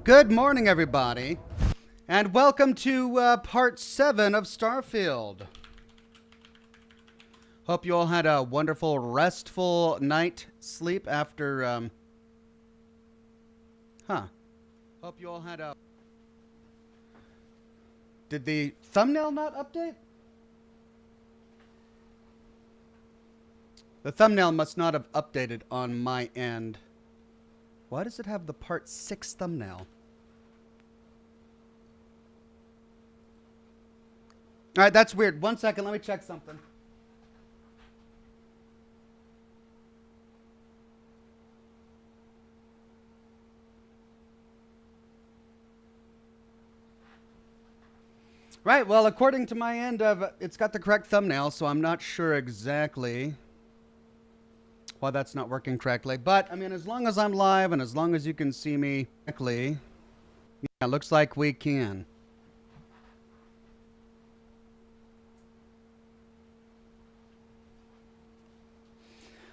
Good morning, everybody, and welcome to part 7 of Starfield. Hope you all had a wonderful, restful night sleep after, Hope you all had a... Did the thumbnail not update? The thumbnail must not have updated on my end. Why does it have the part 6 thumbnail? All right, that's weird. 1 second, let me check something. Right, well, according to my end, it's got the correct thumbnail, so I'm not sure exactly why that's not working correctly. But, I mean, as long as I'm live and as long as you can see me correctly, yeah, looks like we can.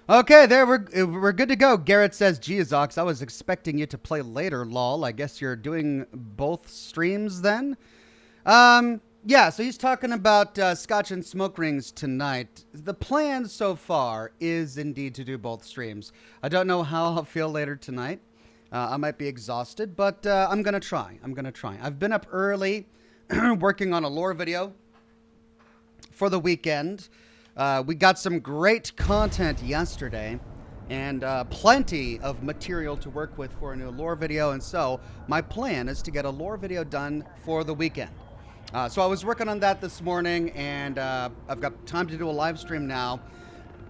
Okay, there we're good to go. Garrett says, "Geez, Ox, I was expecting you to play later, lol. I guess you're doing both streams then?" Yeah, so he's talking about Scotch and Smoke Rings tonight. The plan so far is indeed to do both streams. I don't know how I'll feel later tonight. I might be exhausted, but I'm going to try. I've been up early working on a lore video for the weekend. We got some great content yesterday and plenty of material to work with for a new lore video. And so my plan is to get a lore video done for the weekend. So I was working on that this morning, and I've got time to do a live stream now.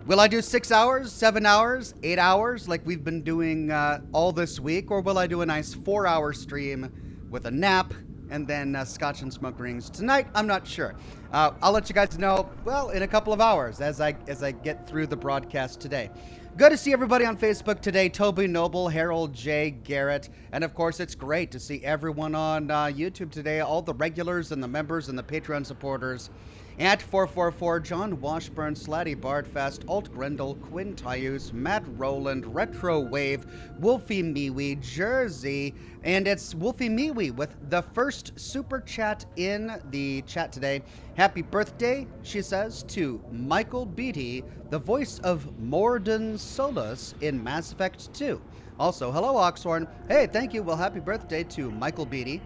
Will I do 6 hours, 7 hours, 8 hours like we've been doing all this week? Or will I do a nice 4-hour stream with a nap and then Scotch and Smoke Rings tonight? I'm not sure. I'll let you guys know, well, in a couple of hours as I get through the broadcast today. Good to see everybody on Facebook today. Toby Noble, Harold J. Garrett, and of course it's great to see everyone on YouTube today, all the regulars and the members and the Patreon supporters. At 444, John Washburn, Slatty Bardfast, Alt Grendel, Quinn Tyus, Matt Rowland, Retro Wave, Wolfie Miwi, Jersey, and it's Wolfie Miwi with the first super chat in the chat today. Happy birthday, she says, to Michael Beatty, the voice of Morden Solus in Mass Effect 2. Also, hello Oxhorn. Hey, thank you. Well, happy birthday to Michael Beatty.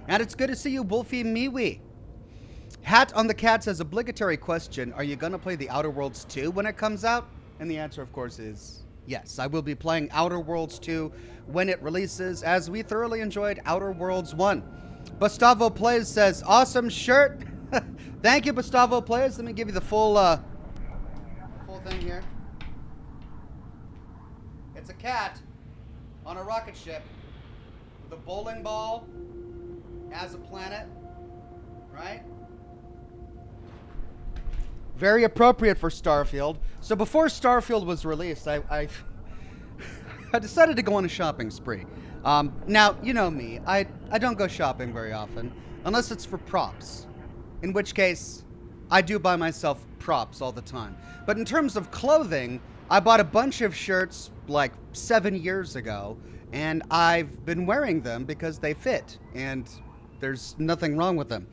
And it's good to see you, Wolfie Miwi. Hat on the Cat says, obligatory question, are you going to play the Outer Worlds 2 when it comes out? And the answer, of course, is yes. I will be playing Outer Worlds 2 when it releases, as we thoroughly enjoyed Outer Worlds 1. Gustavo Plays says, awesome shirt. Thank you, Gustavo Plays. Let me give you the full thing here. It's a cat on a rocket ship with a bowling ball as a planet, right? Very appropriate for Starfield. So before Starfield was released, I decided to go on a shopping spree. Now, you know me. I don't go shopping very often, unless it's for props. In which case, I do buy myself props all the time. But in terms of clothing, I bought a bunch of shirts like 7 years ago, and I've been wearing them because they fit, and there's nothing wrong with them.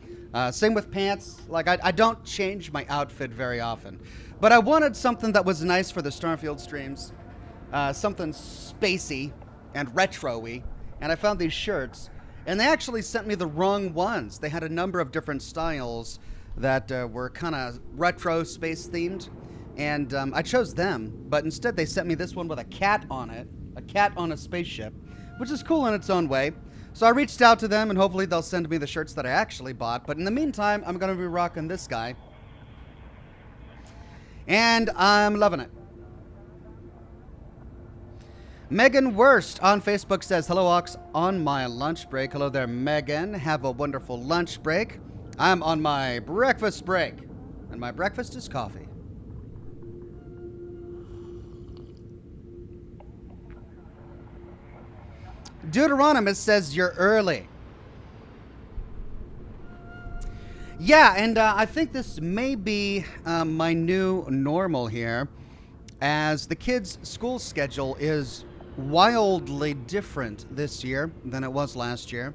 Same with pants. Like, I don't change my outfit very often. But I wanted something that was nice for the Starfield streams. Something spacey and retro-y. And I found these shirts. And they actually sent me the wrong ones. They had a number of different styles that were kind of retro space themed. And I chose them. But instead they sent me this one with a cat on it. A cat on a spaceship. Which is cool in its own way. So I reached out to them, and hopefully they'll send me the shirts that I actually bought. But in the meantime, I'm going to be rocking this guy. And I'm loving it. Megan Wurst on Facebook says, hello, Ox, on my lunch break. Hello there, Megan. Have a wonderful lunch break. I'm on my breakfast break, and my breakfast is coffee. Deuteronomus says you're early. Yeah, and I think this may be my new normal here, as the kids' school schedule is wildly different this year than it was last year.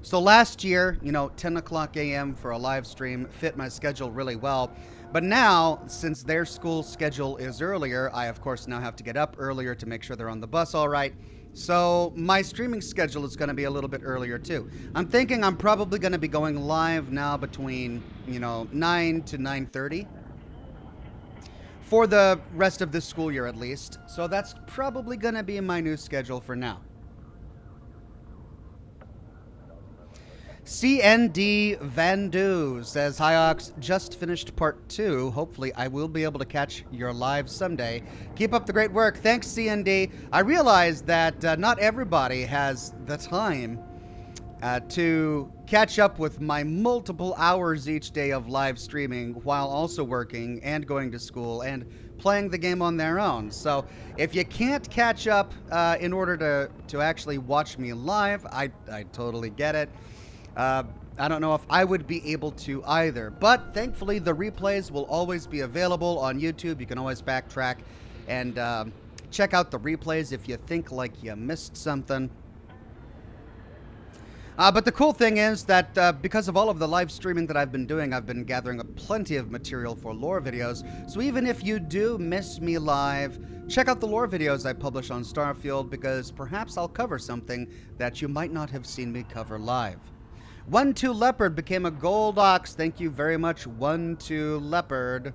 So last year, 10 o'clock a.m. for a live stream fit my schedule really well. But now, since their school schedule is earlier, I of course now have to get up earlier to make sure they're on the bus all right. So my streaming schedule is going to be a little bit earlier too. I'm thinking I'm probably going to be going live now between, 9 to 9:30 for the rest of this school year at least. So that's probably going to be my new schedule for now. CND Vandu says, "Hi Ox, just finished part 2. Hopefully I will be able to catch your live someday. Keep up the great work." Thanks, CND. I realize that not everybody has the time to catch up with my multiple hours each day of live streaming while also working and going to school and playing the game on their own. So if you can't catch up in order to actually watch me live, I totally get it. I don't know if I would be able to either, but thankfully the replays will always be available on YouTube. You can always backtrack and check out the replays if you think like you missed something. But the cool thing is that because of all of the live streaming that I've been doing, I've been gathering plenty of material for lore videos. So even if you do miss me live, check out the lore videos I publish on Starfield, because perhaps I'll cover something that you might not have seen me cover live. 1-2 Leopard became a gold ox. Thank you very much, 1-2 Leopard.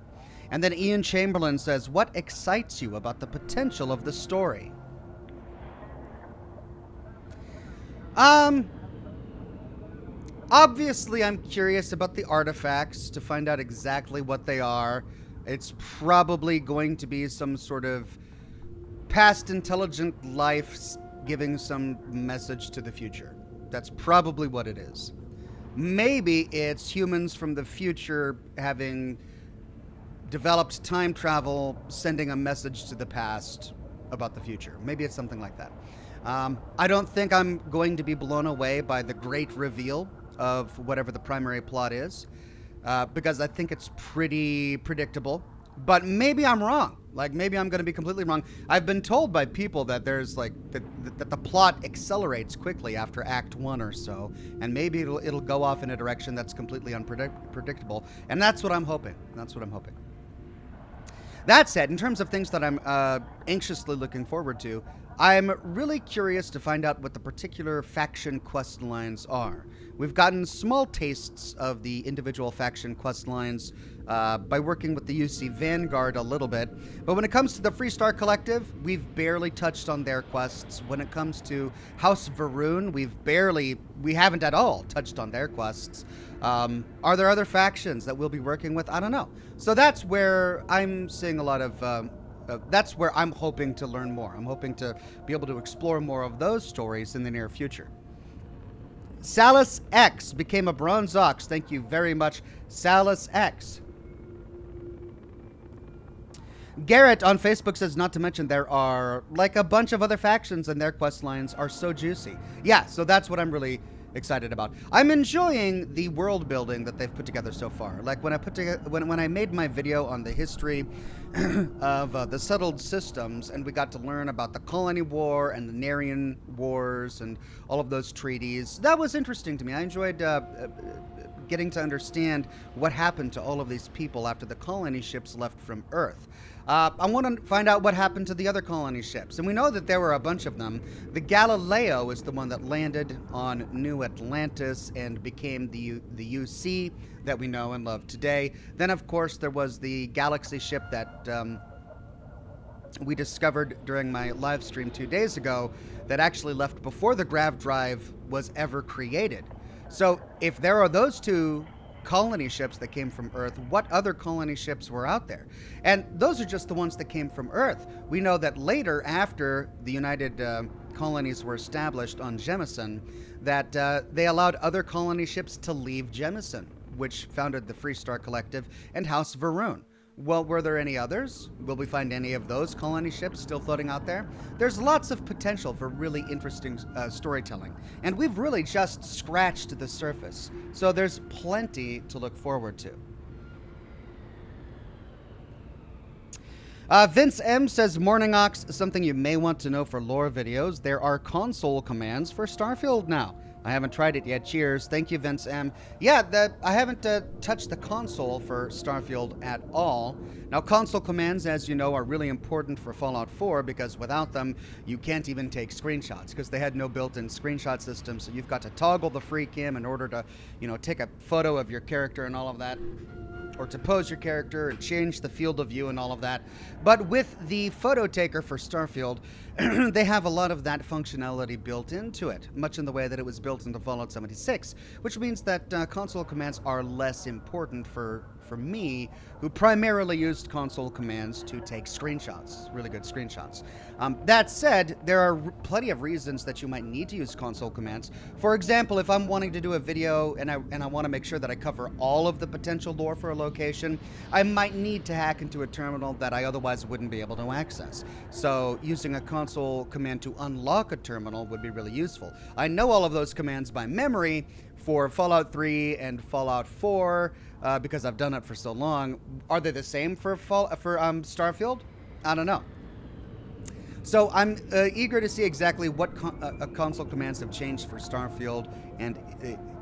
And then Ian Chamberlain says, "What excites you about the potential of the story?" Obviously, I'm curious about the artifacts to find out exactly what they are. It's probably going to be some sort of past intelligent life giving some message to the future. That's probably what it is. Maybe it's humans from the future having developed time travel, sending a message to the past about the future. Maybe it's something like that. I don't think I'm going to be blown away by the great reveal of whatever the primary plot is, because I think it's pretty predictable. But maybe I'm wrong. Like, maybe I'm going to be completely wrong. I've been told by people that there's that the plot accelerates quickly after Act 1 or so, and maybe it'll go off in a direction that's completely unpredictable, and that's what I'm hoping. That said, in terms of things that I'm anxiously looking forward to, I'm really curious to find out what the particular faction quest lines are. We've gotten small tastes of the individual faction quest lines by working with the UC Vanguard a little bit, but when it comes to the Freestar Collective, we've barely touched on their quests. When it comes to House Varun, we haven't at all touched on their quests. Are there other factions that we'll be working with? I don't know. So that's where I'm seeing a lot of that's where I'm hoping to learn more. I'm hoping to be able to explore more of those stories in the near future. Salus X became a bronze ox. Thank you very much, Salus X. Garrett on Facebook says, "Not to mention there are like a bunch of other factions and their quest lines are so juicy." Yeah, so that's what I'm really excited about. I'm enjoying the world building that they've put together so far. Like when I made my video on the history of the settled systems, and we got to learn about the Colony War and the Narian Wars and all of those treaties. That was interesting to me. I enjoyed getting to understand what happened to all of these people after the colony ships left from Earth. I want to find out what happened to the other colony ships, and we know that there were a bunch of them. The Galileo is the one that landed on New Atlantis and became the UC that we know and love today. Then, of course, there was the Galaxy ship that we discovered during my live stream 2 days ago that actually left before the grav drive was ever created. So if there are those two colony ships that came from Earth, what other colony ships were out there? And those are just the ones that came from Earth. We know that later, after the United colonies were established on Jemison, that they allowed other colony ships to leave Jemison, which founded the Freestar Collective and House Varun. Well, were there any others? Will we find any of those colony ships still floating out there? There's lots of potential for really interesting storytelling, and we've really just scratched the surface, so there's plenty to look forward to. Vince M says, Morning Ox, something you may want to know for lore videos. There are console commands for Starfield now. I haven't tried it yet. Cheers. Thank you, Vince M. Yeah, I haven't touched the console for Starfield at all. Now, console commands, as you know, are really important for Fallout 4 because without them, you can't even take screenshots because they had no built-in screenshot system. So you've got to toggle the free cam in order to, take a photo of your character and all of that, or to pose your character and change the field of view and all of that. But with the photo taker for Starfield, they have a lot of that functionality built into it, much in the way that it was built into Fallout 76, which means that console commands are less important for me, who primarily used console commands to take screenshots, really good screenshots. That said, there are plenty of reasons that you might need to use console commands. For example, if I'm wanting to do a video and I want to make sure that I cover all of the potential lore for a location, I might need to hack into a terminal that I otherwise wouldn't be able to access. So using a console command to unlock a terminal would be really useful. I know all of those commands by memory for Fallout 3 and Fallout 4 because I've done it for so long. Are they the same for Starfield? I don't know. So I'm eager to see exactly what console commands have changed for Starfield and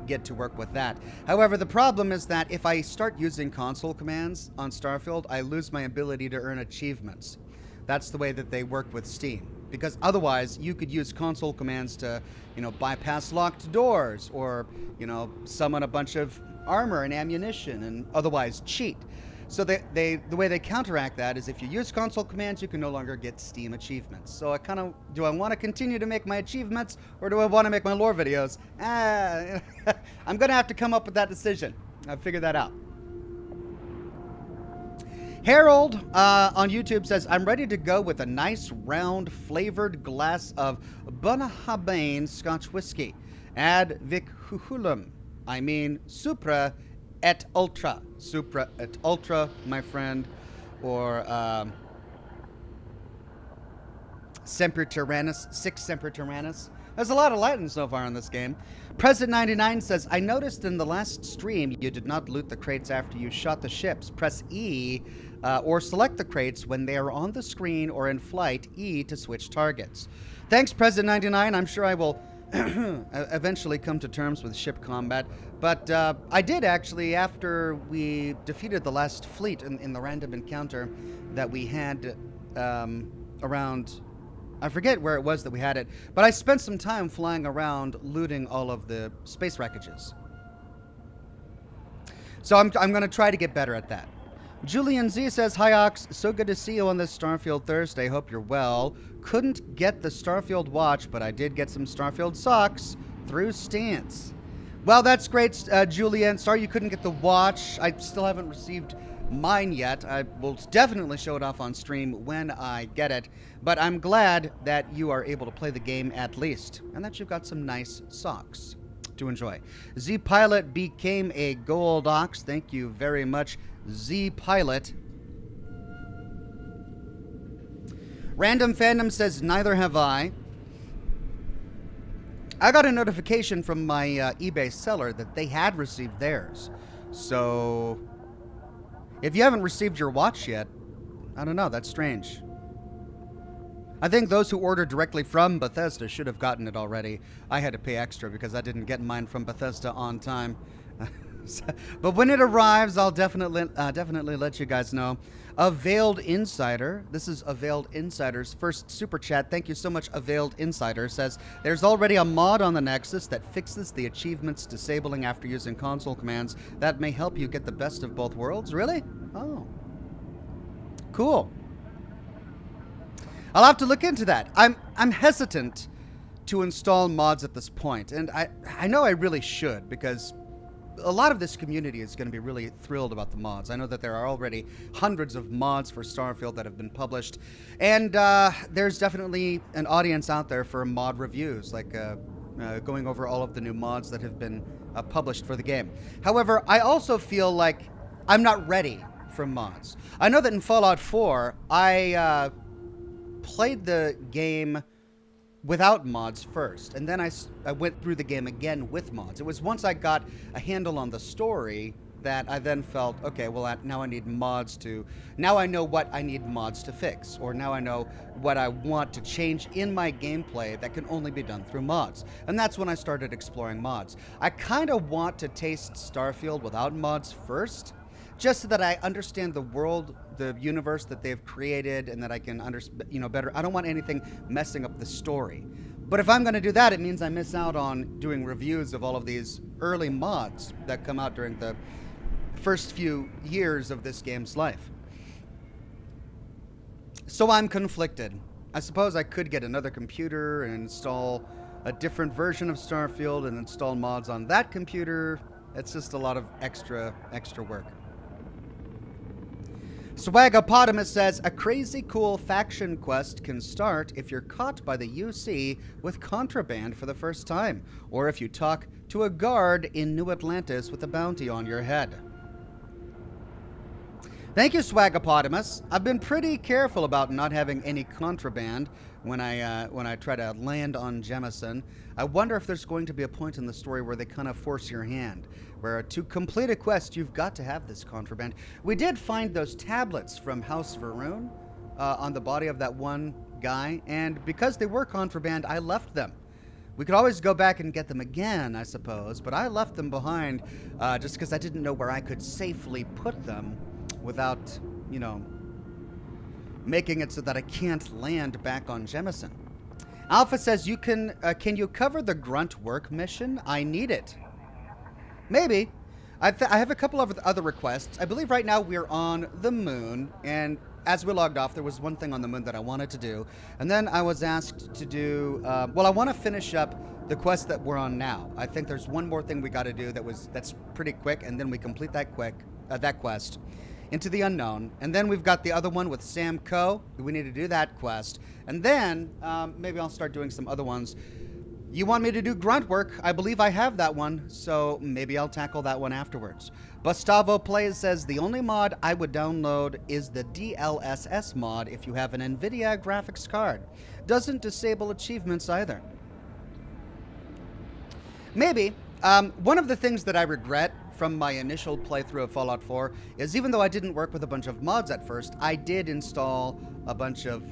get to work with that. However, the problem is that if I start using console commands on Starfield, I lose my ability to earn achievements. That's the way that they work with Steam. Because otherwise, you could use console commands to, bypass locked doors or, summon a bunch of armor and ammunition and otherwise cheat. So the way they counteract that is if you use console commands, you can no longer get Steam achievements. So do I want to continue to make my achievements or do I want to make my lore videos? I'm going to have to come up with that decision. I'll figure that out. Harold on YouTube says, I'm ready to go with a nice round flavored glass of Bunnahabhain Scotch whiskey. Add Vic Huhulum. I mean Supra et Ultra. Supra et Ultra, my friend. Or Semper Tyrannis. Six Semper Tyrannis. There's a lot of Latin so far in this game. President99 says, I noticed in the last stream you did not loot the crates after you shot the ships. Press E or select the crates when they are on the screen or in flight, E to switch targets. Thanks, President99. I'm sure I will eventually come to terms with ship combat. But I did actually, after we defeated the last fleet in the random encounter that we had around... I forget where it was that we had it, but I spent some time flying around looting all of the space wreckages. So I'm going to try to get better at that. Julian Z says, Hi Ox, so good to see you on this Starfield Thursday. Hope you're well. Couldn't get the Starfield watch, but I did get some Starfield socks through Stance. Well, that's great, Julian. Sorry you couldn't get the watch. I still haven't received mine yet. I will definitely show it off on stream when I get it, but I'm glad that you are able to play the game at least, and that you've got some nice socks to enjoy. Z Pilot became a gold ox. Thank you very much, Z Pilot. Random Fandom says, neither have I. I got a notification from my eBay seller that they had received theirs. So if you haven't received your watch yet, I don't know, that's strange. I think those who ordered directly from Bethesda should have gotten it already. I had to pay extra because I didn't get mine from Bethesda on time. But when it arrives, I'll definitely let you guys know. A Veiled Insider, this is A Veiled Insider's first super chat. Thank you so much, A Veiled Insider, says, there's already a mod on the Nexus that fixes the achievements disabling after using console commands. That may help you get the best of both worlds. Really? Oh. Cool. I'll have to look into that. I'm hesitant to install mods at this point, and I know I really should, because a lot of this community is going to be really thrilled about the mods. I know that there are already hundreds of mods for Starfield that have been published, and there's definitely an audience out there for mod reviews, like going over all of the new mods that have been published for the game. However, I also feel like I'm not ready for mods. I know that in Fallout 4, I played the game without mods first, and then I went through the game again with mods. It was once I got a handle on the story that I then felt, okay, well, now I need mods to, now I know what I need mods to fix, or now I know what I want to change in my gameplay that can only be done through mods. And that's when I started exploring mods. I kind of want to taste Starfield without mods first, just so that I understand the world, the universe that they've created, and that I can understand, better. I don't want anything messing up the story. But if I'm going to do that, it means I miss out on doing reviews of all of these early mods that come out during the first few years of this game's life. So I'm conflicted. I suppose I could get another computer and install a different version of Starfield and install mods on that computer. It's just a lot of extra work. Swagapotamus says, a crazy cool faction quest can start if you're caught by the UC with contraband for the first time, or if you talk to a guard in New Atlantis with a bounty on your head. Thank you, Swagapotamus. I've been pretty careful about not having any contraband when I try to land on Jemison. I wonder if there's going to be a point in the story where they kind of force your hand, where to complete a quest, you've got to have this contraband. We did find those tablets from House Varun on the body of that one guy, and because they were contraband, I left them. We could always go back and get them again, I suppose, but I left them behind just because I didn't know where I could safely put them without, making it so that I can't land back on Jemison. Alpha says, can you cover the grunt work mission? I need it. Maybe. I have a couple of other requests. I believe right now we're on the moon, and as we logged off, there was one thing on the moon that I wanted to do, and then I was asked to do, I want to finish up the quest that we're on now. I think there's one more thing we got to do that's pretty quick, and then we complete that quest into the unknown, and then we've got the other one with Sam Coe. We need to do that quest, and then maybe I'll start doing some other ones. You want me to do grunt work? I believe I have that one, so maybe I'll tackle that one afterwards. Gustavo Plays says, the only mod I would download is the DLSS mod if you have an NVIDIA graphics card. Doesn't disable achievements either. Maybe. One of the things that I regret from my initial playthrough of Fallout 4 is, even though I didn't work with a bunch of mods at first, I did install a bunch of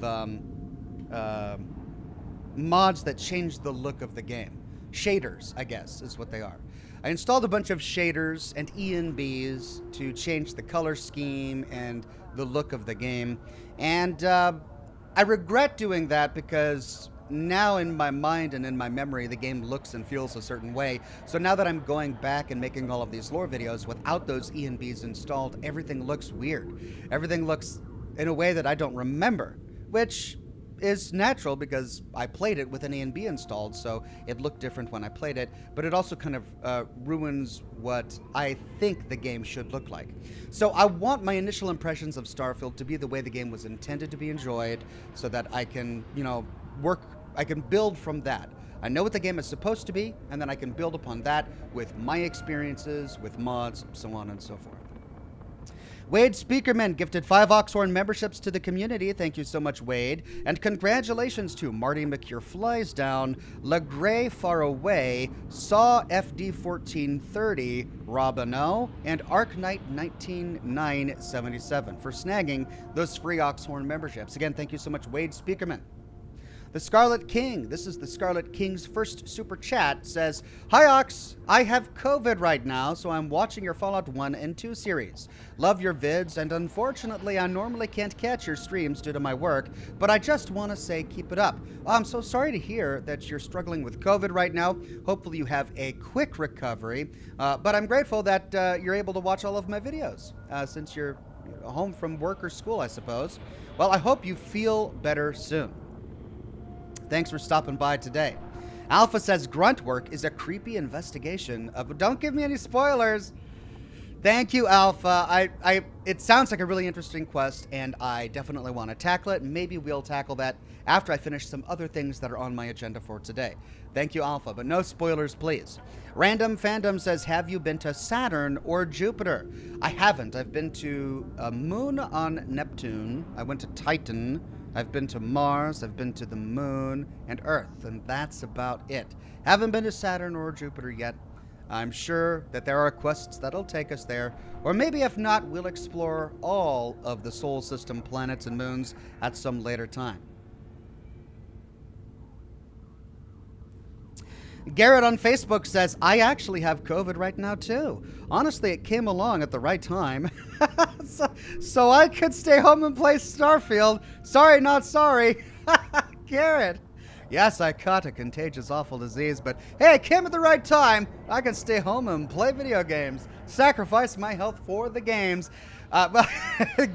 mods that changed the look of the game. Shaders, I guess, is what they are. I installed a bunch of shaders and ENBs to change the color scheme and the look of the game. And I regret doing that because now in my mind and in my memory, the game looks and feels a certain way. So now that I'm going back and making all of these lore videos without those ENBs installed, everything looks weird. Everything looks in a way that I don't remember, which is natural because I played it with an ENB installed, so it looked different when I played it, but it also kind of ruins what I think the game should look like. So I want my initial impressions of Starfield to be the way the game was intended to be enjoyed, so that I can, I can build from that. I know what the game is supposed to be, and then I can build upon that with my experiences, with mods, so on and so forth. Wade Speakerman gifted 5 Oxhorn memberships to the community. Thank you so much, Wade. And congratulations to Marty McCure Flies Down, LeGray Far Away, Saw FD 1430, Robino, and Arc Knight 19977 for snagging those free Oxhorn memberships. Again, thank you so much, Wade Speakerman. The Scarlet King, this is the Scarlet King's first super chat, says, Hi Ox, I have COVID right now, so I'm watching your Fallout 1 and 2 series. Love your vids, and unfortunately I normally can't catch your streams due to my work, but I just want to say keep it up. I'm so sorry to hear that you're struggling with COVID right now. Hopefully you have a quick recovery, but I'm grateful that you're able to watch all of my videos since you're home from work or school, I suppose. Well, I hope you feel better soon. Thanks for stopping by today. Alpha says grunt work is a creepy investigation of... Don't give me any spoilers. Thank you, Alpha. It sounds like a really interesting quest, and I definitely want to tackle it. Maybe we'll tackle that after I finish some other things that are on my agenda for today. Thank you, Alpha, but no spoilers, please. Random Fandom says, have you been to Saturn or Jupiter? I haven't. I've been to a moon on Neptune. I went to Titan. I've been to Mars, I've been to the moon, and Earth, and that's about it. Haven't been to Saturn or Jupiter yet. I'm sure that there are quests that'll take us there, or maybe if not, we'll explore all of the Sol system planets and moons at some later time. Garrett on Facebook says, I actually have COVID right now too. Honestly, it came along at the right time. so I could stay home and play Starfield. Sorry, not sorry. Garrett. Yes, I caught a contagious, awful disease, but hey, it came at the right time. I can stay home and play video games. Sacrifice my health for the games.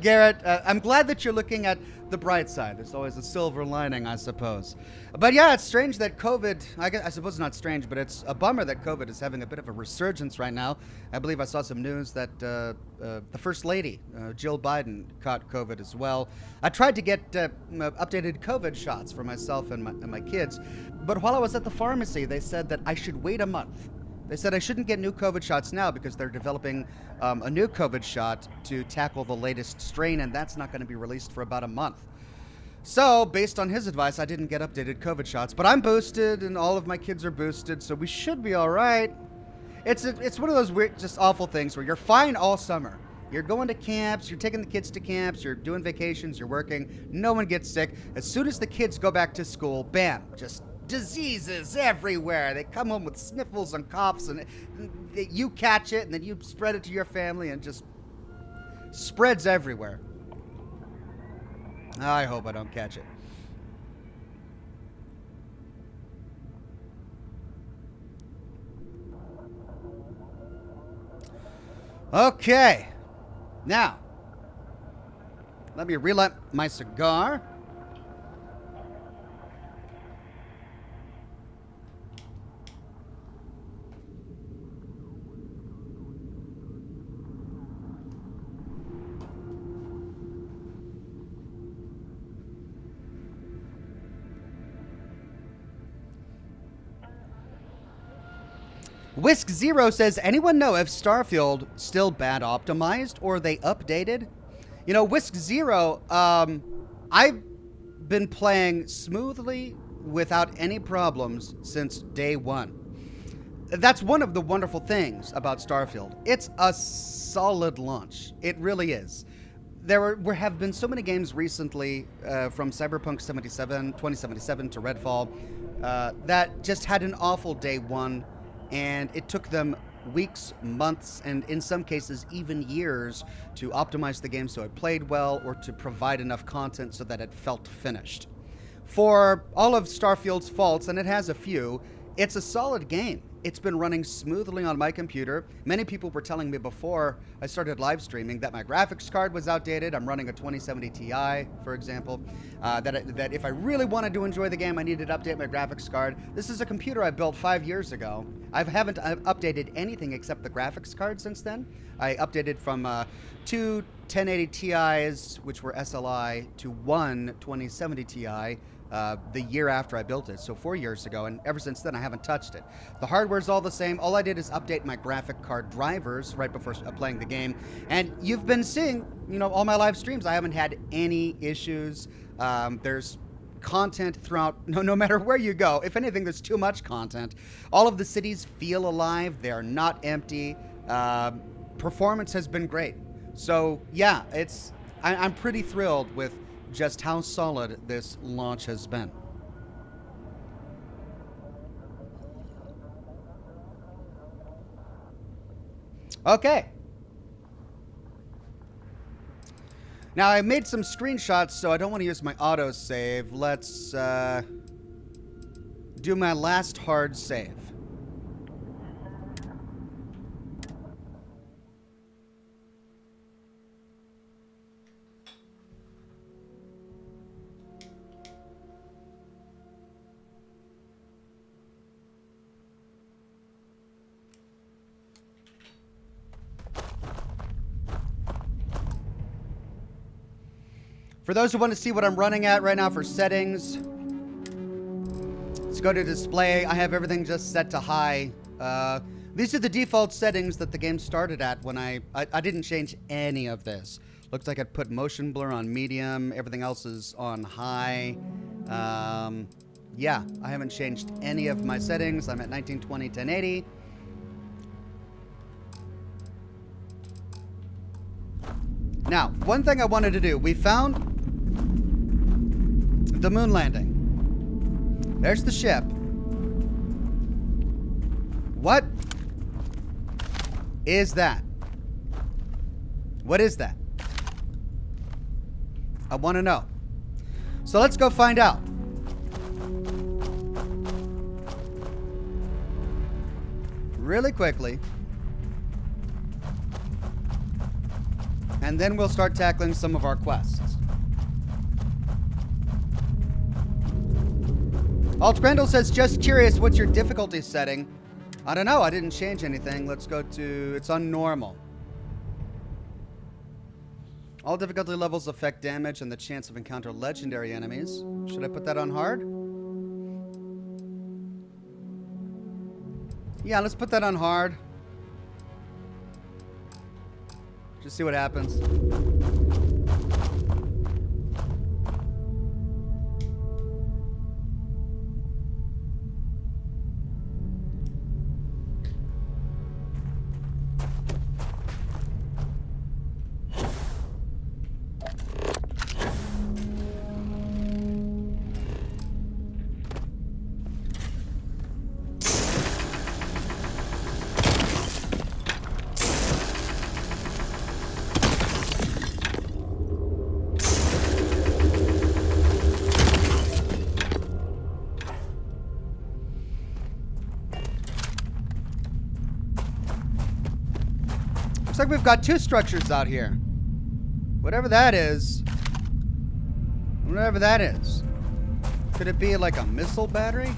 Garrett, I'm glad that you're looking at the bright side. There's always a silver lining, I suppose. But yeah, it's strange that COVID, I suppose it's not strange, but it's a bummer that COVID is having a bit of a resurgence right now. I believe I saw some news that the First Lady, Jill Biden, caught COVID as well. I tried to get updated COVID shots for myself and my kids, but while I was at the pharmacy, they said that I should wait a month. They said I shouldn't get new COVID shots now because they're developing a new COVID shot to tackle the latest strain, and that's not going to be released for about a month. So, based on his advice, I didn't get updated COVID shots, but I'm boosted, and all of my kids are boosted, so we should be all right. It's one of those weird, just awful things where you're fine all summer. You're going to camps, you're taking the kids to camps, you're doing vacations, you're working, no one gets sick. As soon as the kids go back to school, bam, just diseases everywhere. They come home with sniffles and coughs, and you catch it, and then you spread it to your family, and just spreads everywhere. I hope I don't catch it. Okay. Now, let me relight my cigar. Whisk Zero says, anyone know if Starfield still bad optimized or they updated? You know, Whisk Zero, I've been playing smoothly without any problems since day one. That's one of the wonderful things about Starfield. It's a solid launch. It really is. There have been so many games recently, from Cyberpunk 2077 to Redfall, that just had an awful day one. And it took them weeks, months, and in some cases even years to optimize the game so it played well or to provide enough content so that it felt finished. For all of Starfield's faults, and it has a few, it's a solid game. It's been running smoothly on my computer. Many people were telling me before I started live streaming that my graphics card was outdated. I'm running a 2070 Ti, for example. That if I really wanted to enjoy the game, I needed to update my graphics card. This is a computer I built 5 years ago. I've updated anything except the graphics card since then. I updated from 2 1080 Ti's, which were SLI, to one 2070 Ti. The year after I built it, so 4 years ago, and ever since then I haven't touched it. The hardware's all the same. All I did is update my graphic card drivers right before playing the game, and you've been seeing, you know, all my live streams. I haven't had any issues. There's content throughout, no matter where you go. If anything, there's too much content. All of the cities feel alive. They're not empty. Performance has been great. So yeah, I'm pretty thrilled with just how solid this launch has been. Okay. Now I made some screenshots, so I don't want to use my autosave. Let's do my last hard save. For those who want to see what I'm running at right now for settings, let's go to display. I have everything just set to high. These are the default settings that the game started at when I didn't change any of this. Looks like I put motion blur on medium. Everything else is on high. Yeah, I haven't changed any of my settings. I'm at 1920, 1080. Now, one thing I wanted to do. We found the moon landing. There's the ship. What is that? What is that? I want to know. So let's go find out. Really quickly. And then we'll start tackling some of our quests. Alt Grendel says, just curious, what's your difficulty setting? I don't know. I didn't change anything. Let's go to... It's on normal. All difficulty levels affect damage and the chance of encounter legendary enemies. Should I put that on hard? Yeah, let's put that on hard. Just see what happens. Looks like we've got two structures out here. Whatever that is. Whatever that is. Could it be like a missile battery?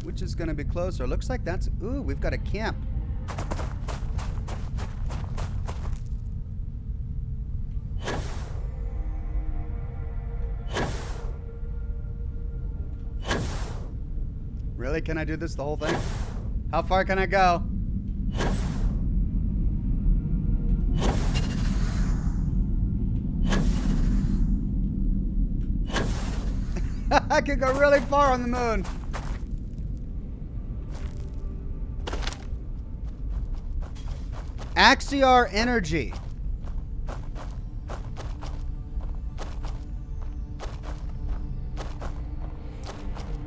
Which is going to be closer? Looks like that's... Ooh, we've got a camp. Really? Can I do this the whole thing? How far can I go? I can go really far on the moon. Axiar energy.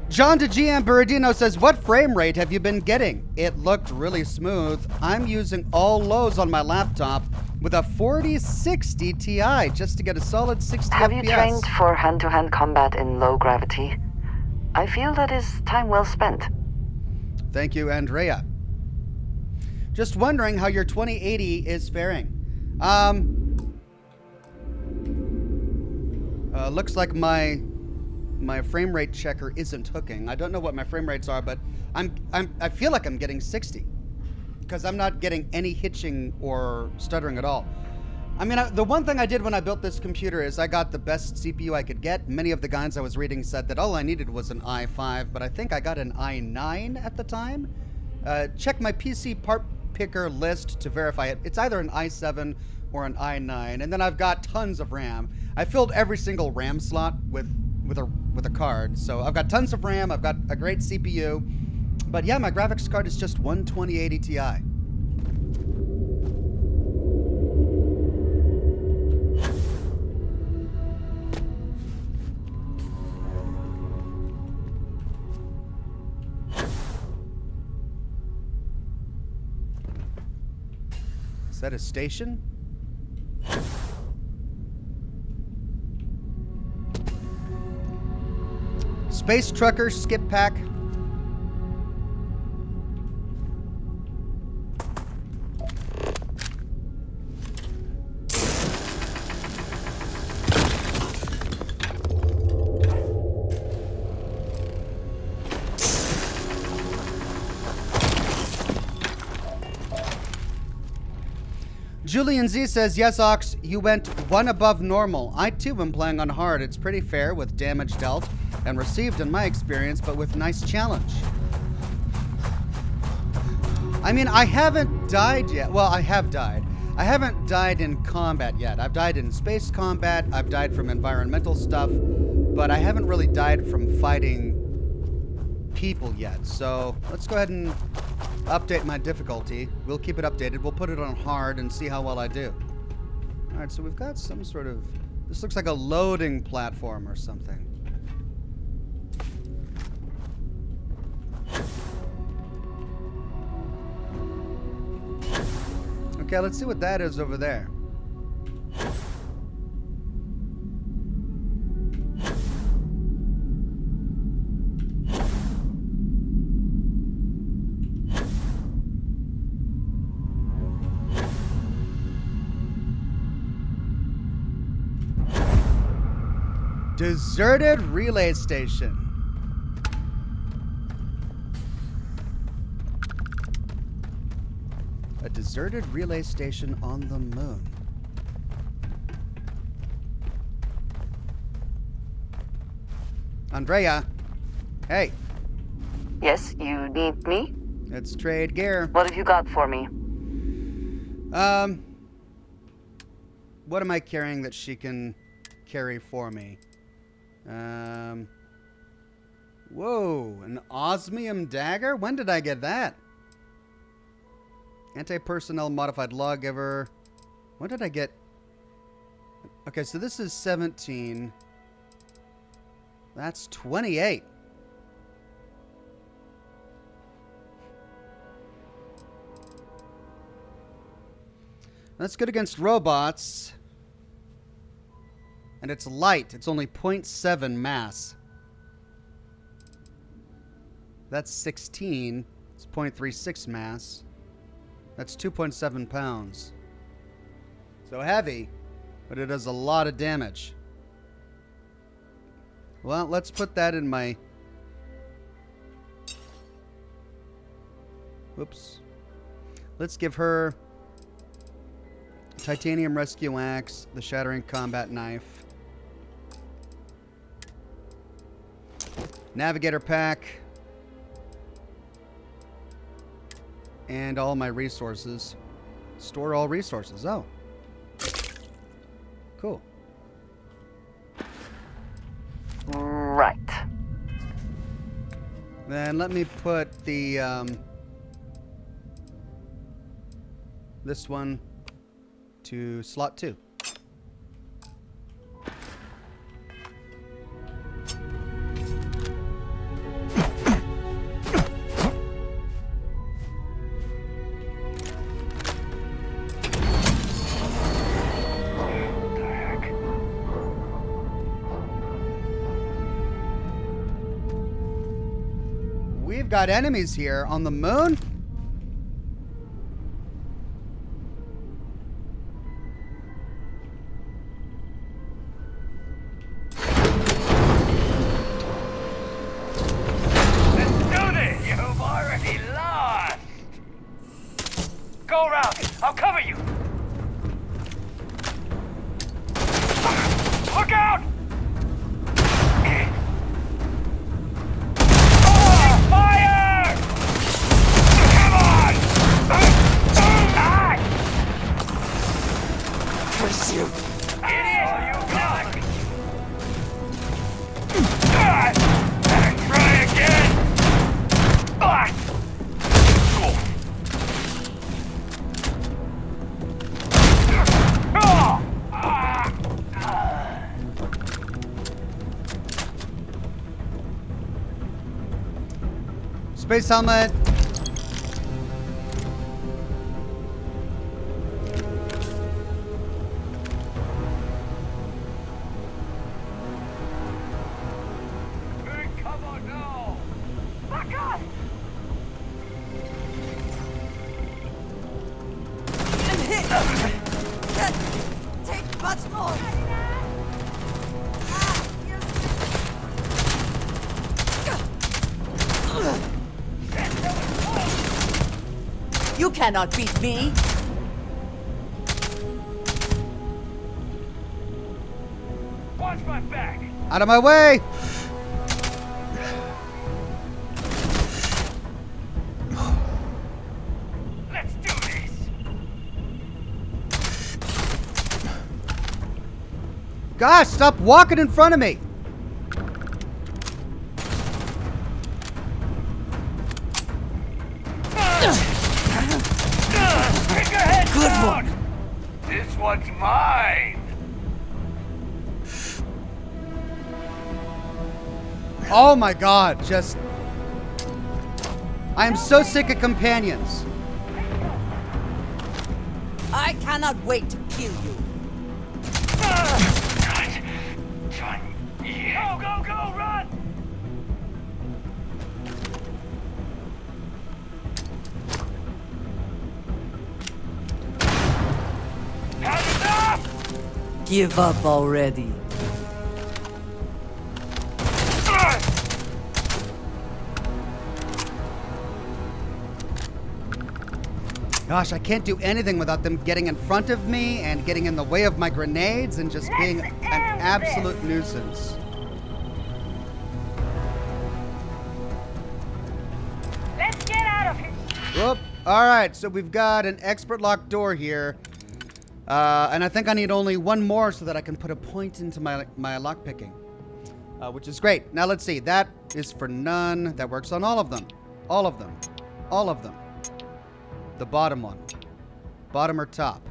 John to GM Buradino says, what frame rate have you been getting? It looked really smooth. I'm using all lows on my laptop with a 4060 Ti just to get a solid 60 Have FPS. you trained for hand-to-hand combat in low gravity? I feel that is time well spent. Thank you, Andrea. Just wondering how your 2080 is faring. Looks like my frame rate checker isn't hooking. I don't know what my frame rates are, but I feel like I'm getting 60 because I'm not getting any hitching or stuttering at all. I mean, the one thing I did when I built this computer is I got the best CPU I could get. Many of the guides I was reading said that all I needed was an i5, but I think I got an i9 at the time. Check my PC part picker list to verify it. It's either an i7 or an i9, and then I've got tons of RAM. I filled every single RAM slot with a card, so I've got tons of RAM. I've got a great CPU, but yeah, my graphics card is just one 2080 Ti. Is that a station? Space Trucker Skip Pack. Julian Z says, yes, Ox, you went one above normal. I too am playing on hard. It's pretty fair with damage dealt and received in my experience, but with nice challenge. I mean, I haven't died yet. Well, I have died. I haven't died in combat yet. I've died in space combat. I've died from environmental stuff, but I haven't really died from fighting people yet. So let's go ahead and update my difficulty. We'll keep it updated. We'll put it on hard and see how well I do. Alright, so we've got some sort of... This looks like a loading platform or something. Okay, let's see what that is over there. Deserted relay station. A deserted relay station on the moon. Andrea. Hey. Yes, you need me? Let's trade gear. What have you got for me? What am I carrying that she can carry for me? Whoa, an osmium dagger? When did I get that? Anti-personnel modified lawgiver. When did I get... Okay, so this is 17. That's 28. That's good against robots. And it's light. It's only 0.7 mass. That's 16. It's 0.36 mass. That's 2.7 pounds. So heavy, but it does a lot of damage. Well, let's put that in my... Whoops. Let's give her titanium rescue axe, the shattering combat knife, navigator pack, and all my resources. Store all resources. Oh. Cool. Right. Then let me put the this one to slot 2. We've got enemies here on the moon. Go around. I'll cover you. Look out! Fire! Come on! Curse you. Idiot! You got me. Try again. Space helmet. Come on now. Back up. I'm hit! Can't take much more! You cannot beat me! Watch my back. Out of my way! Let's do this. Gosh, stop walking in front of me! Keep your head Good down. one. This what's mine. Oh my god, just... I am so sick of companions. I cannot wait to kill you. Go, go, go, run! Had enough! Give up already. Gosh, I can't do anything without them getting in front of me and getting in the way of my grenades and just being an absolute nuisance. Let's get out of here! Whoop. Alright, so we've got an expert lock door here. And I think I need only one more so that I can put a point into my lockpicking. Which is great. Now let's see. That is for none. That works on all of them. All of them. All of them. The bottom one. Bottom or top?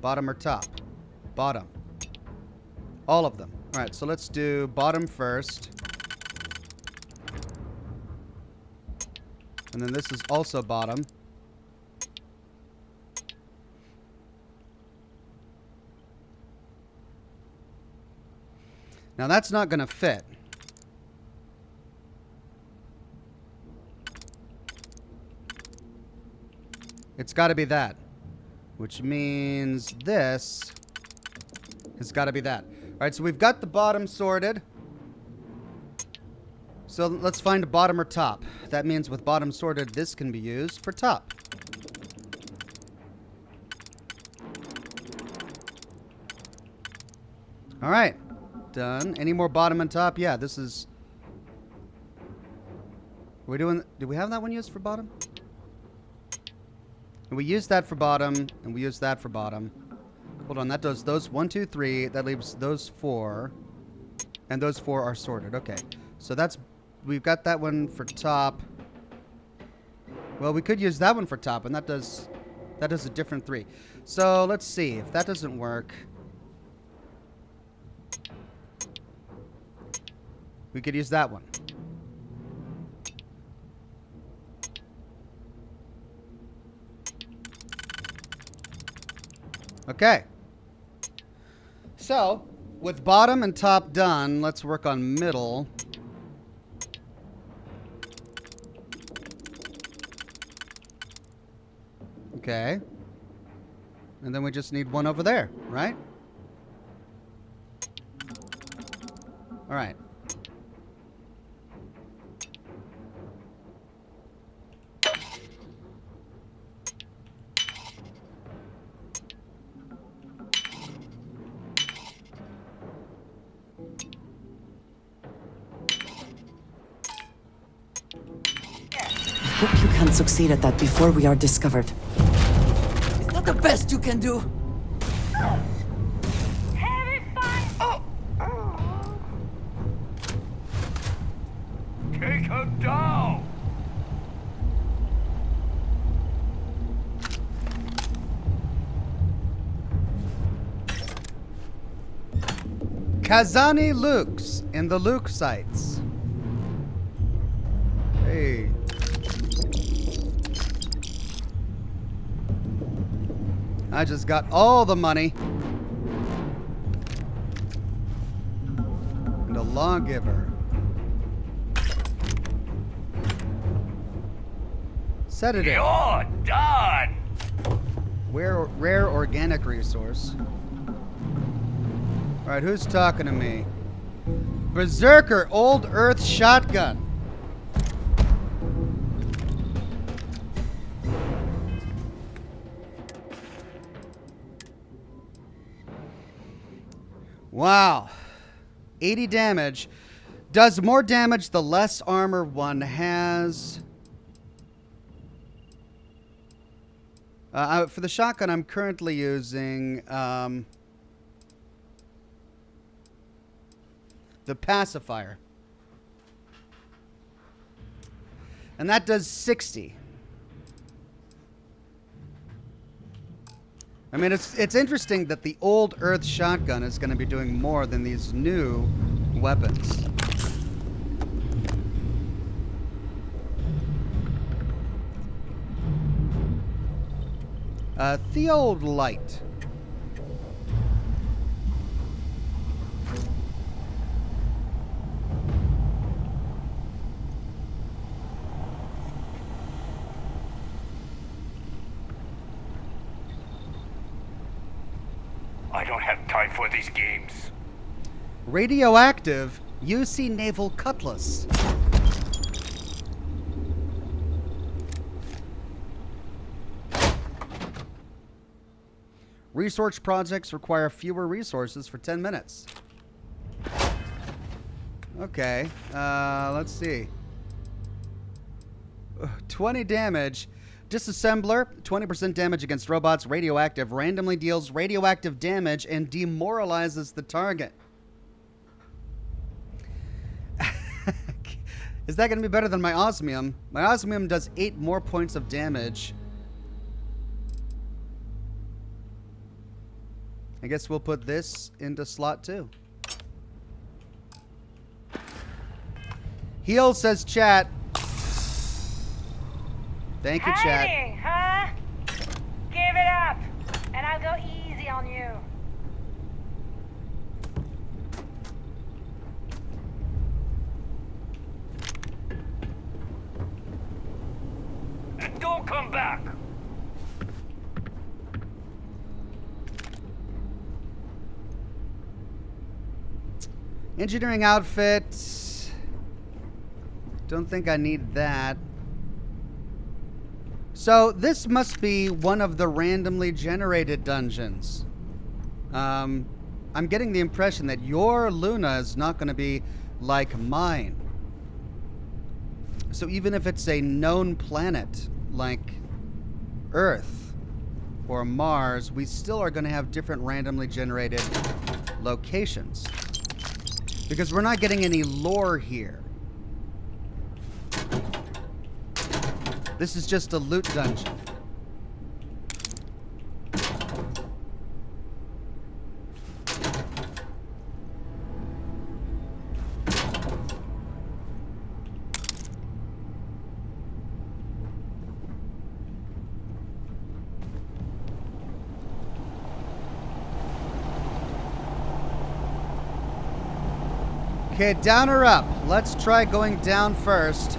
Bottom or top? Bottom. All of them. Alright, so let's do bottom first. And then this is also bottom. Now that's not going to fit. It's got to be that. Which means this has got to be that. Alright, so we've got the bottom sorted. So let's find bottom or top. That means with bottom sorted, this can be used for top. Alright. Done. Any more bottom and top? Yeah, this is... Are we doing... Do we have that one used for bottom? And we use that for bottom, and we use that for bottom. Hold on, that does those 1, 2, 3. That leaves those 4. And those 4 are sorted. Okay. So that's... We've got that one for top. Well, we could use that one for top, and that does a different 3. So let's see. If that doesn't work... We could use that one. Okay. So, with bottom and top done, let's work on middle. Okay. And then we just need one over there, right? All right. Hope you can succeed at that before we are discovered. Is that the best you can do? Heavy fire! Take him down! Kazani Lukes in the Luke sites. Hey. I just got all the money. And a lawgiver. Sedative. You're done! Rare organic resource. Alright, who's talking to me? Berserker Old Earth Shotgun. Wow. 80 damage. Does more damage the less armor one has. For the shotgun, I'm currently using the pacifier. And that does 60. I mean, it's interesting that the old Earth shotgun is going to be doing more than these new weapons. Theodolite. I don't have time for these games. Radioactive UC Naval Cutlass. Research projects require fewer resources for 10 minutes. Okay, let's see. 20 damage. Disassembler, 20% damage against robots. Radioactive randomly deals radioactive damage and demoralizes the target. Is that going to be better than my osmium? My osmium does 8 more points of damage. I guess we'll put this into slot 2. Heal, says chat. Thank you, chat. Hiding, huh? Give it up, and I'll go easy on you. And don't come back. Engineering outfit. Don't think I need that. So this must be one of the randomly generated dungeons. I'm getting the impression that your Luna is not going to be like mine. So even if it's a known planet like Earth or Mars, we still are going to have different randomly generated locations. Because we're not getting any lore here. This is just a loot dungeon. Okay, down or up? Let's try going down first.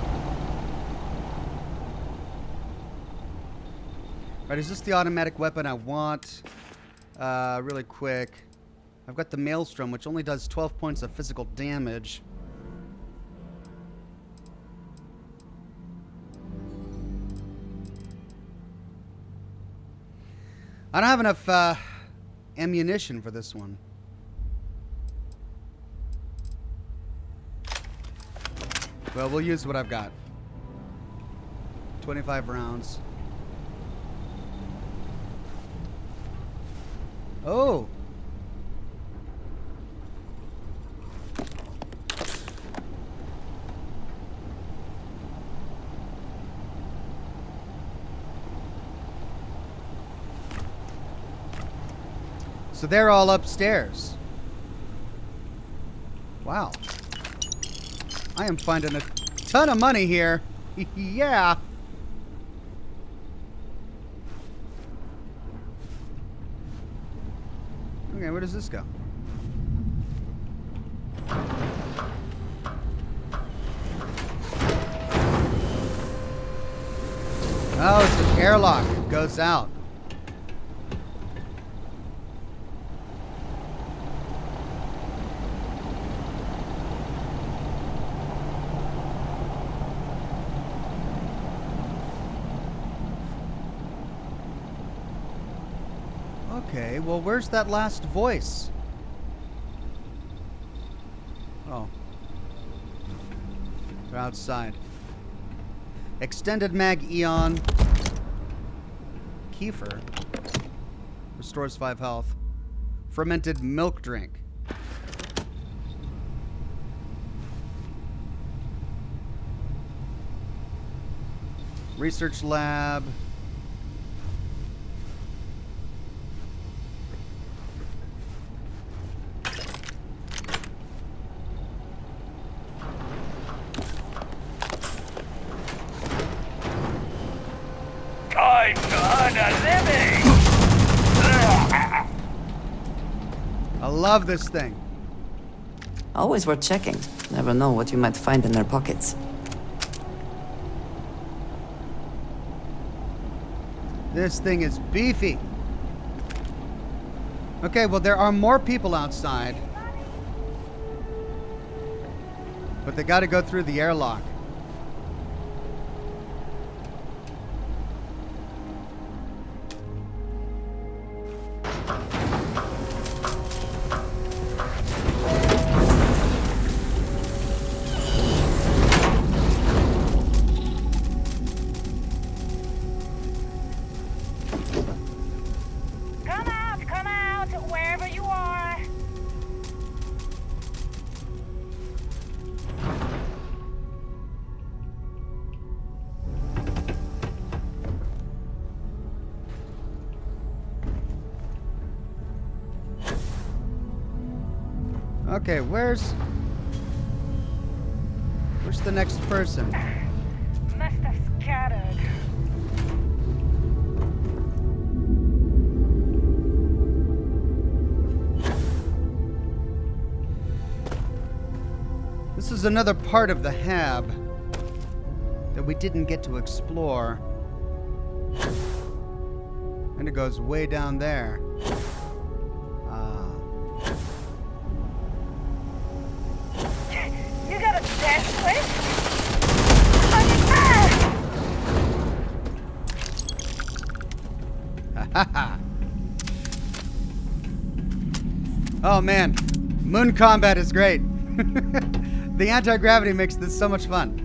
Right, is this the automatic weapon I want? Really quick. I've got the Maelstrom, which only does 12 points of physical damage. I don't have enough ammunition for this one. Well, we'll use what I've got. 25 rounds. Oh! So they're all upstairs. Wow. I am finding a ton of money here. Yeah. Okay, where does this go? Oh, it's an airlock. It goes out. Okay, well, where's that last voice? Oh. They're outside. Extended mag Eon. Kefir. Restores 5 health. Fermented milk drink. Research lab. love this thing. Always worth checking. Never know what you might find in their pockets. This thing is beefy. Okay, well, there are more people outside. But they gotta go through the airlock. Come out, wherever you are. Okay, where's the next person? Must have scattered. This is another part of the hab that we didn't get to explore. And it goes way down there. You got a dash switch? Oh man, moon combat is great. The anti-gravity makes this so much fun.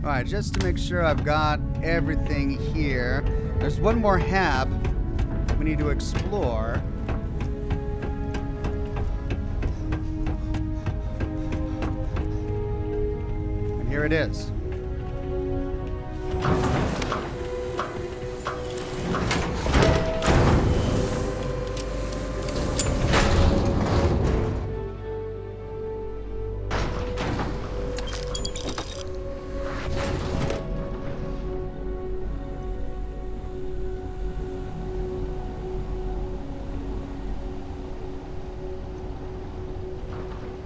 Alright, just to make sure I've got everything here. There's one more hab we need to explore. And here it is.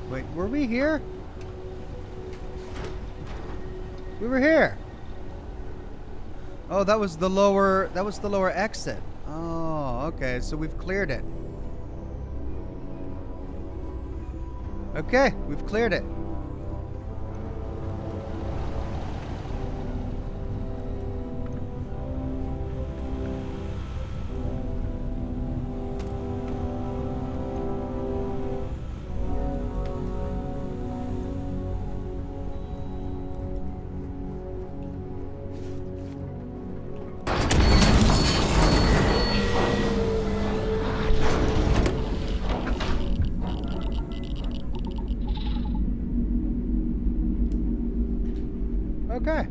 Wait, were we here? We were here. Oh, that was the lower exit. Oh, okay, so we've cleared it. Okay, we've cleared it. Okay.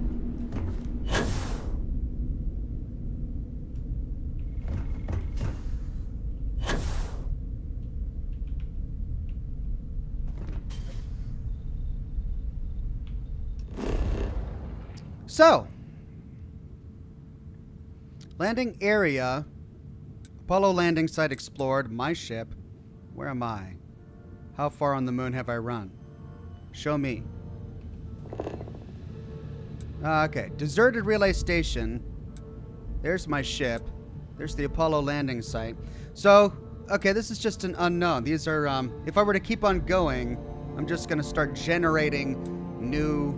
So, landing area, Apollo landing site explored, my ship. Where am I? How far on the moon have I run? Show me. Okay, deserted relay station. There's my ship. There's the Apollo landing site. So, okay, this is just an unknown. These are, if I were to keep on going, I'm just going to start generating new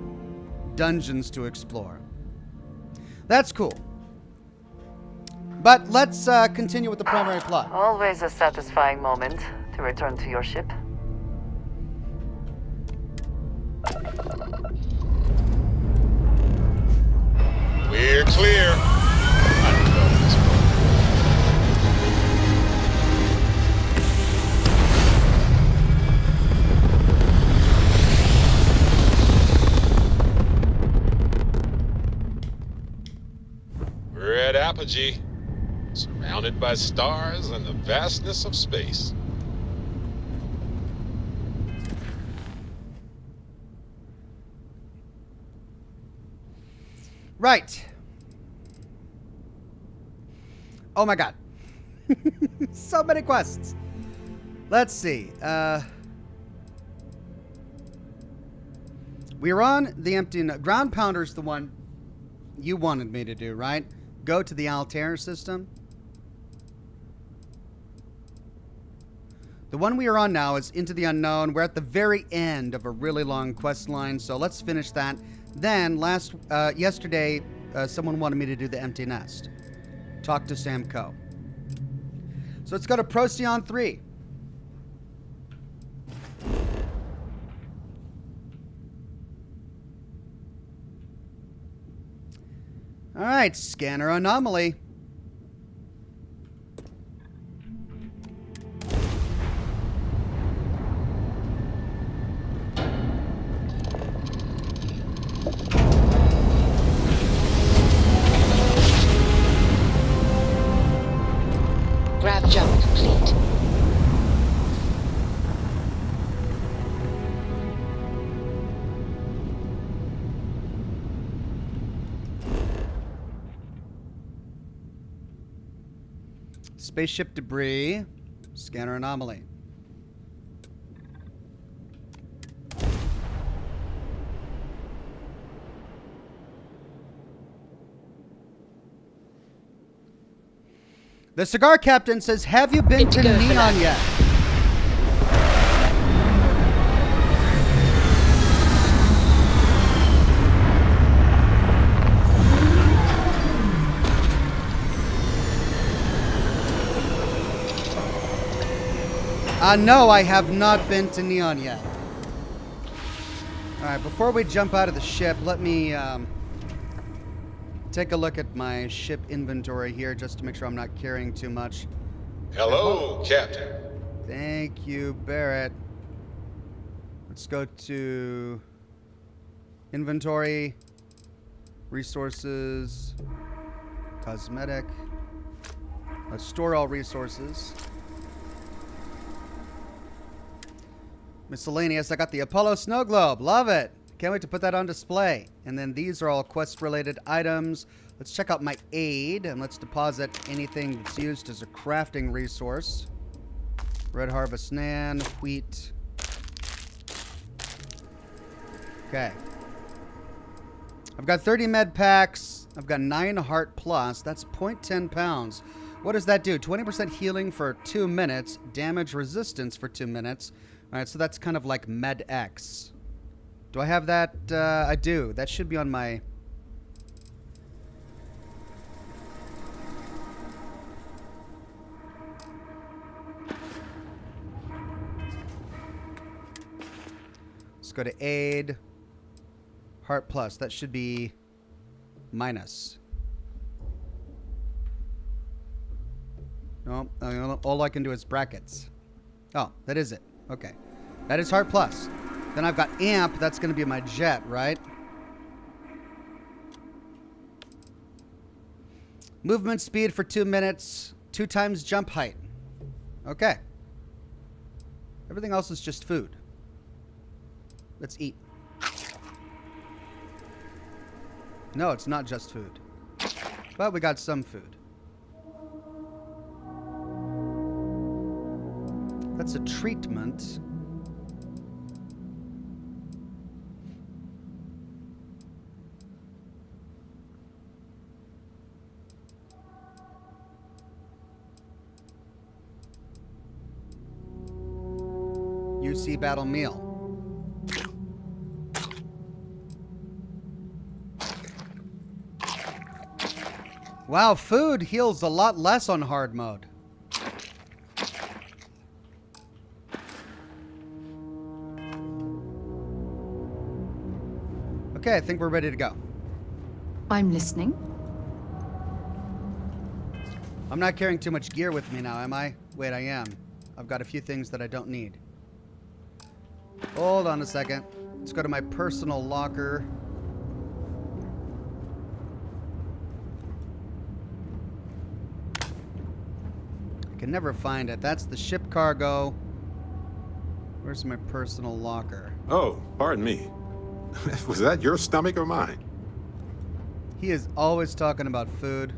dungeons to explore. That's cool. But let's continue with the primary plot. Always a satisfying moment to return to your ship. We're clear. We're at Apogee, surrounded by stars and the vastness of space. Right. Oh my god. So many quests. Let's see. We're on the empty... Ground Pounder's the one you wanted me to do, right? Go to the Altair system. The one we are on now is Into the Unknown. We're at the very end of a really long quest line, so let's finish that. Then, yesterday, someone wanted me to do the Empty Nest. Talk to Sam Coe. So let's go to Procyon 3. All right, scanner anomaly. Grav jump complete. Spaceship debris. Scanner anomaly. The cigar captain says, have you been to Neon yet? No, I have not been to Neon yet. Alright, before we jump out of the ship, let me take a look at my ship inventory here just to make sure I'm not carrying too much. Hello, Captain. Thank you, Barrett. Let's go to inventory, resources, cosmetic. Let's store all resources. Miscellaneous, I got the Apollo Snow Globe. Love it. Can't wait to put that on display. And then these are all quest-related items. Let's check out my aid, and let's deposit anything that's used as a crafting resource. Red Harvest Nan, wheat. Okay. I've got 30 med packs. I've got 9 heart plus. That's 0.10 pounds. What does that do? 20% healing for 2 minutes. Damage resistance for 2 minutes. All right, so that's kind of like Med X. Do I have that? I do. That should be on my... Let's go to aid. Heart plus. That should be minus. No, all I can do is brackets. Oh, that is it. Okay. That is heart plus. Then I've got amp. That's going to be my jet, right? Movement speed for 2 minutes. 2 times jump height. Okay. Everything else is just food. Let's eat. No, it's not just food. But we got some food. That's a treatment. UC battle meal. Wow, food heals a lot less on hard mode. Okay, I think we're ready to go. I'm listening. I'm not carrying too much gear with me now, am I? Wait, I am. I've got a few things that I don't need. Hold on a second. Let's go to my personal locker. I can never find it. That's the ship cargo. Where's my personal locker? Oh, pardon me. Was that your stomach or mine? He is always talking about food.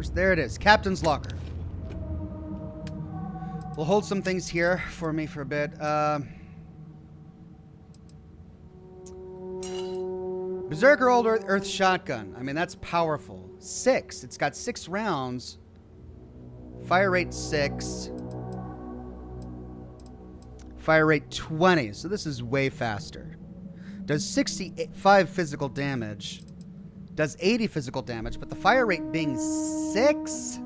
There it is. Captain's locker. We'll hold some things here for me for a bit. Berserker Old Earth shotgun. I mean, that's powerful. 6. It's got 6 rounds. Fire rate 6. Fire rate 20. So this is way faster. Does 65 physical damage. Does 80 physical damage, but the fire rate being 6?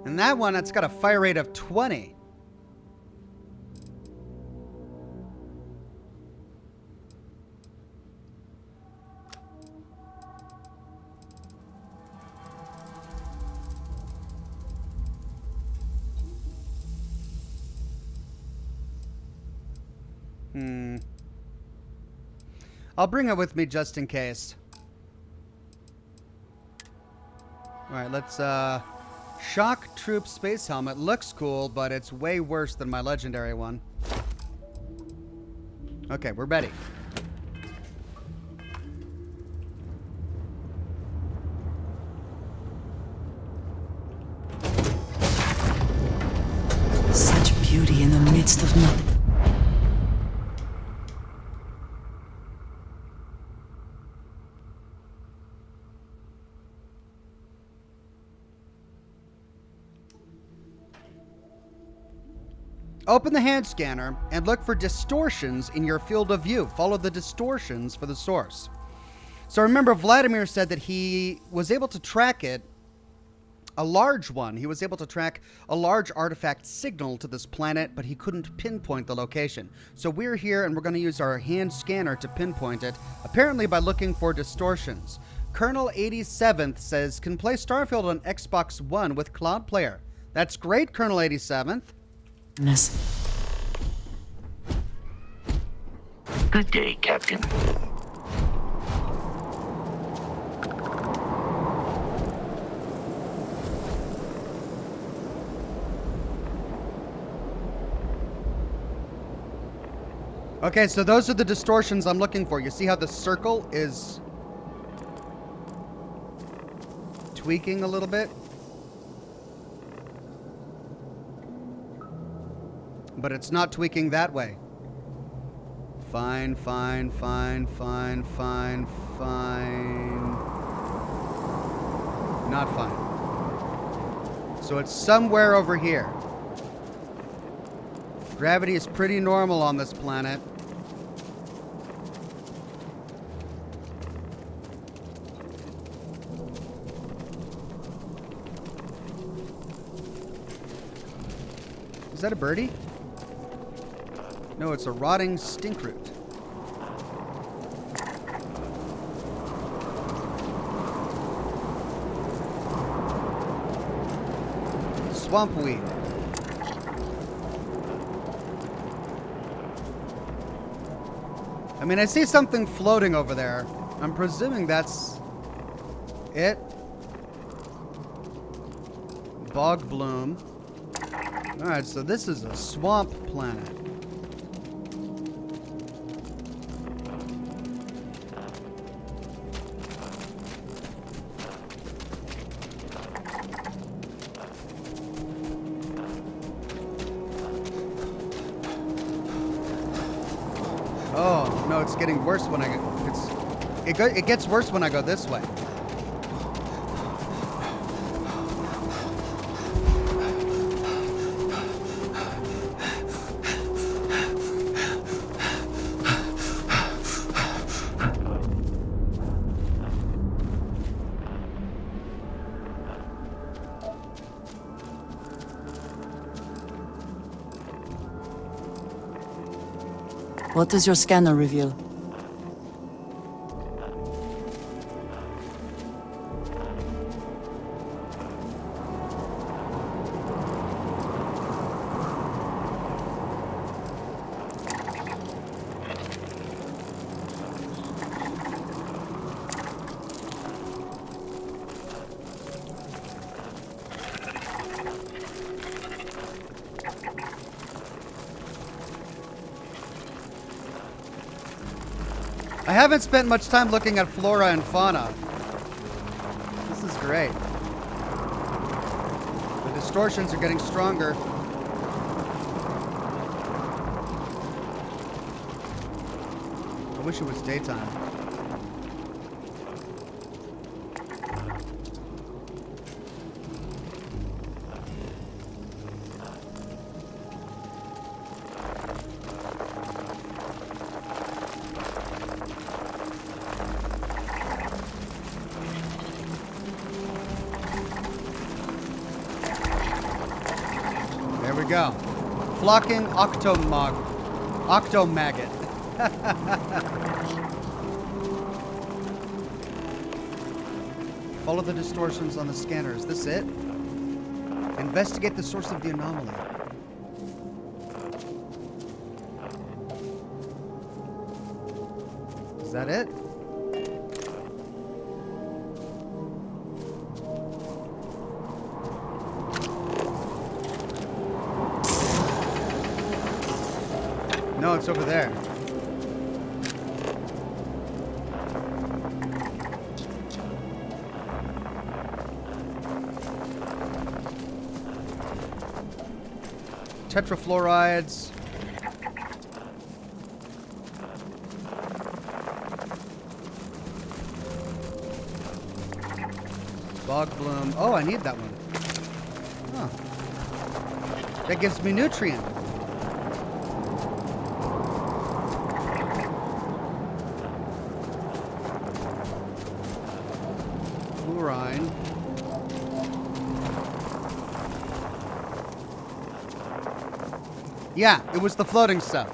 And that one, that's got a fire rate of 20. I'll bring it with me just in case. Alright, let's, Shock Troop Space Helmet. Looks cool, but it's way worse than my legendary one. Okay, we're ready. Such beauty in the midst of nothing. Open the hand scanner and look for distortions in your field of view. Follow the distortions for the source. So remember, Vladimir said that he was able to track it, a large one. He was able to track a large artifact signal to this planet, but he couldn't pinpoint the location. So we're here and we're going to use our hand scanner to pinpoint it, apparently by looking for distortions. Colonel 87th says, can play Starfield on Xbox One with Cloud Player. That's great, Colonel 87th. Good day, Captain. Okay, so those are the distortions I'm looking for. You see how the circle is tweaking a little bit? But it's not tweaking that way. Fine, fine, fine, fine, fine, fine. Not fine. So it's somewhere over here. Gravity is pretty normal on this planet. Is that a birdie? No, it's a rotting stink root. Swamp weed. I mean, I see something floating over there. I'm presuming that's it. Bog bloom. Alright, so this is a swamp planet. Oh, no, it's getting worse when I go. It gets worse when I go this way. What does your scanner reveal? I haven't spent much time looking at flora and fauna. This is great. The distortions are getting stronger. I wish it was daytime. There we go. Flocking octomaggot. Follow the distortions on the scanner. Is this it? Investigate the source of the anomaly. Is that it? No, it's over there. Tetrafluorides. Bog bloom. Oh, I need that one. Huh. That gives me nutrient. Fluorine. Yeah, it was the floating stuff.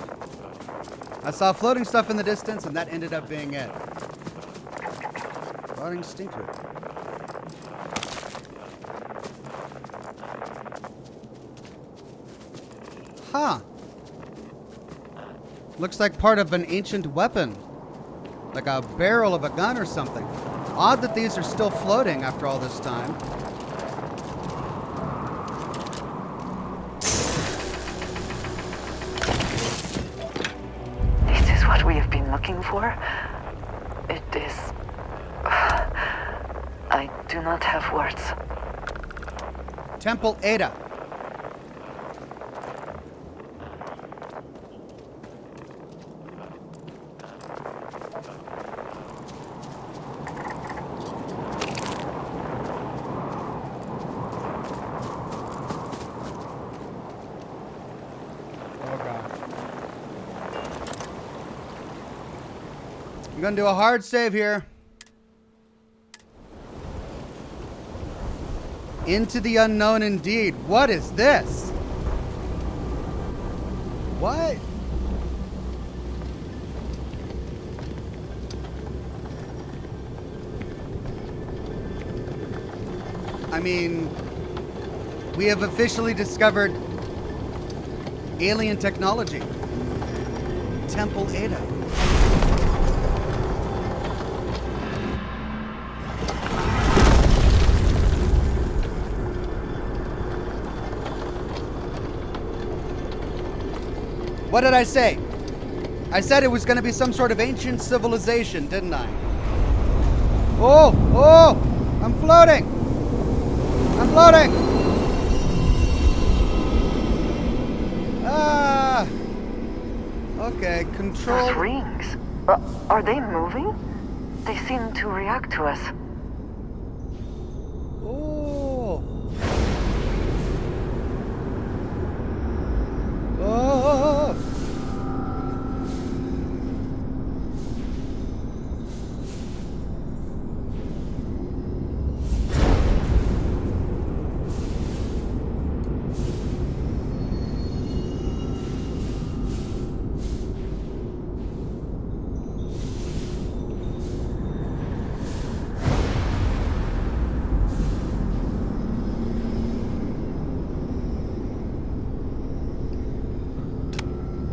I saw floating stuff in the distance, and that ended up being it. Floating stinkroot. Huh. Looks like part of an ancient weapon. Like a barrel of a gun or something. Odd that these are still floating after all this time. This is what we have been looking for? It is... I do not have words. Temple Ada. I'm gonna do a hard save here. Into the unknown indeed. What is this? What? I mean, we have officially discovered alien technology. Temple Ada. What did I say? I said it was going to be some sort of ancient civilization, didn't I? Oh, oh, I'm floating. I'm floating. Ah. Okay, control. Those rings. Are they moving? They seem to react to us. Oh. Oh.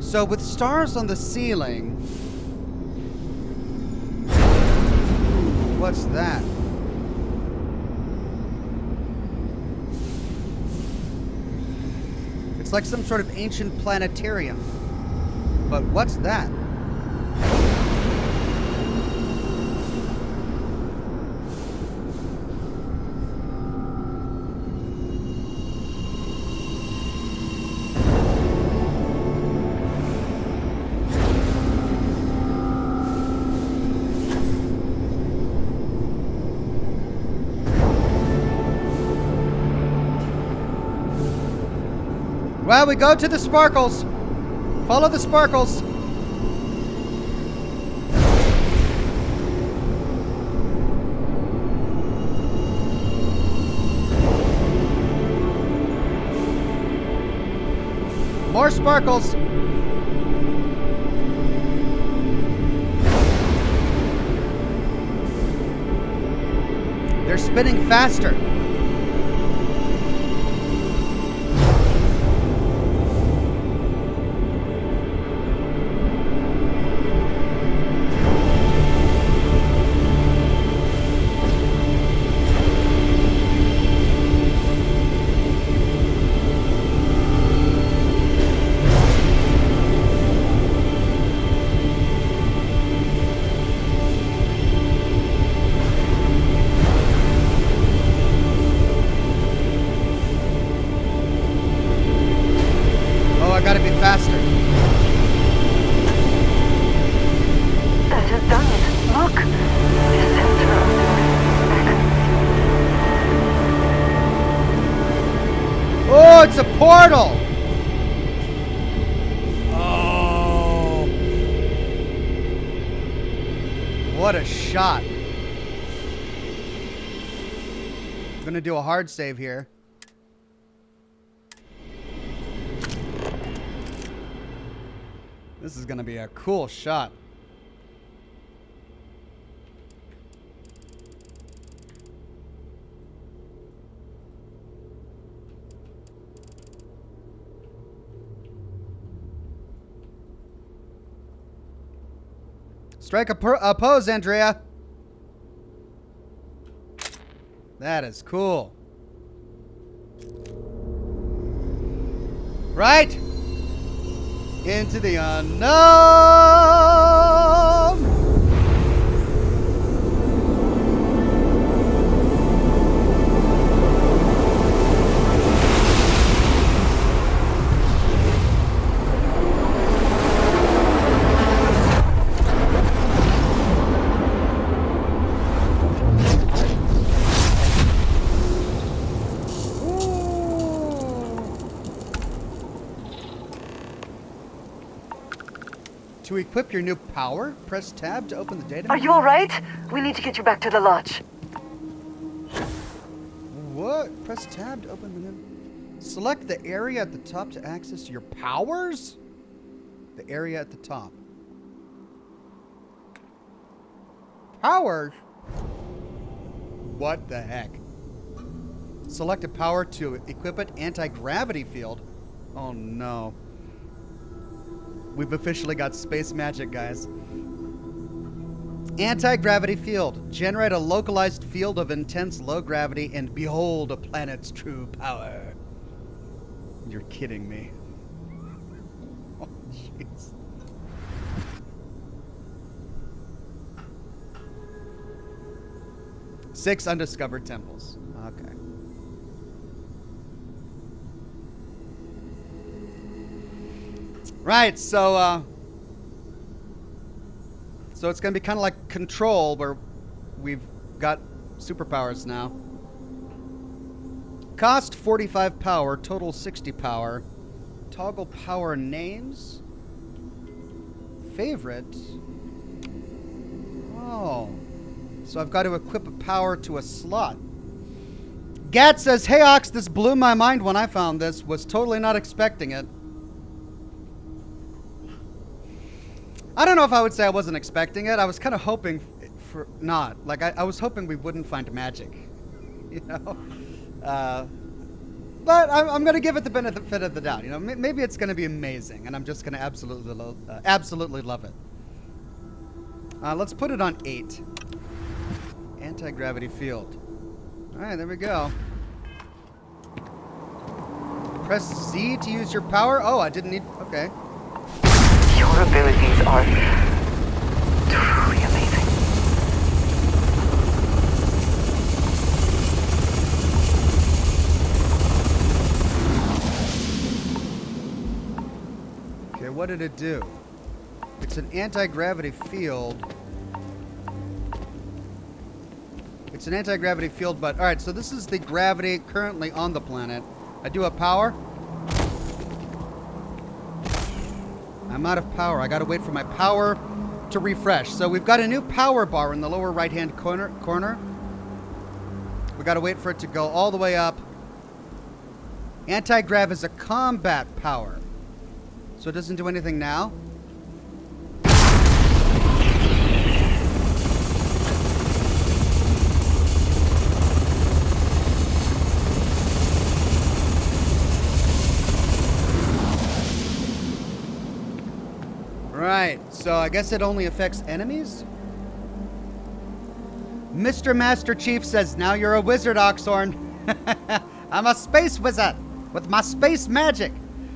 So with stars on the ceiling, what's that? It's like some sort of ancient planetarium. But what's that? Well, we go to the sparkles. Follow the sparkles. More sparkles. They're spinning faster. I gotta be faster. That has done it. Look. The center of the Oh, it's a portal. Oh. What a shot. I'm gonna do a hard save here. This is gonna be a cool shot. Strike a pose, Andrea. That is cool. Right? Into the unknown. To equip your new power, press tab to open the data. Are you alright? We need to get you back to the lodge. What? Press tab to open the new. Select the area at the top to access your powers? The area at the top. Powers? What the heck? Select a power to equip it. Anti-gravity field. Oh no. We've officially got space magic, guys. Anti-gravity field. Generate a localized field of intense low gravity and behold a planet's true power. You're kidding me. Oh, jeez. Six undiscovered temples. Okay. Right, so it's gonna be kind of like Control, where we've got superpowers now. Cost 45 power, total 60 power. Toggle power names. Favorite. Oh, so I've got to equip a power to a slot. Gat says, "Hey Ox, this blew my mind when I found this. Was totally not expecting it." I don't know if I would say I wasn't expecting it. I was kind of hoping for not. Like, I was hoping we wouldn't find magic, you know? But I'm going to give it the benefit of the doubt. You know, maybe it's going to be amazing, and I'm just going to absolutely love it. Let's put it on 8. Anti-gravity field. All right, there we go. Press Z to use your power. Oh, I didn't need... Okay. Your abilities are truly amazing. Okay, what did it do? It's an anti-gravity field. It's an anti-gravity field, but... Alright, so this is the gravity currently on the planet. I do a power. I'm out of power. I gotta wait for my power to refresh. So we've got a new power bar in the lower right-hand corner. We gotta wait for it to go all the way up. Anti-grav is a combat power. So it doesn't do anything now. Right, so I guess it only affects enemies? Mr. Master Chief says, now you're a wizard, Oxhorn. I'm a space wizard with my space magic.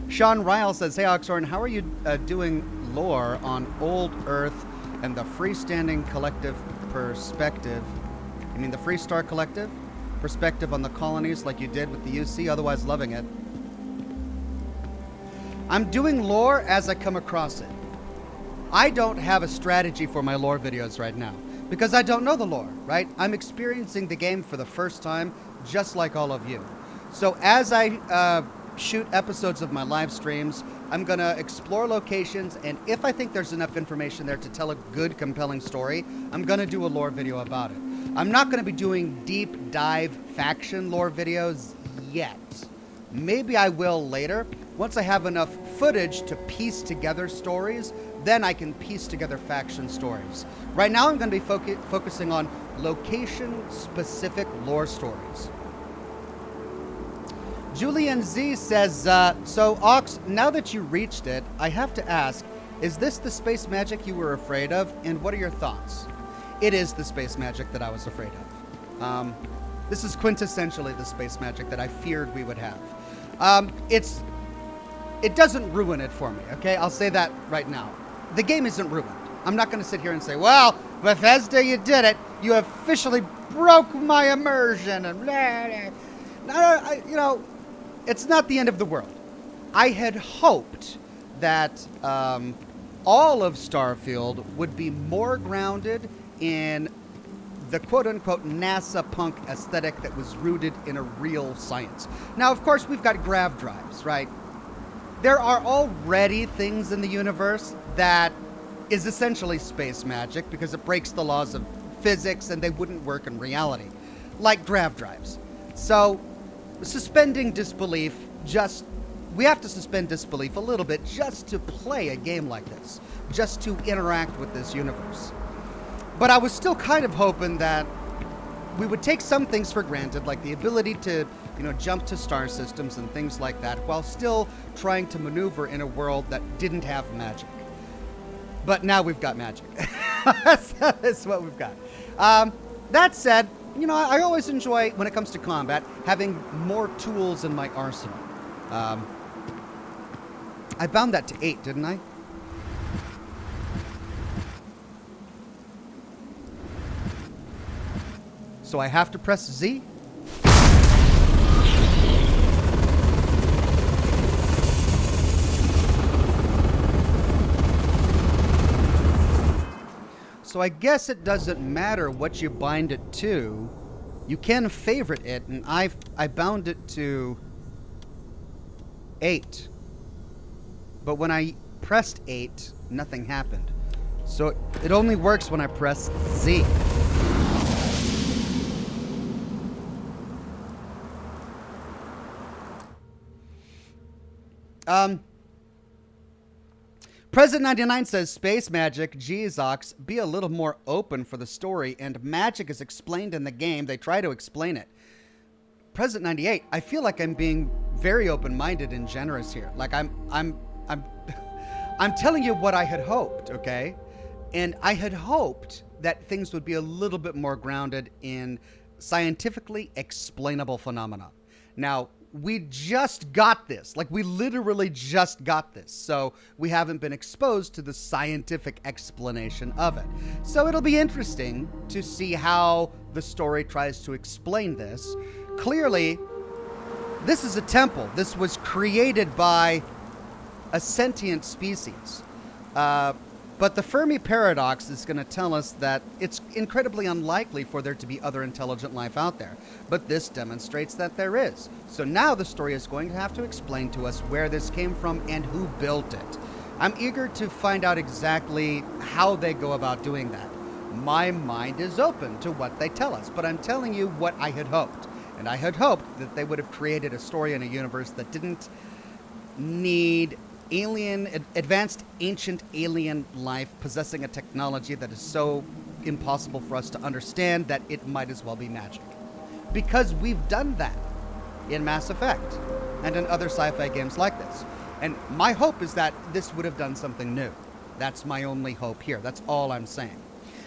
Sean Ryle says, hey, Oxhorn, how are you doing lore on Old Earth and the freestanding collective perspective? You mean the Freestar Collective? Perspective on the colonies like you did with the UC, otherwise loving it. I'm doing lore as I come across it. I don't have a strategy for my lore videos right now because I don't know the lore, right? I'm experiencing the game for the first time, just like all of you. So as I shoot episodes of my live streams, I'm going to explore locations, and if I think there's enough information there to tell a good, compelling story, I'm going to do a lore video about it. I'm not going to be doing deep dive faction lore videos yet. Maybe I will later. Once I have enough footage to piece together stories, then I can piece together faction stories. Right now I'm going to be focusing on location-specific lore stories. Julian Z says, so Ox, now that you reached it, I have to ask, is this the space magic you were afraid of? And what are your thoughts? It is the space magic that I was afraid of. This is quintessentially the space magic that I feared we would have. It doesn't ruin it for me, okay? I'll say that right now. The game isn't ruined. I'm not going to sit here and say, well, Bethesda, you did it. You officially broke my immersion. And blah, blah. No, it's not the end of the world. I had hoped that all of Starfield would be more grounded in the quote-unquote NASA punk aesthetic that was rooted in a real science. Now, of course, we've got grav drives, right? There are already things in the universe that is essentially space magic because it breaks the laws of physics and they wouldn't work in reality, like grav drives. So, suspending disbelief, we have to suspend disbelief a little bit just to play a game like this, just to interact with this universe. But I was still kind of hoping that we would take some things for granted, like the ability to, jump to star systems and things like that, while still trying to maneuver in a world that didn't have magic. But now we've got magic. That's what we've got. That said, I always enjoy, when it comes to combat, having more tools in my arsenal. I bound that to 8, didn't I? So I have to press Z? So I guess it doesn't matter what you bind it to. You can favorite it, and I bound it to 8. But when I pressed 8, nothing happened. So it only works when I press Z. President 99 says, space magic, geez, Ox, be a little more open for the story, and magic is explained in the game. They try to explain it. President 98, I feel like I'm being very open-minded and generous here. Like I'm telling you what I had hoped, okay? And I had hoped that things would be a little bit more grounded in scientifically explainable phenomena. Now, we just got this. Like, we literally just got this. So we haven't been exposed to the scientific explanation of it. So it'll be interesting to see how the story tries to explain this. Clearly, this is a temple. This was created by a sentient species. But the Fermi paradox is going to tell us that it's incredibly unlikely for there to be other intelligent life out there. But this demonstrates that there is. So now the story is going to have to explain to us where this came from and who built it. I'm eager to find out exactly how they go about doing that. My mind is open to what they tell us, but I'm telling you what I had hoped. And I had hoped that they would have created a story in a universe that didn't need advanced ancient alien life possessing a technology that is so impossible for us to understand that it might as well be magic. Because we've done that in Mass Effect and in other sci-fi games like this. And my hope is that this would have done something new. That's my only hope here. That's all I'm saying.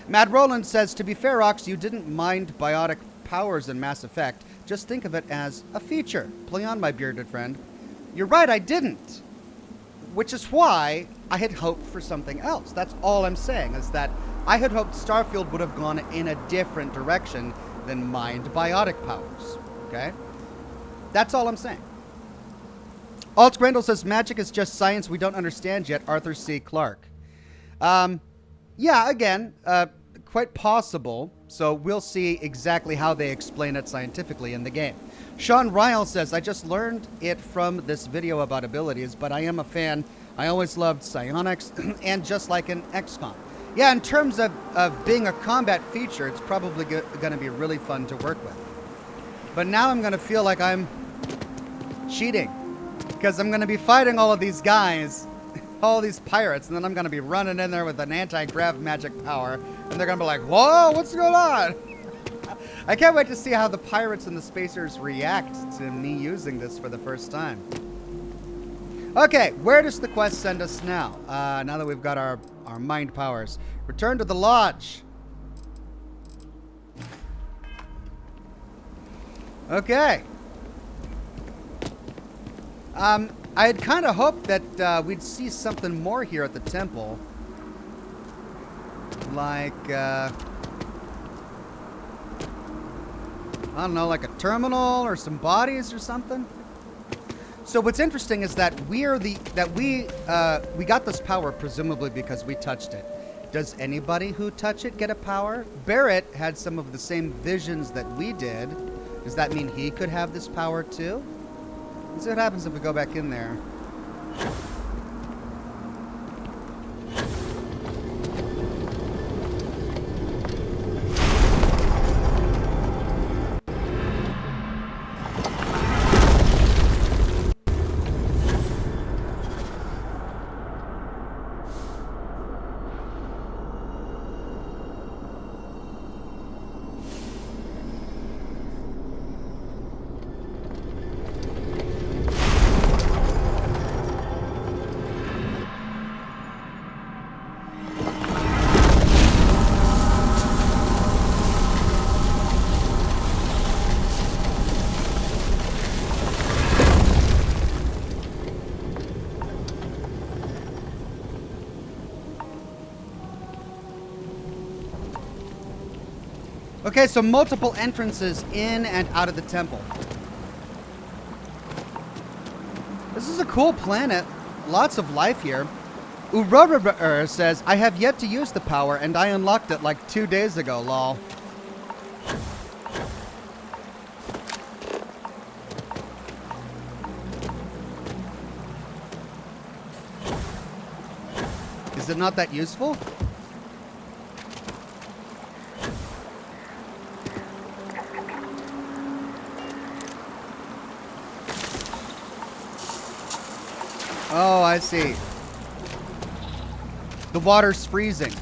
Matt Rowland says, to be fair, Ox, you didn't mind biotic powers in Mass Effect. Just think of it as a feature. Play on, my bearded friend. You're right, I didn't. Which is why I had hoped for something else. That's all I'm saying, is that I had hoped Starfield would have gone in a different direction than mind biotic powers. Okay? That's all I'm saying. Alt Grendel says, magic is just science we don't understand yet. Arthur C. Clarke. Yeah, again, quite possible. So we'll see exactly how they explain it scientifically in the game. Sean Ryle says, I just learned it from this video about abilities, but I am a fan. I always loved psionics, and just like in XCOM. Yeah, in terms of being a combat feature, it's probably going to be really fun to work with. But now I'm going to feel like I'm cheating, because I'm going to be fighting all of these guys, all these pirates, and then I'm going to be running in there with an anti-grav magic power, and they're going to be like, whoa, what's going on? I can't wait to see how the pirates and the spacers react to me using this for the first time. Okay, where does the quest send us now? Now that we've got our mind powers. Return to the lodge. Okay. I had kind of hoped that we'd see something more here at the temple. Like, I don't know, like a terminal or some bodies or something. So what's interesting is that we got this power presumably because we touched it. Does anybody who touch it get a power? Barrett had some of the same visions that we did. Does that mean he could have this power too? Let's see what happens if we go back in there. Okay, so multiple entrances in and out of the temple. This is a cool planet. Lots of life here. Ururur says, I have yet to use the power, and I unlocked it like 2 days ago, lol. Is it not that useful? Oh, I see. The water's freezing.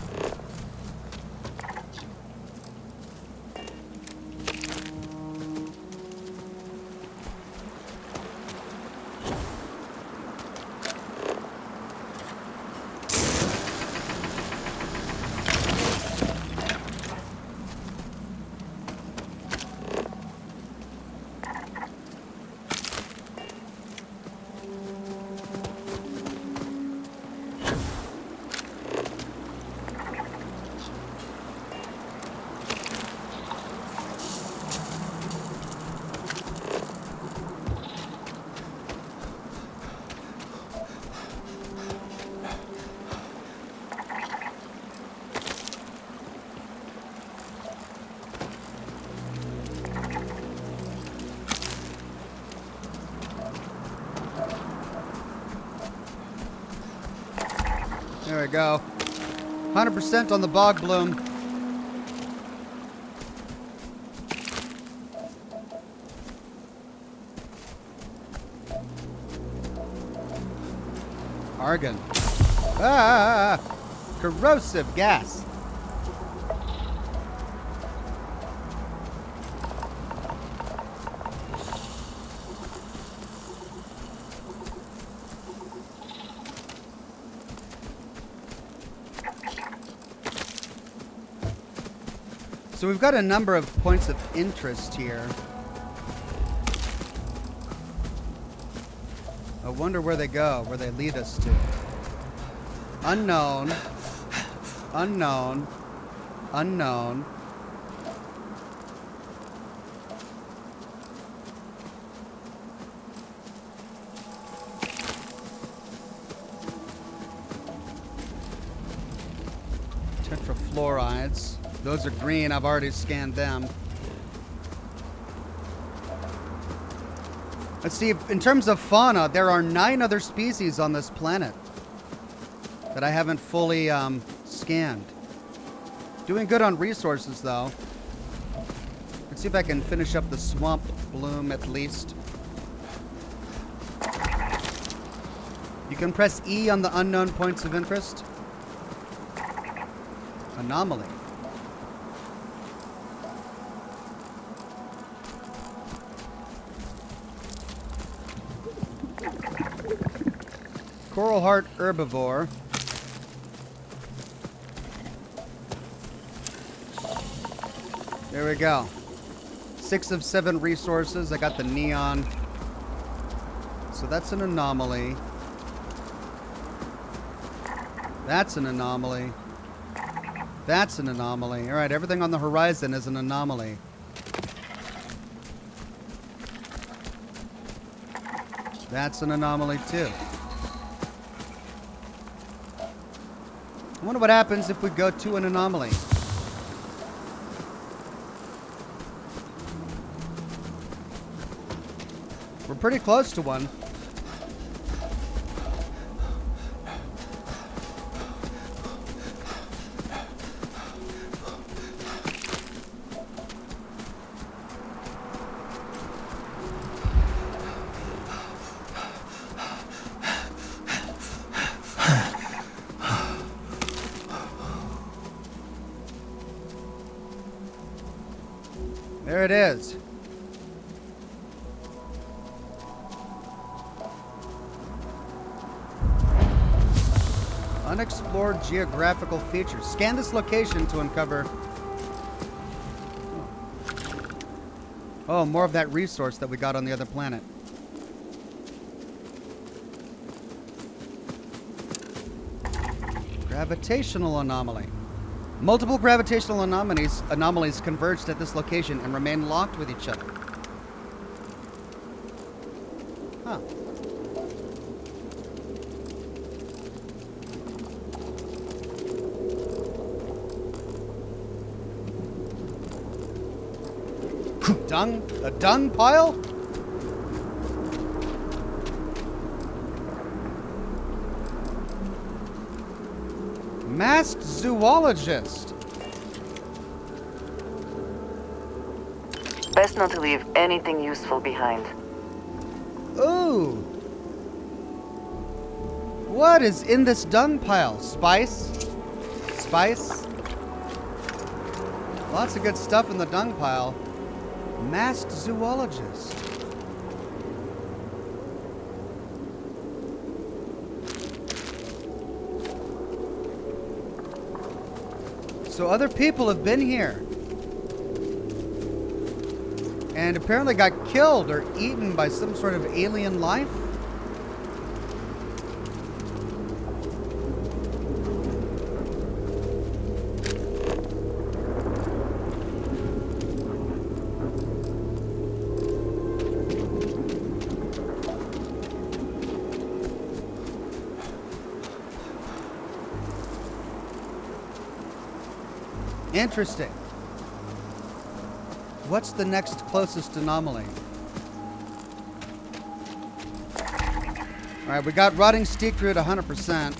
There we go. 100% on the bog bloom. Argon. Ah! Corrosive gas. So we've got a number of points of interest here. I wonder where they go, where they lead us to. Unknown. Unknown. Unknown. Tetrafluorides. Those are green. I've already scanned them. Let's see. In terms of fauna, there are 9 other species on this planet that I haven't fully scanned. Doing good on resources, though. Let's see if I can finish up the swamp bloom at least. You can press E on the unknown points of interest. Anomaly. Coral heart herbivore. There we go. 6 of 7 resources. I got the neon. So that's an anomaly. That's an anomaly. That's an anomaly. All right, everything on the horizon is an anomaly. That's an anomaly too. I wonder what happens if we go to an anomaly. We're pretty close to one. There it is. Unexplored geographical features. Scan this location to uncover... Oh, more of that resource that we got on the other planet. Gravitational anomaly. Multiple gravitational anomalies converged at this location and remain locked with each other. Huh. Dung? A dung pile? Masked zoologist. Best not to leave anything useful behind. Ooh. What is in this dung pile? Spice? Spice? Lots of good stuff in the dung pile. Masked zoologist. So other people have been here. And apparently got killed or eaten by some sort of alien life. Interesting. What's the next closest anomaly? Alright, we got rotting steak root 100%.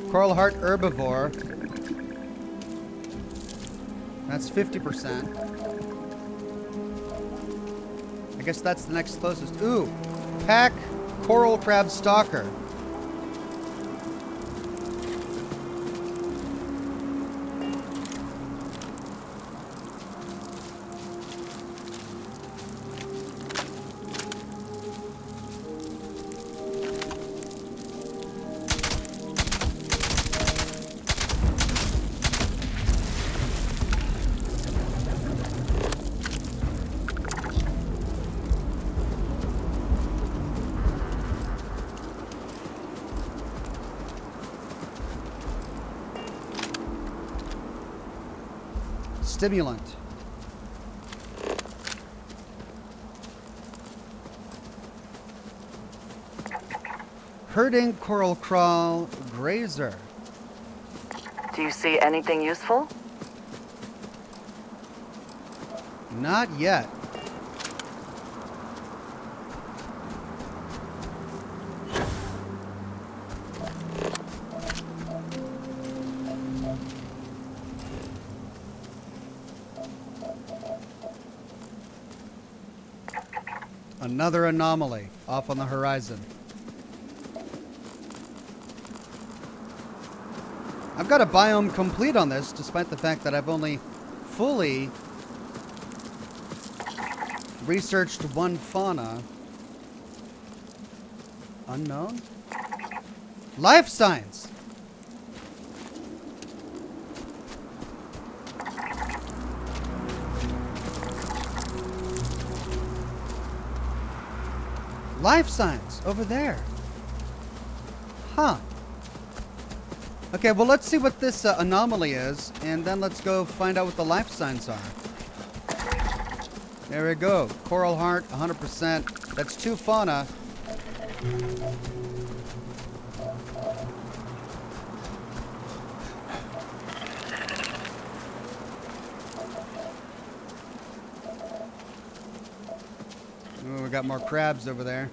Coral heart herbivore. That's 50%. I guess that's the next closest. Ooh, pack coral crab stalker. Stimulant. Herding coral crawl grazer. Do you see anything useful? Not yet. Another anomaly off on the horizon. I've got a biome complete on this, despite the fact that I've only fully researched one fauna. Unknown? Life signs! Life signs over there. Huh. Okay, well, let's see what this anomaly is, and then let's go find out what the life signs are. There we go. Coral heart, 100%. That's 2 fauna. Ooh, we got more crabs over there.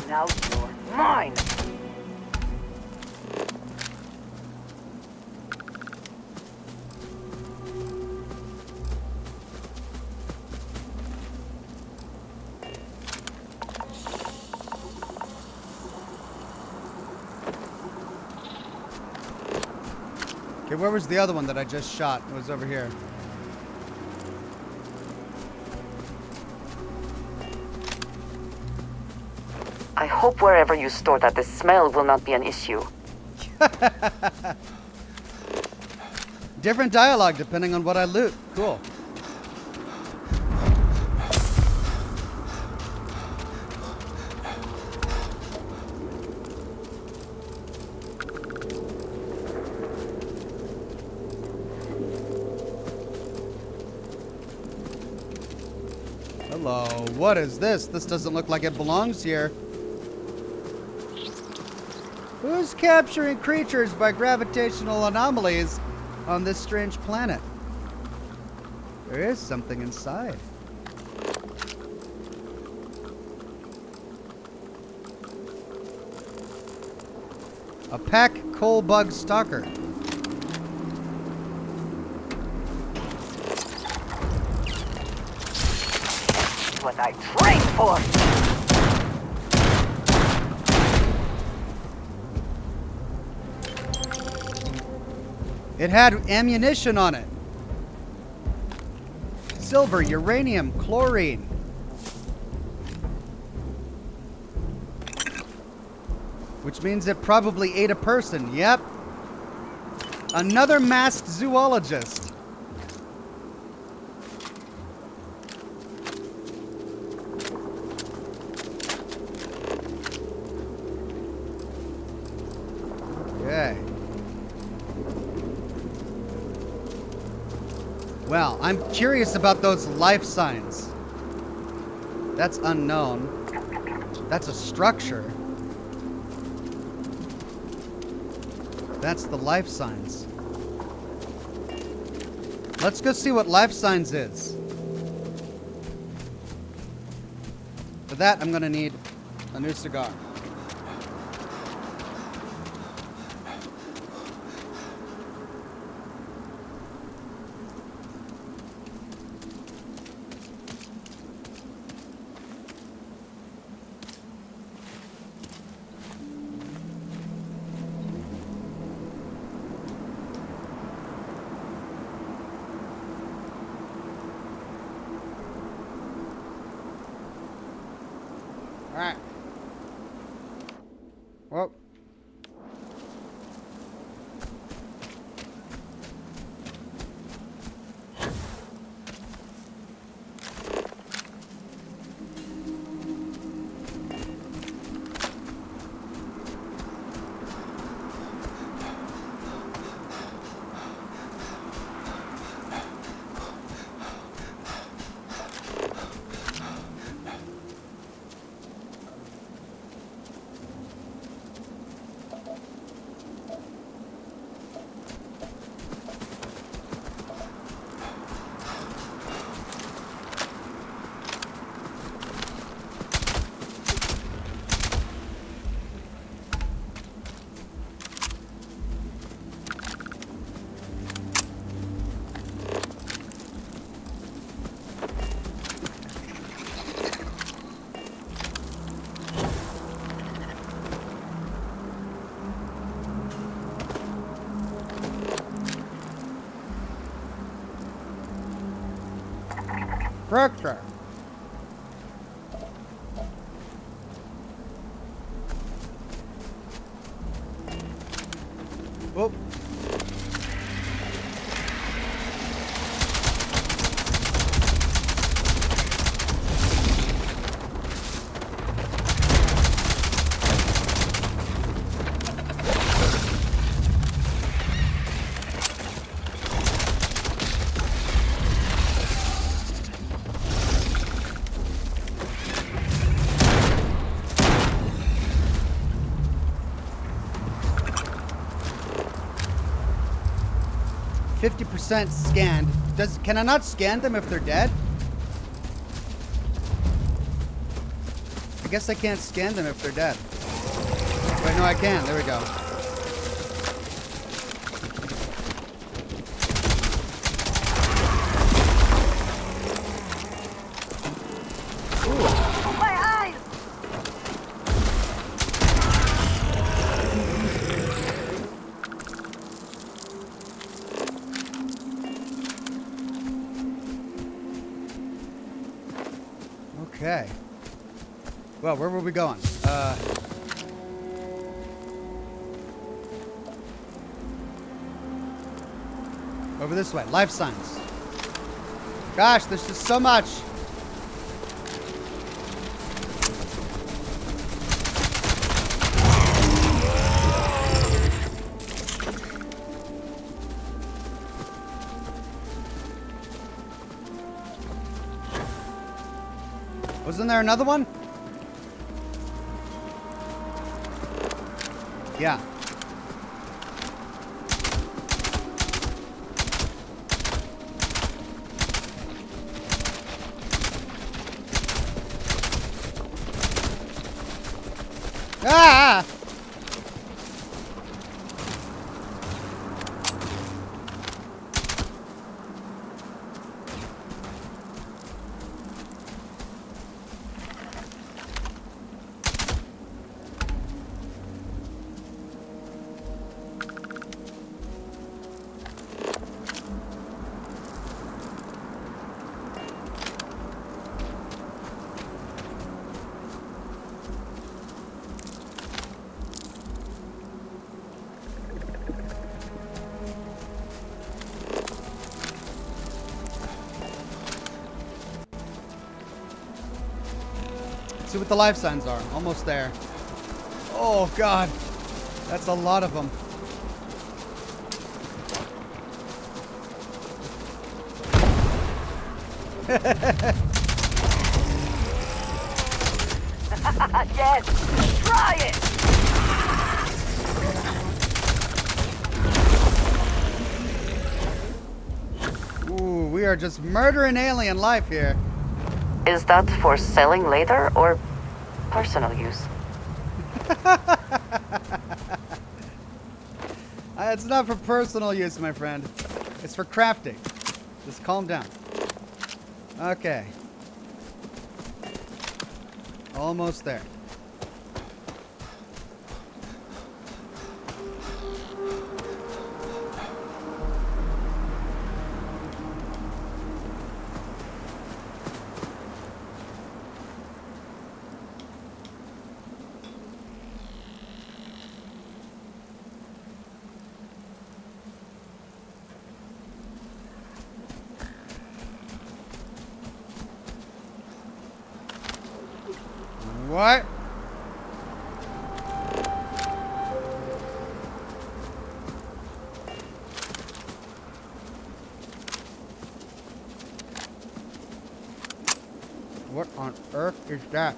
Now you're mine! Okay, where was the other one that I just shot? It was over here. I hope wherever you store that the smell will not be an issue. Different dialogue depending on what I loot. Cool. Hello, what is this? This doesn't look like it belongs here. Who's capturing creatures by gravitational anomalies on this strange planet? There is something inside. A pack coal bug stalker. What I trained for! It had ammunition on it. Silver, uranium, chlorine. Which means it probably ate a person. Yep. Another masked zoologist. Okay. Well, I'm curious about those life signs. That's unknown. That's a structure. That's the life signs. Let's go see what life signs is. For that, I'm gonna need a new cigar. Alright. Well. Proctor. Oh. %, scanned. Can I not scan them if they're dead? I guess I can't scan them if they're dead. Wait, no, I can. There we go. Okay. Well, where were we going? Over this way. Life signs. Gosh, there's just so much. Wasn't there another one? Yeah. Ah! See what the life signs are. Almost there. Oh, God. That's a lot of them. Yes! Try it! Ooh, we are just murdering alien life here. Is that for selling later or personal use? It's not for personal use, my friend. It's for crafting. Just calm down. Okay. Almost there. What? What on earth is that?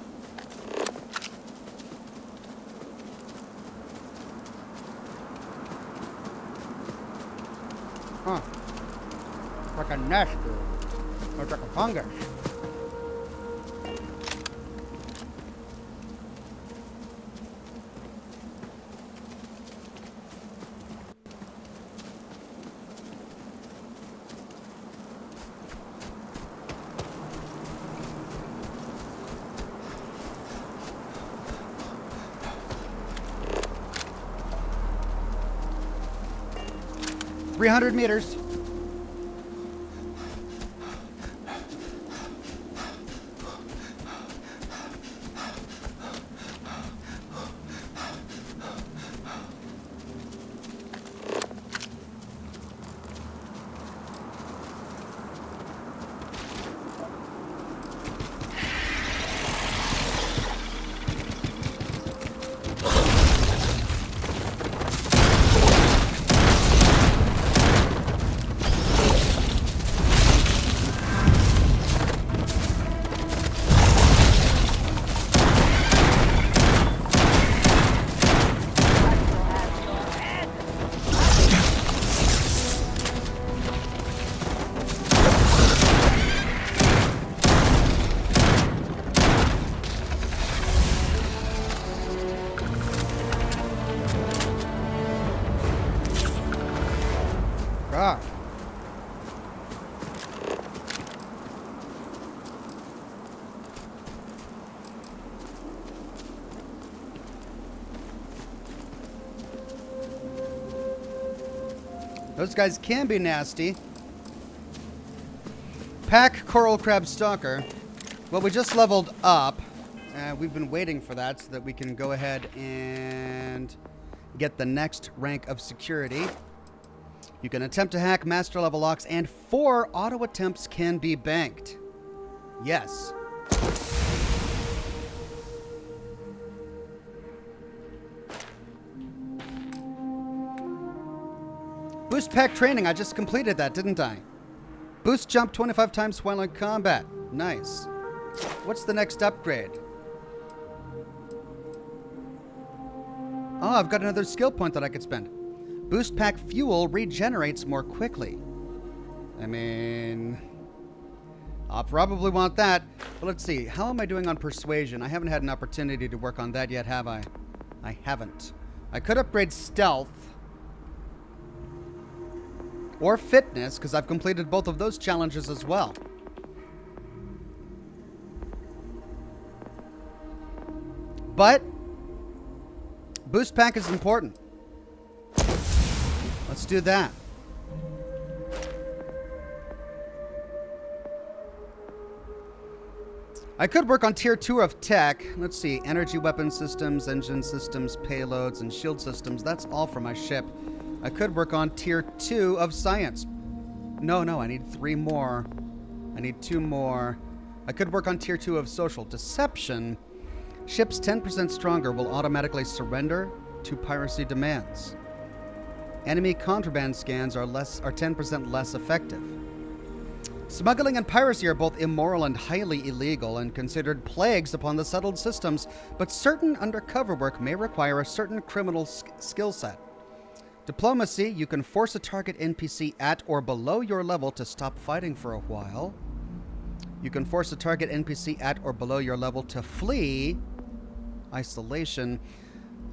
Huh. Like a nest or it's like a fungus. $300 meters. God. Those guys can be nasty. Pack Coral Crab Stalker. Well, we just leveled up. We've been waiting for that so that we can go ahead and get the next rank of security. You can attempt to hack master level locks, and 4 auto attempts can be banked. Yes. Boost pack training. I just completed that, didn't I? Boost jump 25 times while in combat. Nice. What's the next upgrade? Oh, I've got another skill point that I could spend. Boost pack fuel regenerates more quickly. I mean, I'll probably want that. But let's see. How am I doing on persuasion? I haven't had an opportunity to work on that yet, have I? I haven't. I could upgrade stealth. Or fitness, because I've completed both of those challenges as well. But boost pack is important. Let's do that. I could work on tier 2 of tech. Let's see. Energy weapon systems, engine systems, payloads, and shield systems. That's all for my ship. I could work on tier 2 of science. No, I need 3 more. I need 2 more. I could work on tier 2 of social deception. Ships 10% stronger will automatically surrender to piracy demands. Enemy contraband scans are 10% less effective. Smuggling and piracy are both immoral and highly illegal and considered plagues upon the settled systems, but certain undercover work may require a certain criminal skill set. Diplomacy, you can force a target NPC at or below your level to stop fighting for a while. You can force a target NPC at or below your level to flee. Isolation.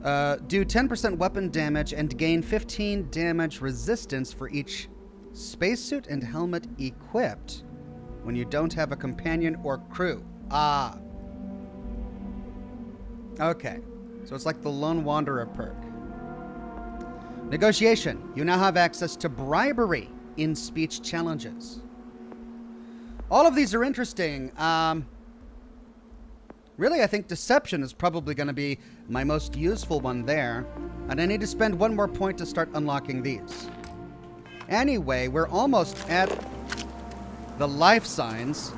Do 10% weapon damage and gain 15 damage resistance for each spacesuit and helmet equipped when you don't have a companion or crew. Ah. Okay. So it's like the Lone Wanderer perk. Negotiation. You now have access to bribery in speech challenges. All of these are interesting. Really, I think deception is probably going to be my most useful one there. And I need to spend one more point to start unlocking these. Anyway, we're almost at the life signs.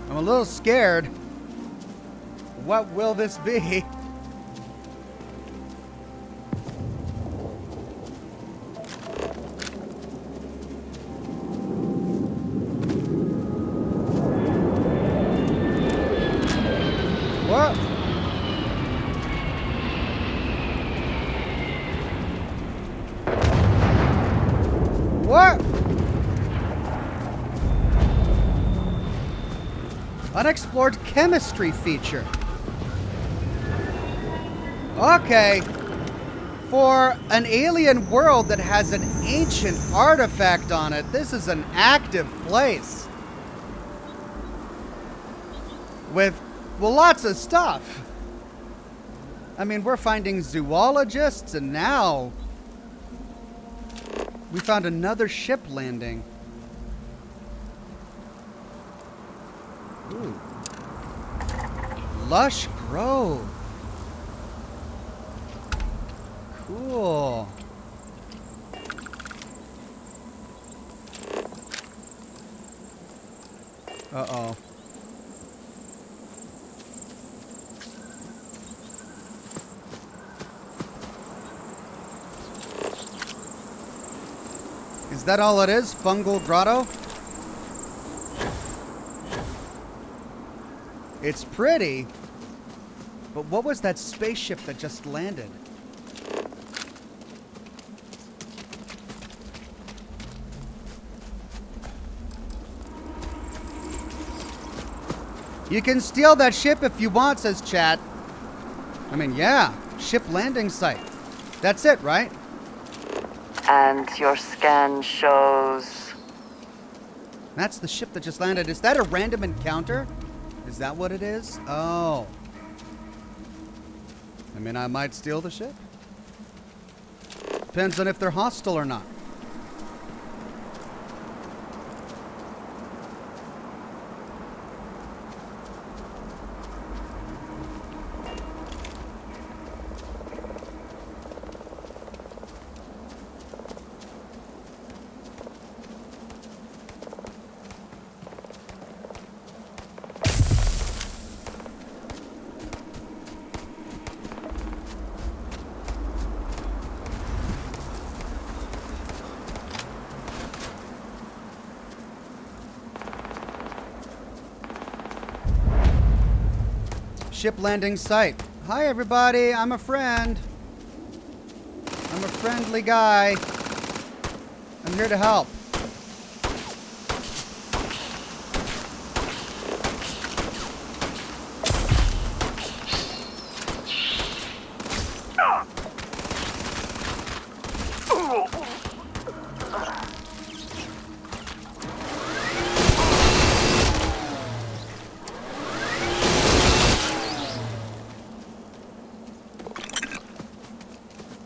I'm a little scared. What will this be? What? What? Unexplored chemistry feature. Okay. For an alien world that has an ancient artifact on it, this is an active place. With, well, lots of stuff. I mean, we're finding zoologists, and now we found another ship landing. Ooh. Lush Grove. Cool. Uh-oh. Is that all it is? Fungal grotto? It's pretty. But what was that spaceship that just landed? You can steal that ship if you want, says chat. I mean, yeah. Ship landing site. That's it, right? And your scan shows... That's the ship that just landed. Is that a random encounter? Is that what it is? Oh. I mean, I might steal the ship. Depends on if they're hostile or not. Ship landing site. Hi, everybody. I'm a friend. I'm a friendly guy. I'm here to help.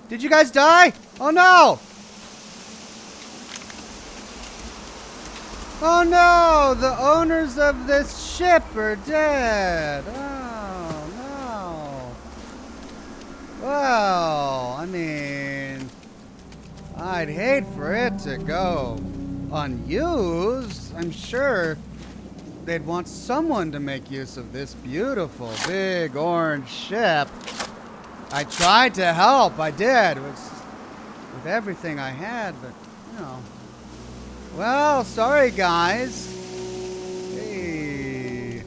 Did you guys die? Oh no! Oh no! The owners of this ship are dead! Oh no! Well, I mean, I'd hate for it to go unused. I'm sure they'd want someone to make use of this beautiful big orange ship. I tried to help. I did. It with everything I had, but, you know. Well, sorry, guys. Hey.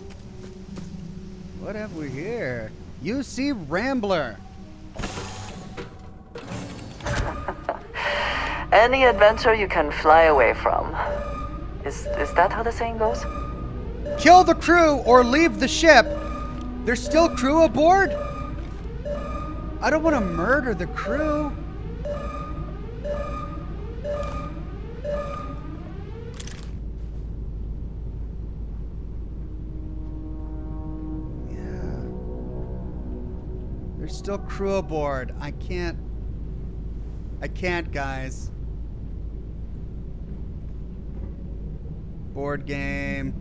What have we here? UC Rambler. Any adventure you can fly away from. Is that how the saying goes? Kill the crew or leave the ship. There's still crew aboard? I don't want to murder the crew. Yeah. There's still crew aboard. I can't, guys. Board game.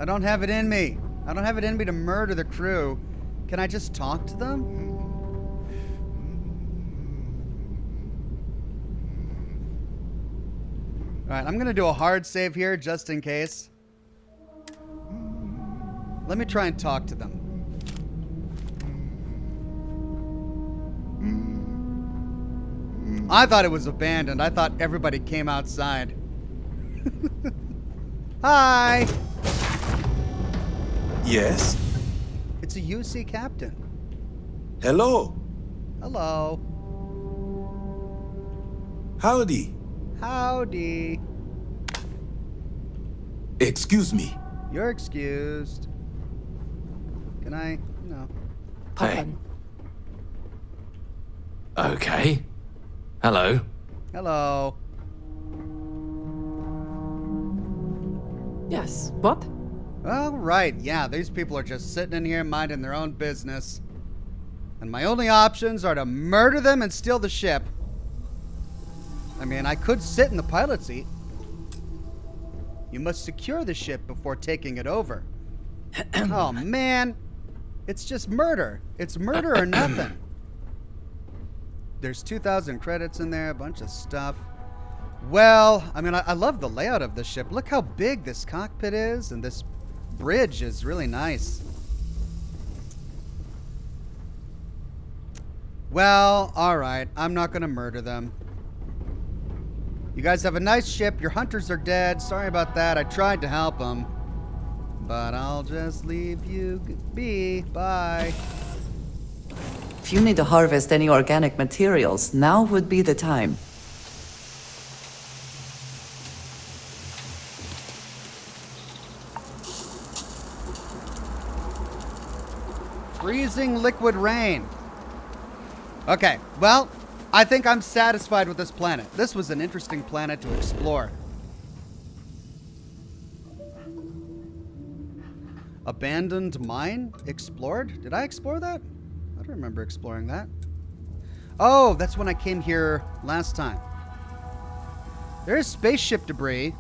I don't have it in me. I don't have it in me to murder the crew. Can I just talk to them? Alright, I'm gonna do a hard save here just in case. Let me try and talk to them. I thought it was abandoned. I thought everybody came outside. Hi! Yes. It's a UC captain. Hello. Hello. Howdy. Howdy. Excuse me. You're excused. Can I? No. Pop Hey. in. Okay. Hello. Hello. Yes. What? All right. Yeah, these people are just sitting in here minding their own business. And my only options are to murder them and steal the ship. I mean, I could sit in the pilot seat. You must secure the ship before taking it over. Oh, man. It's just murder. It's murder or nothing. There's 2,000 credits in there, a bunch of stuff. Well, I mean, I love the layout of the ship. Look how big this cockpit is, and this bridge is really nice. Well, all right. I'm not going to murder them. You guys have a nice ship. Your hunters are dead. Sorry about that. I tried to help them. But I'll just leave you be. Bye. If you need to harvest any organic materials, now would be the time. Freezing liquid rain. Okay, well, I think I'm satisfied with this planet. This was an interesting planet to explore. Abandoned mine explored? Did I explore that? I don't remember exploring that. Oh, that's when I came here last time. There's spaceship debris.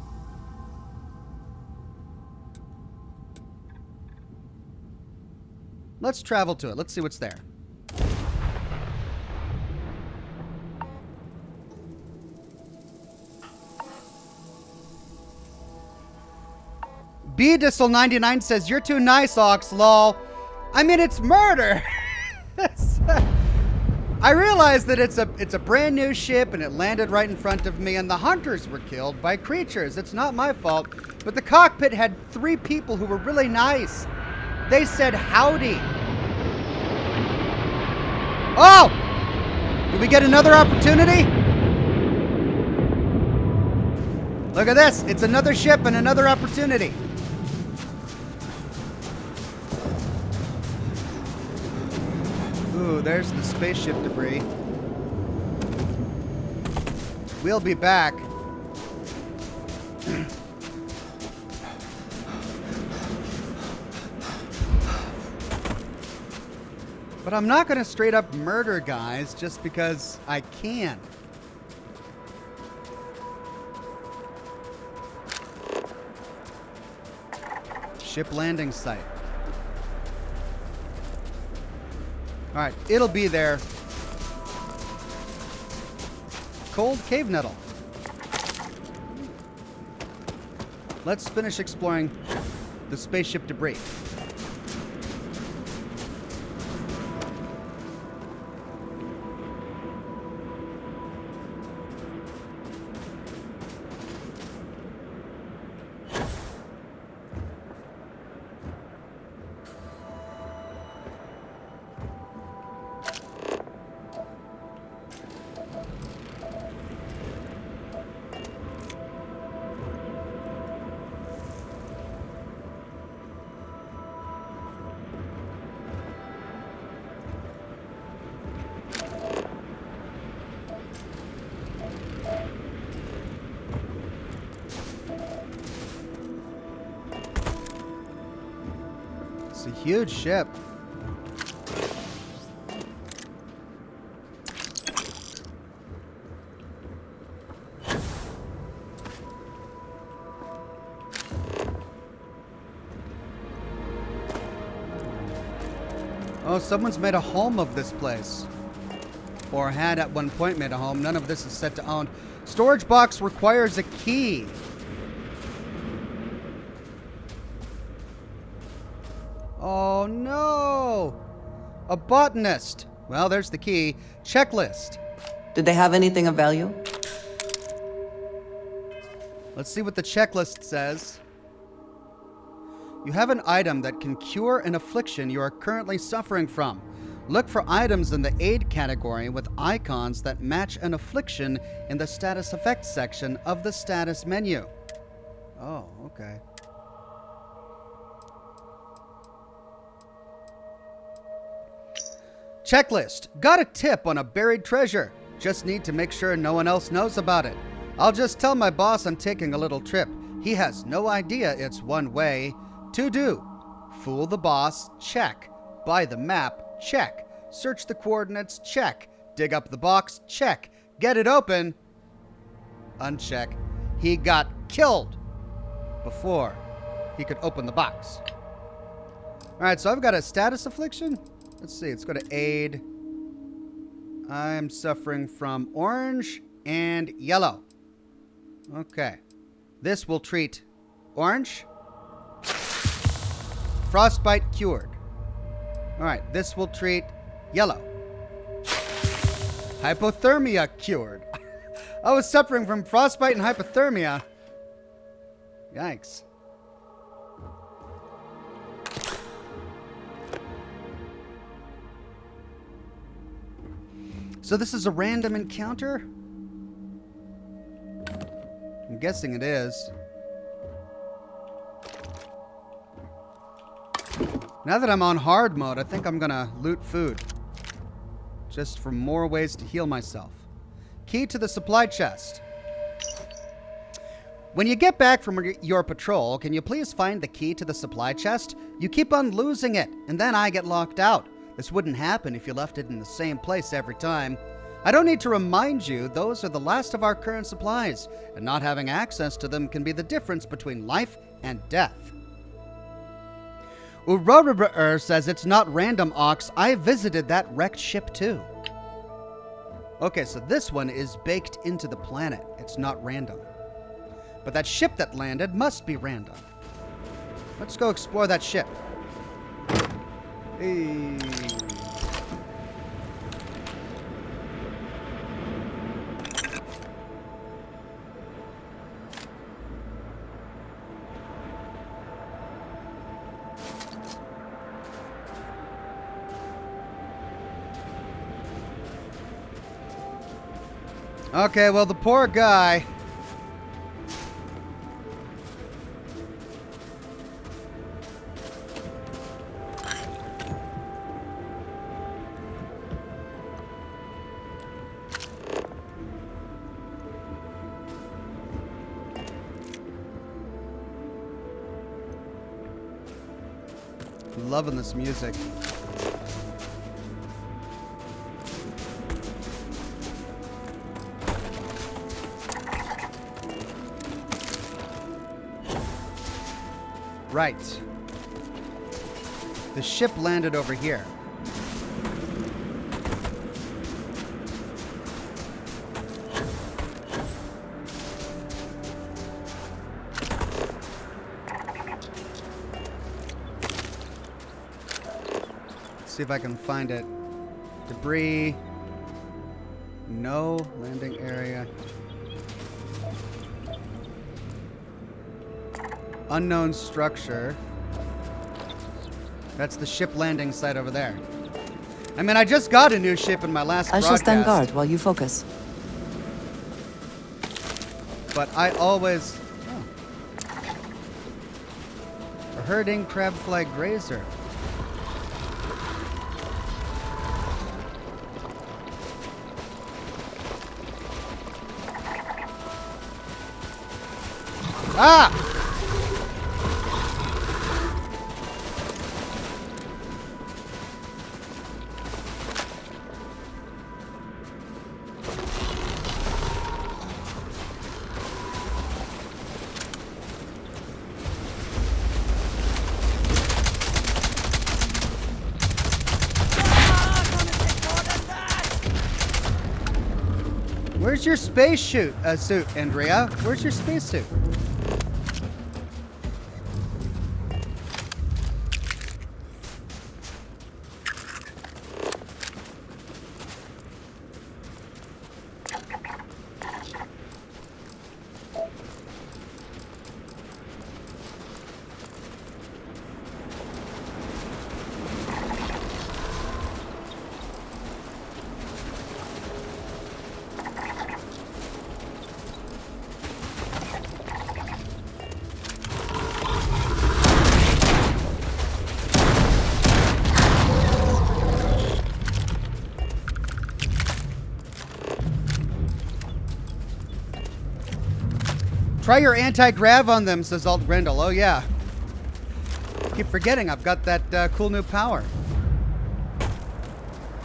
Let's travel to it. Let's see what's there. B-Diesel99 says, "You're too nice, Ox, lol." I mean, it's murder. I realize that it's a brand new ship and it landed right in front of me and the hunters were killed by creatures. It's not my fault. But the cockpit had 3 people who were really nice. They said howdy. Oh! Did we get another opportunity? Look at this. It's another ship and another opportunity. Ooh, there's the spaceship debris. We'll be back. But I'm not going to straight up murder guys just because I can. Ship landing site. All right, it'll be there. Cold cave nettle. Let's finish exploring the spaceship debris. It's a huge ship. Oh, someone's made a home of this place. Or had at one point made a home. None of this is set to own. Storage box requires a key. Oh no! A botanist. Well, there's the key. Checklist. Did they have anything of value? Let's see what the checklist says. You have an item that can cure an affliction you are currently suffering from. Look for items in the aid category with icons that match an affliction in the status effects section of the status menu. Oh, okay. Checklist. Got a tip on a buried treasure. Just need to make sure no one else knows about it. I'll just tell my boss I'm taking a little trip. He has no idea it's one way. To do. Fool the boss. Check. Buy the map. Check. Search the coordinates. Check. Dig up the box. Check. Get it open. Uncheck. He got killed before he could open the box. Alright, so I've got a status affliction. Let's see. Let's go to aid. I'm suffering from orange and yellow. Okay. This will treat orange. Frostbite cured. Alright, this will treat yellow. Hypothermia cured. I was suffering from frostbite and hypothermia. Yikes. So this is a random encounter? I'm guessing it is. Now that I'm on hard mode, I think I'm gonna loot food. Just for more ways to heal myself. Key to the supply chest. When you get back from your patrol, can you please find the key to the supply chest? You keep on losing it, and then I get locked out. This wouldn't happen if you left it in the same place every time. I don't need to remind you, those are the last of our current supplies, and not having access to them can be the difference between life and death. Ururur says it's not random, Ox. I visited that wrecked ship too. Okay, so this one is baked into the planet. It's not random. But that ship that landed must be random. Let's go explore that ship. Hey. Okay, well, the poor guy. Loving this music. Right. The ship landed over here. Let's see if I can find it. Debris. No landing area. Unknown structure. That's the ship landing site over there. I mean, I just got a new ship in my last broadcast. I shall stand guard while you focus. But I always... Oh. A herding crabfly grazer. Ah! Where's your space suit, Andrea? Where's your space suit? Try your anti-grav on them, says Alt Grendel. Oh, yeah. Keep forgetting I've got that cool new power.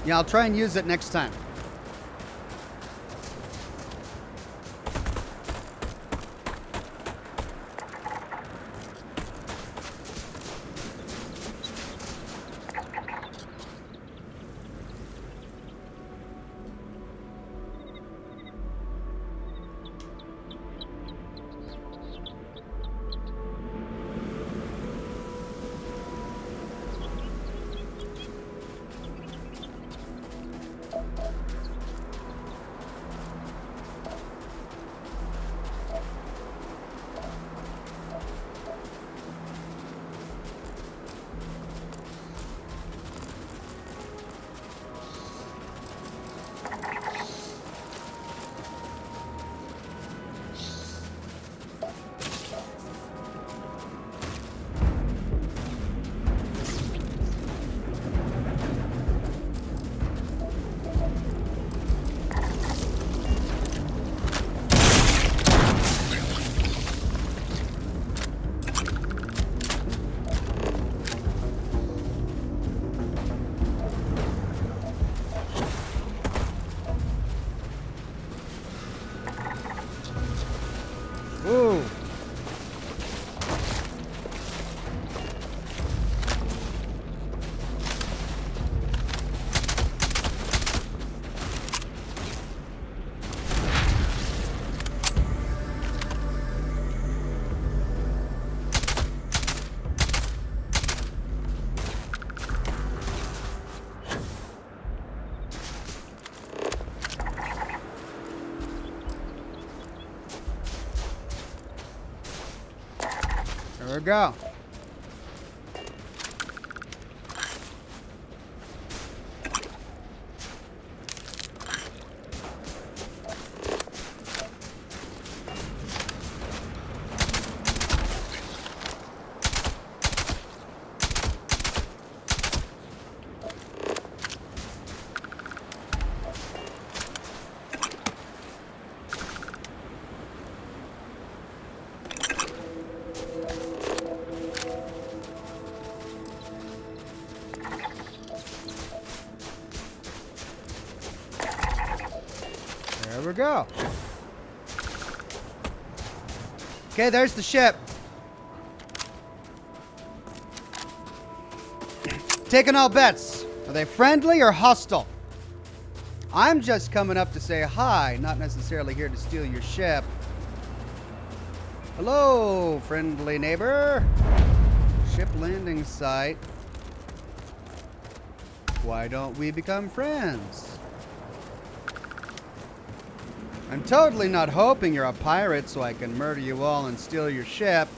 Yeah, I'll try and use it next time. Ooh. There we go. There we go. Okay, there's the ship. Taking all bets. Are they friendly or hostile? I'm just coming up to say hi, not necessarily here to steal your ship. Hello, friendly neighbor. Ship landing site. Why don't we become friends? I'm totally not hoping you're a pirate so I can murder you all and steal your ship.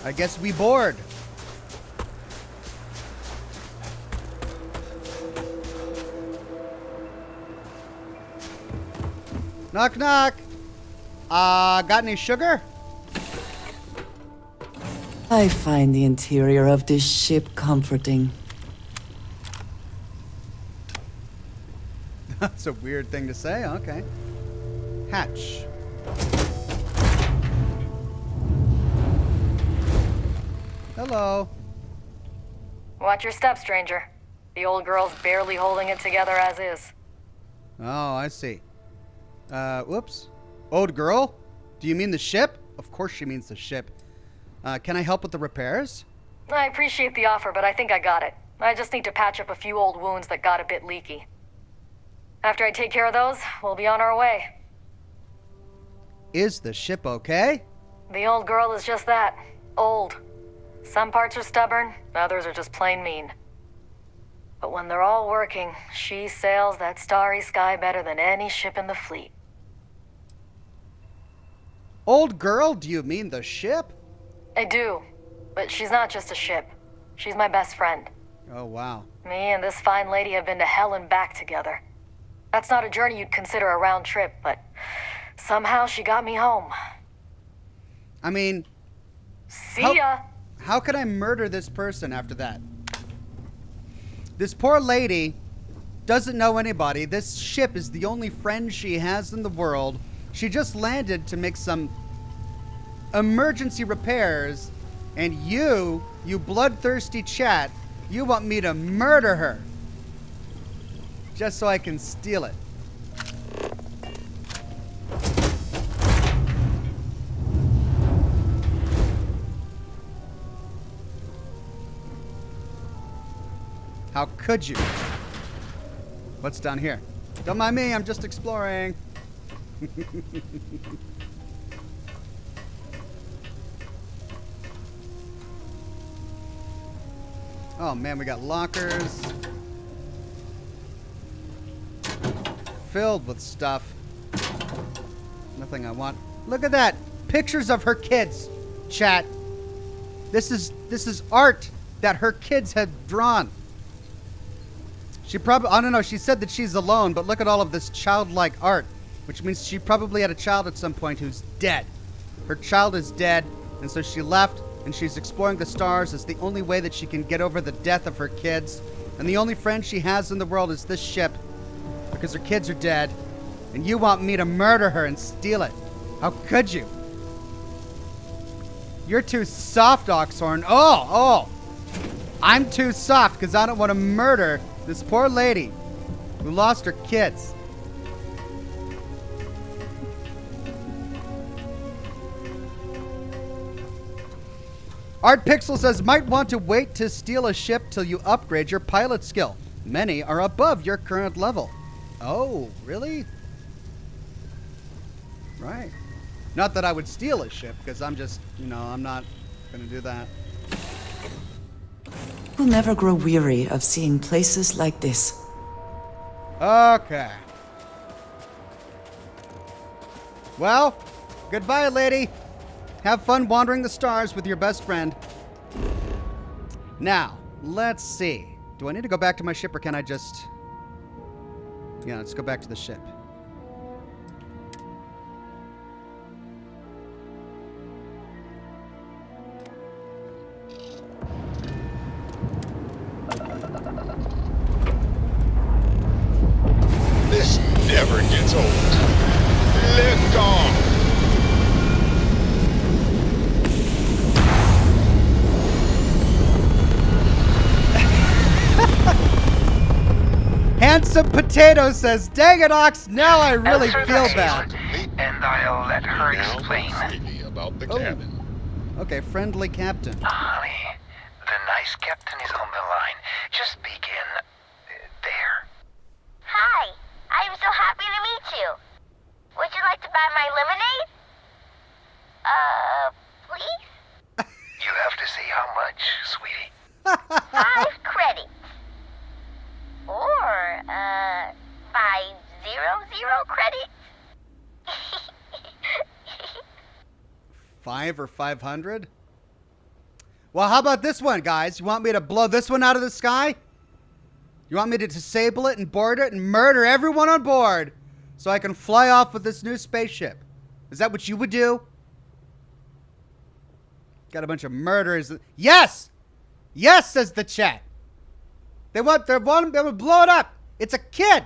I guess we bored. Knock, knock. Got any sugar? I find the interior of this ship comforting. That's a weird thing to say. Okay. Hatch. Hello. Watch your step, stranger. The old girl's barely holding it together as is. Oh, I see. Whoops. Old girl? Do you mean the ship? Of course she means the ship. Can I help with the repairs? I appreciate the offer, but I think I got it. I just need to patch up a few old wounds that got a bit leaky. After I take care of those, we'll be on our way. Is the ship okay? The old girl is just that. Old. Some parts are stubborn, others are just plain mean. But when they're all working, she sails that starry sky better than any ship in the fleet. Old girl? Do you mean the ship? I do. But she's not just a ship. She's my best friend. Oh, wow. Me and this fine lady have been to hell and back together. That's not a journey you'd consider a round trip, but somehow she got me home. I mean... See ya! How could I murder this person after that? This poor lady doesn't know anybody. This ship is the only friend she has in the world. She just landed to make some emergency repairs, and you bloodthirsty chat, you want me to murder her just so I can steal it. How could you? What's down here? Don't mind me, I'm just exploring. Oh man, we got lockers filled with stuff. Nothing I want. Look at that. Pictures of her kids. Chat. This is art that her kids had drawn. She probably, I don't know, she said that she's alone, but look at all of this childlike art, which means she probably had a child at some point who's dead. Her child is dead, and so she left, and she's exploring the stars as the only way that she can get over the death of her kids. And the only friend she has in the world is this ship, because her kids are dead, and you want me to murder her and steal it. How could you? You're too soft, Oxhorn. Oh! I'm too soft because I don't want to murder this poor lady who lost her kids. Art Pixel says, might want to wait to steal a ship till you upgrade your pilot skill. Many are above your current level. Oh, really? Right. Not that I would steal a ship, because I'm just, I'm not going to do that. We'll never grow weary of seeing places like this. Okay. Well, goodbye, lady. Have fun wandering the stars with your best friend. Now, let's see. Do I need to go back to my ship, or can I just... Yeah, let's go back to the ship. This never gets old. Lift off! Handsome Potato says, dang it, Ox, now I really feel bad. And I'll let her explain. About the cabin. Okay, friendly captain. Honey, the nice captain is on the line. Just begin there. Hi, I'm so happy to meet you. Would you like to buy my lemonade? Please? You have to say how much, sweetie. 5 credits. Or, 500 credits. 5 or 500? Well, how about this one, guys? You want me to blow this one out of the sky? You want me to disable it and board it and murder everyone on board so I can fly off with this new spaceship? Is that what you would do? Got a bunch of murderers. Yes! Yes, says the chat. They want to blow it up. It's a kid.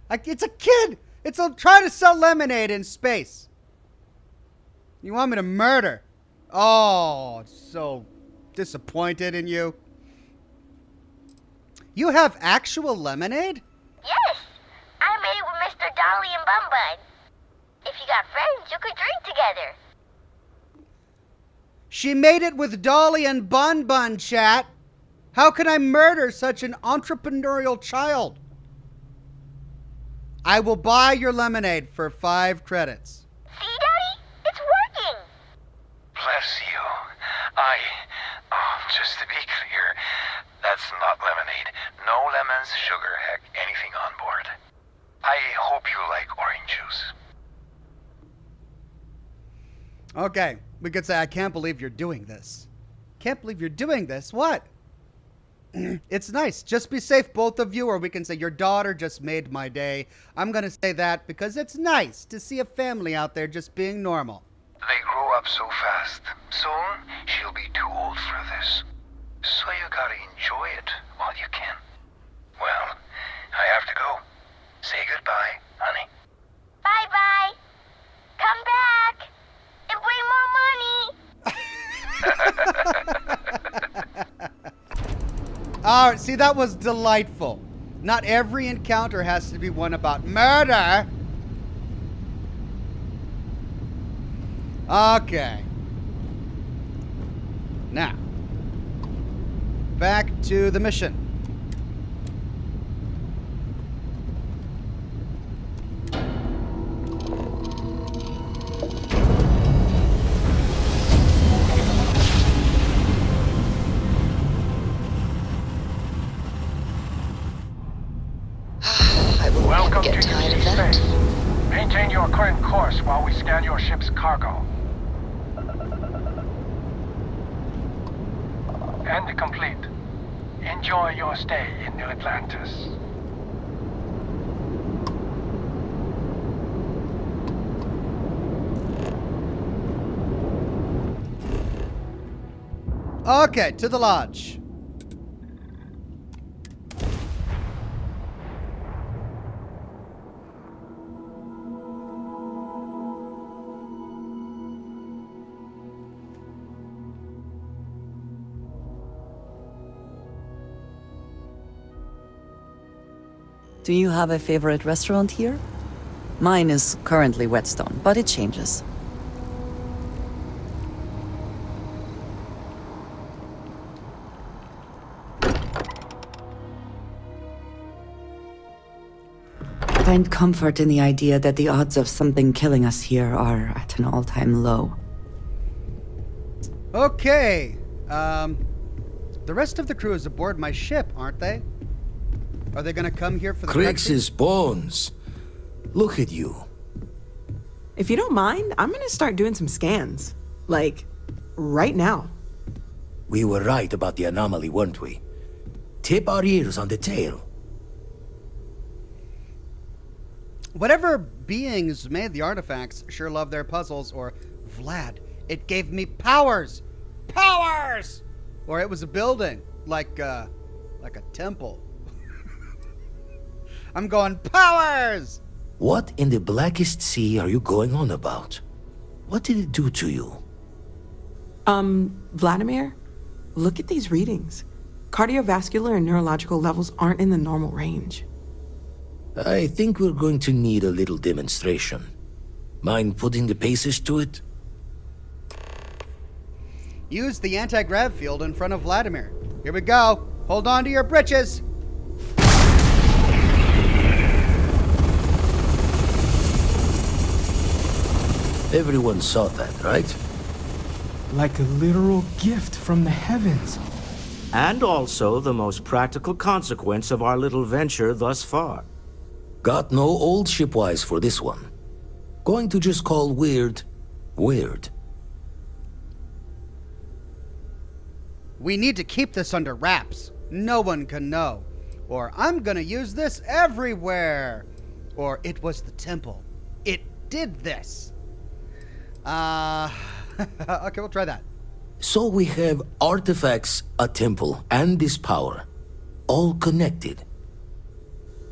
It's a kid. It's trying to sell lemonade in space. You want me to murder? Oh, so disappointed in you. You have actual lemonade? Yes, I made it with Mr. Dolly and Bun Bun. If you got friends, you could drink together. She made it with Dolly and Bun Bun, chat. How can I murder such an entrepreneurial child? I will buy your lemonade for 5 credits. See, Daddy? It's working! Bless you. Just to be clear, that's not lemonade. No lemons, sugar, heck, anything on board. I hope you like orange juice. Okay, we could say, I can't believe you're doing this. Can't believe you're doing this. What? It's nice. Just be safe, both of you, or we can say your daughter just made my day. I'm going to say that because it's nice to see a family out there just being normal. They grow up so fast. Soon, she'll be too old for this. So you gotta enjoy it while you can. Well, I have to go. Say goodbye, honey. Bye-bye. Come back and bring more money. All right, see, that was delightful. Not every encounter has to be one about murder. Okay. Now, back to the mission. I will Welcome get to tired of UC that. space. Maintain your current course while we scan your ship's cargo. And complete. Enjoy your stay in New Atlantis. Okay, to the lodge. Do you have a favorite restaurant here? Mine is currently Whetstone, but it changes. I find comfort in the idea that the odds of something killing us here are at an all-time low. Okay. The rest of the crew is aboard my ship, aren't they? Are they gonna come here for the Crix's bones. Look at you. If you don't mind, I'm gonna start doing some scans. Like, right now. We were right about the anomaly, weren't we? Tip our ears on the tail. Whatever beings made the artifacts sure love their puzzles, or Vlad, it gave me powers! Powers! Or it was a building, like a temple. I'm going powers! What in the blackest sea are you going on about? What did it do to you? Vladimir, look at these readings. Cardiovascular and neurological levels aren't in the normal range. I think we're going to need a little demonstration. Mind putting the paces to it? Use the anti-grav field in front of Vladimir. Here we go. Hold on to your britches. Everyone saw that, right? Like a literal gift from the heavens. And also the most practical consequence of our little venture thus far. Got no old shipwise for this one. Going to just call weird, weird. We need to keep this under wraps. No one can know. Or I'm gonna use this everywhere. Or it was the temple. It did this. Okay, we'll try that. So we have artifacts, a temple, and this power. All connected.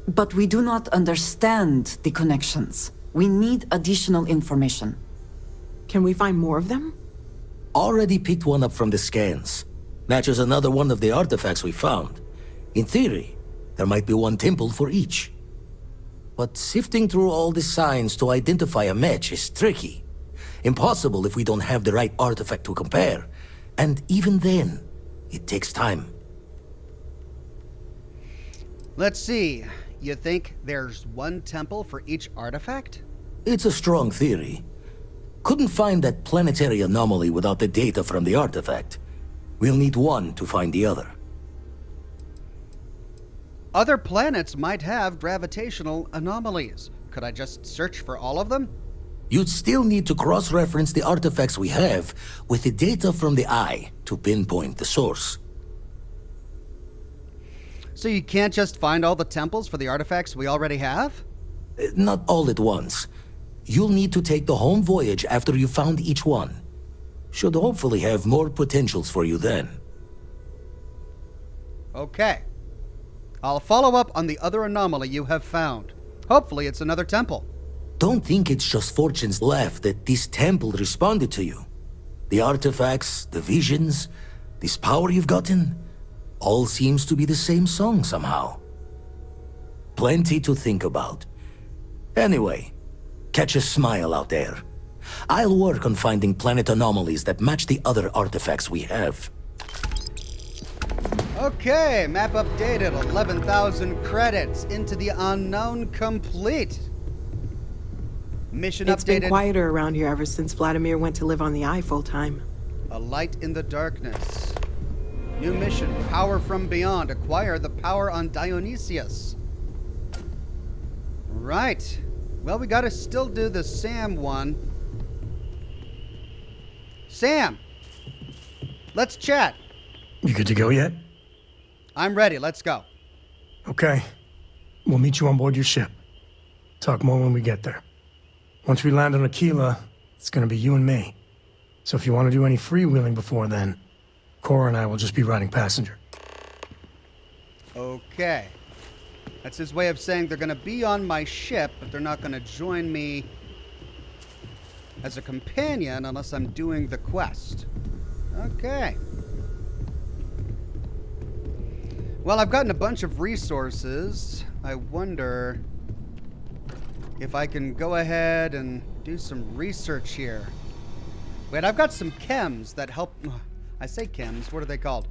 But we do not understand the connections. We need additional information. Can we find more of them? Already picked one up from the scans. Matches another one of the artifacts we found. In theory, there might be one temple for each. But sifting through all the signs to identify a match is tricky. Impossible if we don't have the right artifact to compare. And even then, it takes time. Let's see. You think there's one temple for each artifact? It's a strong theory. Couldn't find that planetary anomaly without the data from the artifact. We'll need one to find the other. Other planets might have gravitational anomalies. Could I just search for all of them? You'd still need to cross-reference the artifacts we have with the data from the Eye to pinpoint the source. So you can't just find all the temples for the artifacts we already have? Not all at once. You'll need to take the home voyage after you've found each one. Should hopefully have more potentials for you then. Okay. I'll follow up on the other anomaly you have found. Hopefully it's another temple. Don't think it's just Fortune's laugh that this temple responded to you. The artifacts, the visions, this power you've gotten, all seems to be the same song somehow. Plenty to think about. Anyway, catch a smile out there. I'll work on finding planet anomalies that match the other artifacts we have. Okay, map updated. 11,000 credits. Into the unknown complete. Mission It's updated. been quieter around here ever since Vladimir went to live on the Eye full-time. A light in the darkness. New mission, Power from Beyond. Acquire the power on Dionysius. Right. Well, we gotta still do the Sam one. Sam! Let's chat. You good to go yet? I'm ready. Let's go. Okay. We'll meet you on board your ship. Talk more when we get there. Once we land on Aquila, it's gonna be you and me. So if you want to do any freewheeling before then, Cora and I will just be riding passenger. Okay. That's his way of saying they're gonna be on my ship, but they're not gonna join me as a companion unless I'm doing the quest. Okay. Well, I've gotten a bunch of resources. I wonder if I can go ahead and do some research here. Wait, I've got some chems that help. I say chems, what are they called?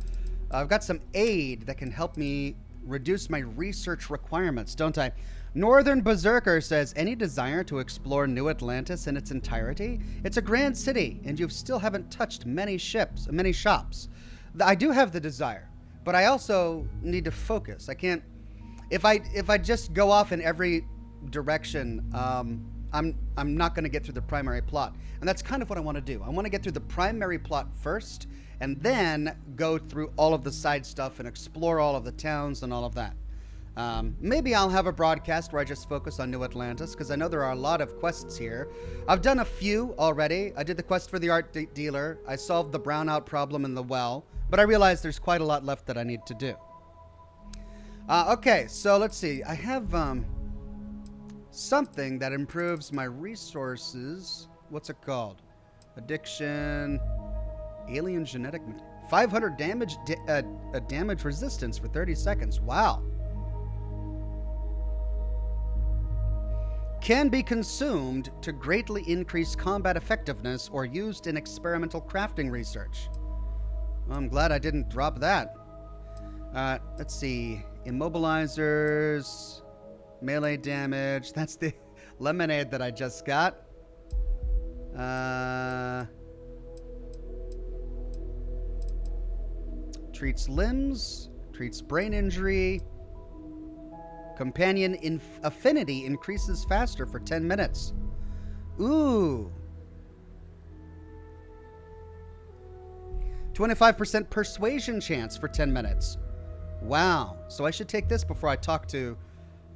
I've got some aid that can help me reduce my research requirements, don't I? Northern Berserker says, any desire to explore New Atlantis in its entirety? It's a grand city, and you still haven't touched many shops. I do have the desire, but I also need to focus. I can't. If I just go off in every direction, I'm not going to get through the primary plot, and that's kind of what I want to do. I want to get through the primary plot first, and then go through all of the side stuff and explore all of the towns and all of that. Maybe I'll have a broadcast where I just focus on New Atlantis, because I know there are a lot of quests here. I've done a few already. I did the quest for the art dealer. I solved the brownout problem in the well, but I realized there's quite a lot left that I need to do. Okay, so let's see. I have something that improves my resources. What's it called? Addiction, alien genetic, 500 damage, damage resistance for 30 seconds. Wow. Can be consumed to greatly increase combat effectiveness or used in experimental crafting research. Well, I'm glad I didn't drop that. Let's see. Immobilizers, melee damage. That's the lemonade that I just got. Treats limbs, treats brain injury. Companion affinity increases faster for 10 minutes. Ooh. 25% persuasion chance for 10 minutes. Wow. So I should take this before I talk to,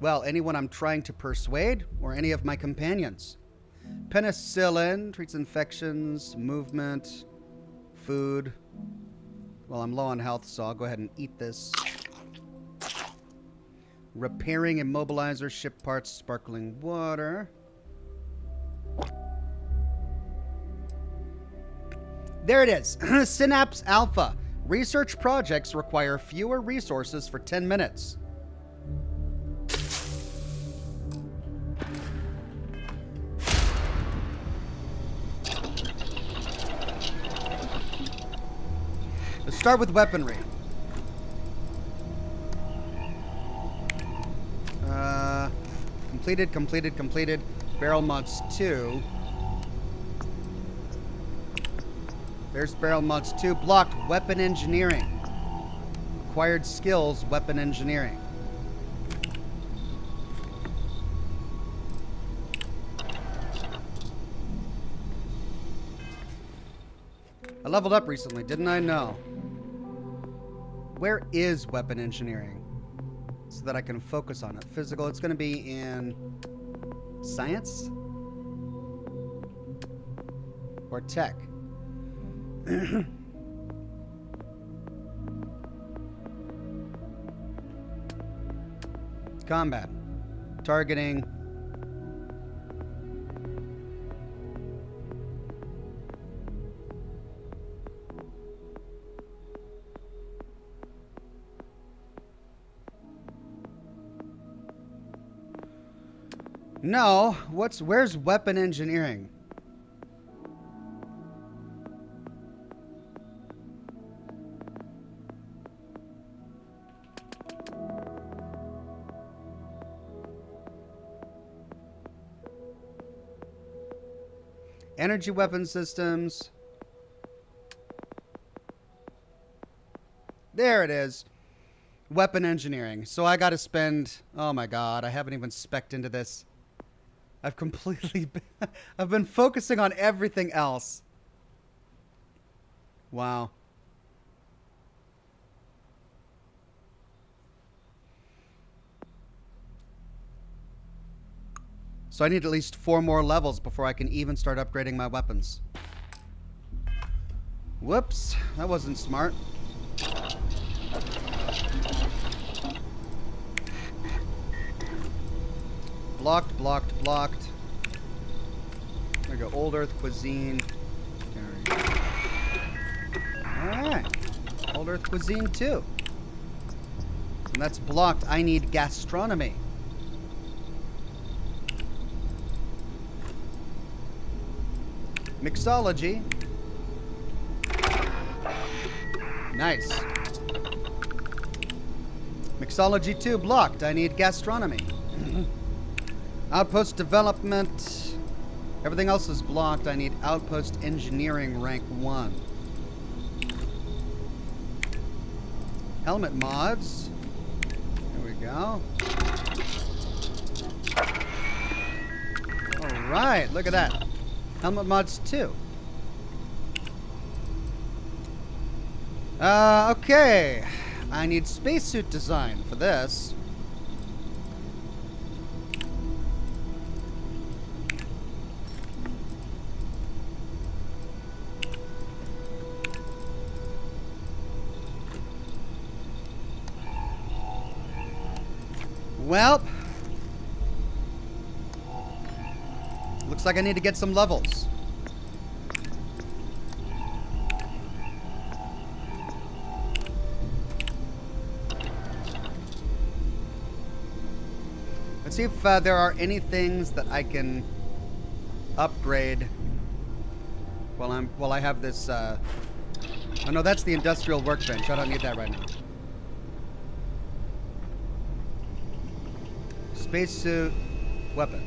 well, anyone I'm trying to persuade or any of my companions. Penicillin treats infections, movement, food. Well, I'm low on health, so I'll go ahead and eat this. Repairing immobilizer, ship parts, sparkling water. There it is. Synapse Alpha. Research projects require fewer resources for 10 minutes. Let's start with weaponry. Completed, completed, completed. Barrel mods 2. There's barrel mods 2. Blocked. Weapon engineering. Acquired skills. Weapon engineering. I leveled up recently, didn't I? No. Where is weapon engineering? So that I can focus on it. Physical, it's going to be in science? Or tech? Combat. Targeting. No, where's weapon engineering? Energy weapon systems. There it is. Weapon engineering. So I got to spend, oh my god, I haven't even specced into this. I've completely I've been focusing on everything else. Wow. So I need at least 4 more levels before I can even start upgrading my weapons. Whoops, that wasn't smart. Blocked, blocked, blocked. There we go. Old Earth cuisine. Alright. Old Earth cuisine too. And that's blocked. I need gastronomy. Mixology. Nice. Mixology 2 blocked. I need gastronomy. Outpost development. Everything else is blocked. I need outpost engineering rank 1. Helmet mods. There we go. Alright, look at that. Helmet mods 2. Okay. I need spacesuit design for this. Well, looks like I need to get some levels. Let's see if there are any things that I can upgrade while I have this. Oh no, that's the industrial workbench. I don't need that right now. Spacesuit weapon.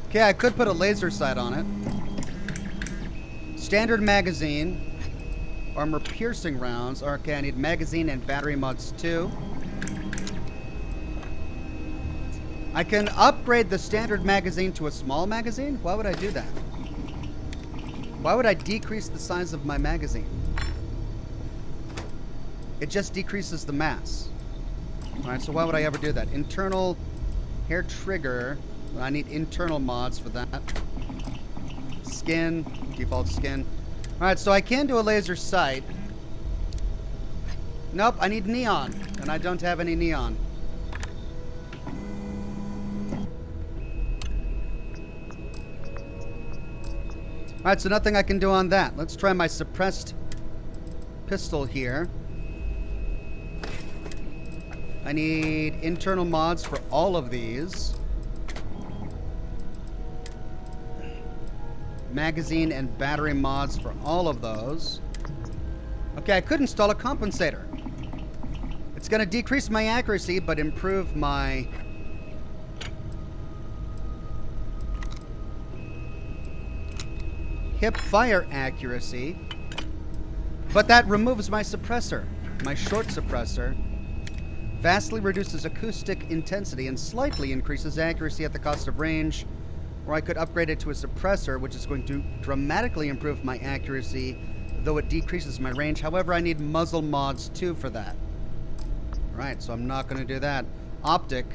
Okay, I could put a laser sight on it. Standard magazine. Armor piercing rounds. Okay, I need magazine and battery mods too. I can upgrade the standard magazine to a small magazine? Why would I do that? Why would I decrease the size of my magazine? It just decreases the mass. Alright, so why would I ever do that? Internal hair trigger. I need internal mods for that. Skin, default skin. Alright, so I can do a laser sight. Nope, I need neon, and I don't have any neon. Alright, so nothing I can do on that. Let's try my suppressed pistol here. I need internal mods for all of these. Magazine and battery mods for all of those. Okay, I could install a compensator. It's going to decrease my accuracy, but improve my hip fire accuracy. But that removes my suppressor, my short suppressor. Vastly reduces acoustic intensity and slightly increases accuracy at the cost of range. Or I could upgrade it to a suppressor, which is going to dramatically improve my accuracy, though it decreases my range. However, I need muzzle mods too for that. Right, so I'm not going to do that. Optic.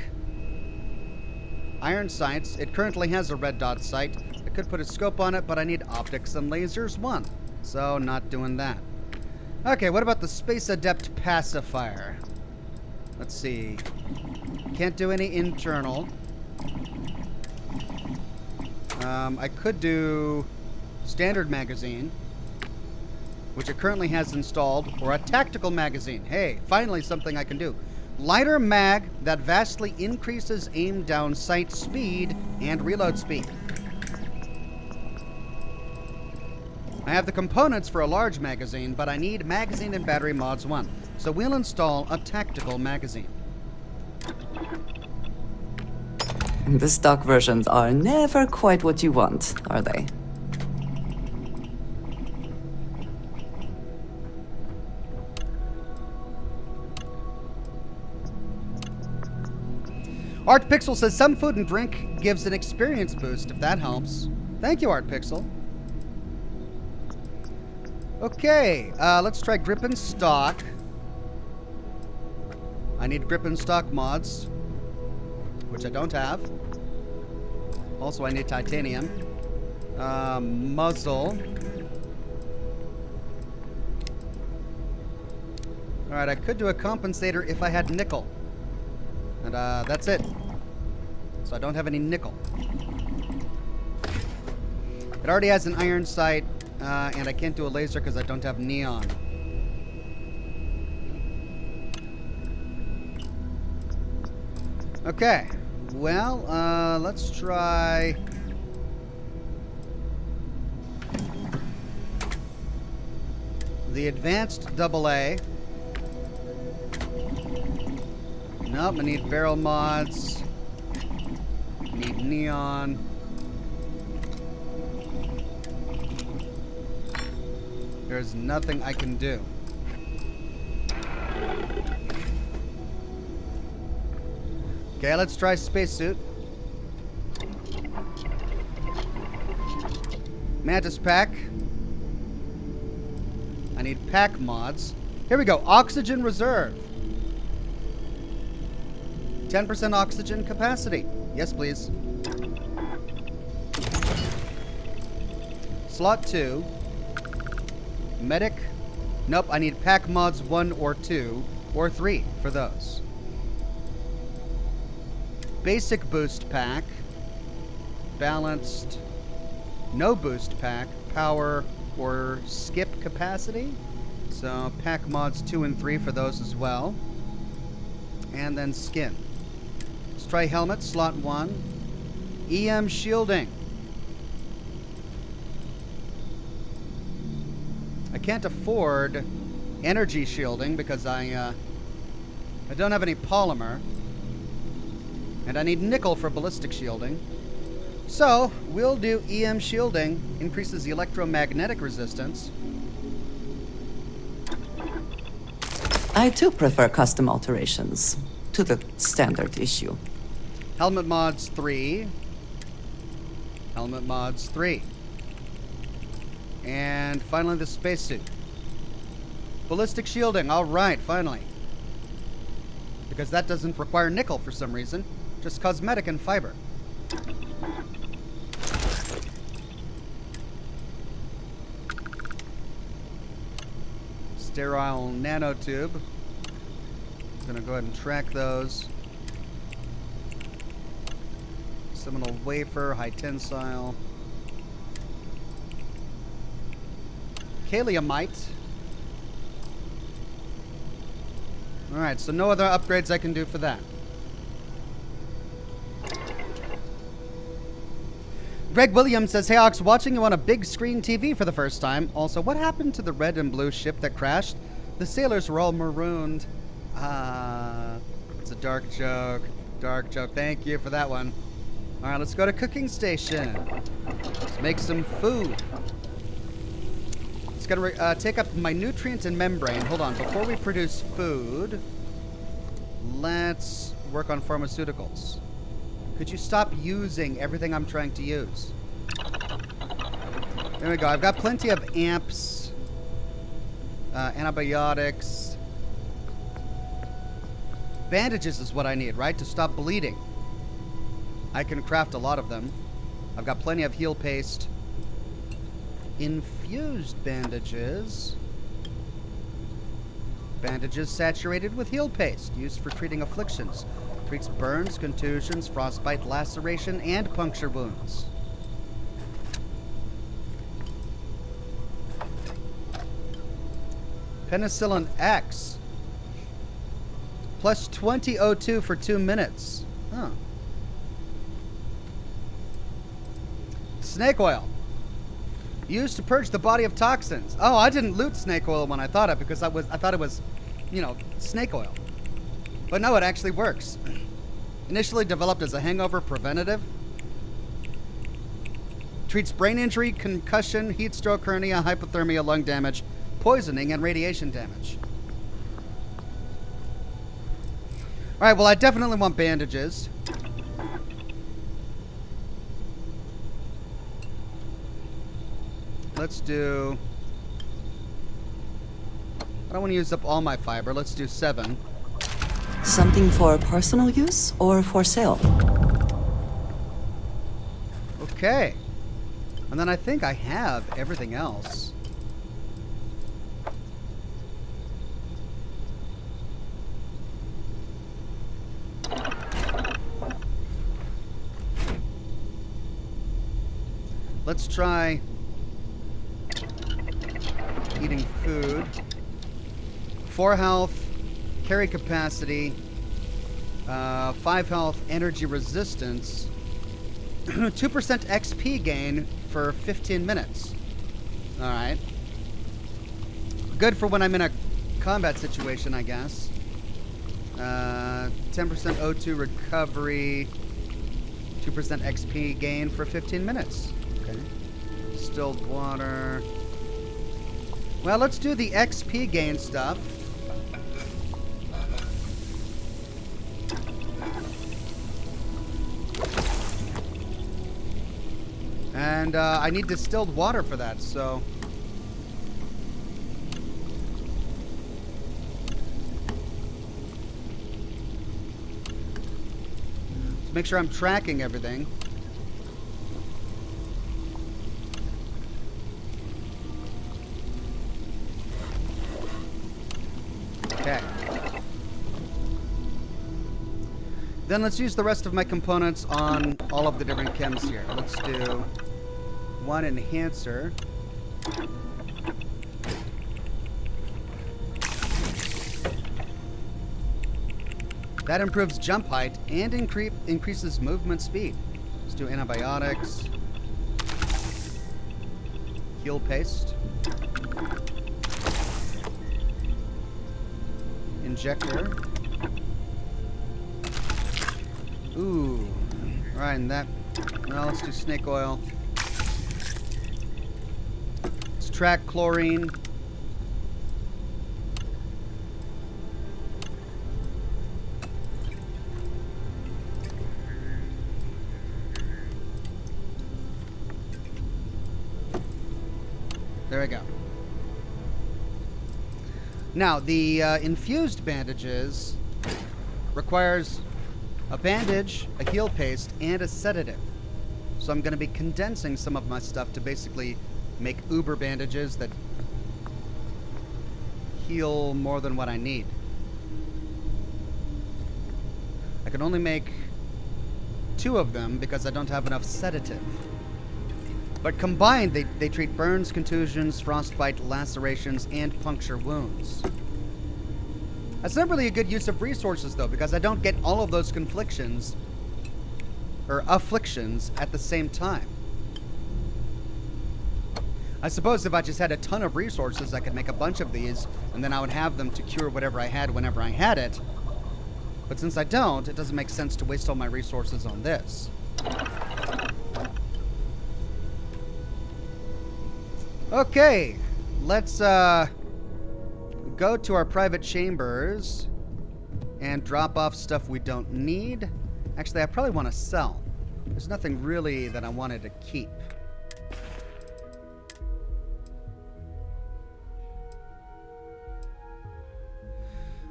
Iron sights. It currently has a red dot sight. I could put a scope on it, but I need optics and lasers 1. So, not doing that. Okay, what about the Space Adept pacifier? Let's see. Can't do any internal. I could do standard magazine, which it currently has installed, or a tactical magazine. Hey, finally something I can do. Lighter mag that vastly increases aim down sight speed and reload speed. I have the components for a large magazine, but I need magazine and battery mods 1. So we'll install a tactical magazine. The stock versions are never quite what you want, are they? Art Pixel says some food and drink gives an experience boost, if that helps. Thank you, Art Pixel. Okay, let's try grip and stock. I need grip and stock mods, which I don't have. Also, I need titanium. Muzzle. Alright, I could do a compensator if I had nickel. And that's it. So I don't have any nickel. It already has an iron sight, and I can't do a laser because I don't have neon. Okay. Well, let's try... the advanced AA. Nope, I need barrel mods. Need neon. There's nothing I can do. Okay, let's try spacesuit. Mantis pack. I need pack mods. Here we go. Oxygen reserve. 10% oxygen capacity. Yes, please. Slot 2. Medic. Nope, I need pack mods 1 or 2 or 3 for those. Basic boost pack. Balanced. No boost pack. Power or skip capacity. So pack mods 2 and 3 for those as well. And then skin. Let's try helmet, slot 1. EM shielding. I can't afford energy shielding because I don't have any polymer. And I need nickel for ballistic shielding. So, we'll do EM shielding. Increases the electromagnetic resistance. I too prefer custom alterations to the standard issue. Helmet mods 3. Helmet mods 3. And finally the spacesuit. Ballistic shielding, alright, finally. Because that doesn't require nickel for some reason. Just cosmetic and fiber. Sterile nanotube. I'm gonna go ahead and track those. Seminal wafer, high tensile. Kaliumite. Alright, so no other upgrades I can do for that. Greg Williams says, "Hey Ox, watching you on a big screen TV for the first time. Also, what happened to the red and blue ship that crashed? The sailors were all marooned." It's a dark joke. Dark joke. Thank you for that one. Alright, let's go to cooking station. Let's make some food. It's gonna take up my nutrient and membrane. Hold on, before we produce food, let's work on pharmaceuticals. Could you stop using everything I'm trying to use? There we go. I've got plenty of amps, antibiotics. Bandages is what I need, right? To stop bleeding. I can craft a lot of them. I've got plenty of heal paste. Infused bandages. Bandages saturated with heal paste, used for treating afflictions. Treats burns, contusions, frostbite, laceration, and puncture wounds. Penicillin X. Plus 20 O2 for 2 minutes. Huh. Snake oil. Used to purge the body of toxins. Oh, I didn't loot snake oil when I thought it because I thought it was, you know, snake oil. But no, it actually works. Initially developed as a hangover preventative. Treats brain injury, concussion, heat stroke, hernia, hypothermia, lung damage, poisoning, and radiation damage. Alright, well, I definitely want bandages. Let's do... I don't want to use up all my fiber. Let's do 7. Something for personal use or for sale? Okay. And then I think I have everything else. Let's try eating food. 4 health. Carry capacity, 5 health, energy resistance, 2% XP gain for 15 minutes. Alright. Good for when I'm in a combat situation, I guess. 10% O2 recovery, 2% XP gain for 15 minutes. Okay. Distilled water. Well, let's do the XP gain stuff. And I need distilled water for that, so... Let's make sure I'm tracking everything. Okay. Then let's use the rest of my components on all of the different chems here. Let's do 1 enhancer. That improves jump height and increases movement speed. Let's do antibiotics. Heal paste. Injector. Ooh. Alright, and that... Well, let's do snake oil. Let's track chlorine. There we go. Now, the infused bandages requires a bandage, a heal paste, and a sedative. So I'm going to be condensing some of my stuff to basically make uber bandages that heal more than what I need. I can only make 2 of them because I don't have enough sedative. But combined, they treat burns, contusions, frostbite, lacerations, and puncture wounds. That's not really a good use of resources, though, because I don't get all of those afflictions at the same time. I suppose if I just had a ton of resources, I could make a bunch of these, and then I would have them to cure whatever I had whenever I had it. But since I don't, it doesn't make sense to waste all my resources on this. Okay, let's go to our private chambers and drop off stuff we don't need. Actually, I probably want to sell. There's nothing really that I wanted to keep.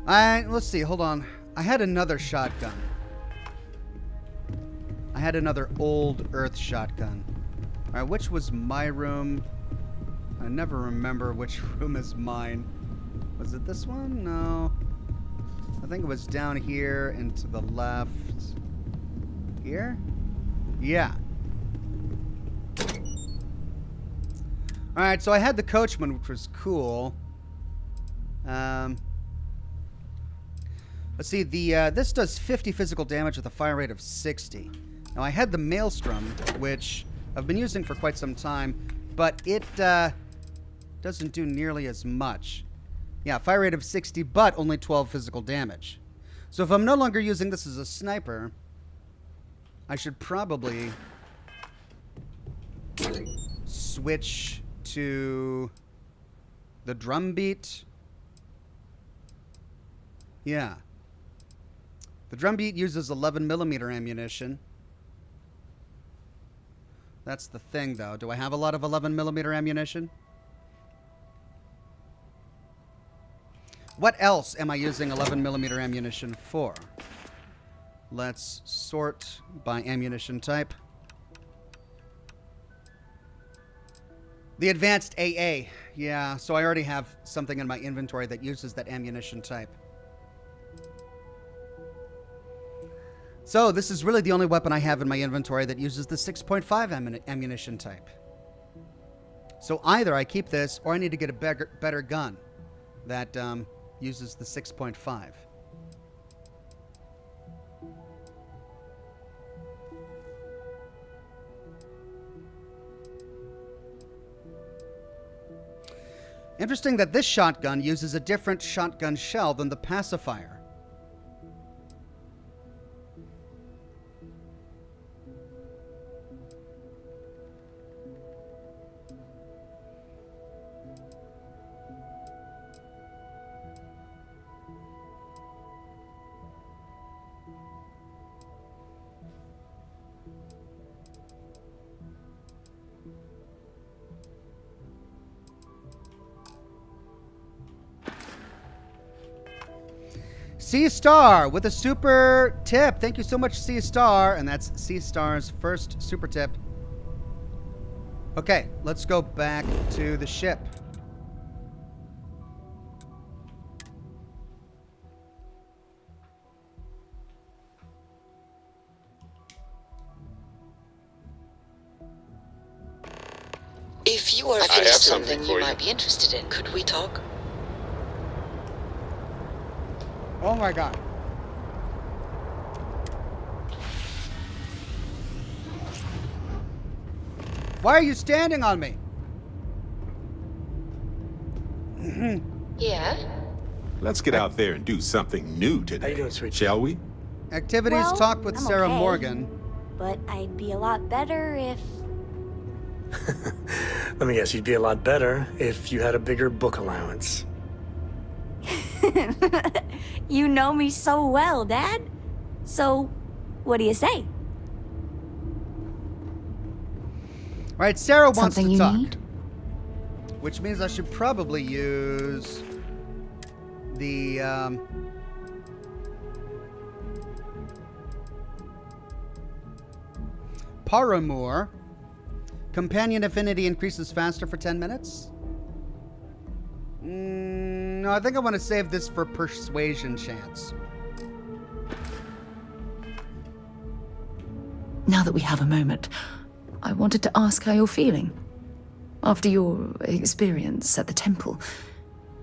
Let's see, hold on. I had another shotgun. I had another old Earth shotgun. Alright, which was my room? I never remember which room is mine. Was it this one? No. I think it was down here and to the left. Here? Yeah. Alright, so I had the coachman, which was cool. Let's see, this does 50 physical damage with a fire rate of 60. Now, I had the Maelstrom, which I've been using for quite some time, but it doesn't do nearly as much. Yeah, fire rate of 60, but only 12 physical damage. So if I'm no longer using this as a sniper, I should probably switch to the drum beat. Yeah. The drum beat uses 11mm ammunition. That's the thing, though. Do I have a lot of 11mm ammunition? What else am I using 11mm ammunition for? Let's sort by ammunition type. The advanced AA. Yeah, so I already have something in my inventory that uses that ammunition type. So this is really the only weapon I have in my inventory that uses the 6.5 ammunition type. So either I keep this or I need to get a better gun that uses the 6.5. Interesting that this shotgun uses a different shotgun shell than the pacifier. C-Star with a super tip. Thank you so much, C-Star. And that's C-Star's first super tip. Okay, let's go back to the ship. If you are finished something you might be interested in, could we talk? Oh my god. Why are you standing on me? Yeah? Let's get out there and do something new today. How you doing, sweet? Shall we? Activities Well, talk with I'm Sarah okay, Morgan. But I'd be a lot better if... Let me guess, you'd be a lot better if you had a bigger book allowance. You know me so well, Dad. So, what do you say? All right, Sarah wants Something to you talk. need? Which means I should probably use the Paramour. Companion affinity increases faster for 10 minutes. No, I think I want to save this for persuasion chance. Now that we have a moment, I wanted to ask how you're feeling. After your experience at the temple,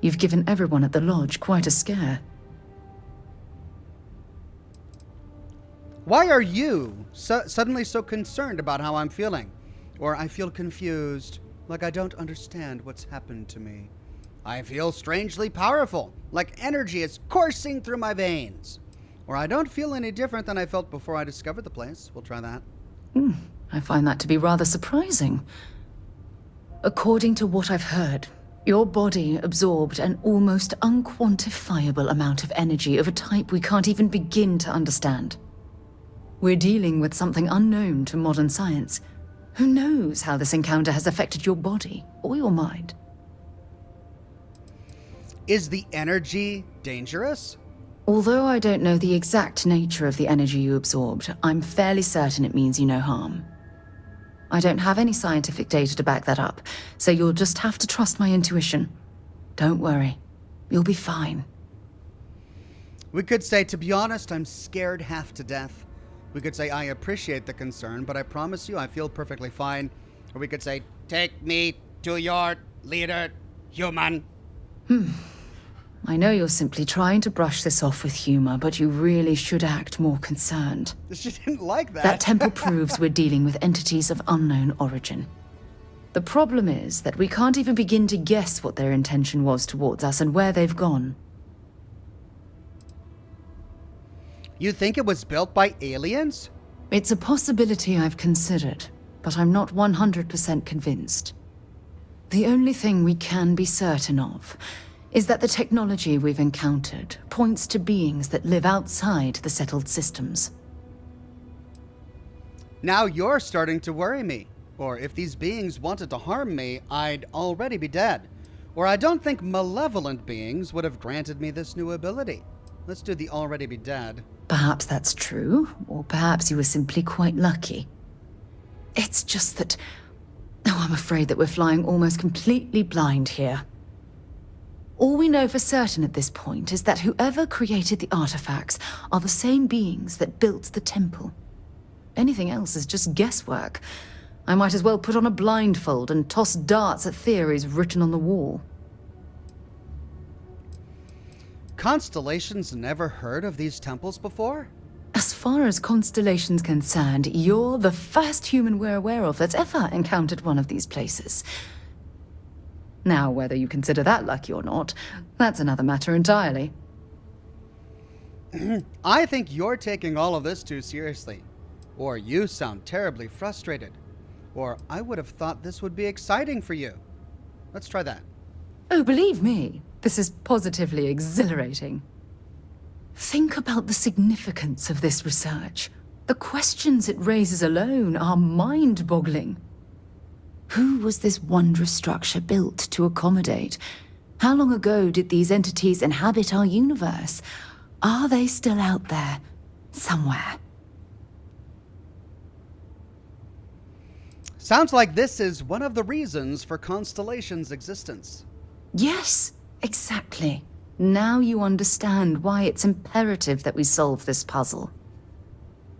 you've given everyone at the lodge quite a scare. Why are you suddenly so concerned about how I'm feeling? Or I feel confused, like I don't understand what's happened to me. I feel strangely powerful, like energy is coursing through my veins. Or I don't feel any different than I felt before I discovered the place. We'll try that. I find that to be rather surprising. According to what I've heard, your body absorbed an almost unquantifiable amount of energy of a type we can't even begin to understand. We're dealing with something unknown to modern science. Who knows how this encounter has affected your body or your mind? Is the energy dangerous? Although I don't know the exact nature of the energy you absorbed, I'm fairly certain it means you no harm. I don't have any scientific data to back that up, so you'll just have to trust my intuition. Don't worry. You'll be fine. We could say, to be honest, I'm scared half to death. We could say, I appreciate the concern, but I promise you I feel perfectly fine. Or we could say, take me to your leader, human. I know you're simply trying to brush this off with humor, but you really should act more concerned. She didn't like that. That temple proves we're dealing with entities of unknown origin. The problem is that we can't even begin to guess what their intention was towards us and where they've gone. You think it was built by aliens? It's a possibility I've considered, but I'm not 100% convinced. The only thing we can be certain of is that the technology we've encountered points to beings that live outside the settled systems. Now you're starting to worry me. Or if these beings wanted to harm me, I'd already be dead. Or I don't think malevolent beings would have granted me this new ability. Let's do the already be dead. Perhaps that's true, or perhaps you were simply quite lucky. It's just that... Oh, I'm afraid that we're flying almost completely blind here. All we know for certain at this point is that whoever created the artifacts are the same beings that built the temple. Anything else is just guesswork. I might as well put on a blindfold and toss darts at theories written on the wall. Constellation's never heard of these temples before? As far as Constellation's concerned, you're the first human we're aware of that's ever encountered one of these places. Now, whether you consider that lucky or not, that's another matter entirely. I think you're taking all of this too seriously. Or you sound terribly frustrated. Or I would have thought this would be exciting for you. Let's try that. Oh, believe me, this is positively exhilarating. Think about the significance of this research. The questions it raises alone are mind-boggling. Who was this wondrous structure built to accommodate? How long ago did these entities inhabit our universe? Are they still out there, somewhere? Sounds like this is one of the reasons for Constellation's existence. Yes, exactly. Now you understand why it's imperative that we solve this puzzle.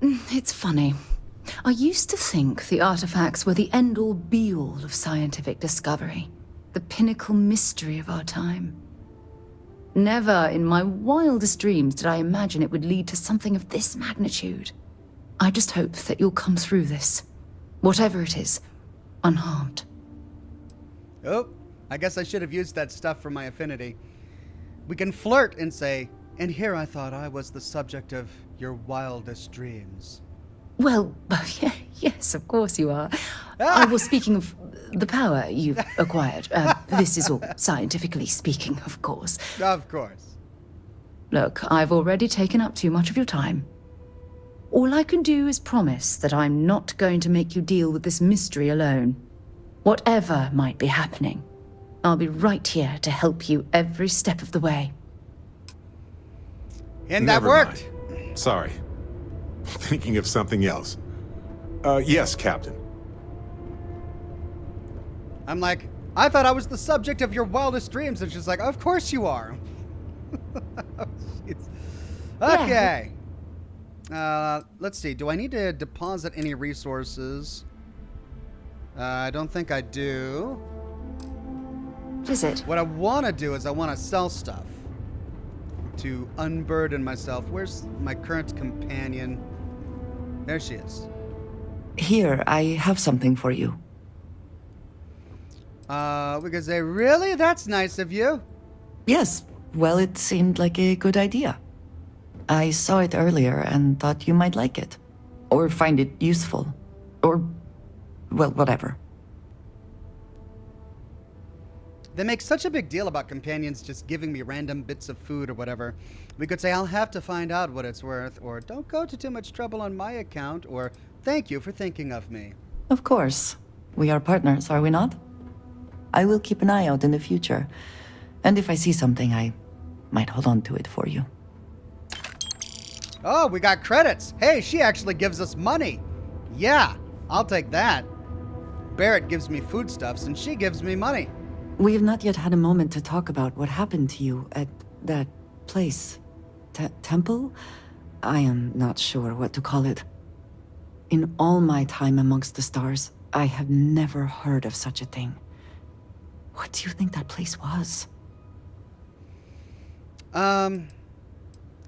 It's funny. I used to think the artifacts were the end-all be-all of scientific discovery, the pinnacle mystery of our time. Never in my wildest dreams did I imagine it would lead to something of this magnitude. I just hope that you'll come through this, whatever it is, unharmed. Oh, I guess I should have used that stuff for my affinity. We can flirt and say, and here I thought I was the subject of your wildest dreams. Well, yes, of course you are. I was speaking of the power you've acquired. This is all scientifically speaking, of course. Of course. Look, I've already taken up too much of your time. All I can do is promise that I'm not going to make you deal with this mystery alone. Whatever might be happening, I'll be right here to help you every step of the way. And that worked. Mind. Sorry. Thinking of something else. Yes, Captain. I'm like, I thought I was the subject of your wildest dreams. And she's like, of course you are. Okay. Let's see. Do I need to deposit any resources? I don't think I do. What is it? What I want to do is I want to sell stuff to unburden myself. Where's my current companion? There she is. Here, I have something for you. We could say, really? That's nice of you. Yes, well, it seemed like a good idea. I saw it earlier and thought you might like it. Or find it useful. Or, well, whatever. They make such a big deal about companions just giving me random bits of food or whatever. We could say, I'll have to find out what it's worth, or don't go to too much trouble on my account, or thank you for thinking of me. Of course. We are partners, are we not? I will keep an eye out in the future. And if I see something, I might hold on to it for you. Oh, we got credits. Hey, she actually gives us money. Yeah, I'll take that. Barrett gives me foodstuffs and she gives me money. We have not yet had a moment to talk about what happened to you at that place. Temple? I am not sure what to call it. In all my time amongst the stars, I have never heard of such a thing. What do you think that place was?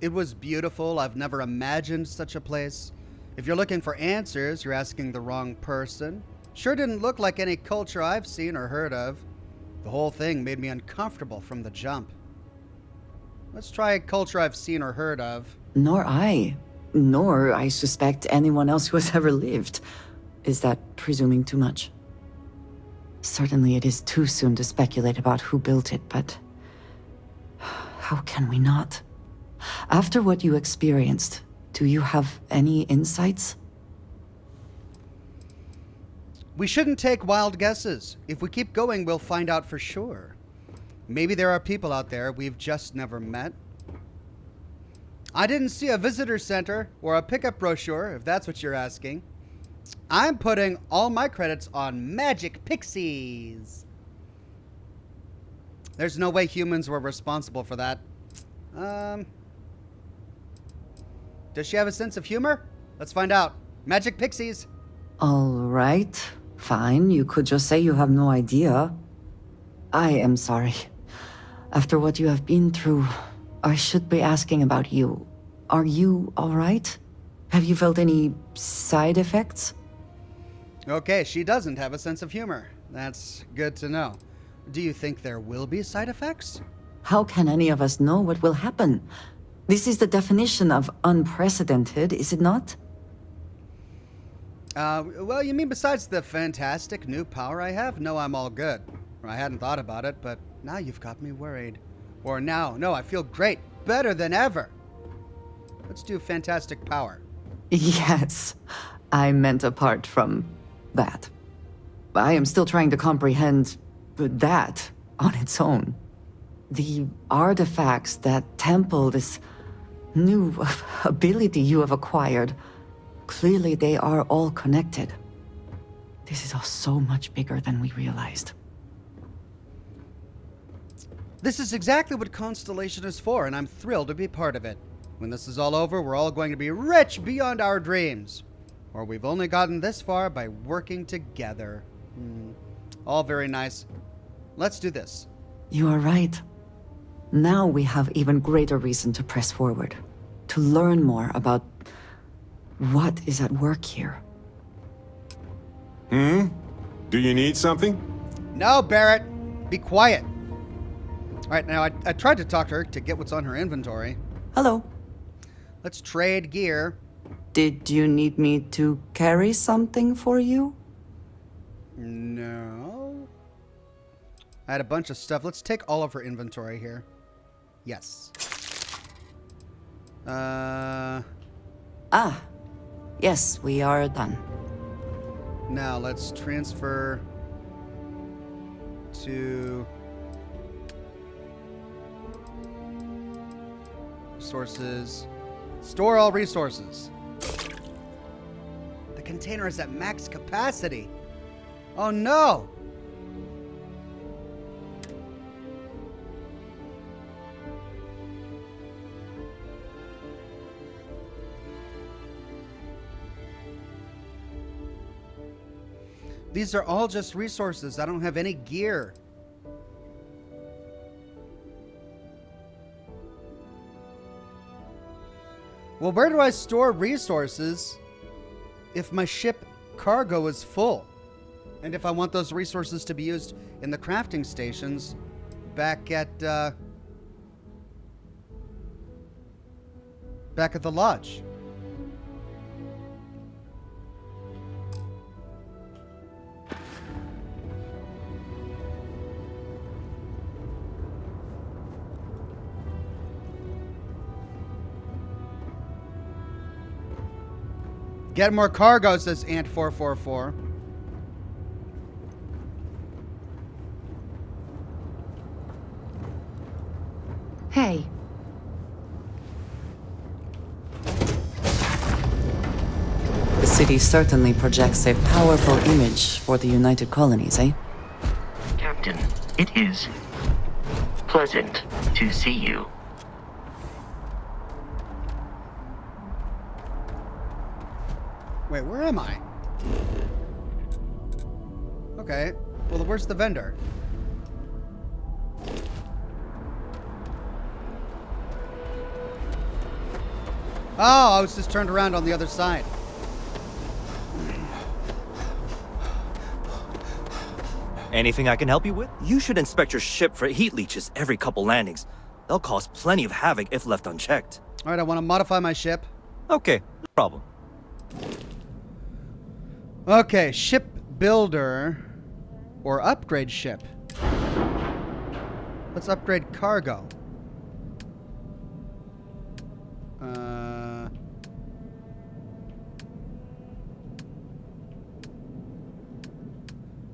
It was beautiful. I've never imagined such a place. If you're looking for answers, you're asking the wrong person. Sure didn't look like any culture I've seen or heard of. The whole thing made me uncomfortable from the jump. Let's try a culture I've seen or heard of. Nor I. Nor, I suspect, anyone else who has ever lived. Is that presuming too much? Certainly it is too soon to speculate about who built it, but... how can we not? After what you experienced, do you have any insights? We shouldn't take wild guesses. If we keep going, we'll find out for sure. Maybe there are people out there we've just never met. I didn't see a visitor center or a pickup brochure, if that's what you're asking. I'm putting all my credits on magic pixies. There's no way humans were responsible for that. Does she have a sense of humor? Let's find out. Magic pixies. All right. Fine. You could just say you have no idea. I am sorry. After what you have been through, I should be asking about you. Are you all right? Have you felt any side effects? Okay, she doesn't have a sense of humor. That's good to know. Do you think there will be side effects? How can any of us know what will happen? This is the definition of unprecedented, is it not? Well, you mean besides the fantastic new power I have? No, I'm all good. I hadn't thought about it, but now you've got me worried. Or now, no, I feel great. Better than ever. Let's do fantastic power. Yes, I meant apart from that. I am still trying to comprehend that on its own. The artifacts, that temple, this new ability you have acquired, clearly they are all connected. This is all so much bigger than we realized. This is exactly what Constellation is for, and I'm thrilled to be part of it. When this is all over, we're all going to be rich beyond our dreams. Or we've only gotten this far by working together. All very nice. Let's do this. You are right. Now we have even greater reason to press forward. To learn more about what is at work here. Do you need something? No, Barrett. Be quiet. All right, now I tried to talk to her to get what's on her inventory. Hello. Let's trade gear. Did you need me to carry something for you? No. I had a bunch of stuff. Let's take all of her inventory here. Yes. Yes, we are done. Now let's transfer to resources. Store all resources. The container is at max capacity. Oh no! These are all just resources. I don't have any gear. Well, where do I store resources if my ship cargo is full? And if I want those resources to be used in the crafting stations back at the lodge. Get more cargo, says Ant444. Hey. The city certainly projects a powerful image for the United Colonies, eh? Captain, it is pleasant to see you. Wait, where am I? Okay. Well, where's the vendor? Oh, I was just turned around on the other side. Anything I can help you with? You should inspect your ship for heat leeches every couple landings. They'll cause plenty of havoc if left unchecked. All right, I want to modify my ship. Okay, no problem. Okay, ship builder or upgrade ship. Let's upgrade cargo.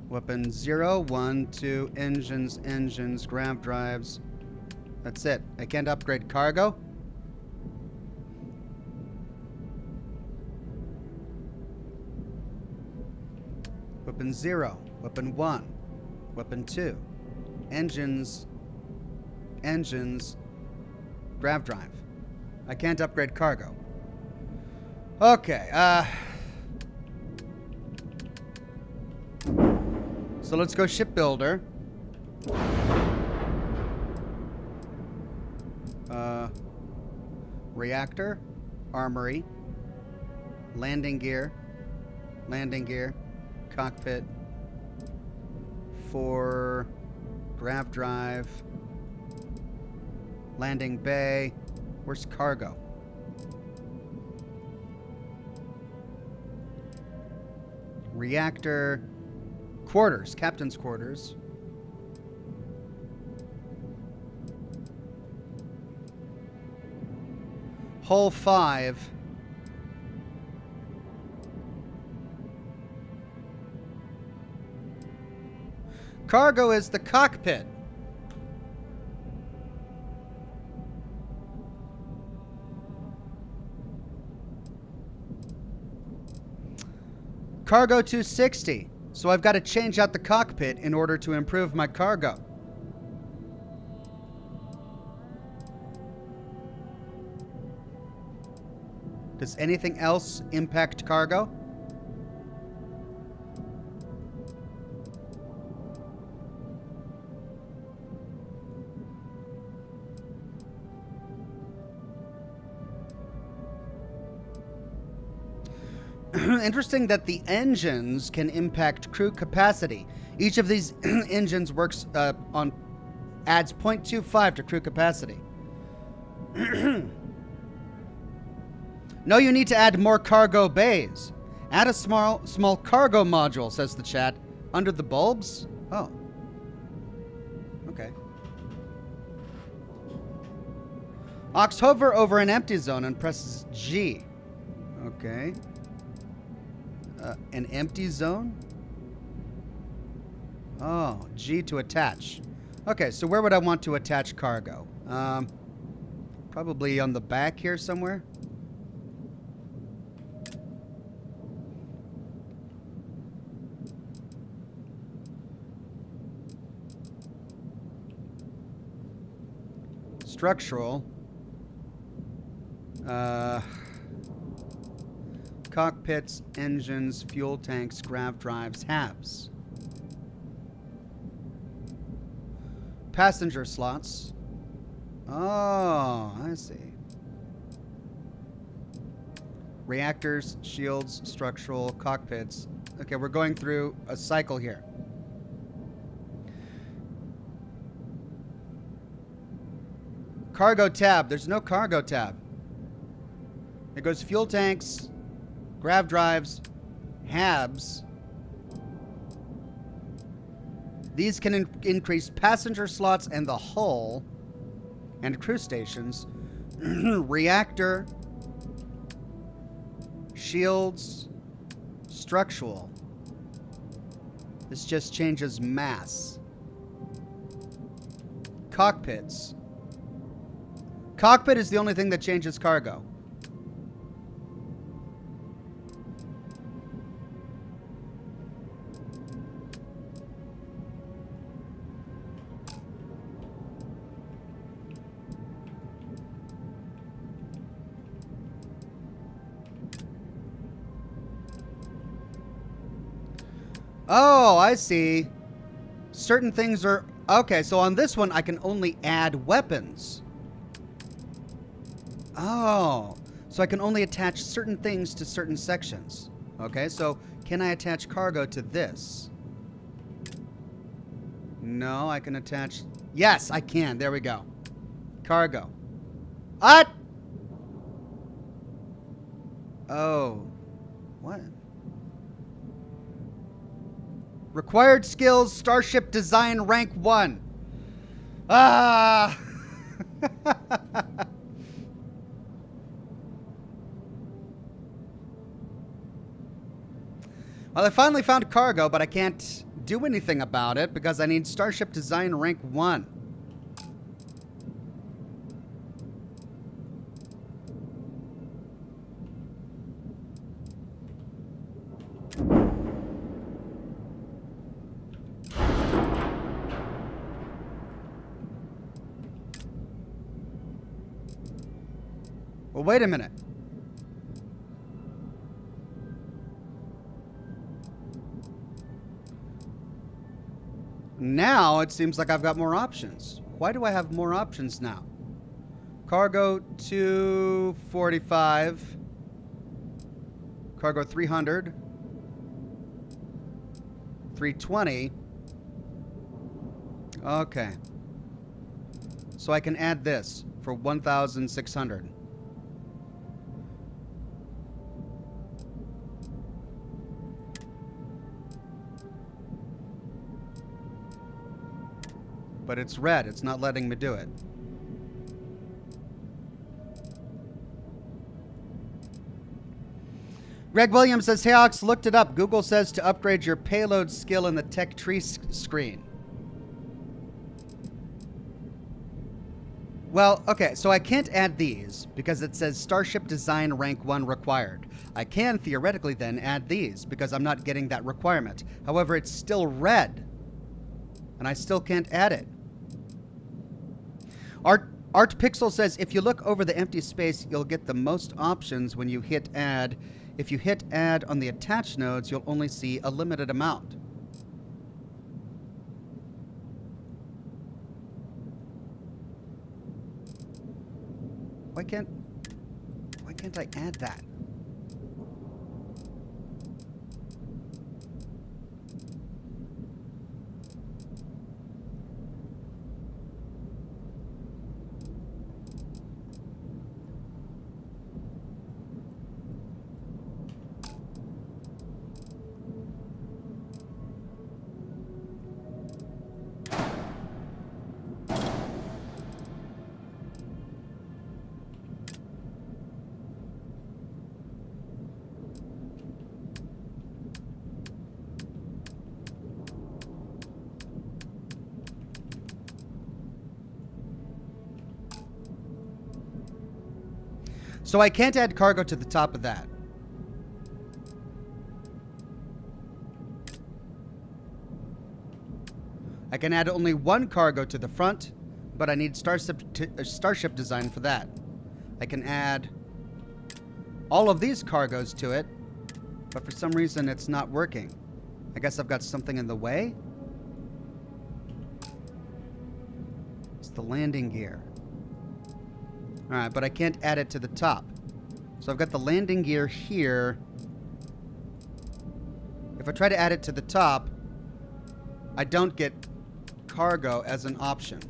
Weapon 0, 1, 2, engines, grav drives. That's it. I can't upgrade cargo. Weapon 0, weapon 1, weapon 2, engines, grav drive. I can't upgrade cargo. Okay, so let's go shipbuilder. Reactor, armory, landing gear, cockpit, for grav drive, landing bay. Where's cargo? Reactor, quarters, captain's quarters. Hull 5. Cargo is the cockpit. Cargo 260. So I've got to change out the cockpit in order to improve my cargo. Does anything else impact cargo? Interesting that the engines can impact crew capacity. Each of these engines works adds 0.25 to crew capacity. No, you need to add more cargo bays. Add a small cargo module, says the chat. Under the bulbs? Oh. Okay. Ox, hover over an empty zone and presses G. Okay. An empty zone? Oh, G to attach. Okay, so where would I want to attach cargo? Probably on the back here somewhere. Structural. Cockpit. cockpits, engines, fuel tanks, grav drives, halves. Passenger slots. Oh, I see. Reactors, shields, structural, cockpits. Okay, we're going through a cycle here. Cargo tab. There's no cargo tab. It goes fuel tanks, grav drives, halves. These can increase passenger slots and the hull and crew stations. Reactor, shields, structural. This just changes mass. Cockpits. Cockpit is the only thing that changes cargo. Oh, I see. Certain things are... Okay, so on this one, I can only add weapons. Oh, so I can only attach certain things to certain sections. Okay, so can I attach cargo to this? No, I can attach... Yes, I can. There we go. Cargo. What? Oh. What? Required skills, Starship Design Rank 1. Ah! Well, I finally found cargo, but I can't do anything about it because I need Starship Design Rank 1. Well, wait a minute. Now it seems like I've got more options. Why do I have more options now? Cargo 245. Cargo 300. 320. Okay. So I can add this for 1,600. But it's red. It's not letting me do it. Greg Williams says, "Hey Ox, looked it up. Google says to upgrade your payload skill in the tech tree screen." Well, okay, so I can't add these because it says Starship Design Rank 1 required. I can theoretically then add these because I'm not getting that requirement. However, it's still red, and I still can't add it. Art Pixel says, if you look over the empty space, you'll get the most options when you hit add. If you hit add on the attached nodes, you'll only see a limited amount. Why can't I add that? So I can't add cargo to the top of that. I can add only one cargo to the front, but I need Starship Design for that. I can add all of these cargoes to it, but for some reason it's not working. I guess I've got something in the way? It's the landing gear. Alright, but I can't add it to the top. So I've got the landing gear here. If I try to add it to the top, I don't get cargo as an option.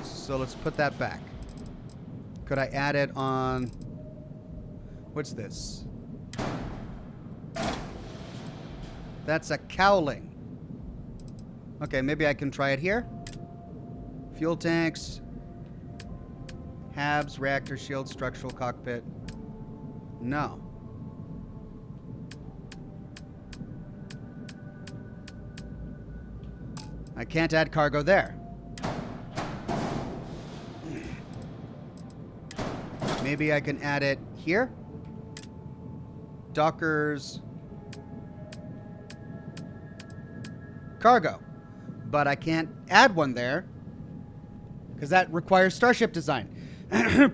So let's put that back. Could I add it on... What's this? That's a cowling. Okay, maybe I can try it here. Fuel tanks. Habs, reactor shield, structural cockpit. No. I can't add cargo there. Maybe I can add it here. Dockers. Cargo. But I can't add one there because that requires Starship design.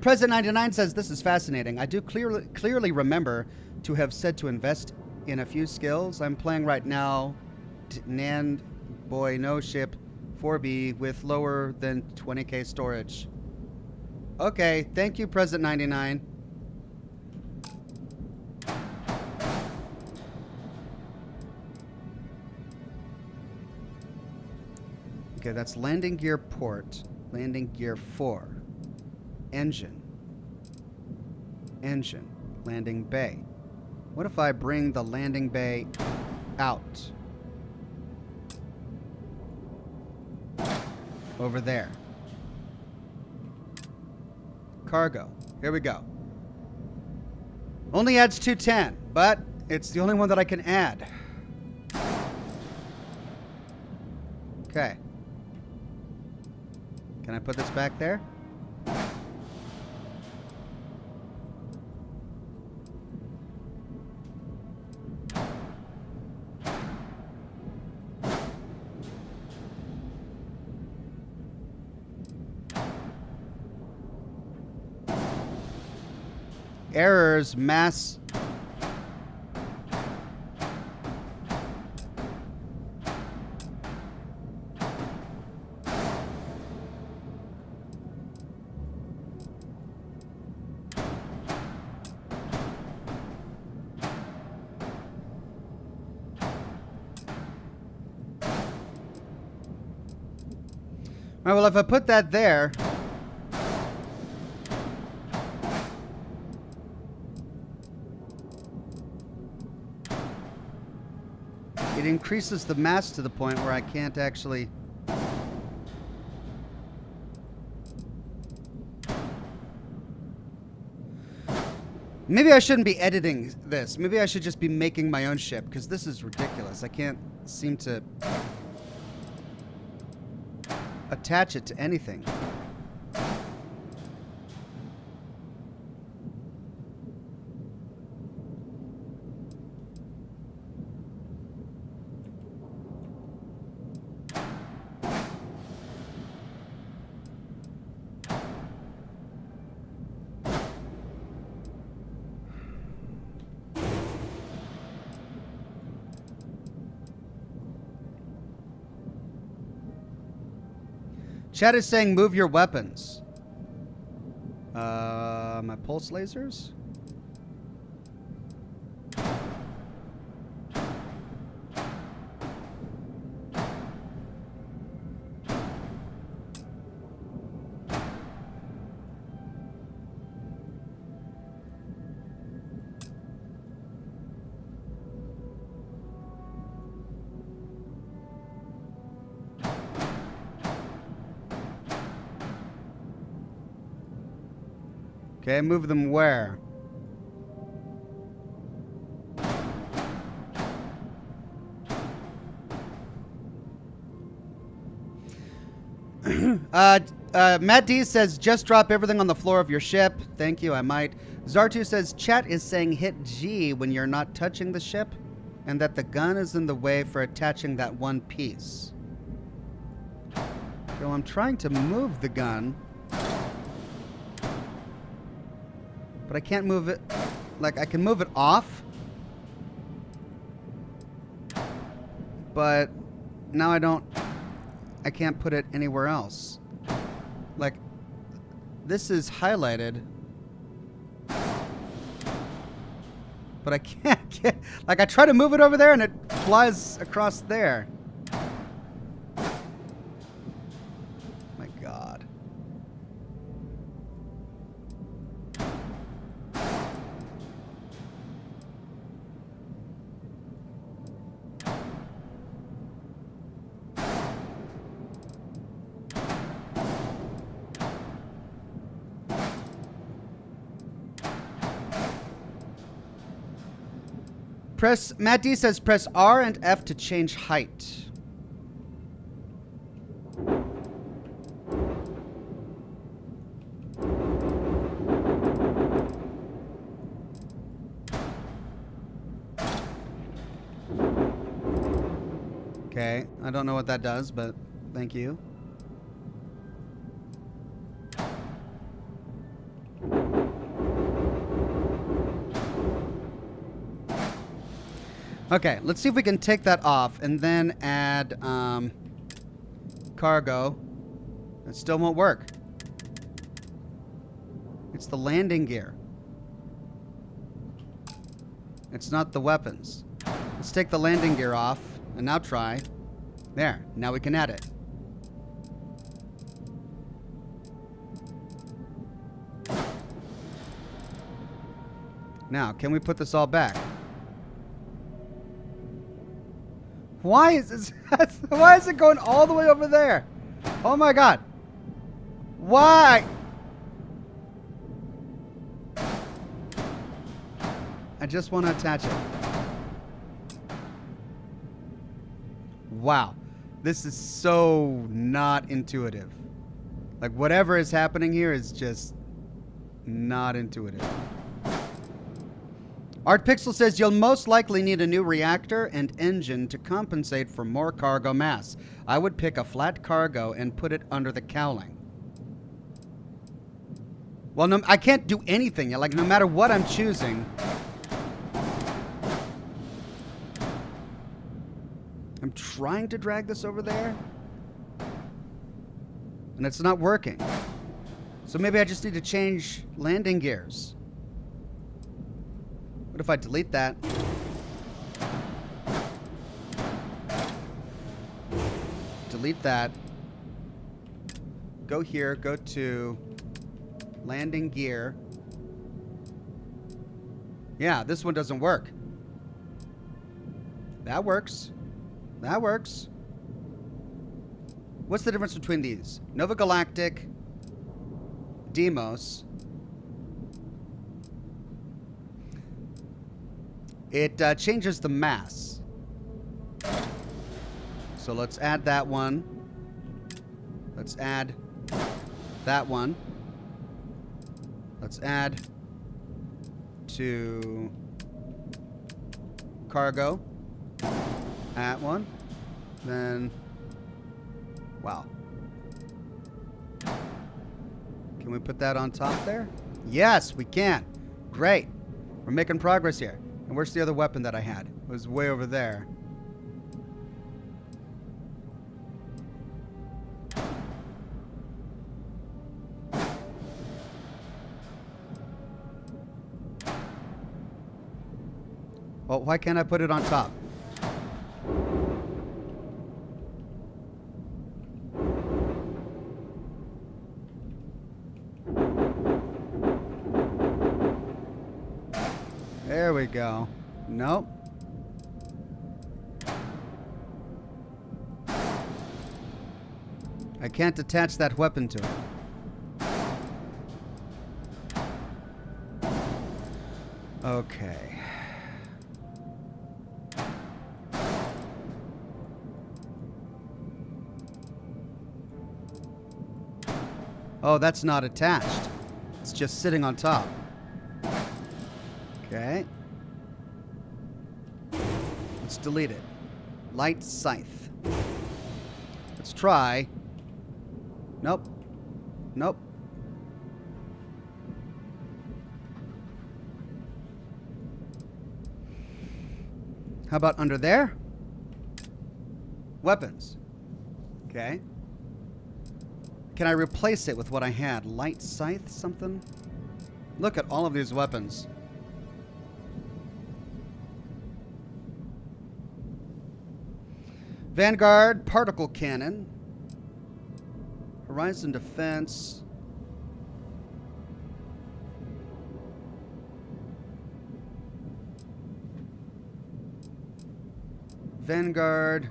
President 99 says, this is fascinating. I do clearly remember to have said to invest in a few skills. I'm playing right now NAND Boy No Ship 4B with lower than 20k storage. Okay, thank you, President 99. Okay, that's landing gear port, landing gear 4. Engine, landing bay. What if I bring the landing bay out? Over there. Cargo. Here we go. Only adds 210, but it's the only one that I can add. Okay. Can I put this back there? Errors, mass. All right, well, if I put that there, it increases the mass to the point where I can't actually... Maybe I shouldn't be editing this. Maybe I should just be making my own ship, because this is ridiculous. I can't seem to attach it to anything. Chat is saying move your weapons. My pulse lasers? Okay, move them where? Matt D says, just drop everything on the floor of your ship. Thank you, I might. Zartu says, chat is saying hit G when you're not touching the ship, and that the gun is in the way for attaching that one piece. So I'm trying to move the gun, but I can't move it. Like, I can move it off. But now I can't put it anywhere else. Like, this is highlighted. But I can't get, like, I try to move it over there and it flies across there. My God. Matt D says press R and F to change height. Okay, I don't know what that does, but thank you. Okay, let's see if we can take that off and then add cargo. It still won't work. It's the landing gear. It's not the weapons. Let's take the landing gear off and now try. There, now we can add it. Now, can we put this all back? Why is this? Why is it going all the way over there? Oh my God. Why? I just want to attach it. Wow. This is so not intuitive. Like, whatever is happening here is just not intuitive. Art Pixel says you'll most likely need a new reactor and engine to compensate for more cargo mass. I would pick a flat cargo and put it under the cowling. Well, no, I can't do anything. Like, no matter what I'm choosing. I'm trying to drag this over there. And it's not working. So maybe I just need to change landing gears. What if I delete that? Delete that. Go here, go to landing gear. Yeah, this one doesn't work. That works. That works. What's the difference between these? Nova Galactic, Deimos. It changes the mass. So let's add that one. Let's add that one. Let's add to cargo. That one. Then, wow. Can we put that on top there? Yes, we can. Great. We're making progress here. And where's the other weapon that I had? It was way over there. Well, why can't I put it on top? There we go. Nope. I can't attach that weapon to it. Okay. Oh, that's not attached. It's just sitting on top. Okay. Let's delete it. Light scythe. Let's try. Nope. Nope. How about under there? Weapons. Okay. Can I replace it with what I had? Light scythe, something? Look at all of these weapons. Vanguard, particle cannon. Horizon defense. Vanguard.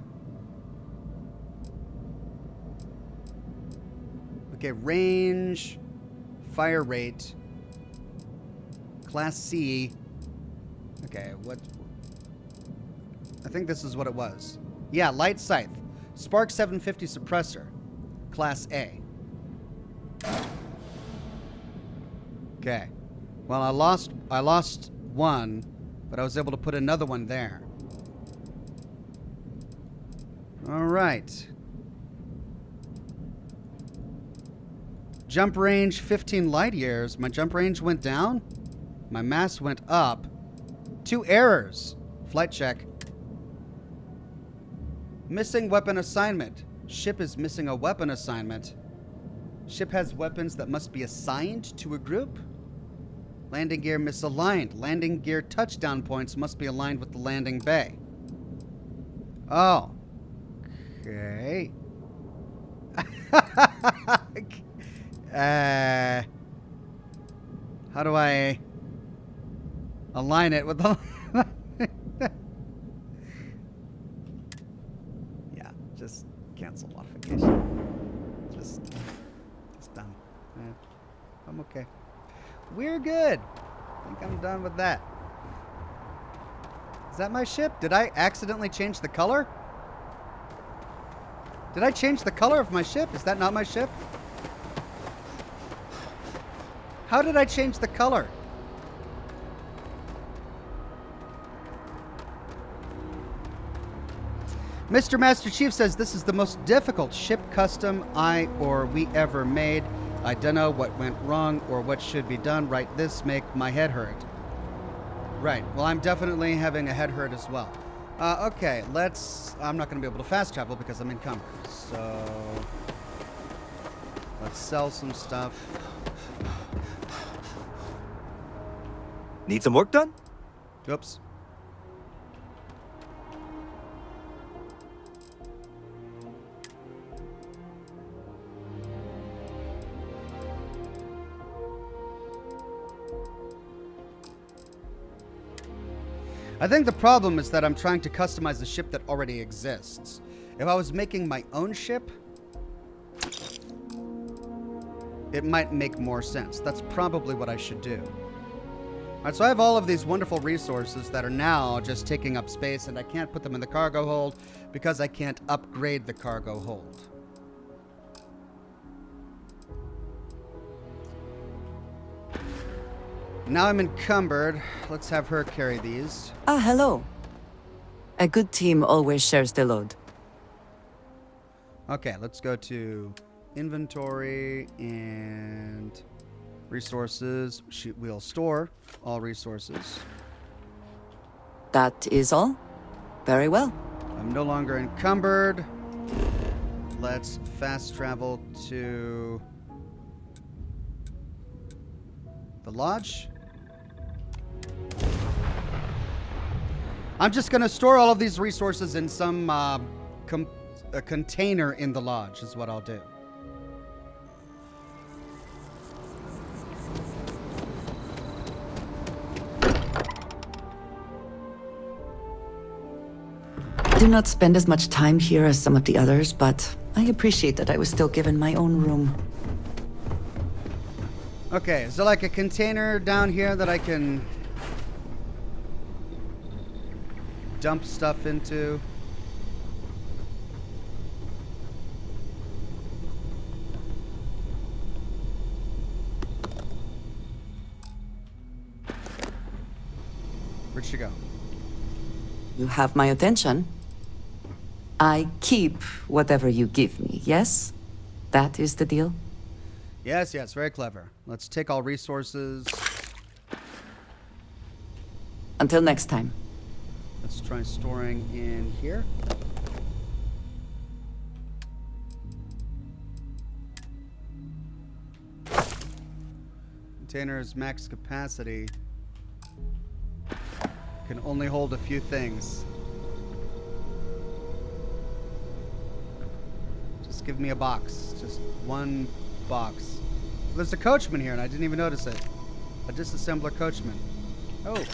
Okay, range, fire rate, class C. Okay, what? I think this is what it was. Yeah, light scythe, spark 750 suppressor, class A. Okay. Well, I lost one, but I was able to put another one there. All right. Jump range 15 light years. My jump range went down. My mass went up. 2 errors. Flight check. Missing weapon assignment. Ship is missing a weapon assignment. Ship has weapons that must be assigned to a group. Landing gear misaligned. Landing gear touchdown points must be aligned with the landing bay. Oh. Okay. How do I align it with the... Yeah, just cancel modification. Just done. I'm okay. We're good. I think I'm done with that. Is that my ship? Did I accidentally change the color? Did I change the color of my ship? Is that not my ship? How did I change the color? Mr. Master Chief says this is the most difficult ship custom I or we ever made. I don't know what went wrong or what should be done. Right, this make my head hurt. Right, well, I'm definitely having a head hurt as well. Okay, I'm not going to be able to fast travel because I'm encumbered. So, let's sell some stuff. Need some work done? Oops. I think the problem is that I'm trying to customize a ship that already exists. If I was making my own ship, it might make more sense. That's probably what I should do. Alright, so I have all of these wonderful resources that are now just taking up space, and I can't put them in the cargo hold because I can't upgrade the cargo hold. Now I'm encumbered. Let's have her carry these. Ah, hello. A good team always shares the load. Okay, let's go to inventory and resources. We'll store all resources. That is all? Very well. I'm no longer encumbered. Let's fast travel to the lodge. I'm just going to store all of these resources in some a container in the lodge is what I'll do. I do not spend as much time here as some of the others, but I appreciate that I was still given my own room. Okay, is there like a container down here that I can dump stuff into? Where'd she go? You have my attention. I keep whatever you give me, yes? That is the deal? Yes, yes, very clever. Let's take all resources. Until next time. Let's try storing in here. Container's max capacity can only hold a few things. Just give me a box. Just one box. There's a coachman here and I didn't even notice it. A disassembler coachman. Oh.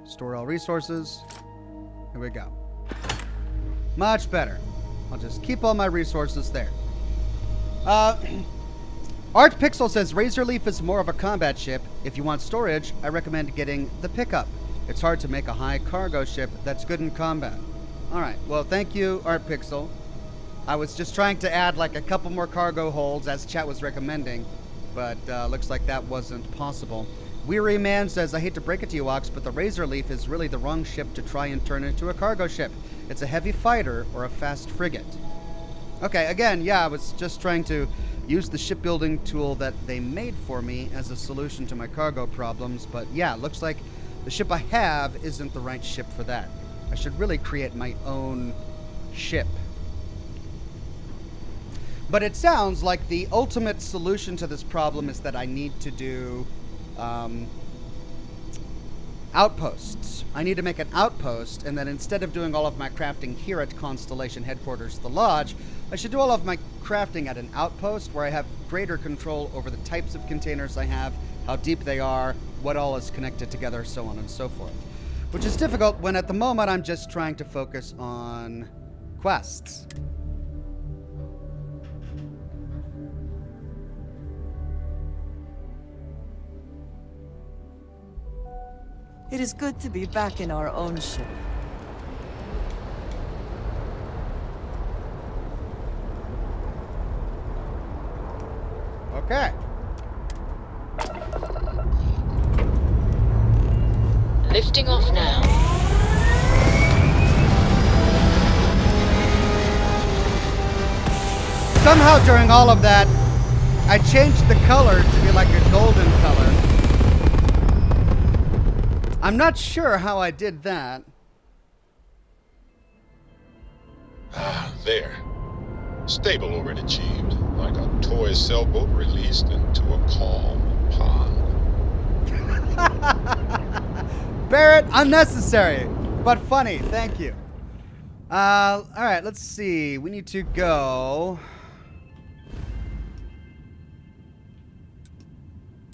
Store all resources. Here we go. Much better. I'll just keep all my resources there. Art Pixel says Razorleaf is more of a combat ship. If you want storage, I recommend getting the Pickup. It's hard to make a high cargo ship that's good in combat. Alright, well thank you, Art Pixel. I was just trying to add like a couple more cargo holds as chat was recommending, but looks like that wasn't possible. Weary Man says, I hate to break it to you, Ox, but the Razorleaf is really the wrong ship to try and turn into a cargo ship. It's a heavy fighter or a fast frigate. Okay, again, yeah, I was just trying to use the shipbuilding tool that they made for me as a solution to my cargo problems, but yeah, looks like the ship I have isn't the right ship for that. I should really create my own ship. But it sounds like the ultimate solution to this problem is that I need to do outposts. I need to make an outpost, and then instead of doing all of my crafting here at Constellation Headquarters, the Lodge, I should do all of my crafting at an outpost where I have greater control over the types of containers I have, how deep they are, what all is connected together, so on and so forth. Which is difficult when at the moment I'm just trying to focus on quests. It is good to be back in our own ship. Okay. Lifting off now. Somehow during all of that, I changed the color to be like a golden color. I'm not sure how I did that. Ah, there. Stable already achieved, like a toy sailboat released into a calm pond. Barrett, unnecessary, but funny. Thank you. All right, let's see. We need to go.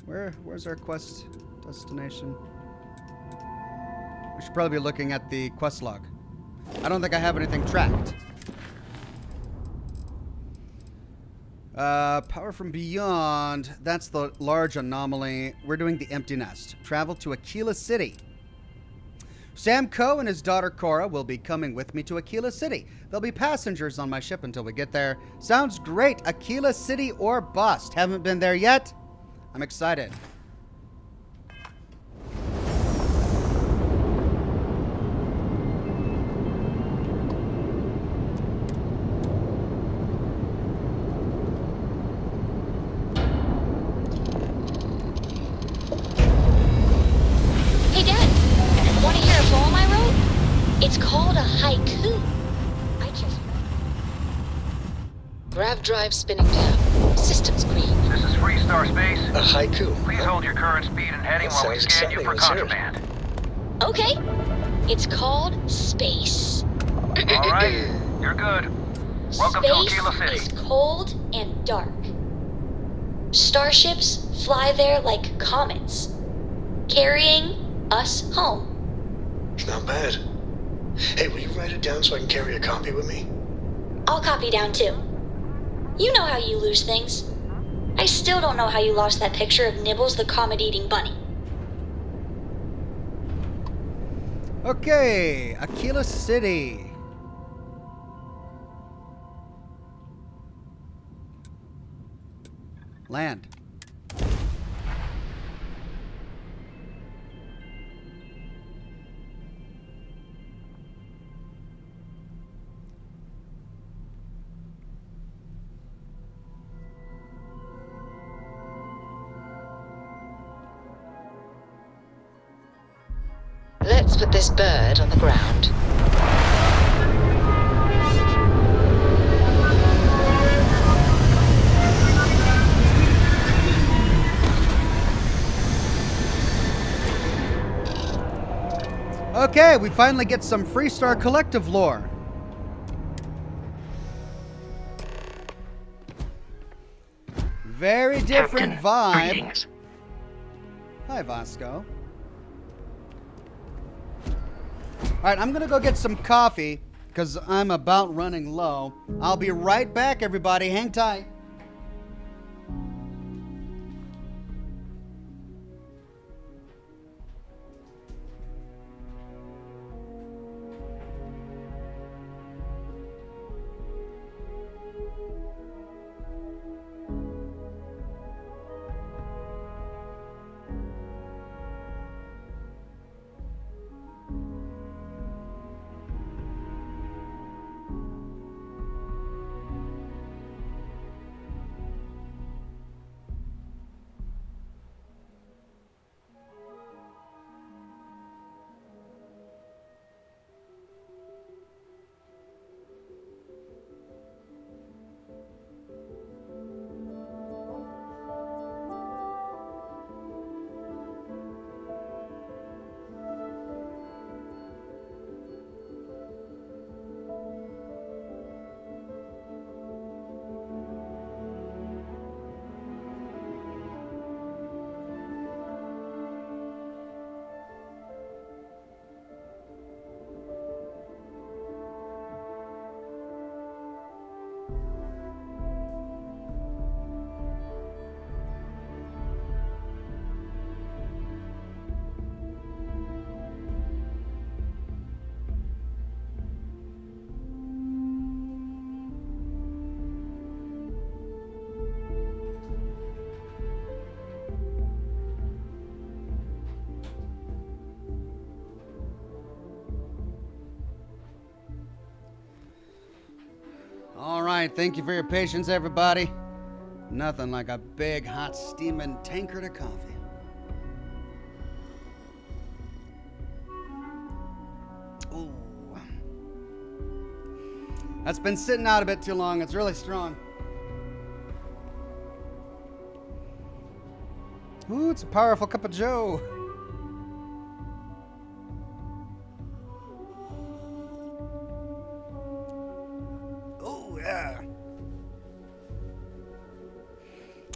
Where's our quest destination? We should probably be looking at the quest log. I don't think I have anything tracked. Power from Beyond. That's the large anomaly. We're doing the Empty Nest. Travel to Aquila City. Sam Coe and his daughter Cora will be coming with me to Aquila City. They'll be passengers on my ship until we get there. Sounds great. Aquila City or bust. Haven't been there yet? I'm excited. Hey, Dad. Want to hear a poem I wrote? It's called a haiku. I just... Grav drive spinning down. Systems green. This is Freestar Space. A haiku. Please hold your current speed and heading while we scan you for contraband. Okay. It's called space. All right, you're good. Welcome to Aquila Space City. is cold and dark. Starships fly there like comets, carrying us home. Not bad. Hey, will you write it down so I can carry a copy with me? I'll copy down too. You know how you lose things. I still don't know how you lost that picture of Nibbles the comet-eating bunny. Okay, Aquila City. Land. Let's put this bird on the ground. Okay, we finally get some Freestar Collective lore. Very different Captain, vibe. greetings. Hi, Vasco. Alright, I'm gonna go get some coffee, because I'm about running low. I'll be right back, everybody. Hang tight. Alright, thank you for your patience, everybody. Nothing like a big, hot, steaming tankard of coffee. Ooh. That's been sitting out a bit too long. It's really strong. Ooh, it's a powerful cup of joe. Yeah.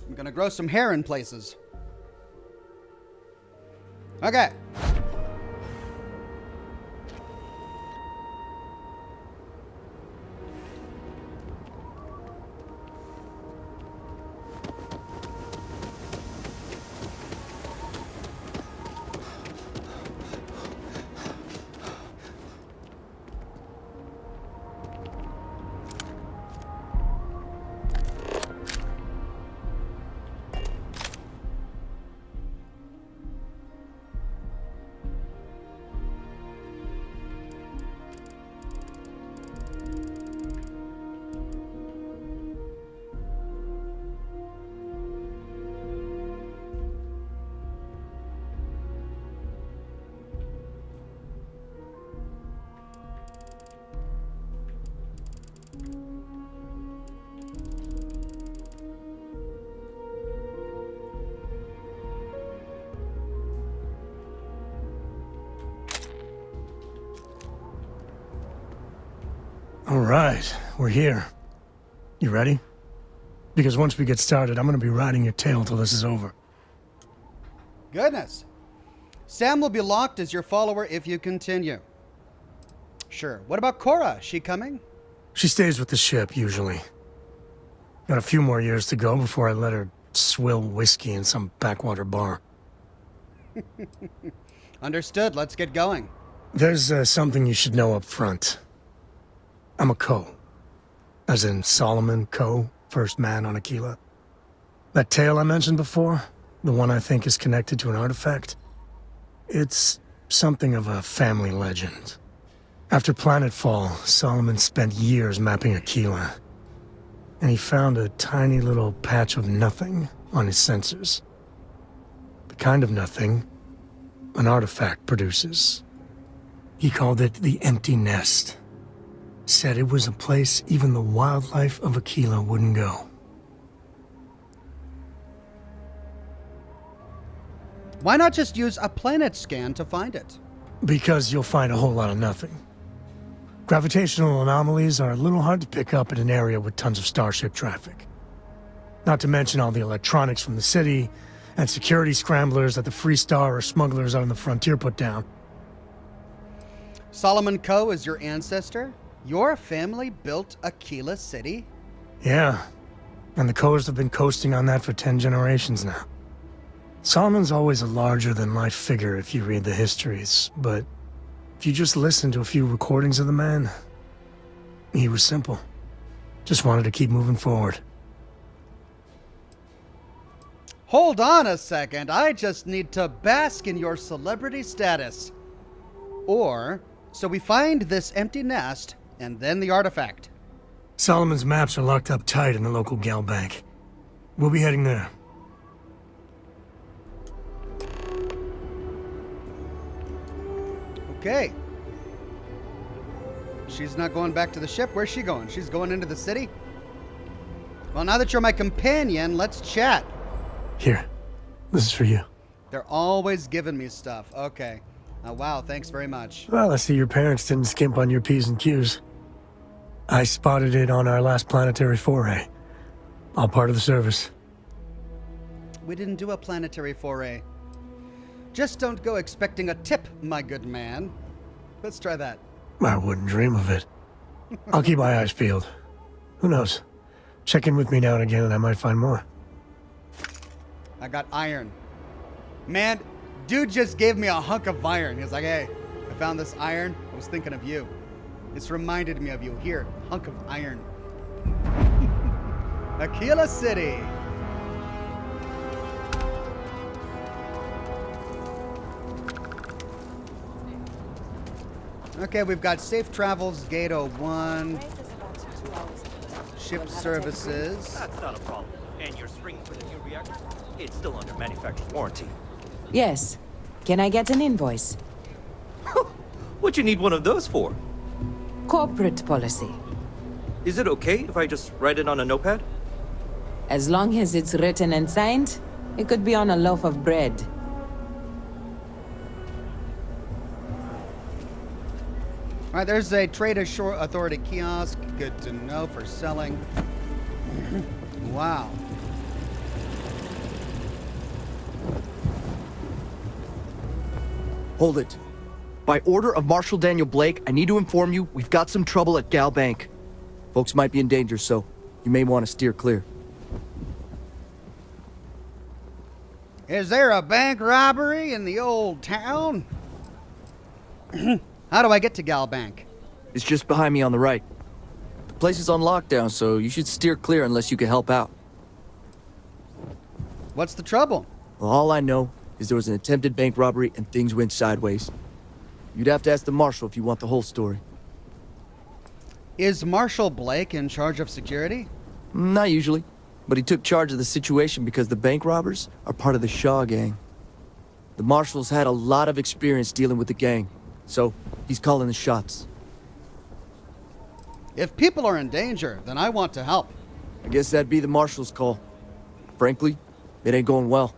I'm gonna grow some hair in places. Okay. All right, we're here. You ready? Because once we get started, I'm gonna be riding your tail till this is over. Goodness. Sam will be locked as your follower if you continue. Sure. What about Cora? Is she coming? She stays with the ship, usually. Got a few more years to go before I let her swill whiskey in some backwater bar. Understood. Let's get going. There's something you should know up front. I'm a Co. As in Solomon Co., first man on Aquila. That tale I mentioned before, the one I think is connected to an artifact, it's something of a family legend. After Planetfall, Solomon spent years mapping Aquila, and he found a tiny little patch of nothing on his sensors. The kind of nothing an artifact produces. He called it the Empty Nest. Said it was a place even the wildlife of Aquila wouldn't go. Why not just use a planet scan to find it? Because you'll find a whole lot of nothing. Gravitational anomalies are a little hard to pick up in an area with tons of starship traffic. Not to mention all the electronics from the city, and security scramblers that the Free Star or smugglers out on the frontier put down. Solomon Coe is your ancestor? Your family built Aquila City? Yeah, and the Coes have been coasting on that for 10 generations now. Solomon's always a larger-than-life figure if you read the histories, but if you just listen to a few recordings of the man, he was simple. Just wanted to keep moving forward. Hold on a second, I just need to bask in your celebrity status. Or, so we find this empty nest, and then the artifact. Solomon's maps are locked up tight in the local gal bank. We'll be heading there. Okay. She's not going back to the ship. Where's she going? She's going into the city? Well, now that you're my companion, let's chat. Here, this is for you. They're always giving me stuff. Okay. Wow, thanks very much. Well, I see your parents didn't skimp on your P's and Q's. I spotted it on our last planetary foray. All part of the service. We didn't do a planetary foray. Just don't go expecting a tip, my good man. Let's try that. I wouldn't dream of it. I'll keep my eyes peeled. Who knows? Check in with me now and again and I might find more. I got iron. Man, dude just gave me a hunk of iron. He was like, hey, I found this iron. I was thinking of you. This reminded me of you. Here, hunk of iron. Aquila City. Okay, we've got safe travels, Gate 01, ship services. That's not a problem. And your spring for the new reactor? It's still under manufacturer's warranty. Yes. Can I get an invoice? What you need one of those for? Corporate policy. Is it okay if I just write it on a notepad? As long as it's written and signed, it could be on a loaf of bread. All right, there's a Trade Authority kiosk. Good to know for selling. Wow. Hold it. By order of Marshal Daniel Blake, I need to inform you we've got some trouble at Gal Bank. Folks might be in danger, so you may want to steer clear. Is there a bank robbery in the old town? How do I get to Gal Bank? It's just behind me on the right. The place is on lockdown, so you should steer clear unless you can help out. What's the trouble? Well, all I know is there was an attempted bank robbery and things went sideways. You'd have to ask the Marshal if you want the whole story. Is Marshal Blake in charge of security? Not usually, but he took charge of the situation because the bank robbers are part of the Shaw gang. The Marshal's had a lot of experience dealing with the gang, so he's calling the shots. If people are in danger, then I want to help. I guess that'd be the Marshal's call. Frankly, it ain't going well.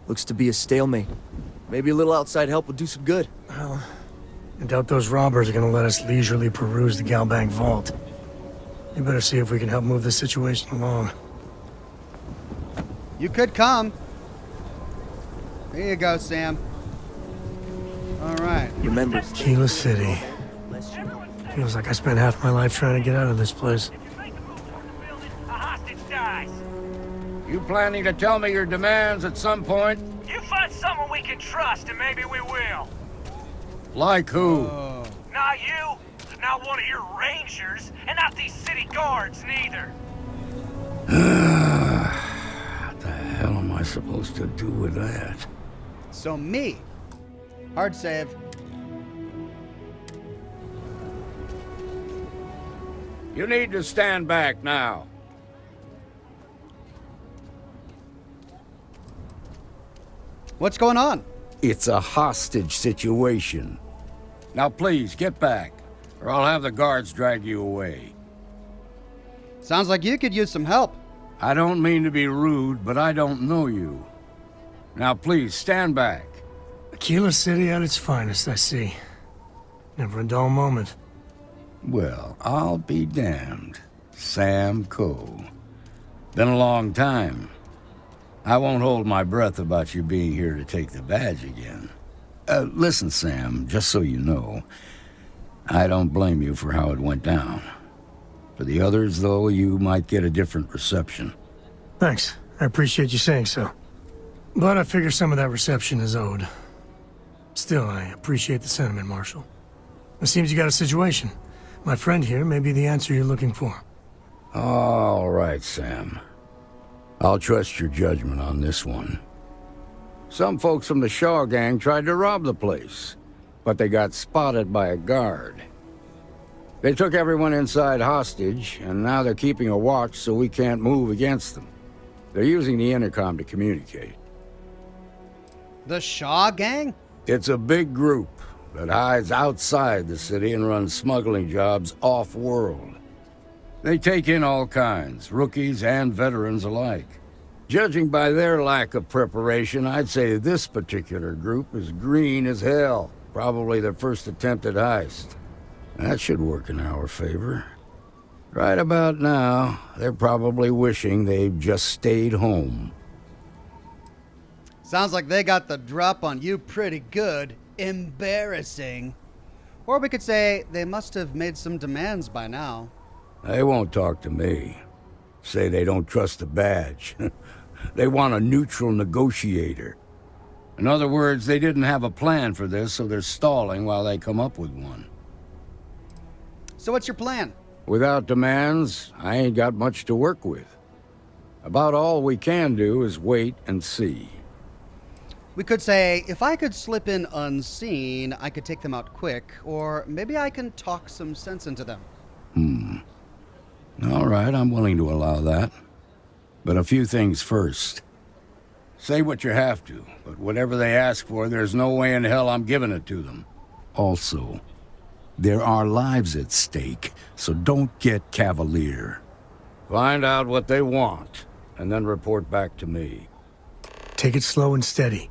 Looks to be a stalemate. Maybe a little outside help would do some good. Well, I doubt those robbers are gonna let us leisurely peruse the Gal Bank vault. You better see if we can help move this situation along. You could come. There you go, Sam. All right. Remember, Aquila City. Feels like I spent half my life trying to get out of this place. You planning to tell me your demands at some point? You find someone we can trust, and maybe we will. Like who? Not you, not one of your rangers, and not these city guards, neither. What the hell am I supposed to do with that? So me. Hard save. You need to stand back now. What's going on? It's a hostage situation. Now please, get back, or I'll have the guards drag you away. Sounds like you could use some help. I don't mean to be rude, but I don't know you. Now please, stand back. Aquila City at its finest, I see. Never a dull moment. Well, I'll be damned. Sam Coe. Been a long time. I won't hold my breath about you being here to take the badge again. Listen, Sam, just so you know, I don't blame you for how it went down. For the others, though, you might get a different reception. Thanks. I appreciate you saying so. But I figure some of that reception is owed. Still, I appreciate the sentiment, Marshal. It seems you got a situation. My friend here may be the answer you're looking for. All right, Sam. I'll trust your judgment on this one. Some folks from the Shaw gang tried to rob the place, but they got spotted by a guard. They took everyone inside hostage, and now they're keeping a watch so we can't move against them. They're using the intercom to communicate. The Shaw gang? It's a big group that hides outside the city and runs smuggling jobs off-world. They take in all kinds, rookies and veterans alike. Judging by their lack of preparation, I'd say this particular group is green as hell. Probably their first attempt at heist. That should work in our favor. Right about now, they're probably wishing they'd just stayed home. Sounds like they got the drop on you pretty good. Embarrassing. Or we could say they must have made some demands by now. They won't talk to me. Say they don't trust the badge. They want a neutral negotiator. In other words, they didn't have a plan for this, so they're stalling while they come up with one. So what's your plan? Without demands, I ain't got much to work with. About all we can do is wait and see. We could say, if I could slip in unseen, I could take them out quick, or maybe I can talk some sense into them. All right, I'm willing to allow that. But a few things first. Say what you have to, but whatever they ask for, there's no way in hell I'm giving it to them. Also, there are lives at stake, so don't get cavalier. Find out what they want, and then report back to me. Take it slow and steady.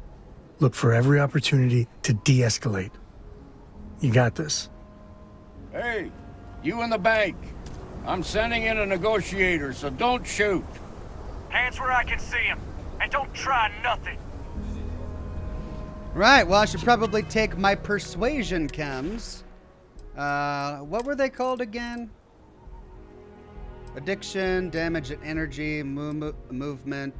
Look for every opportunity to de-escalate. You got this. Hey, you in the bank. I'm sending in a negotiator, so don't shoot. Hands where I can see him, and don't try nothing. Right, well, I should probably take my persuasion chems. What were they called again? Addiction, damage and energy, movement.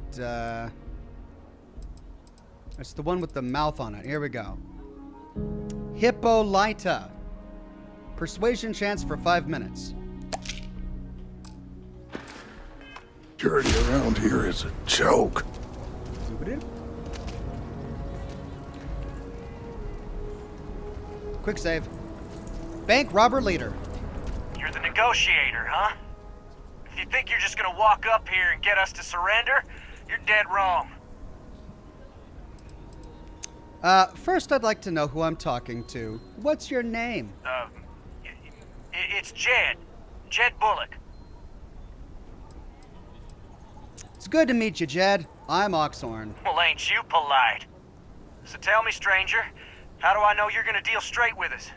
It's the one with the mouth on it. Here we go. Hippolyta. Persuasion chance for 5 minutes. Security around here is a joke. Quick save. Bank robber leader. You're the negotiator, huh? If you think you're just gonna walk up here and get us to surrender, you're dead wrong. First I'd like to know who I'm talking to. What's your name? It's Jed. Jed Bullock. It's good to meet you, Jed. I'm Oxhorn. Well, ain't you polite? So tell me, stranger, how do I know you're gonna deal straight with us?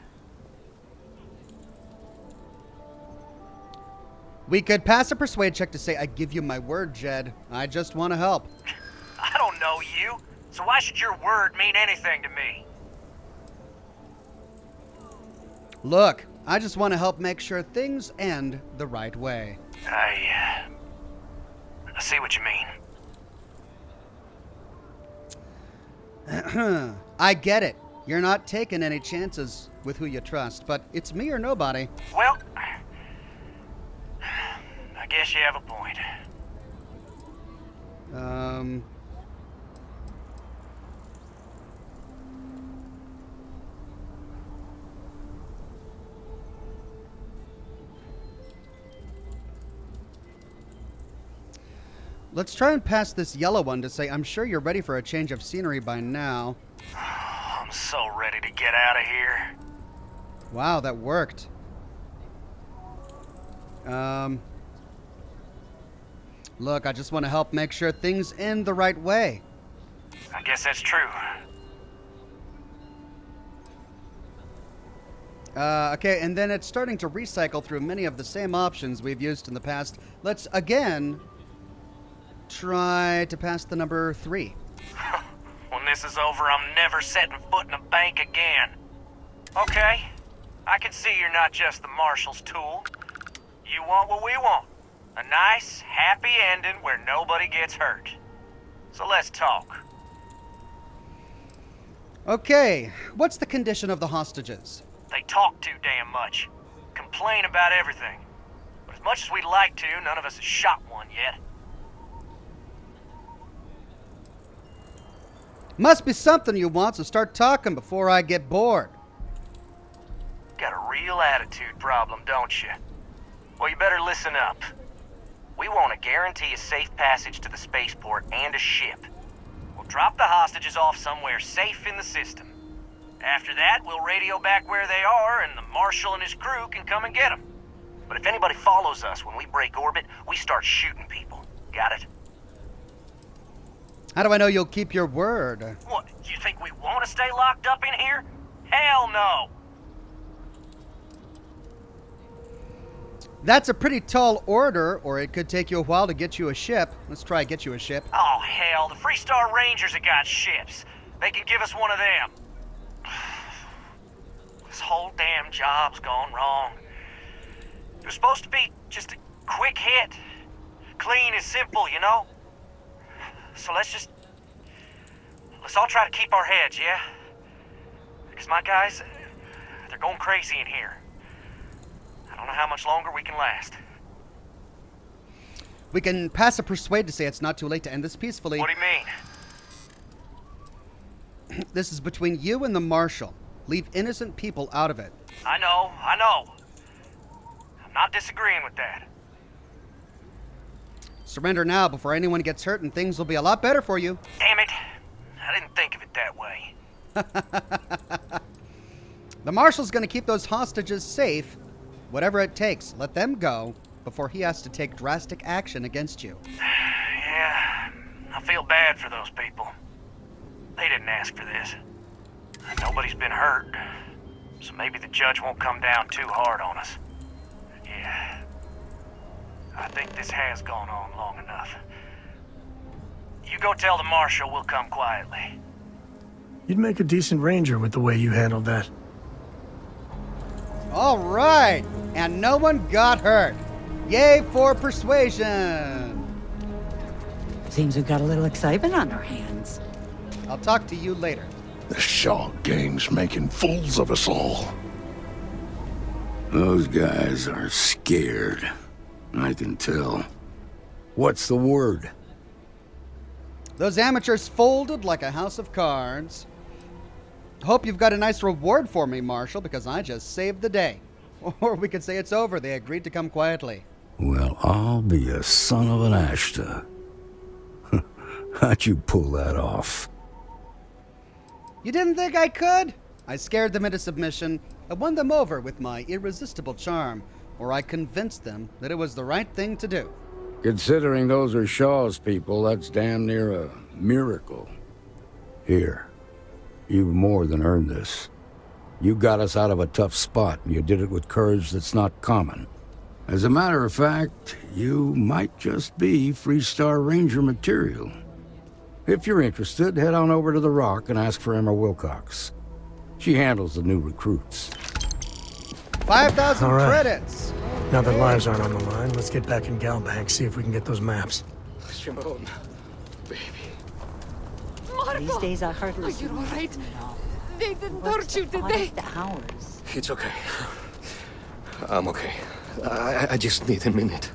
We could pass a persuade check to say I give you my word, Jed. I just want to help. I don't know you, so why should your word mean anything to me? Look, I just want to help make sure things end the right way. I see what you mean. I get it. You're not taking any chances with who you trust, but it's me or nobody. Well, I guess you have a point. Let's try and pass this yellow one to say I'm sure you're ready for a change of scenery by now. I'm so ready to get out of here. Wow, that worked. Look, I just want to help make sure things end the right way. I guess that's true. Okay, and then it's starting to recycle through many of the same options we've used in the past. Let's again try to pass the number 3. When this is over, I'm never setting foot in a bank again. Okay, I can see you're not just the Marshal's tool. You want what we want. A nice, happy ending where nobody gets hurt. So let's talk. Okay, what's the condition of the hostages? They talk too damn much. Complain about everything. But as much as we'd like to, none of us has shot one yet. Must be something you want, so start talking before I get bored. Got a real attitude problem, don't you? Well, you better listen up. We want to guarantee a safe passage to the spaceport and a ship. We'll drop the hostages off somewhere safe in the system. After that, we'll radio back where they are, and the Marshal and his crew can come and get them. But if anybody follows us when we break orbit, we start shooting people. Got it? How do I know you'll keep your word? What, you think we want to stay locked up in here? Hell no! That's a pretty tall order, or it could take you a while to get you a ship. Let's try get you a ship. Oh, hell, the Freestar Rangers have got ships. They can give us one of them. This whole damn job's gone wrong. It was supposed to be just a quick hit. Clean and simple, you know? So let's all try to keep our heads, yeah? Because my guys, they're going crazy in here. I don't know how much longer we can last. We can pass a persuade to say it's not too late to end this peacefully. What do you mean? This is between you and the Marshal. Leave innocent people out of it. I know. I'm not disagreeing with that. Surrender now before anyone gets hurt and things will be a lot better for you. Damn it. I didn't think of it that way. The Marshal's gonna keep those hostages safe. Whatever it takes, let them go before he has to take drastic action against you. Yeah, I feel bad for those people. They didn't ask for this. Nobody's been hurt, so maybe the judge won't come down too hard on us. Yeah, I think this has gone on long enough. You go tell the Marshal we'll come quietly. You'd make a decent ranger with the way you handled that. All right, and no one got hurt. Yay for persuasion. Seems we've got a little excitement on our hands. I'll talk to you later. The Shaw gang's making fools of us all. Those guys are scared. I can tell. What's the word? Those amateurs folded like a house of cards. Hope you've got a nice reward for me, Marshal, because I just saved the day. Or we could say it's over. They agreed to come quietly. Well, I'll be a son of an Ashta. How'd you pull that off? You didn't think I could? I scared them into submission. I won them over with my irresistible charm, or I convinced them that it was the right thing to do. Considering those are Shaw's people, that's damn near a miracle. Here, you've more than earned this. You got us out of a tough spot, and you did it with courage that's not common. As a matter of fact, you might just be Freestar Ranger material. If you're interested, head on over to the Rock and ask for Emma Wilcox. She handles the new recruits. 5,000 All right. credits. Now that lives aren't on the line, let's get back in Galbank, see if we can get those maps. Shimon, baby. These days I hardly Are see you all right? now. They didn't What's hurt you, the did they? oddest hours? It's okay. I'm okay. I just need a minute.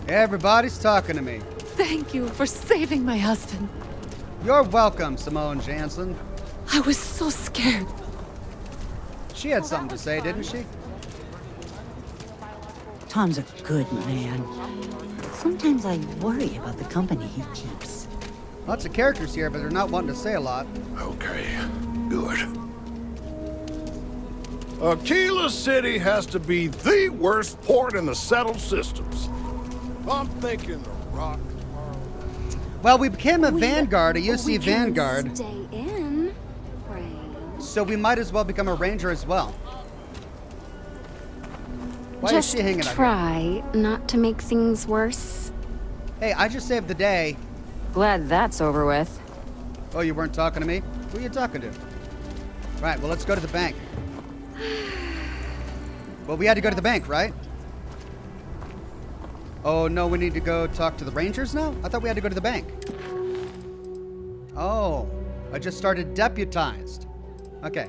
Everybody's talking to me. Thank you for saving my husband. You're welcome, Simone Jansen. I was so scared. She had something to say, didn't she? Tom's a good man. Sometimes I worry about the company he keeps. Lots of characters here, but they're not wanting to say a lot. Okay, good. Aquila City has to be the worst port in the settled systems. I'm thinking the Rock. Well, we became a Vanguard, a UC Vanguard. Stay in, right? So we might as well become a Ranger as well. Why Just is she hanging out here? try not to make things worse. Hey, I just saved the day. Glad that's over with. Oh, you weren't talking to me? Who are you talking to? Right, well, let's go to the bank. Well, we had to go to the bank, right? Oh, no, we need to go talk to the Rangers now? I thought we had to go to the bank. Oh, I just started deputized. Okay.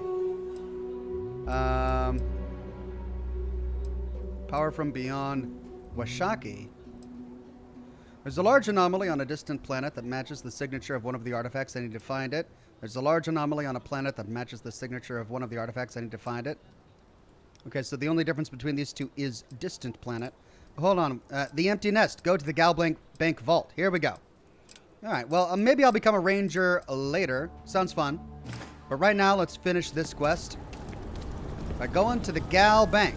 Power from beyond Washaki. There's a large anomaly on a distant planet that matches the signature of one of the artifacts. I need to find it. There's a large anomaly on a planet that matches the signature of one of the artifacts. I need to find it. Okay, so the only difference between these two is distant planet. Hold on. The empty nest. Go to the Galbank Bank Vault. Here we go. All right, well, maybe I'll become a ranger later. Sounds fun. But right now, let's finish this quest by going to the Gal Bank.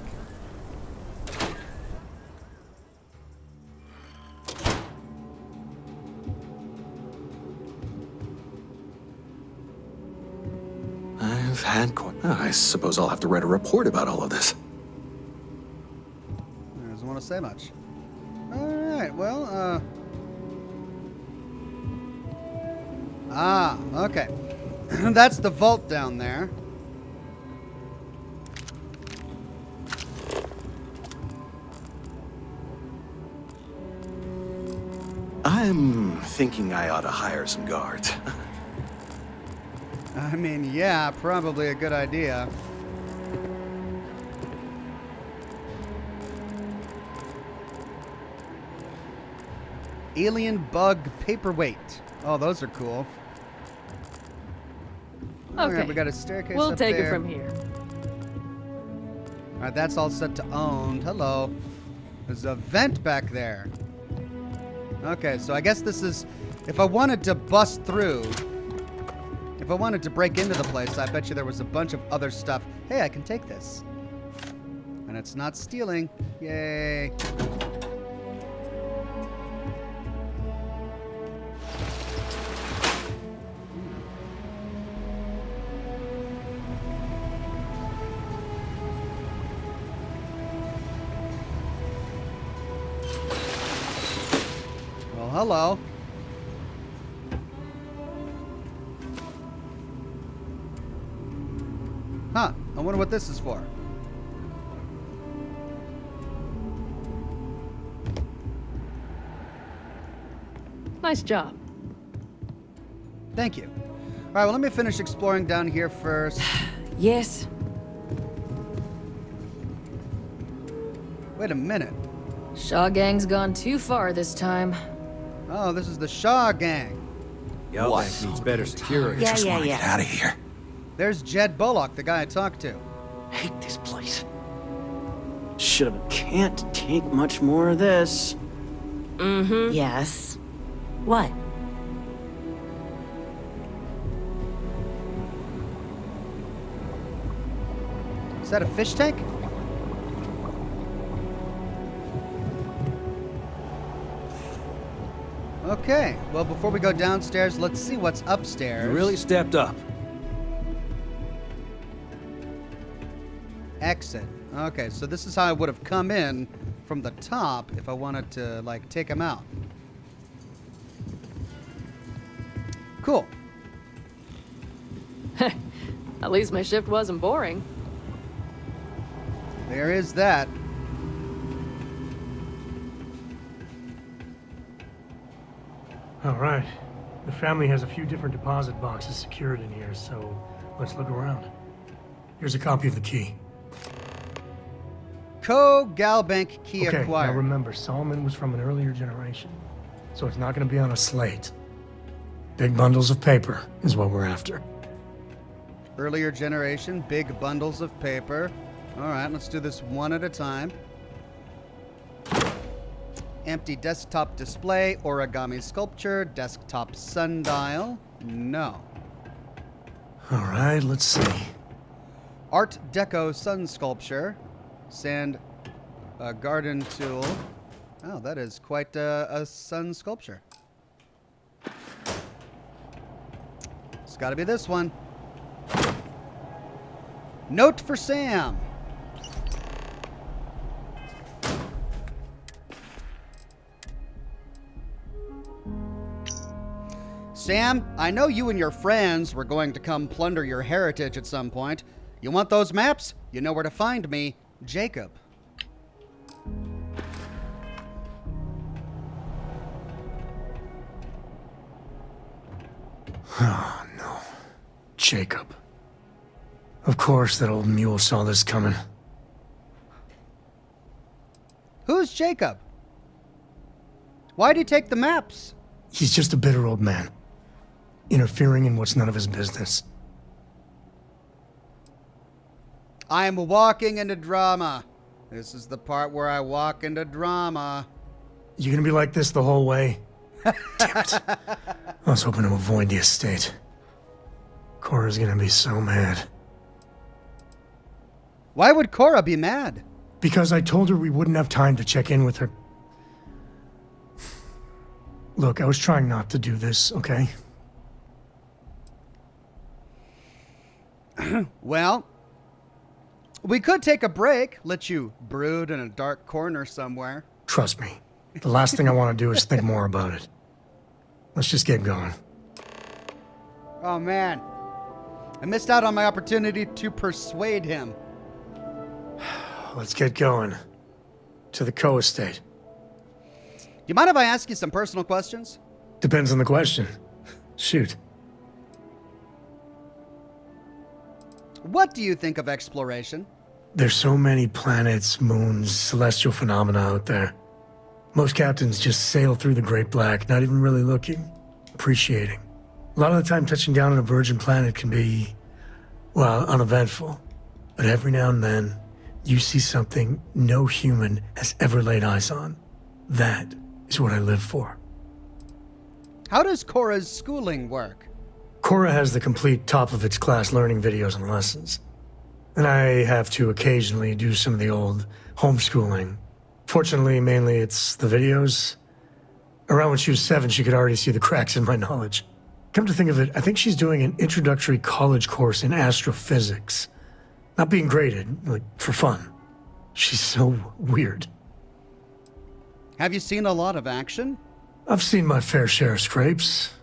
I've had quite... I suppose I'll have to write a report about all of this. I doesn't want to say much. All right, well, okay. That's the vault down there. I'm thinking I ought to hire some guards. I mean, yeah, probably a good idea. Alien bug paperweight. Oh, those are cool. All right, we got a staircase We'll up take there. it from here. All right, that's all set to owned. Hello. There's a vent back there. Okay, so I guess this is... If I wanted to bust through... If I wanted to break into the place, I bet you there was a bunch of other stuff. Hey, I can take this. And it's not stealing. Yay. Well, hello. Huh, I wonder what this is for. Nice job. Thank you. All right, well, let me finish exploring down here first. Yes. Wait a minute. Shaw Gang's gone too far this time. Oh, this is the Shaw Gang. Galbank needs better security. Just want to get out of here. There's Jed Bullock, the guy I talked to. Hate this place. Can't take much more of this. Mm-hmm. Yes. What? Is that a fish tank? Okay, well, before we go downstairs, let's see what's upstairs. You really stepped up. Exit. Okay, so this is how I would have come in from the top if I wanted to, like, take him out. Cool. At least my shift wasn't boring. There is that. All right. The family has a few different deposit boxes secured in here, so let's look around. Here's a copy of the key. Galbank key Okay, acquired. now remember, Solomon was from an earlier generation, so it's not going to be on a slate. Big bundles of paper is what we're after. Earlier generation, big bundles of paper. All right, let's do this one at a time. Empty desktop display, origami sculpture, desktop sundial. No. All right, let's see. Art Deco sun sculpture. Sand garden tool. Oh, that is quite a sun sculpture. It's got to be this one. Note for Sam. Sam, I know you and your friends were going to come plunder your heritage at some point. You want those maps? You know where to find me, Jacob. Oh, no. Jacob. Of course that old mule saw this coming. Who's Jacob? Why'd he take the maps? He's just a bitter old man, interfering in what's none of his business. I'm walking into drama. This is the part where I walk into drama. You gonna be like this the whole way? Damn it. I was hoping to avoid the estate. Cora's gonna be so mad. Why would Cora be mad? Because I told her we wouldn't have time to check in with her. Look, I was trying not to do this, okay? Well, we could take a break, let you brood in a dark corner somewhere. Trust me. The last thing I want to do is think more about it. Let's just get going. Oh man, I missed out on my opportunity to persuade him. Let's get going. To the Coe estate. Do you mind if I ask you some personal questions? Depends on the question. Shoot. What do you think of exploration? There's so many planets, moons, celestial phenomena out there. Most captains just sail through the Great Black, not even really looking, appreciating. A lot of the time touching down on a virgin planet can be, well, uneventful. But every now and then, you see something no human has ever laid eyes on. That is what I live for. How does Cora's schooling work? Cora has the complete top-of-its-class learning videos and lessons. And I have to occasionally do some of the old homeschooling. Fortunately, mainly it's the videos. Around when she was 7, she could already see the cracks in my knowledge. Come to think of it, I think she's doing an introductory college course in astrophysics. Not being graded, like, for fun. She's so weird. Have you seen a lot of action? I've seen my fair share of scrapes.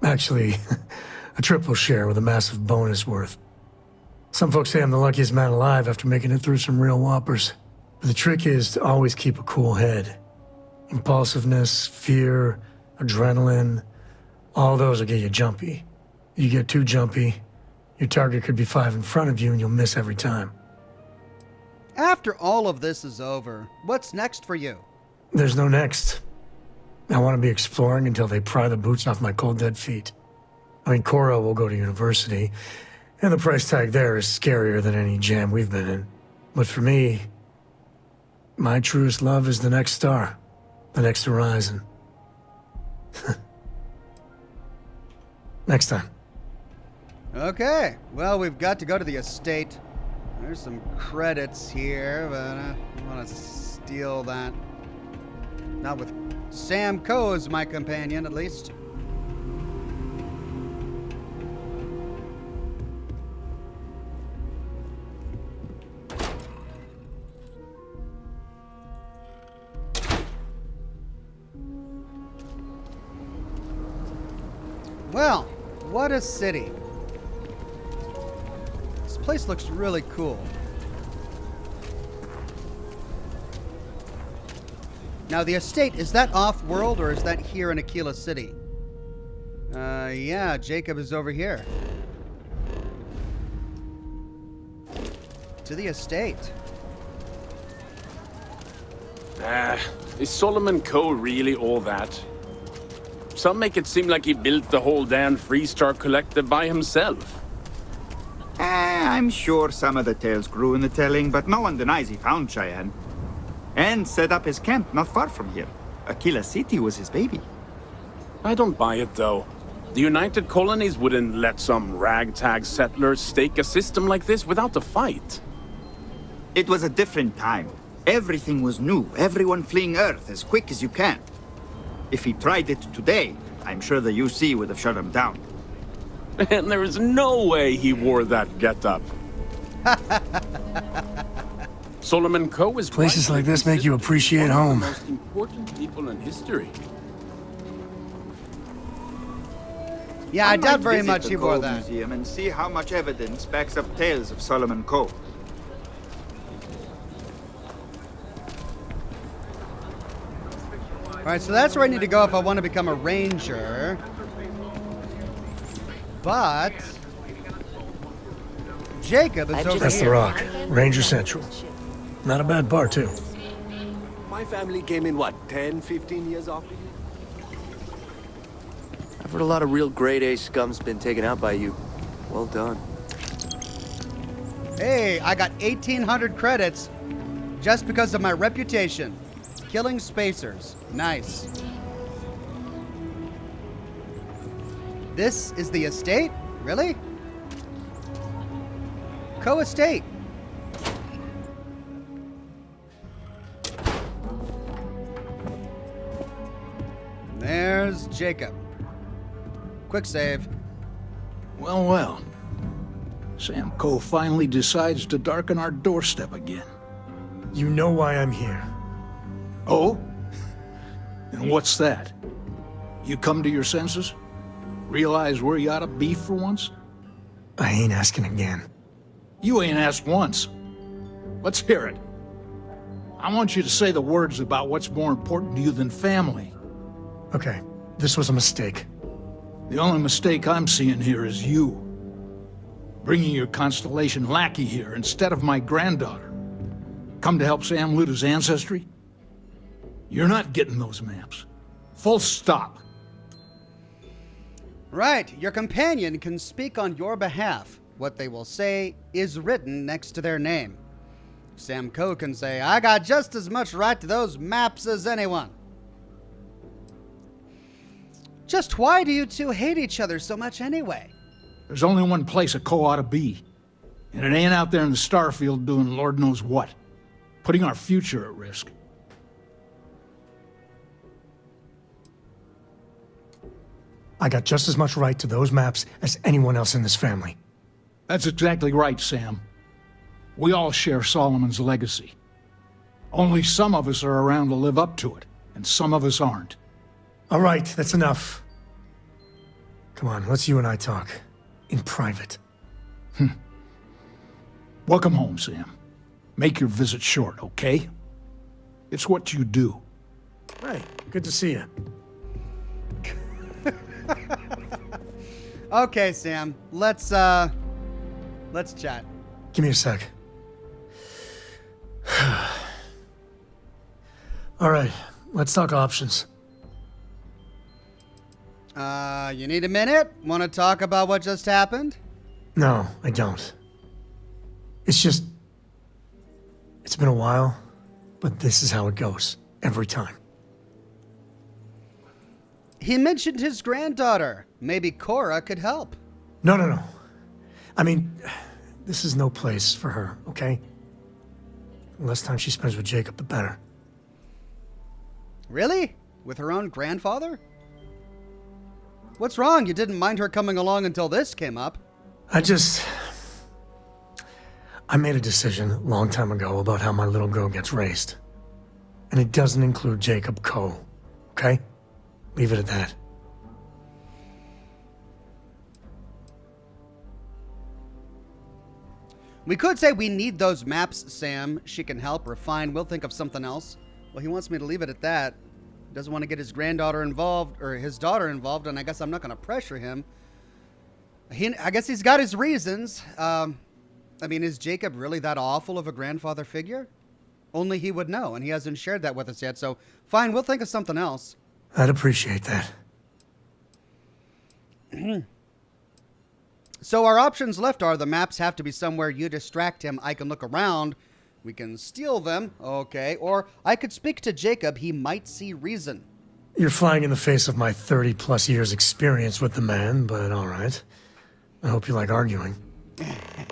Actually, a triple share with a massive bonus worth. Some folks say I'm the luckiest man alive after making it through some real whoppers. But the trick is to always keep a cool head. Impulsiveness, fear, adrenaline, all those will get you jumpy. You get too jumpy, your target could be 5 in front of you and you'll miss every time. After all of this is over, what's next for you? There's no next. I want to be exploring until they pry the boots off my cold dead feet. I mean, Cora will go to university, and the price tag there is scarier than any jam we've been in. But for me, my truest love is the next star, the next horizon. Next time. Okay, well, we've got to go to the estate. There's some credits here, but I want to steal that. Not with Sam Coe as my companion, at least. Well, what a city. This place looks really cool. Now, the estate, is that off-world or is that here in Aquila City? Yeah, Jacob is over here. To the estate. Is Solomon Coe really all that? Some make it seem like he built the whole damn Freestar Collective by himself. I'm sure some of the tales grew in the telling, but no one denies he found Cheyenne. And set up his camp not far from here. Aquila City was his baby. I don't buy it, though. The United Colonies wouldn't let some ragtag settlers stake a system like this without a fight. It was a different time. Everything was new, everyone fleeing Earth as quick as you can. If he tried it today, I'm sure the UC would have shut him down. And there is no way he wore that getup. Solomon Coe is Places like this make you appreciate home. one of the most important people in history. Yeah, I doubt very visit much the he wore Coe that. Museum and see how much evidence backs up tales of Solomon Coe. Alright, so that's where I need to go if I want to become a ranger. But Jacob is over here. That's the Rock. Ranger Central. Not a bad bar, too. My family came in, what, 10, 15 years after you? I've heard a lot of real grade A scum's been taken out by you. Well done. Hey, I got 1,800 credits just because of my reputation. Killing spacers. Nice. This is the estate? Really? Co-estate. There's Jacob. Quick save. Well, well. Sam Coe finally decides to darken our doorstep again. You know why I'm here. Oh? And what's that? You come to your senses? Realize where you ought to be for once? I ain't asking again. You ain't asked once. Let's hear it. I want you to say the words about what's more important to you than family. Okay, this was a mistake. The only mistake I'm seeing here is you. Bringing your Constellation lackey here instead of my granddaughter. Come to help Sam loot his ancestry? You're not getting those maps. Full stop. Right, your companion can speak on your behalf. What they will say is written next to their name. Sam Coe can say, I got just as much right to those maps as anyone. Just why do you two hate each other so much anyway? There's only one place a Coe ought to be. And it ain't out there in the Starfield doing Lord knows what. Putting our future at risk. I got just as much right to those maps as anyone else in this family. That's exactly right, Sam. We all share Solomon's legacy. Only some of us are around to live up to it, and some of us aren't. All right, that's enough. Come on, let's you and I talk. In private. Welcome home, Sam. Make your visit short, okay? It's what you do. Hey, good to see you. Okay, Sam. Let's chat. Give me a sec. All right, let's talk options. You need a minute? Want to talk about what just happened? No, I don't. It's just... It's been a while, but this is how it goes. Every time. He mentioned his granddaughter. Maybe Cora could help. No. I mean, this is no place for her, okay? The less time she spends with Jacob, the better. Really? With her own grandfather? What's wrong? You didn't mind her coming along until this came up. I made a decision a long time ago about how my little girl gets raised. And it doesn't include Jacob Coe, okay? Leave it at that. We could say we need those maps, Sam. She can help, or fine, we'll think of something else. Well, he wants me to leave it at that. He doesn't want to get his granddaughter involved, or his daughter involved, and I guess I'm not going to pressure him. I guess he's got his reasons. I mean, is Jacob really that awful of a grandfather figure? Only he would know, and he hasn't shared that with us yet, so fine, we'll think of something else. I'd appreciate that. So our options left are the maps have to be somewhere you distract him. I can look around. We can steal them. Okay. Or I could speak to Jacob. He might see reason. You're flying in the face of my 30-plus years experience with the man, but all right. I hope you like arguing.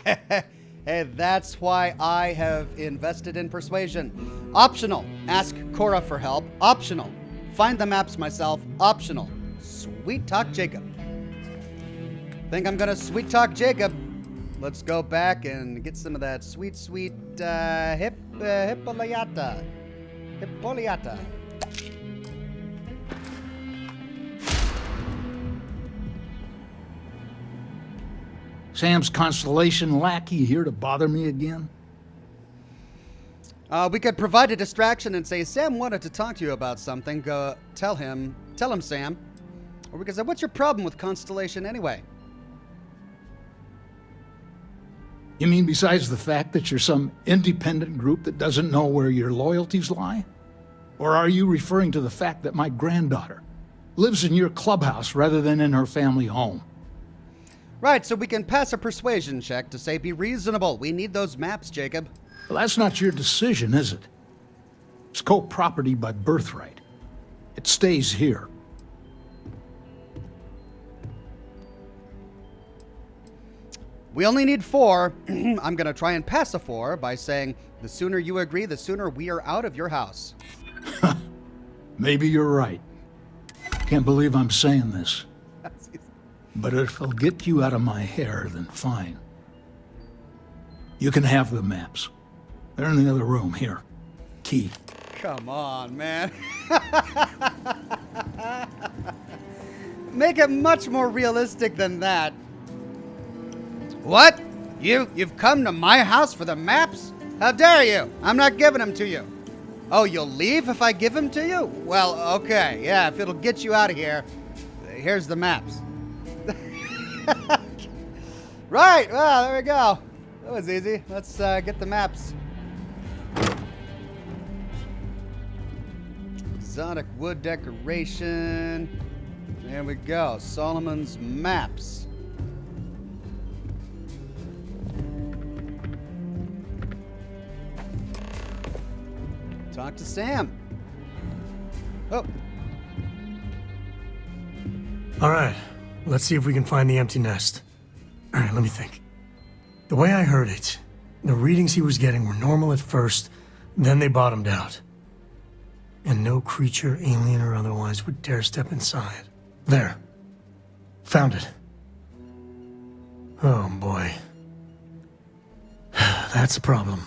Hey, that's why I have invested in persuasion. Optional. Ask Cora for help. Optional. Find the maps myself. Optional. Sweet talk Jacob. Think I'm gonna sweet talk Jacob. Let's go back and get some of that sweet Hippolyata. Hippolyata. Sam's constellation lackey here to bother me again? We could provide a distraction and say, Sam wanted to talk to you about something. Go tell him, Sam. Or we could say, what's your problem with Constellation anyway? You mean besides the fact that you're some independent group that doesn't know where your loyalties lie? Or are you referring to the fact that my granddaughter lives in your clubhouse rather than in her family home? Right, so we can pass a persuasion check to say be reasonable. We need those maps, Jacob. Well, that's not your decision, is it? It's co-property by birthright. It stays here. We only need 4. I'm going to try and pass a 4 by saying, the sooner you agree, the sooner we are out of your house. Maybe you're right. Can't believe I'm saying this. But if it'll get you out of my hair, then fine. You can have the maps. They're in the other room, here. Key. Come on, man. Make it much more realistic than that. What? You've come to my house for the maps? How dare you? I'm not giving them to you. Oh, you'll leave if I give them to you? Well, okay. Yeah, if it'll get you out of here, here's the maps. Right, well, there we go. That was easy. Let's get the maps. Exotic wood decoration. There we go. Solomon's maps. Talk to Sam. Oh. All right. Let's see if we can find the empty nest. All right, let me think. The way I heard it, the readings he was getting were normal at first, then they bottomed out. And no creature, alien or otherwise, would dare step inside. There. Found it. Oh, boy. That's a problem.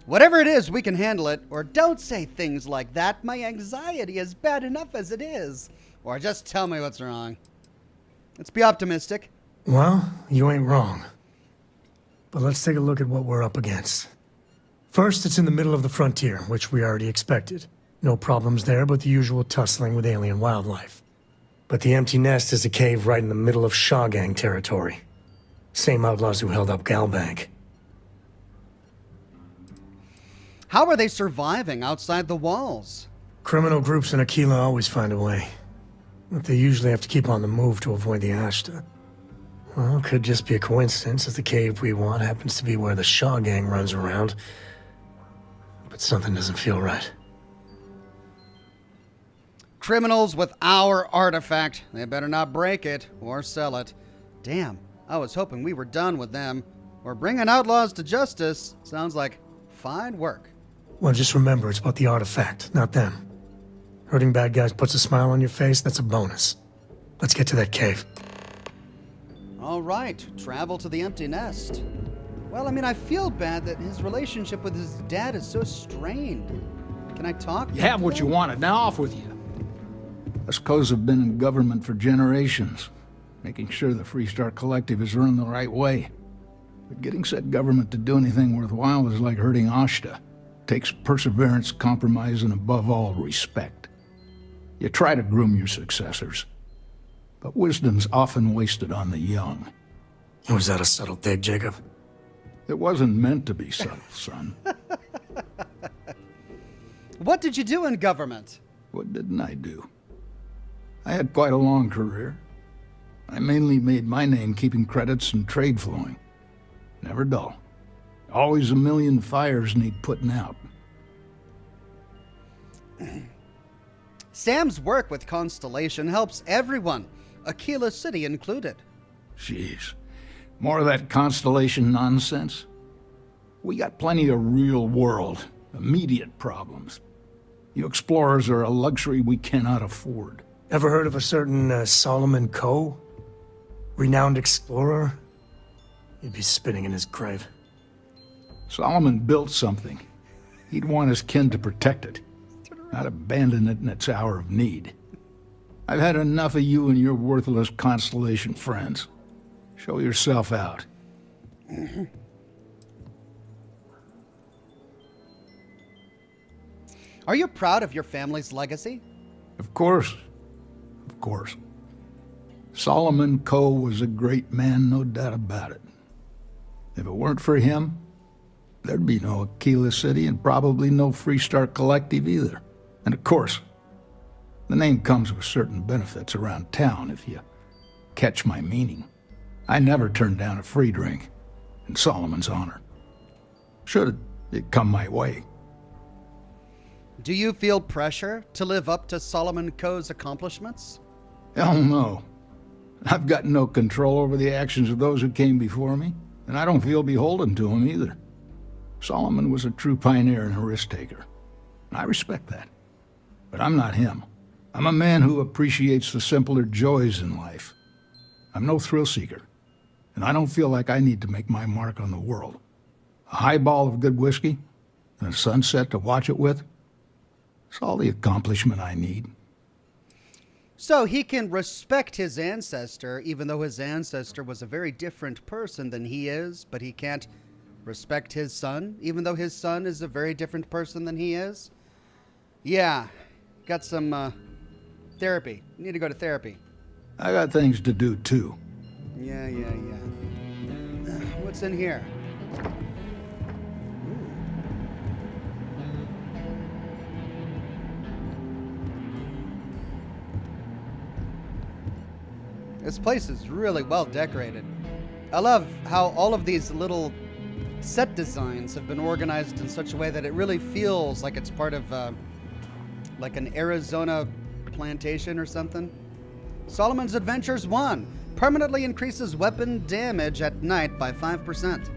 Whatever it is, we can handle it. Or don't say things like that. My anxiety is bad enough as it is. Or just tell me what's wrong. Let's be optimistic. Well, you ain't wrong. But let's take a look at what we're up against. First, it's in the middle of the frontier, which we already expected. No problems there, but the usual tussling with alien wildlife. But the empty nest is a cave right in the middle of Shaw Gang territory. Same outlaws who held up Galbank. How are they surviving outside the walls? Criminal groups in Aquila always find a way. But they usually have to keep on the move to avoid the Ashta. Well, it could just be a coincidence that the cave we want happens to be where the Shaw Gang runs around. But something doesn't feel right. Criminals with our artifact. They better not break it or sell it. Damn, I was hoping we were done with them. Or bringing outlaws to justice. Sounds like fine work. Well, just remember, it's about the artifact, not them. Hurting bad guys puts a smile on your face, that's a bonus. Let's get to that cave. All right, travel to the empty nest. Well, I mean, I feel bad that his relationship with his dad is so strained. Can I talk? You have what you wanted, now off with you. Us co's have been in government for generations, making sure the Freestar Collective is run the right way. But getting said government to do anything worthwhile is like hurting Ashta. Takes perseverance, compromise, and above all, respect. You try to groom your successors, but wisdom's often wasted on the young. Was that a subtle dig, Jacob? It wasn't meant to be subtle, son. What did you do in government? What didn't I do? I had quite a long career. I mainly made my name keeping credits and trade flowing. Never dull. Always a million fires need putting out. Sam's work with Constellation helps everyone, Aquila City included. Jeez. More of that Constellation nonsense? We got plenty of real-world, immediate problems. You explorers are a luxury we cannot afford. Ever heard of a certain Solomon Coe? Renowned explorer? He'd be spinning in his grave. Solomon built something. He'd want his kin to protect it, not abandon it in its hour of need. I've had enough of you and your worthless Constellation friends. Show yourself out. Are you proud of your family's legacy? Of course. Of course. Solomon Coe was a great man, no doubt about it. If it weren't for him, there'd be no Aquila City and probably no Freestar Collective either. And of course, the name comes with certain benefits around town, if you catch my meaning. I never turned down a free drink, in Solomon's honor. Should it come my way. Do you feel pressure to live up to Solomon Coe's accomplishments? Hell no. I've got no control over the actions of those who came before me, and I don't feel beholden to them either. Solomon was a true pioneer and a risk-taker. I respect that. But I'm not him. I'm a man who appreciates the simpler joys in life. I'm no thrill-seeker, and I don't feel like I need to make my mark on the world. A highball of good whiskey and a sunset to watch it with, it's all the accomplishment I need. So he can respect his ancestor, even though his ancestor was a very different person than he is, but he can't respect his son, even though his son is a very different person than he is? Yeah, got some therapy. You need to go to therapy. I got things to do, too. Yeah. What's in here? This place is really well decorated. I love how all of these little set designs have been organized in such a way that it really feels like it's part of like an Arizona plantation or something. Solomon's Adventures 1 permanently increases weapon damage at night by 5%.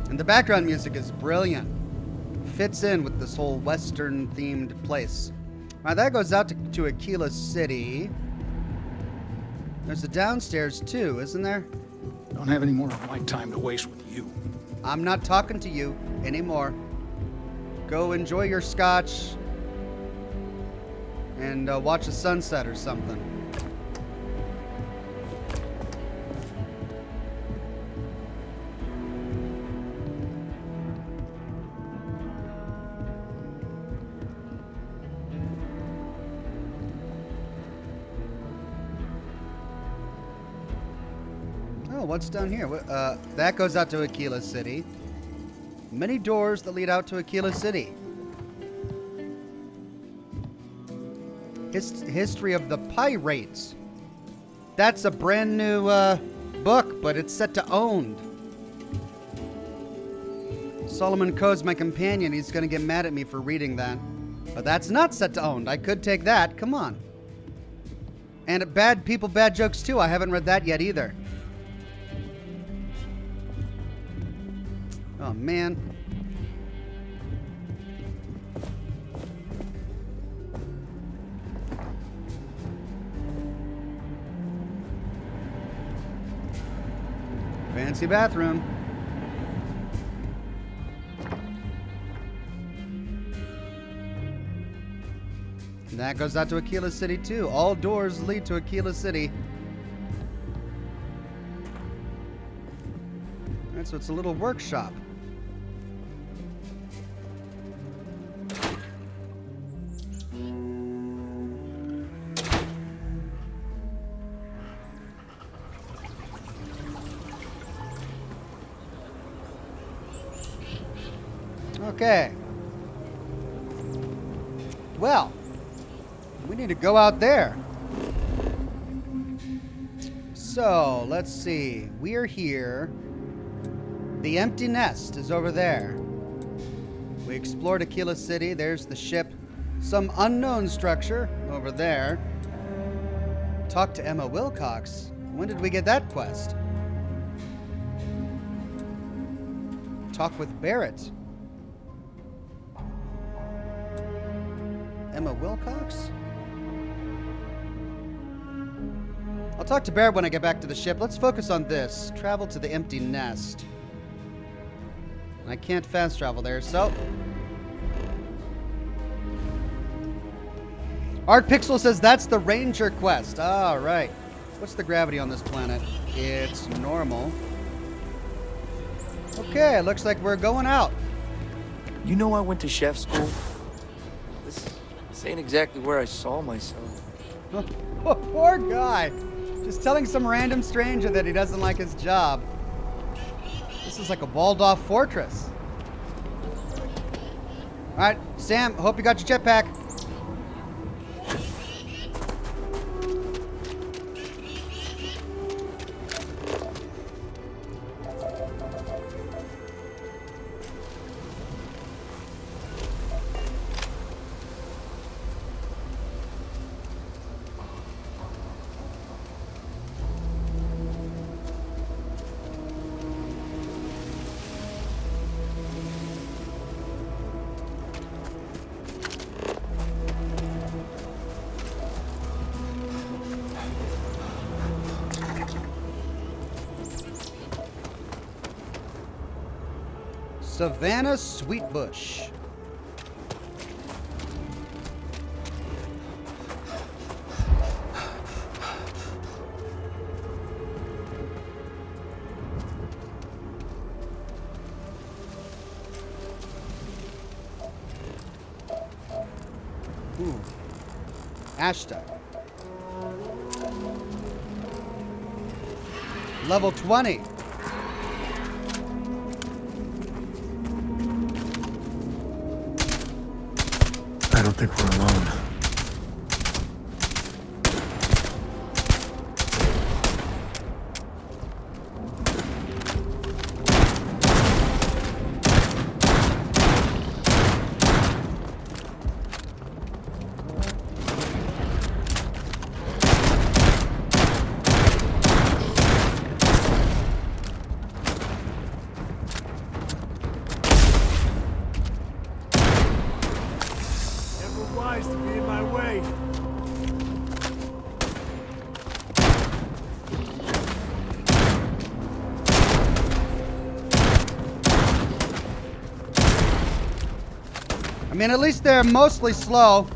And the background music is brilliant. Fits in with this whole Western-themed place. All right, that goes out to Aquila City. There's a downstairs, too, isn't there? Don't have any more of my time to waste with you. I'm not talking to you anymore. Go enjoy your scotch and watch a sunset or something. What's down here? That goes out to Aquila City. Many doors that lead out to Aquila City. History of the Pirates. That's a brand new book, but it's set to owned. Solomon Coe's my companion. He's going to get mad at me for reading that. But that's not set to owned. I could take that. Come on. And Bad People, Bad Jokes too. I haven't read that yet either. Oh, man. Fancy bathroom. And that goes out to Aquila City, too. All doors lead to Aquila City. All right, so it's a little workshop. Okay. Well, We need to go out there. So, let's see. We're here. The empty nest is over there. We explored Aquila City. There's the ship. Some unknown structure over there. Talk to Emma Wilcox. When did we get that quest? Talk with Barrett. Emma Wilcox? I'll talk to Barrett when I get back to the ship. Let's focus on this. Travel to the empty nest. I can't fast travel there, so... Art Pixel says that's the Ranger quest. All right. What's the gravity on this planet? It's normal. Okay, looks like we're going out. You know I went to chef school? This ain't exactly where I saw myself. Oh, poor guy. Just telling some random stranger that he doesn't like his job. This is like a walled-off fortress. All right, Sam, hope you got your jetpack. Savannah Sweetbush. Ooh. Ashta. Level 20. I don't think we're alone. To be in my way. I mean, at least they're mostly slow.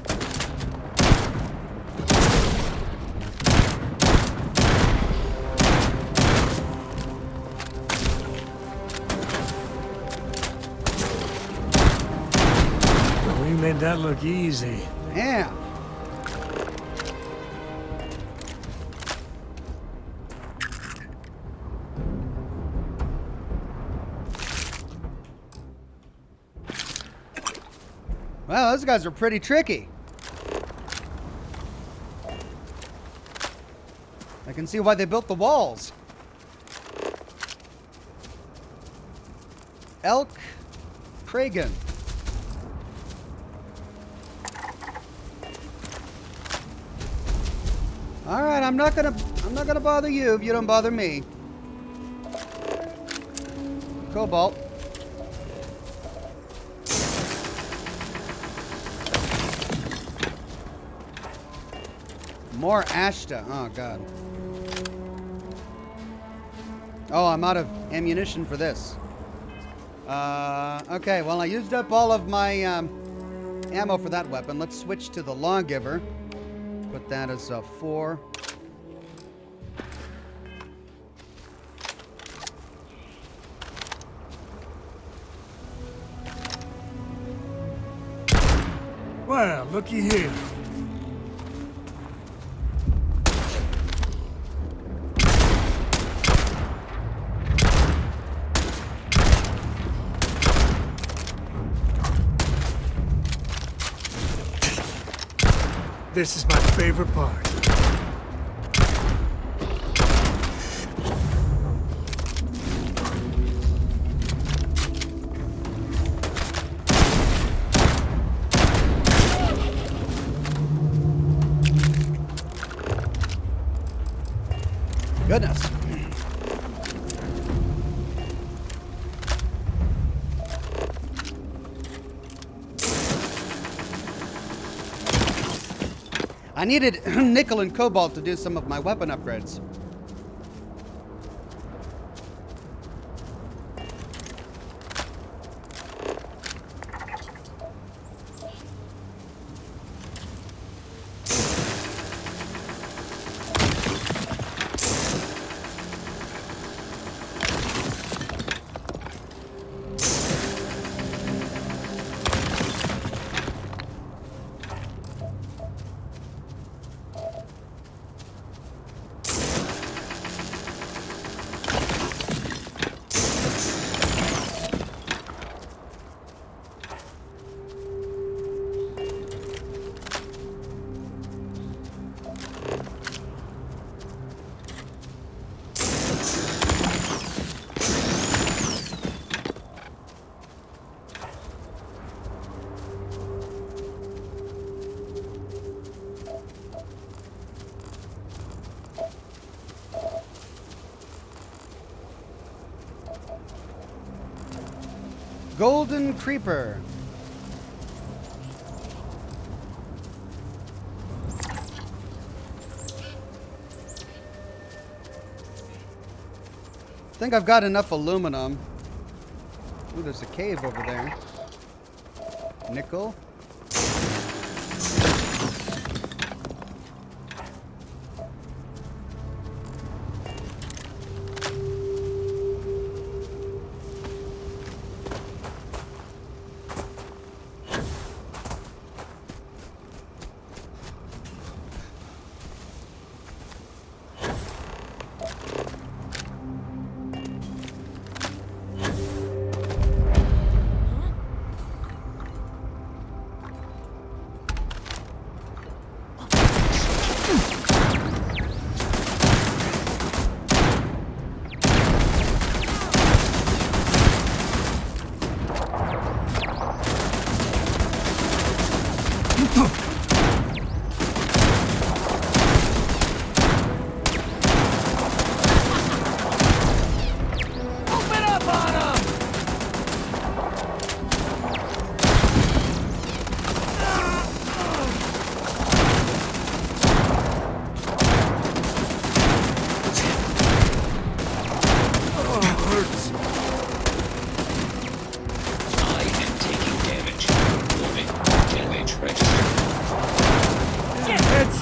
We made that look easy. Yeah. Well, those guys are pretty tricky. I can see why they built the walls. Elk Kragan. All right, I'm not gonna bother you if you don't bother me. Cobalt. More Ashta. Oh god. Oh, I'm out of ammunition for this. Okay, well I used up all of my ammo for that weapon. Let's switch to the Lawgiver. Put that as a 4. Well, looky here. This is my favorite part. Goodness. I needed nickel and cobalt to do some of my weapon upgrades. Golden Creeper. I think I've got enough aluminum. Ooh, there's a cave over there. Nickel.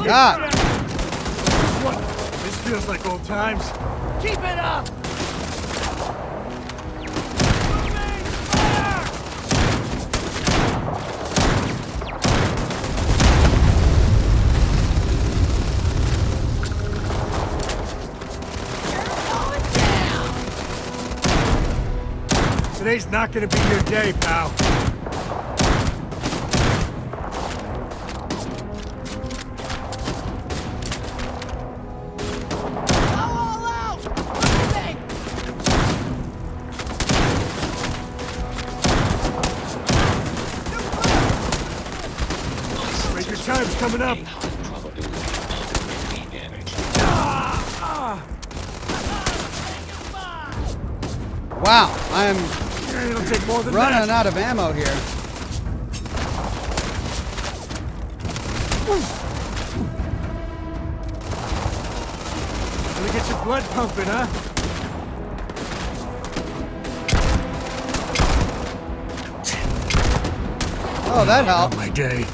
Ah! What? This feels like old times. Keep it up! Today's not gonna be your day, pal. Time's coming up. Wow, I'm It'll take more than running that. out of ammo here. Gonna get your blood pumping, huh? Oh, that helped. My day.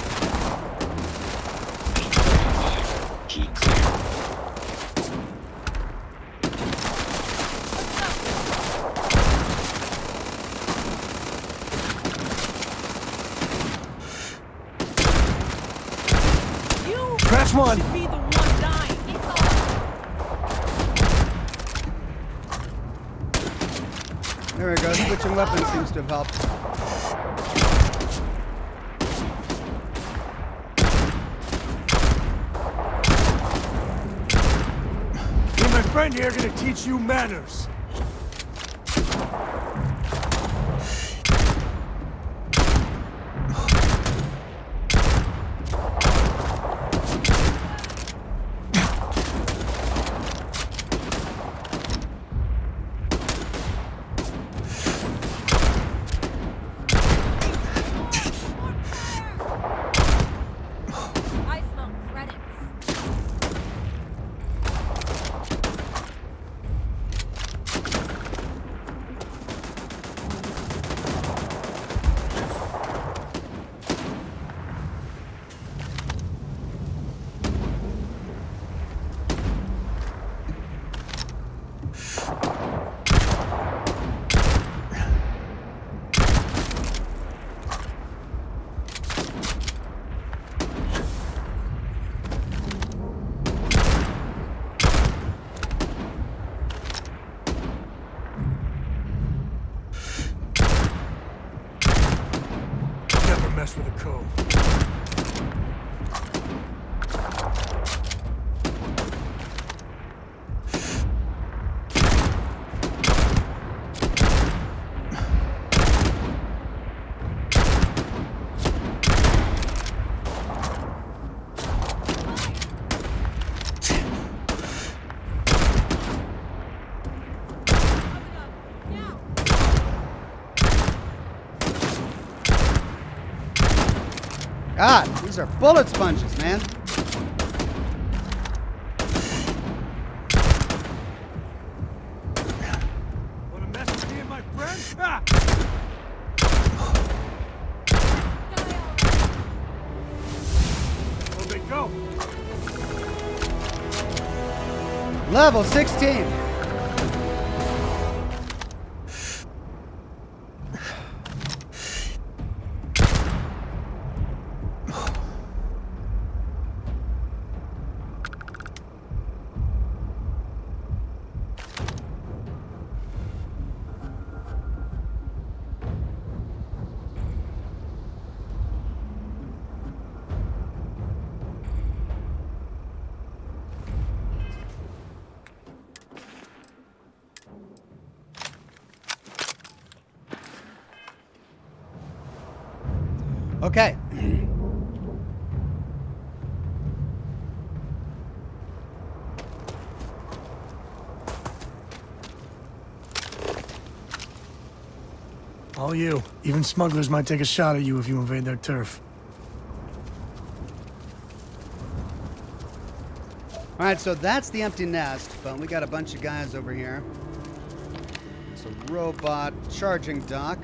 That's one. Be the one dying. There we go. Switching weapons seems to have helped. friend here gonna teach you manners. Mess with the code. God, these are bullet sponges, man. Wanna mess with me and my friend? Ah! Where'd they go? Level 16. Okay. All you. Even smugglers might take a shot at you if you invade their turf. Alright, so that's the empty nest, but we got a bunch of guys over here. It's a robot charging dock.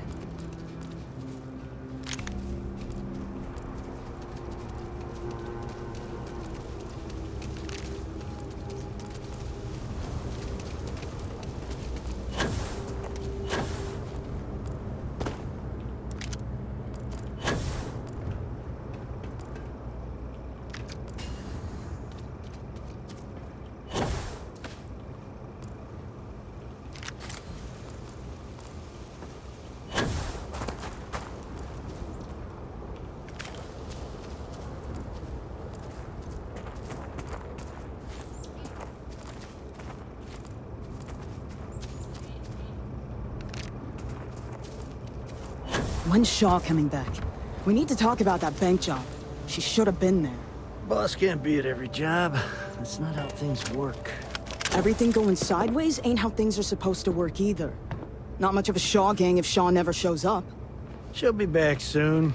When's Shaw coming back? We need to talk about that bank job. She should have been there. Boss can't be at every job. That's not how things work. Everything going sideways ain't how things are supposed to work either. Not much of a Shaw gang if Shaw never shows up. She'll be back soon.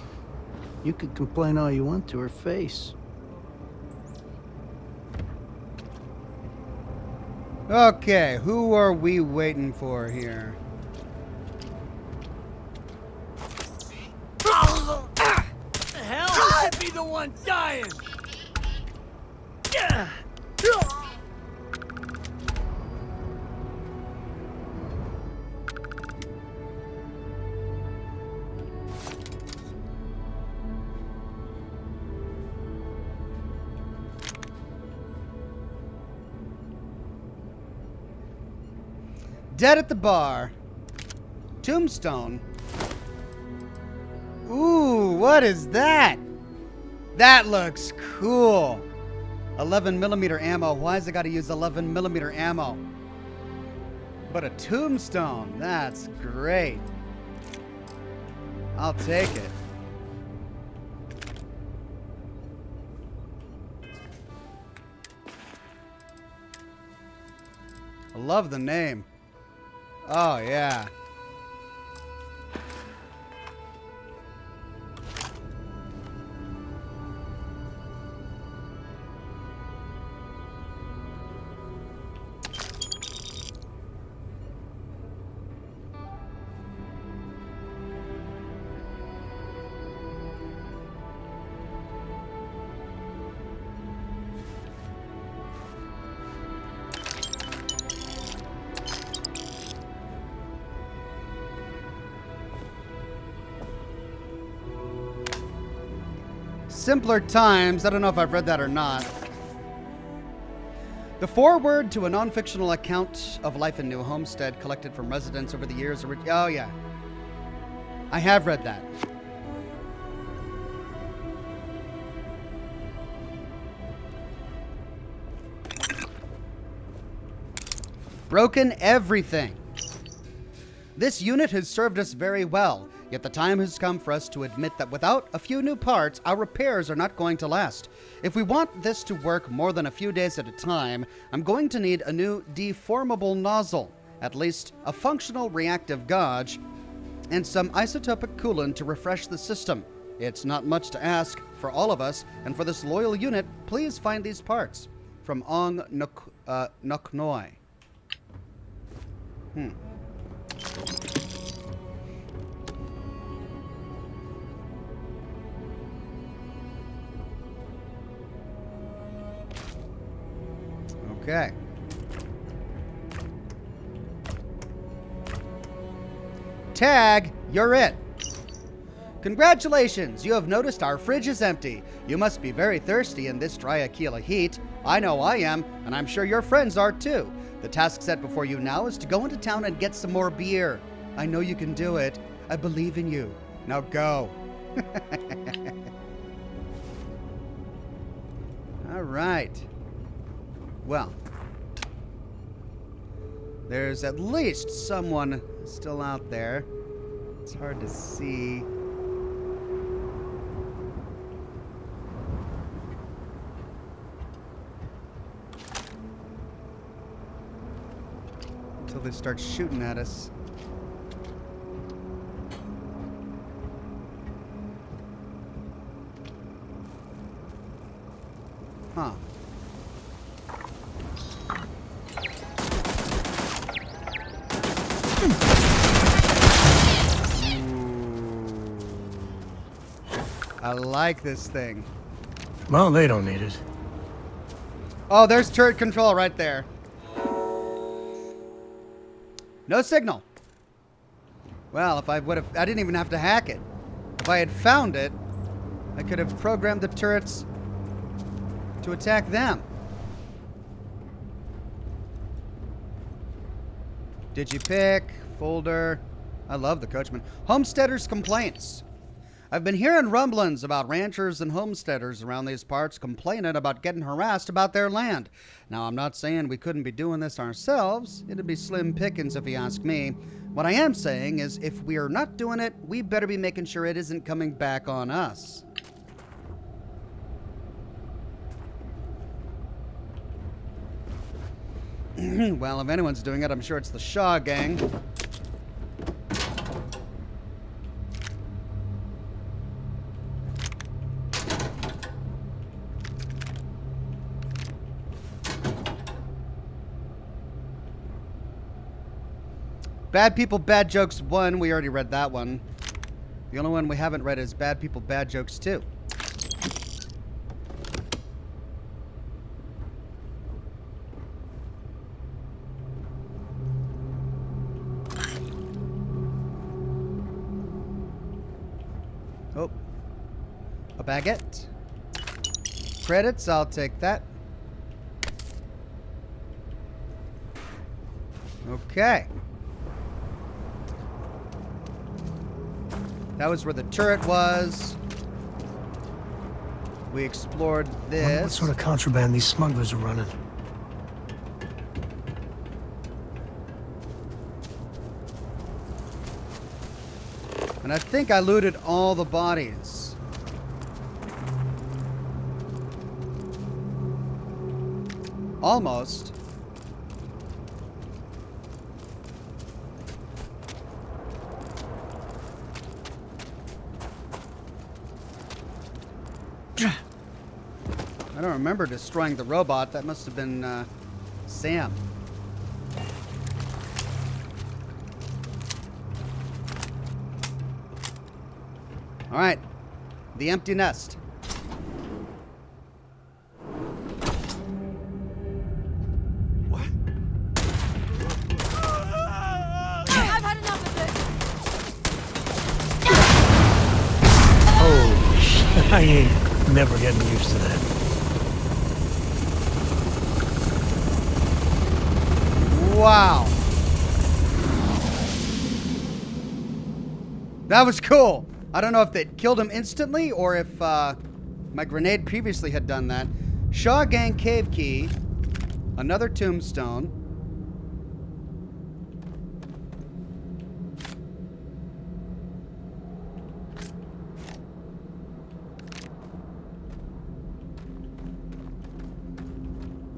You could complain all you want to her face. Okay, who are we waiting for here? The hell? I'd be the one dying! Yeah. Dead at the bar. Tombstone. Ooh, what is that? That looks cool. 11mm ammo. Why has it got to use 11mm ammo? But a tombstone. That's great. I'll take it. I love the name. Oh, yeah. Simpler times. I don't know if I've read that or not. The foreword to a non-fictional account of life in New Homestead collected from residents over the years. Oh, yeah. I have read that. Broken everything. This unit has served us very well. Yet the time has come for us to admit that without a few new parts, our repairs are not going to last. If we want this to work more than a few days at a time, I'm going to need a new deformable nozzle, at least a functional reactive gauge, and some isotopic coolant to refresh the system. It's not much to ask for all of us, and for this loyal unit, please find these parts. From Ong Noknoi. Okay. Tag, you're it. Congratulations, you have noticed our fridge is empty. You must be very thirsty in this dry Aquila heat. I know I am, and I'm sure your friends are too. The task set before you now is to go into town and get some more beer. I know you can do it. I believe in you. Now go. All right. Well, there's at least someone still out there. It's hard to see. Until they start shooting at us. Huh. I like this thing. Well, they don't need it. Oh, there's turret control right there. No signal. Well, if I would have, I didn't even have to hack it. If I had found it, I could have programmed the turrets to attack them. Digipick, folder. I love the coachman. Homesteaders' complaints. I've been hearing rumblings about ranchers and homesteaders around these parts complaining about getting harassed about their land. Now, I'm not saying we couldn't be doing this ourselves. It'd be slim pickings if you ask me. What I am saying is if we are not doing it, we better be making sure it isn't coming back on us. Well, if anyone's doing it, I'm sure it's the Shaw gang. Bad People, Bad Jokes 1. We already read that one. The only one we haven't read is Bad People, Bad Jokes 2. Oh. A baguette. Credits, I'll take that. Okay. That was where the turret was. We explored Wonder this. what sort of contraband these smugglers are running. And I think I looted all the bodies. Almost. I don't remember destroying the robot. That must have been Sam. All right, the empty nest. I've had enough of this. Oh, shit. I ain't never getting used to that. Wow. That was cool. I don't know if they killed him instantly or if my grenade previously had done that. Shaw Gang cave key. Another tombstone.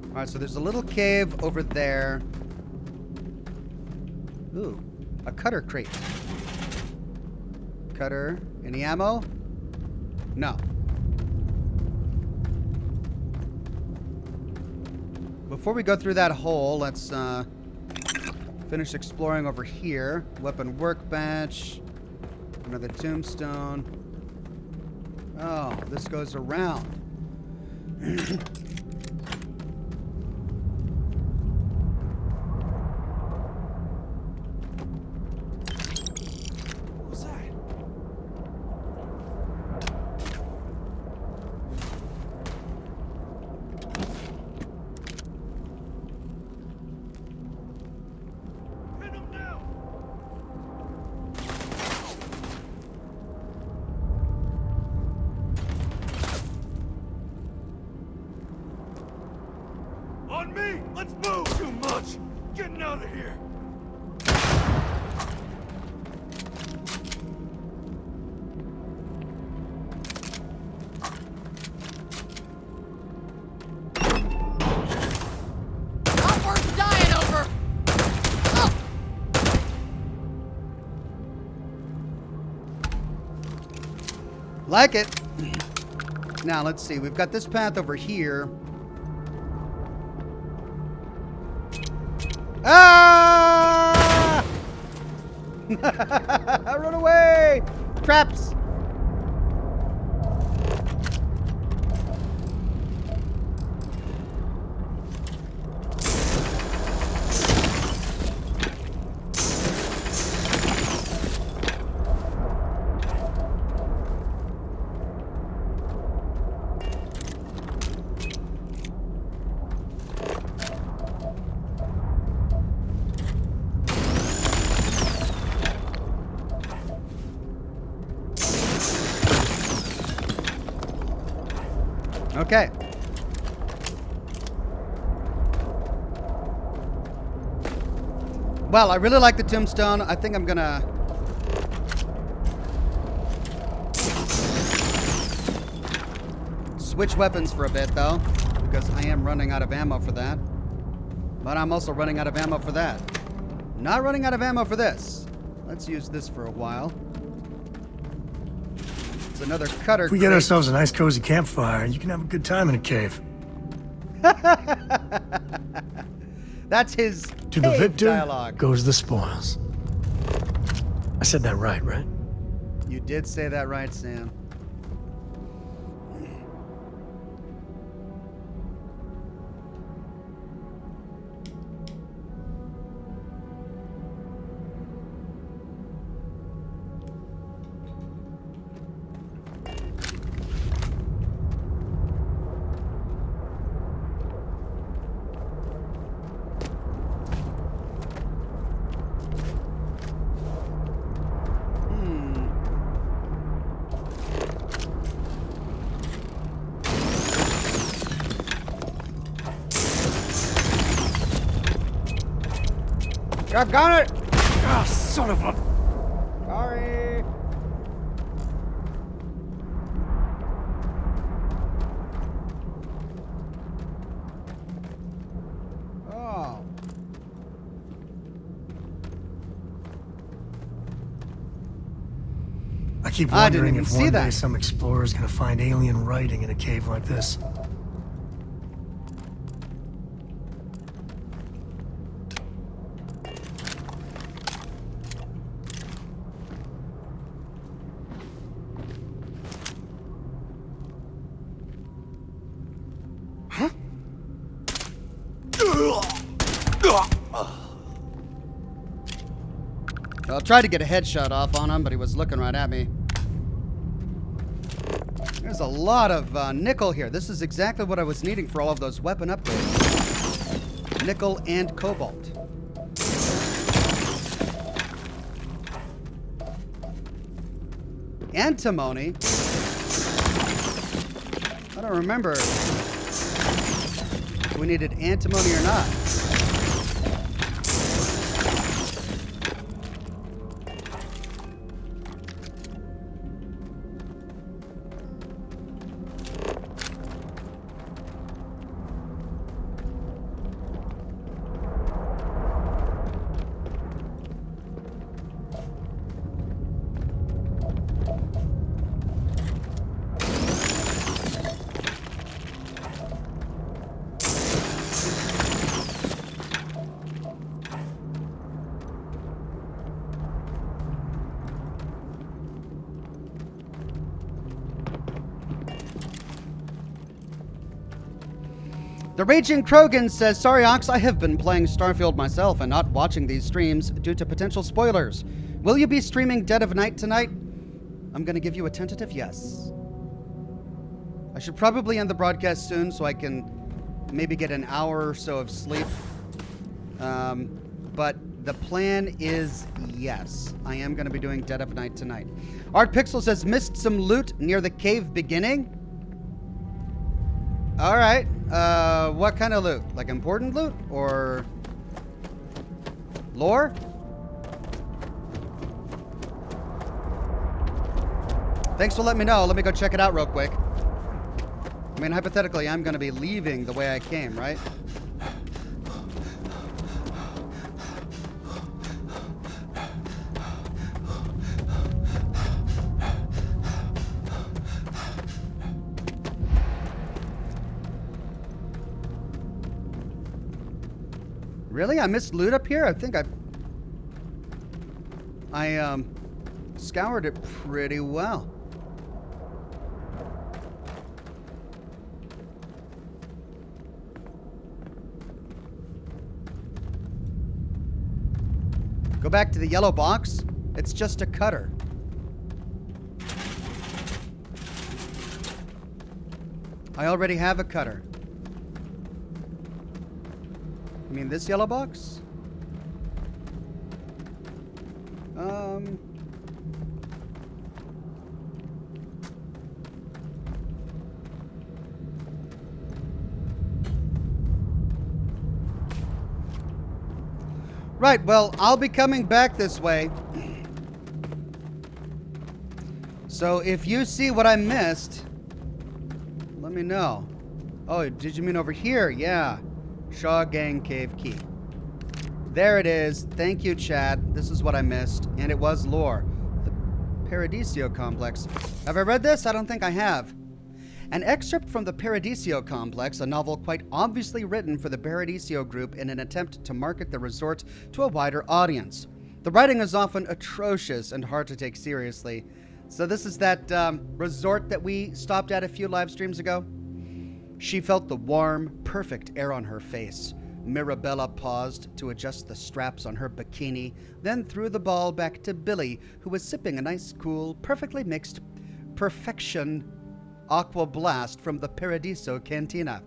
All right, so there's a little cave over there. Ooh, a cutter crate. Cutter. Any ammo? No. Before we go through that hole, let's finish exploring over here. Weapon workbench. Another tombstone. Oh, this goes around. On me! Let's move! Too much! Getting out of here! Not worth dying over. Like it. Now, let's see. We've got this path over here. Ah! Run away! Traps! Okay. Well, I really like the tombstone. I think I'm gonna... switch weapons for a bit, though, because I am running out of ammo for that. But I'm also running out of ammo for that. Not running out of ammo for this. Let's use this for a while. It's another cutter. If we get ourselves a nice cozy campfire, you can have a good time in a cave. That's his To the cave victor dialogue. goes the spoils. I said that right? You did say that right, Sam. Got it! Ah, son of a... Sorry. Oh. I keep I didn't wondering even if see one day that. some explorer's gonna find alien writing in a cave like this. I tried to get a headshot off on him, but he was looking right at me. There's a lot of nickel here. This is exactly what I was needing for all of those weapon upgrades. Nickel and cobalt. Antimony? I don't remember if we needed antimony or not. The Raging Krogan says, sorry Ox, I have been playing Starfield myself and not watching these streams due to potential spoilers. Will you be streaming Dead of Night tonight? I'm going to give you a tentative yes. I should probably end the broadcast soon so I can maybe get an hour or so of sleep. But the plan is yes. I am going to be doing Dead of Night tonight. Art Pixel says, missed some loot near the cave beginning. All right. What kind of loot? Like important loot or lore? Thanks for letting me know. Let me go check it out real quick. I mean, hypothetically, I'm going to be leaving the way I came, right? Really? I missed loot up here? I think I scoured it pretty well. Go back to the yellow box. It's just a cutter. I already have a cutter. You mean this yellow box? Right, well, I'll be coming back this way. So if you see what I missed, let me know. Oh, did you mean over here? Yeah. Shaw Gang Cave Key. There it is. Thank you, Chad. This is what I missed. And it was lore. The Paradiso Complex. Have I read this? I don't think I have. An excerpt from the Paradiso Complex, a novel quite obviously written for the Paradiso Group in an attempt to market the resort to a wider audience. The writing is often atrocious and hard to take seriously. So this is that resort that we stopped at a few live streams ago. She felt the warm, perfect air on her face. Mirabella paused to adjust the straps on her bikini, then threw the ball back to Billy, who was sipping a nice, cool, perfectly mixed Perfection Aqua Blast from the Paradiso Cantina.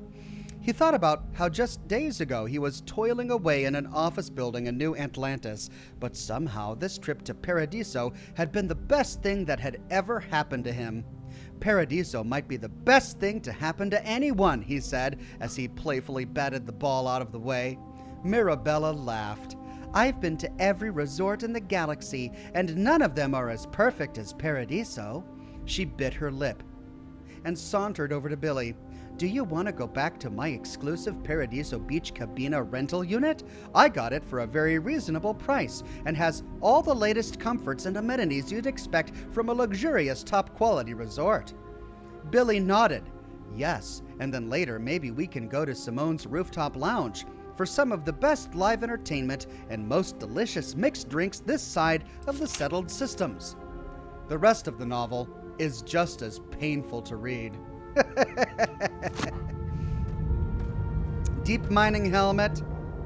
He thought about how just days ago he was toiling away in an office building in New Atlantis, but somehow this trip to Paradiso had been the best thing that had ever happened to him. Paradiso might be the best thing to happen to anyone, he said, as he playfully batted the ball out of the way. Mirabella laughed. I've been to every resort in the galaxy, and none of them are as perfect as Paradiso. She bit her lip and sauntered over to Billy. Do you want to go back to my exclusive Paradiso Beach Cabina rental unit? I got it for a very reasonable price and has all the latest comforts and amenities you'd expect from a luxurious top-quality resort. Billy nodded. Yes, and then later maybe we can go to Simone's rooftop lounge for some of the best live entertainment and most delicious mixed drinks this side of the settled systems. The rest of the novel is just as painful to read. Deep mining helmet,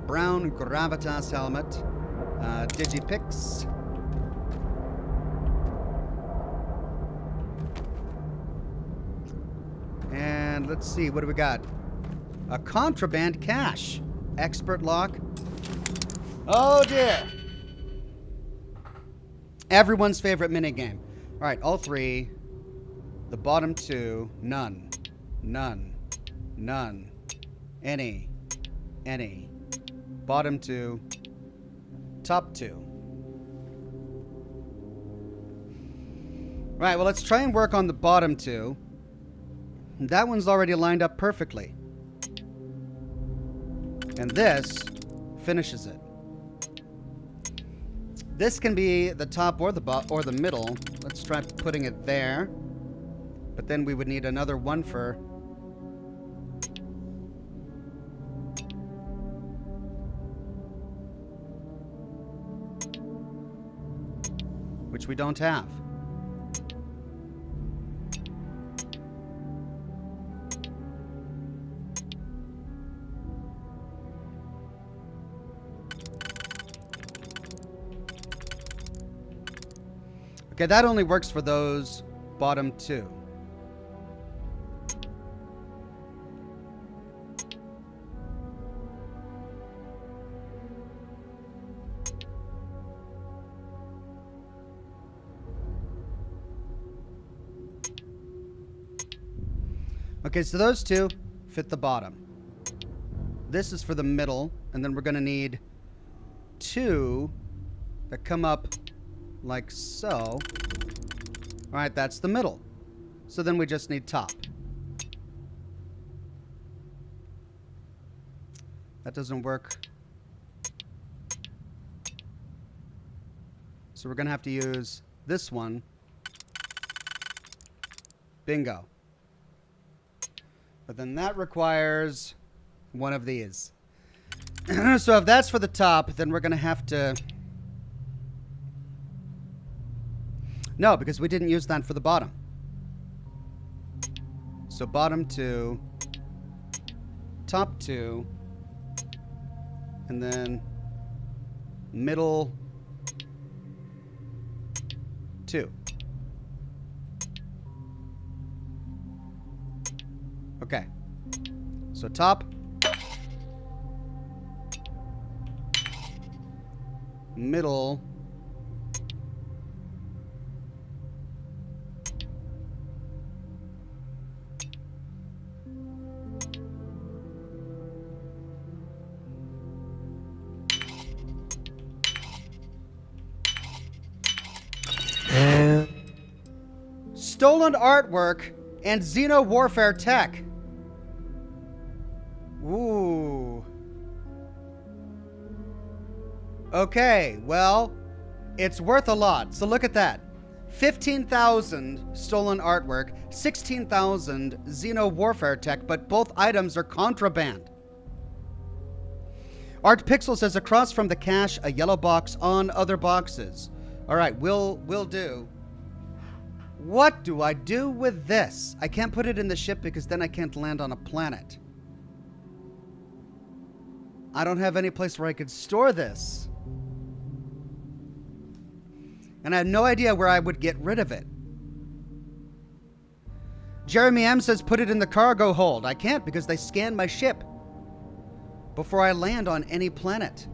brown gravitas helmet, digipix. And let's see, what do we got? A contraband cache. Expert lock. Oh dear. Everyone's favorite minigame. All right, all three. The bottom two, none. None. None. Any. Any. Bottom two. Top two. Right, well, let's try and work on the bottom two. That one's already lined up perfectly. And this finishes it. This can be the top or the middle. Let's try putting it there. But then we would need another one for... which we don't have. Okay, that only works for those bottom two. Okay, so those two fit the bottom. This is for the middle, and then we're going to need two that come up like so. All right, that's the middle. So then we just need top. That doesn't work. So we're going to have to use this one. Bingo. But then that requires one of these. So if that's for the top, then we're going to have to... No, because we didn't use that for the bottom. So bottom two, top two, and then middle two. Okay. So top, middle, and stolen artwork and Xeno warfare tech. Ooh. Okay, well, it's worth a lot. So look at that. 15,000 stolen artwork, 16,000 Xeno warfare tech, but both items are contraband. Art Pixel says across from the cache, a yellow box on other boxes. All right, we'll do. What do I do with this? I can't put it in the ship because then I can't land on a planet. I don't have any place where I could store this. And I have no idea where I would get rid of it. Jeremy M says put it in the cargo hold. I can't because they scan my ship before I land on any planet.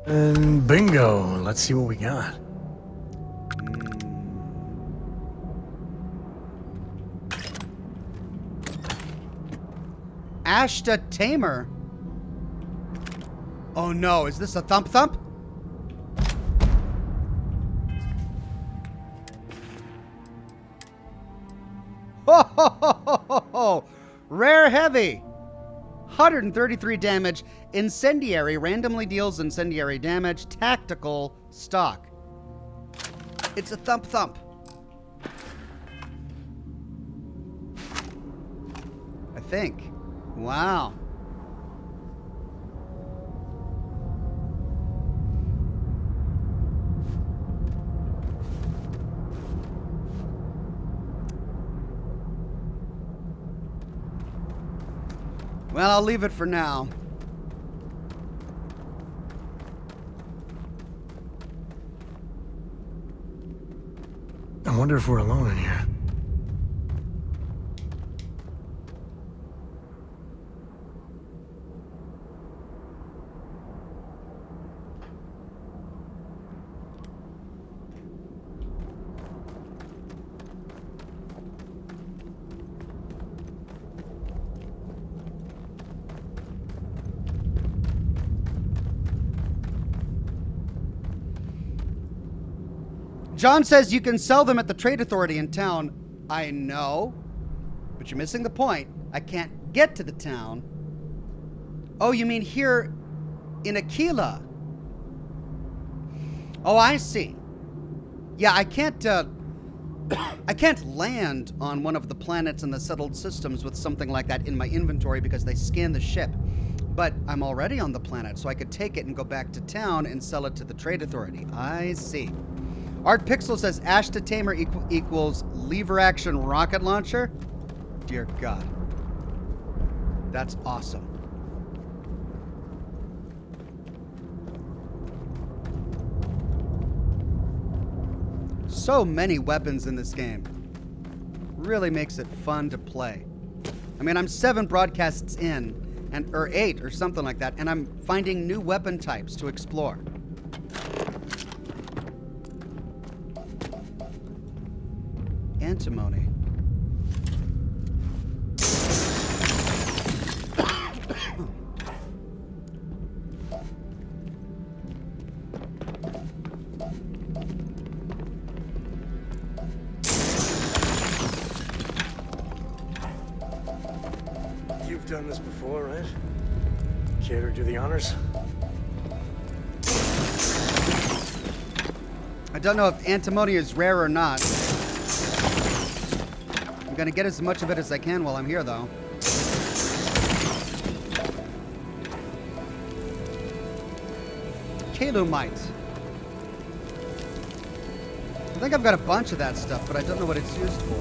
And bingo. Let's see what we got. Ashta Tamer. Oh no, is this a thump thump? Ho ho ho ho ho ho! Rare heavy! 133 damage, incendiary, randomly deals incendiary damage, tactical, stock. It's a thump thump. I think. Wow. Well, I'll leave it for now. I wonder if we're alone in here. John says you can sell them at the trade authority in town. I know, but you're missing the point. I can't get to the town. Oh, you mean here in Aquila? Oh, I see. Yeah, I can't land on one of the planets in the settled systems with something like that in my inventory because they scan the ship. But I'm already on the planet, so I could take it and go back to town and sell it to the trade authority. I see. Art Pixel says Ashta Tamer equals lever action rocket launcher. Dear God. That's awesome. So many weapons in this game. Really makes it fun to play. I mean, I'm 7 broadcasts in, or 8 or something like that, and I'm finding new weapon types to explore. Antimony. You've done this before, right? Care to do the honors? I don't know if antimony is rare or not. I'm gonna get as much of it as I can while I'm here, though. Kalumite. I think I've got a bunch of that stuff, but I don't know what it's used for.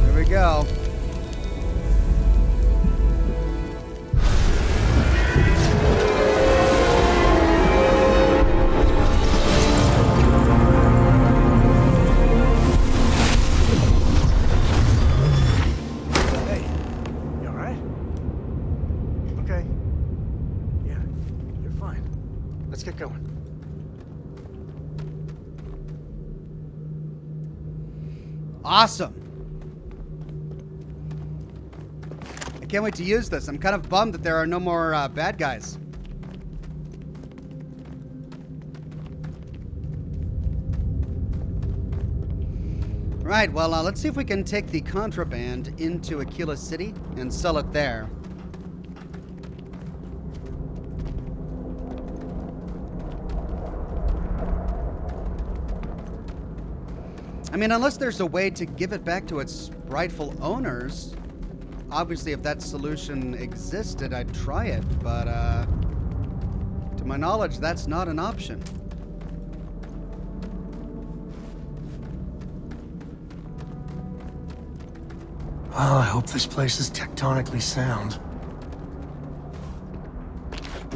There we go. Awesome. I can't wait to use this. I'm kind of bummed that there are no more bad guys. Right, well, let's see if we can take the contraband into Aquila City and sell it there. I mean, unless there's a way to give it back to its rightful owners. Obviously, if that solution existed, I'd try it, but to my knowledge, that's not an option. Well, I hope this place is tectonically sound.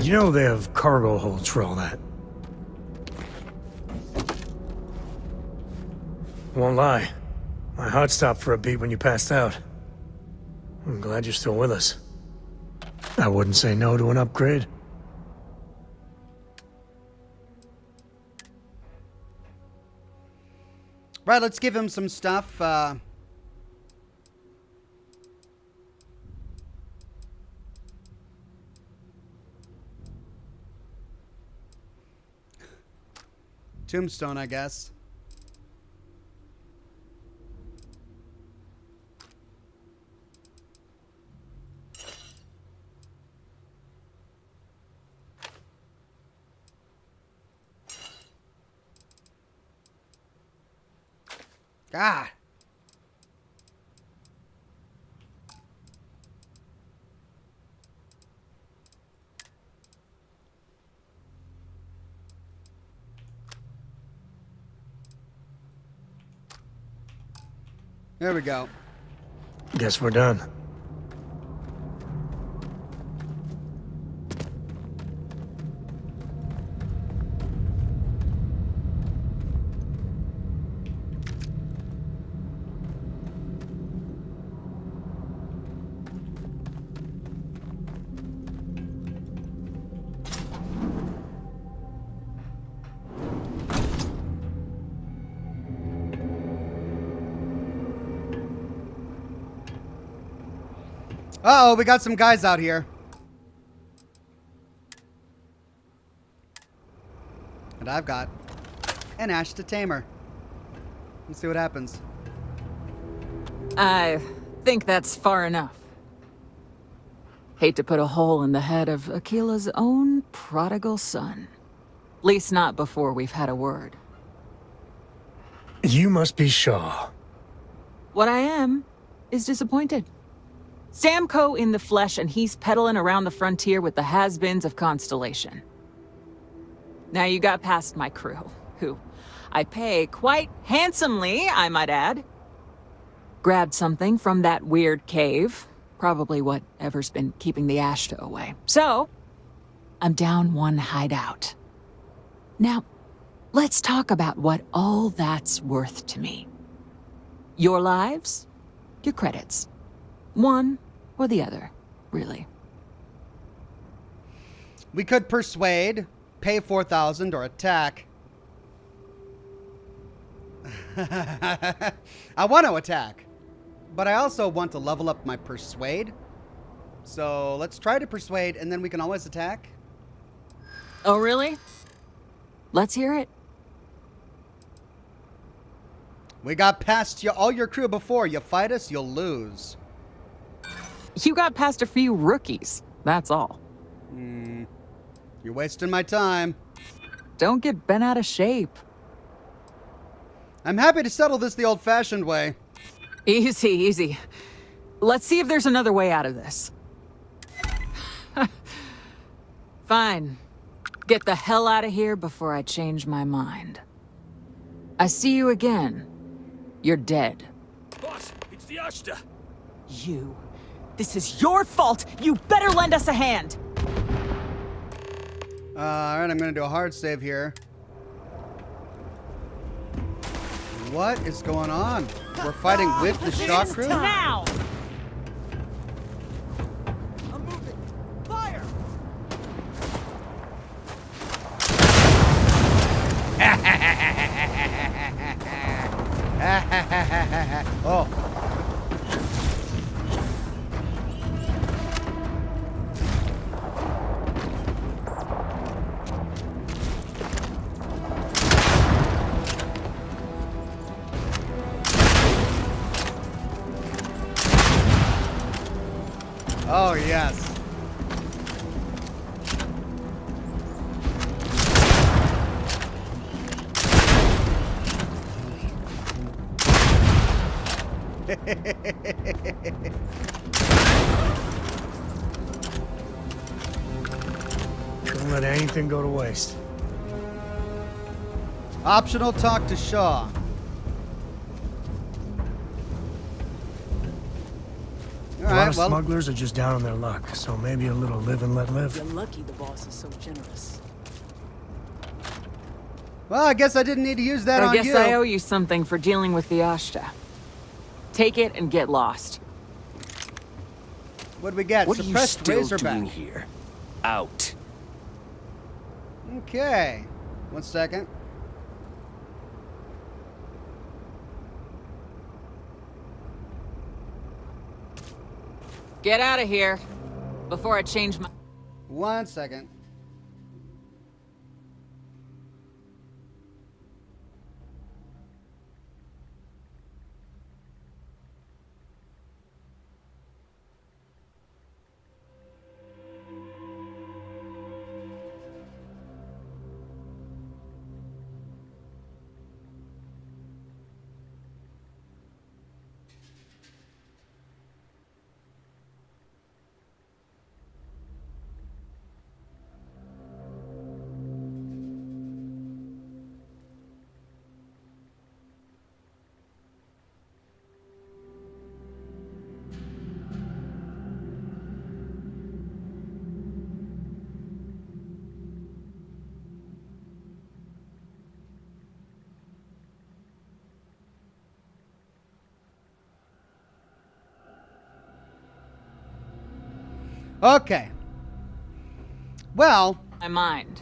You know they have cargo holds for all that. Won't lie. My heart stopped for a beat when you passed out. I'm glad you're still with us. I wouldn't say no to an upgrade. Right, let's give him some stuff. Tombstone, I guess. God. There we go. Guess we're done. Uh-oh, we got some guys out here. And I've got an Ashta Tamer. Let's see what happens. I think that's far enough. Hate to put a hole in the head of Akila's own prodigal son. Least not before we've had a word. You must be Shaw. What I am is disappointed. Samco in the flesh, and he's peddling around the frontier with the has-beens of Constellation. Now you got past my crew, who I pay quite handsomely, I might add. Grabbed something from that weird cave, probably whatever's been keeping the Ashta away. So, I'm down one hideout. Now, let's talk about what all that's worth to me. Your lives, your credits. One or the other, really. We could persuade, pay 4,000, or attack. I want to attack, but I also want to level up my persuade. So let's try to persuade, and then we can always attack. Oh, really? Let's hear it. We got past all your crew before. You fight us, you'll lose. You got past a few rookies, that's all. You're wasting my time. Don't get bent out of shape. I'm happy to settle this the old-fashioned way. Easy, easy. Let's see if there's another way out of this. Fine. Get the hell out of here before I change my mind. I see you again. You're dead. Boss, it's the Ashta. You. This is your fault! You better lend us a hand! Alright, I'm gonna do a hard save here. What is going on? We're fighting with the Shaw crew? Now! I'm moving. Fire! Oh. Oh, yes. Don't let anything go to waste. Optional talk to Shaw. A lot of smugglers are just down on their luck, so maybe a little live and let live. You're lucky the boss is so generous. Well, I guess I didn't need to use that on you. I guess I owe you something for dealing with the Ashta. Take it and get lost. What'd we get? What Suppressed are you still Razorback. doing here? Out. Okay. 1 second. Get out of here before I change my... 1 second. Okay. Well, My mind.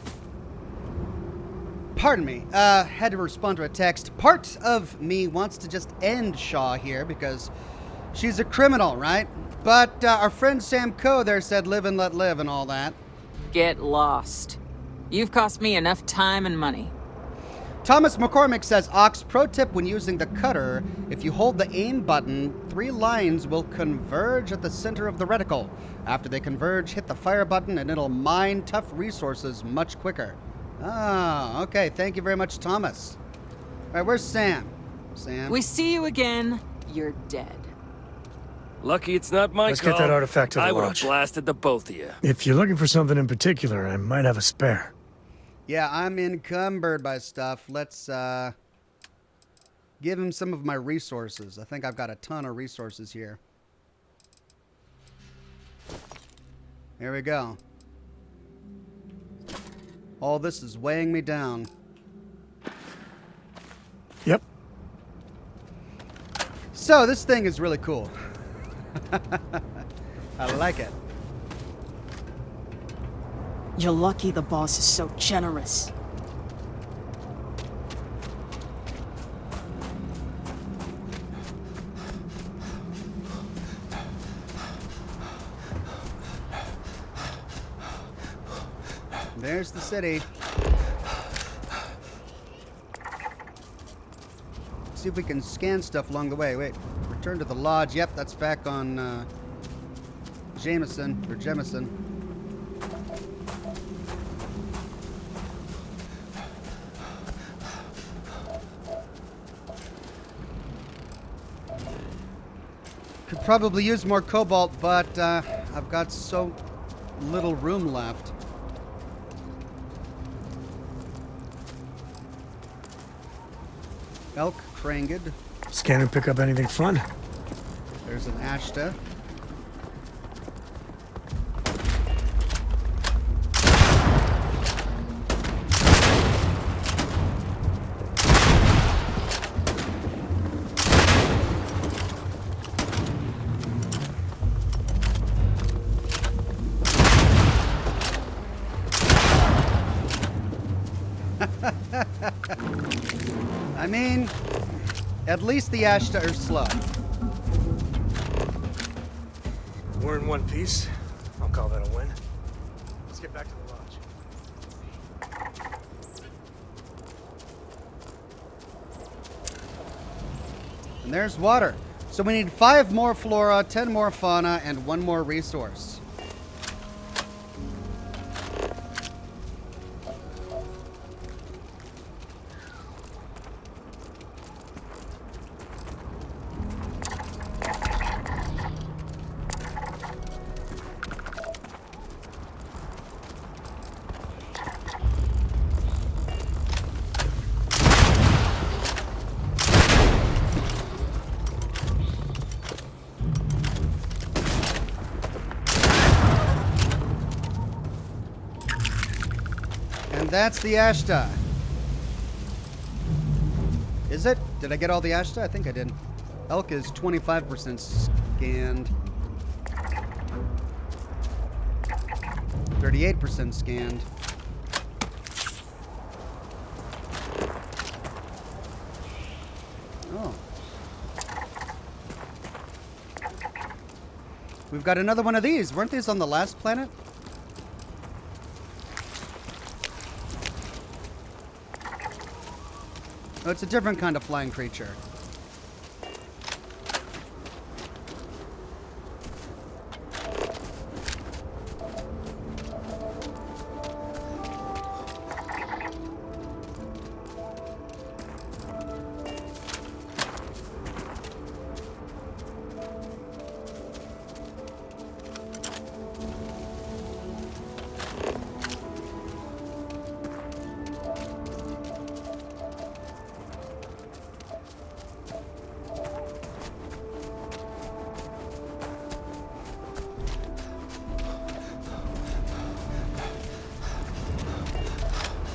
pardon me. Had to respond to a text. Part of me wants to just end Shaw here because she's a criminal, right? But our friend Sam Coe there said live and let live and all that. Get lost. You've cost me enough time and money. Thomas McCormick says, Ox, pro tip when using the cutter, if you hold the aim button, 3 lines will converge at the center of the reticle. After they converge, hit the fire button and it'll mine tough resources much quicker. Ah, okay. Thank you very much, Thomas. All right, where's Sam? Sam? We see you again, you're dead. Lucky it's not my Let's call. get that artifact to the I would have lodge. blasted the both of you. If you're looking for something in particular, I might have a spare. Yeah, I'm encumbered by stuff. Let's give him some of my resources. I think I've got a ton of resources here. Here we go. All this is weighing me down. Yep. So this thing is really cool. I like it. You're lucky the boss is so generous. There's the city. See if we can scan stuff along the way. Wait, return to the lodge. Yep, that's back on Jemison. Could probably use more cobalt, but I've got so little room left. Elk, Krangid. Scan and pick up anything fun. There's an Ashta. I mean, at least the Ashta are slow. We're in one piece. I'll call that a win. Let's get back to the lodge. And there's water. So we need 5 more flora, 10 more fauna, and 1 more resource. And that's the Ashta. Is it? Did I get all the Ashta? I think I did. Elk is 25% scanned. 38% scanned. Oh. We've got another one of these. Weren't these on the last planet? Oh, it's a different kind of flying creature.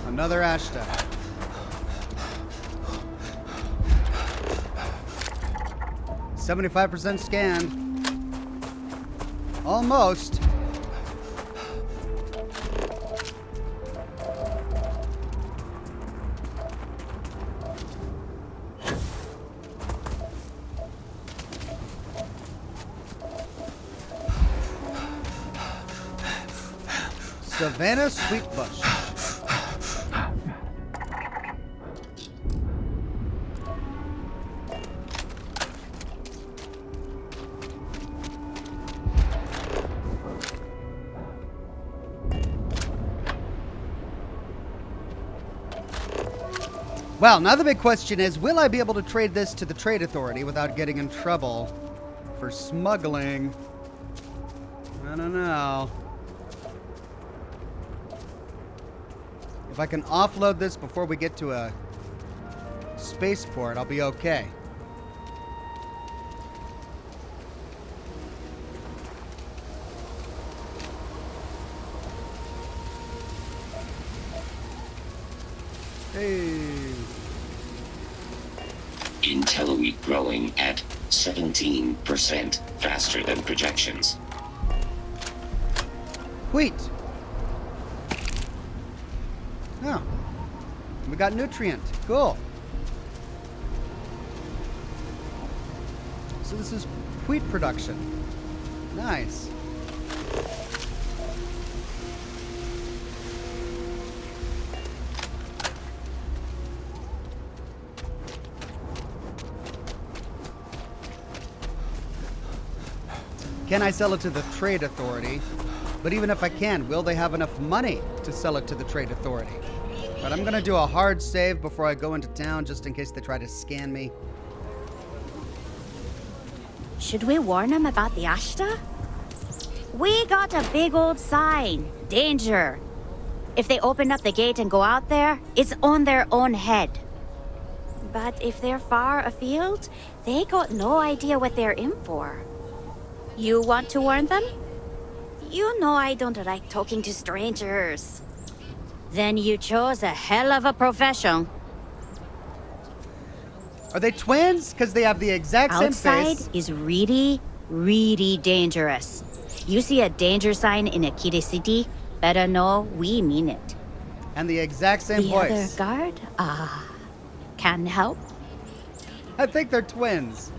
Another Ashta. .75% scanned. Almost. Savannah Sweetbush. Well, now the big question is, will I be able to trade this to the Trade Authority without getting in trouble for smuggling? I don't know. If I can offload this before we get to a spaceport, I'll be okay. Hey. Intel wheat growing at 17% faster than projections. Wheat. Oh. We got nutrient. Cool. So this is wheat production. Nice. Can I sell it to the Trade Authority? But even if I can, will they have enough money to sell it to the Trade Authority? But I'm gonna do a hard save before I go into town, just in case they try to scan me. Should we warn them about the Ashta? We got a big old sign. Danger. If they open up the gate and go out there, it's on their own head. But if they're far afield, they got no idea what they're in for. You want to warn them? You know I don't like talking to strangers. Then you chose a hell of a profession. Are they twins? Because they have the exact same face. Outside is really, really dangerous. You see a danger sign in a Kiri city, better know we mean it. And the exact same the voice. The other guard? Can help? I think they're twins.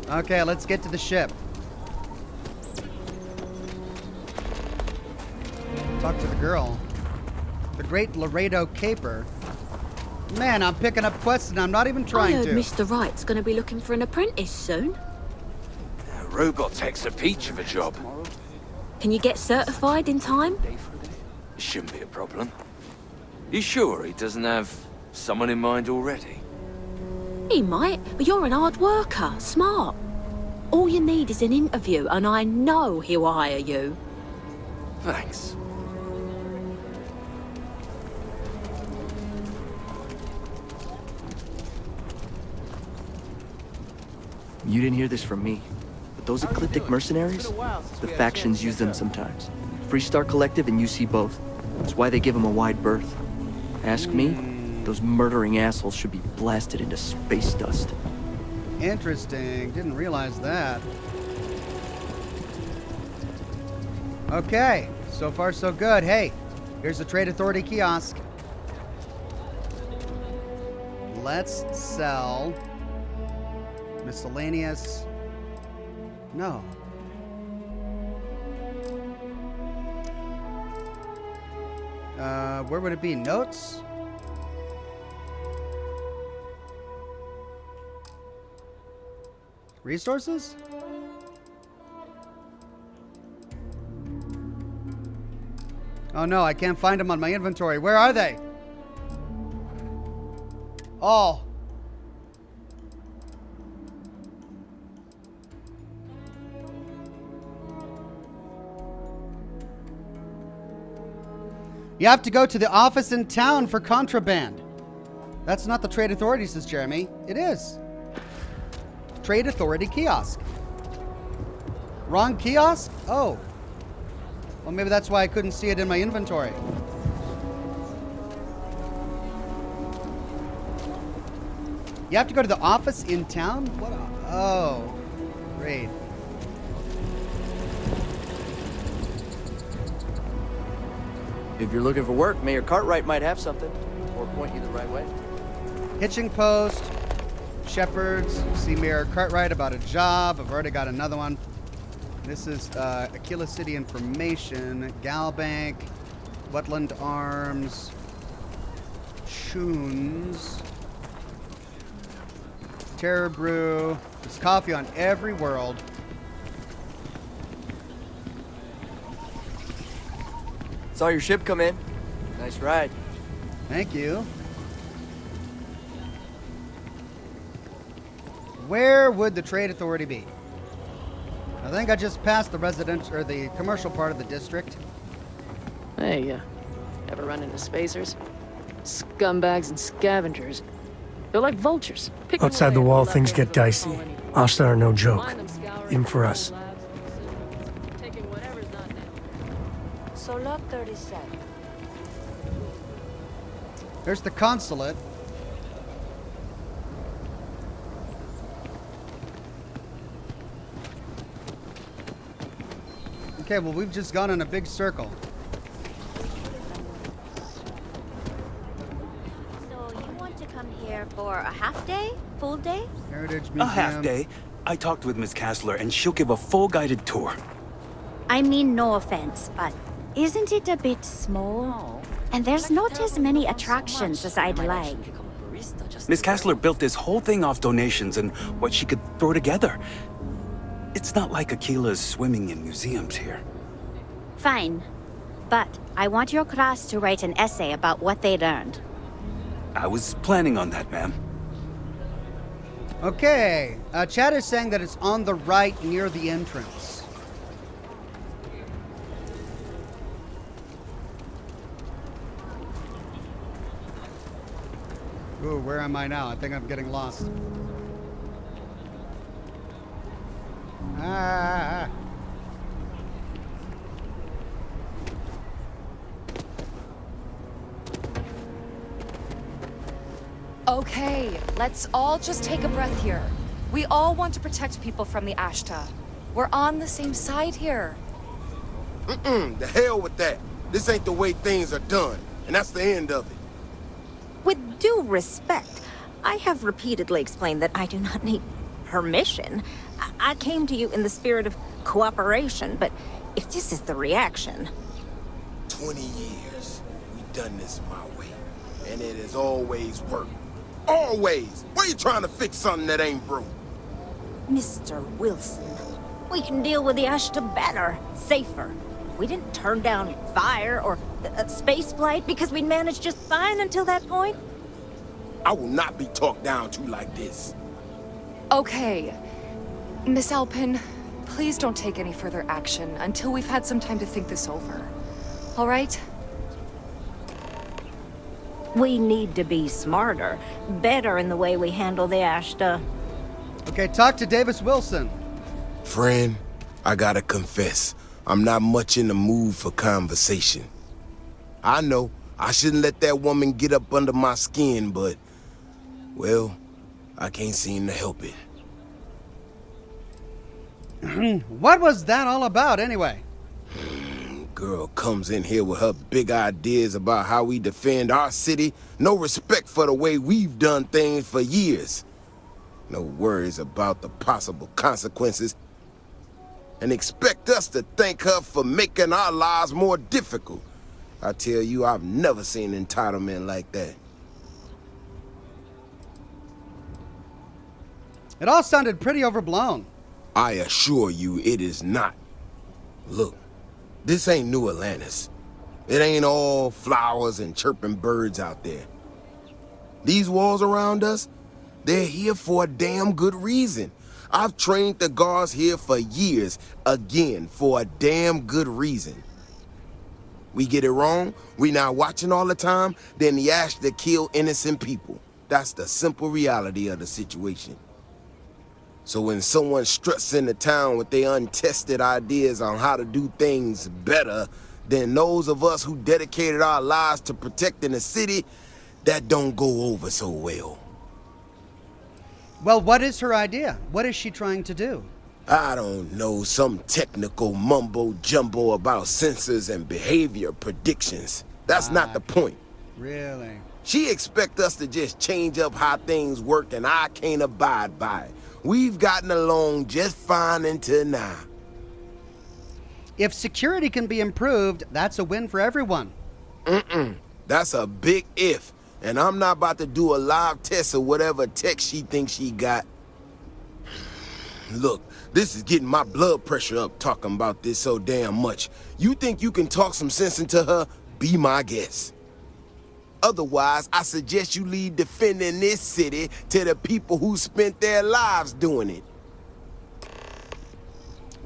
Okay, let's get to the ship. Talk to the girl. The Great Laredo Caper. Man, I'm picking up quests and I'm not even trying I heard to. Mr. Wright's gonna be looking for an apprentice soon. Robotech's a peach of a job. Can you get certified in time? Shouldn't be a problem. You sure he doesn't have someone in mind already? He might, but you're an hard worker, smart. All you need is an interview, and I know he'll hire you. Thanks. You didn't hear this from me, but those ecliptic mercenaries, the factions use them sometimes. Freestar Collective and UC both. That's why they give them a wide berth. Ask me, those murdering assholes should be blasted into space dust. Interesting. Didn't realize that. Okay. So far, so good. Hey, here's the Trade Authority kiosk. Let's sell miscellaneous. No. Where would it be? Notes? Resources? Oh no, I can't find them on my inventory. Where are they? Oh. You have to go to the office in town for contraband. That's not the Trade Authority, says Jeremy. It is. Trade Authority kiosk. Wrong kiosk? Oh. Well, maybe that's why I couldn't see it in my inventory. You have to go to the office in town? What? Oh. Great. If you're looking for work, Mayor Cartwright might have something, or point you the right way. Hitching post. Shepherds. See Mayor Cartwright about a job. I've already got another one. This is Aquila City information. Galbank. Wetland Arms. Choons. Terror Brew. There's coffee on every world. Saw your ship come in. Nice ride. Thank you. Where would the trade authority be? I think I just passed the residential or the commercial part of the district. Hey, ever run into spacers? Scumbags and scavengers. They're like vultures. Outside the wall, things get dicey. Ashta are no joke, even for us. So lot 37. There's the consulate. Okay, well, we've just gone in a big circle. So you want to come here for a half day? Full day? Heritage Museum. A half day. I talked with Miss Castler, and she'll give a full guided tour. I mean, no offense, but isn't it a bit small? And there's not as many attractions as I'd like. Miss Castler built this whole thing off donations and what she could throw together. It's not like Aquila's swimming in museums here. Fine. But I want your class to write an essay about what they learned. I was planning on that, ma'am. Okay. Chad is saying that it's on the right near the entrance. Ooh, where am I now? I think I'm getting lost. Ah. Okay, let's all just take a breath here. We all want to protect people from the Ashta. We're on the same side here. The hell with that. This ain't the way things are done, and that's the end of it. With due respect, I have repeatedly explained that I do not need permission. I came to you in the spirit of cooperation, but if this is the reaction... 20 years, we've done this my way, and it has always worked. Always! Why are you trying to fix something that ain't broke? Mr. Wilson, we can deal with the Ashta better, safer. We didn't turn down fire or space flight because we'd managed just fine until that point. I will not be talked down to like this. Okay. Miss Alpin, please don't take any further action until we've had some time to think this over. All right? We need to be smarter, better in the way we handle the Ashta. Okay, talk to Davis Wilson. Friend, I gotta confess, I'm not much in the mood for conversation. I know, I shouldn't let that woman get up under my skin, but, well, I can't seem to help it. What was that all about, anyway? Girl comes in here with her big ideas about how we defend our city. No respect for the way we've done things for years. No worries about the possible consequences. And expect us to thank her for making our lives more difficult. I tell you, I've never seen entitlement like that. It all sounded pretty overblown. I assure you it is not. Look, this ain't New Atlantis. It ain't all flowers and chirping birds out there. These walls around us, they're here for a damn good reason. I've trained the guards here for years, again, for a damn good reason. We get it wrong, we not watching all the time, then the Ashta kill innocent people. That's the simple reality of the situation. So when someone struts into town with their untested ideas on how to do things better than those of us who dedicated our lives to protecting the city, that don't go over so well. Well, what is her idea? What is she trying to do? I don't know, some technical mumbo-jumbo about sensors and behavior predictions. That's not the point. Really? She expect us to just change up how things work, and I can't abide by it. We've gotten along just fine until now. If security can be improved, that's a win for everyone. That's a big if, and I'm not about to do a live test of whatever tech she thinks she got. Look, this is getting my blood pressure up talking about this so damn much. You think you can talk some sense into her? Be my guest. Otherwise, I suggest you leave defending this city to the people who spent their lives doing it.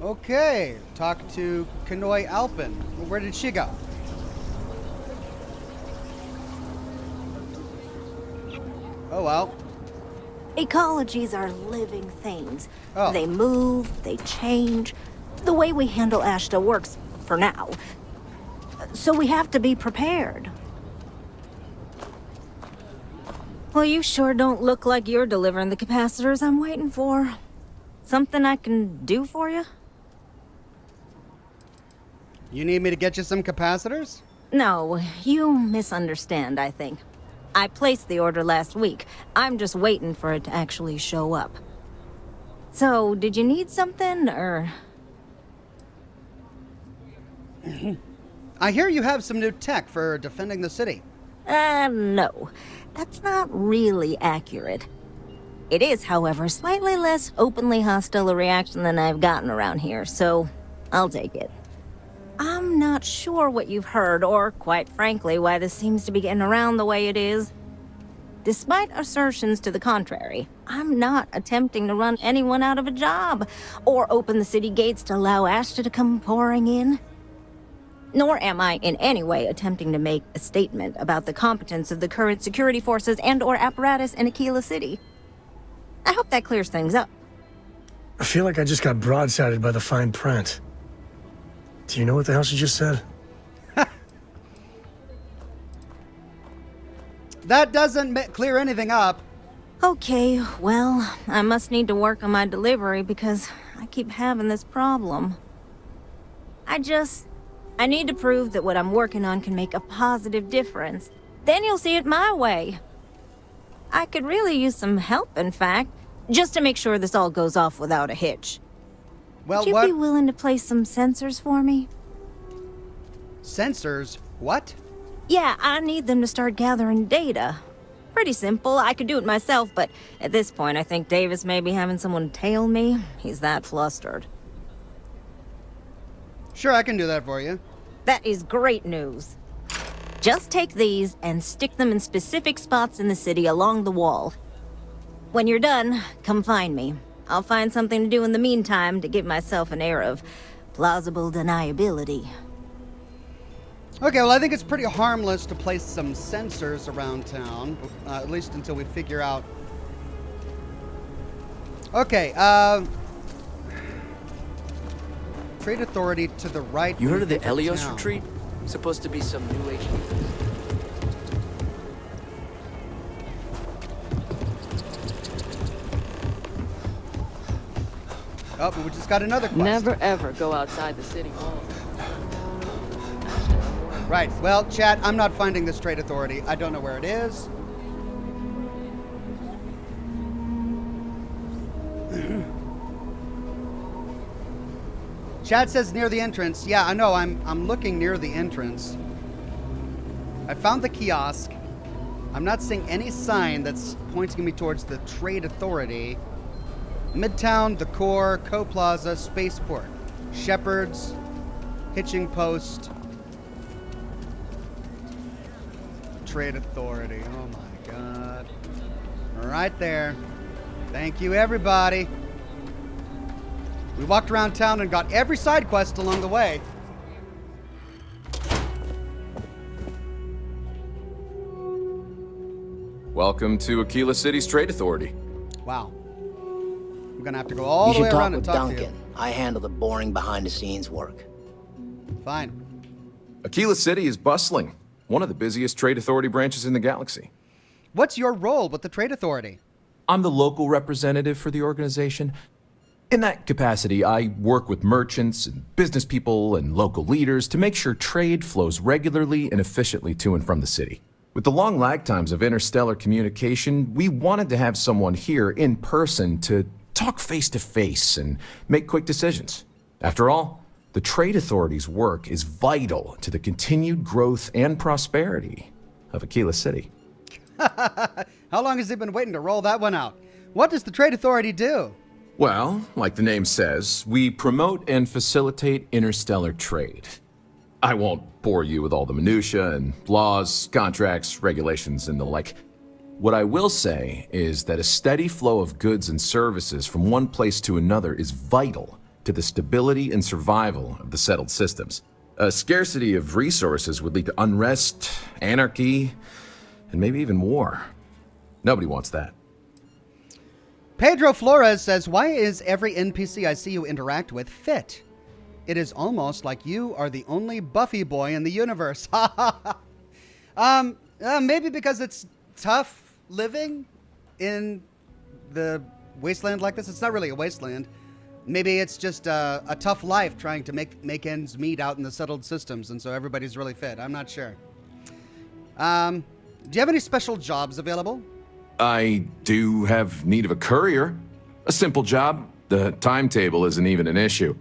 Okay, talk to Kanoi Alpin. Where did she go? Oh well. Ecologies are living things. Oh. They move, they change. The way we handle Ashta works for now. So we have to be prepared. Well, you sure don't look like you're delivering the capacitors I'm waiting for. Something I can do for you? You need me to get you some capacitors? No, you misunderstand, I think. I placed the order last week. I'm just waiting for it to actually show up. So, did you need something, or...? I hear you have some new tech for defending the city. No. That's not really accurate. It is, however, slightly less openly hostile a reaction than I've gotten around here, so I'll take it. I'm not sure what you've heard, or, quite frankly, why this seems to be getting around the way it is. Despite assertions to the contrary, I'm not attempting to run anyone out of a job, or open the city gates to allow Ashta to come pouring in. Nor am I in any way attempting to make a statement about the competence of the current security forces and/or apparatus in Aquila City. I hope that clears things up. I feel like I just got broadsided by the fine print. Do you know what the hell she just said? That doesn't clear anything up. Okay, well, I must need to work on my delivery because I keep having this problem. I need to prove that what I'm working on can make a positive difference. Then you'll see it my way. I could really use some help, in fact, just to make sure this all goes off without a hitch. Well, Would you be willing to place some sensors for me? Sensors? What? Yeah, I need them to start gathering data. Pretty simple. I could do it myself, but at this point, I think Davis may be having someone tail me. He's that flustered. Sure, I can do that for you. That is great news. Just take these and stick them in specific spots in the city along the wall. When you're done, come find me. I'll find something to do in the meantime to give myself an air of plausible deniability. Okay, well, I think it's pretty harmless to place some sensors around town, at least until we figure out... Okay, Trade Authority to the right. You heard of the Elios town. retreat? Supposed to be some new age. Oh, but we just got another quest. Never ever go outside the city walls. Right. Well, chat, I'm not finding this Trade Authority. I don't know where it is. Chat says near the entrance. Yeah, I know. I'm looking near the entrance. I found the kiosk. I'm not seeing any sign that's pointing me towards the Trade Authority. Midtown, the Core, Co-Plaza, Spaceport, Shepherd's, Hitching Post, Trade Authority. Oh my god. Right there. Thank you, everybody. We walked around town and got every side quest along the way. Welcome to Aquila City's Trade Authority. Wow. I'm gonna have to go all the way around and talk to you. I handle the boring behind-the-scenes work. Fine. Aquila City is bustling. One of the busiest Trade Authority branches in the galaxy. What's your role with the Trade Authority? I'm the local representative for the organization. In that capacity, I work with merchants and business people and local leaders to make sure trade flows regularly and efficiently to and from the city. With the long lag times of interstellar communication, we wanted to have someone here in person to talk face to face and make quick decisions. After all, the Trade Authority's work is vital to the continued growth and prosperity of Aquila City. How long has he been waiting to roll that one out? What does the Trade Authority do? Well, like the name says, we promote and facilitate interstellar trade. I won't bore you with all the minutiae and laws, contracts, regulations, and the like. What I will say is that a steady flow of goods and services from one place to another is vital to the stability and survival of the settled systems. A scarcity of resources would lead to unrest, anarchy, and maybe even war. Nobody wants that. Pedro Flores says, why is every NPC I see you interact with fit? It is almost like you are the only Buffy boy in the universe. Maybe because it's tough living in the wasteland like this. It's not really a wasteland. Maybe it's just a tough life trying to make ends meet out in the settled systems, and so everybody's really fit. I'm not sure. Do you have any special jobs available? I do have need of a courier. A simple job. The timetable isn't even an issue.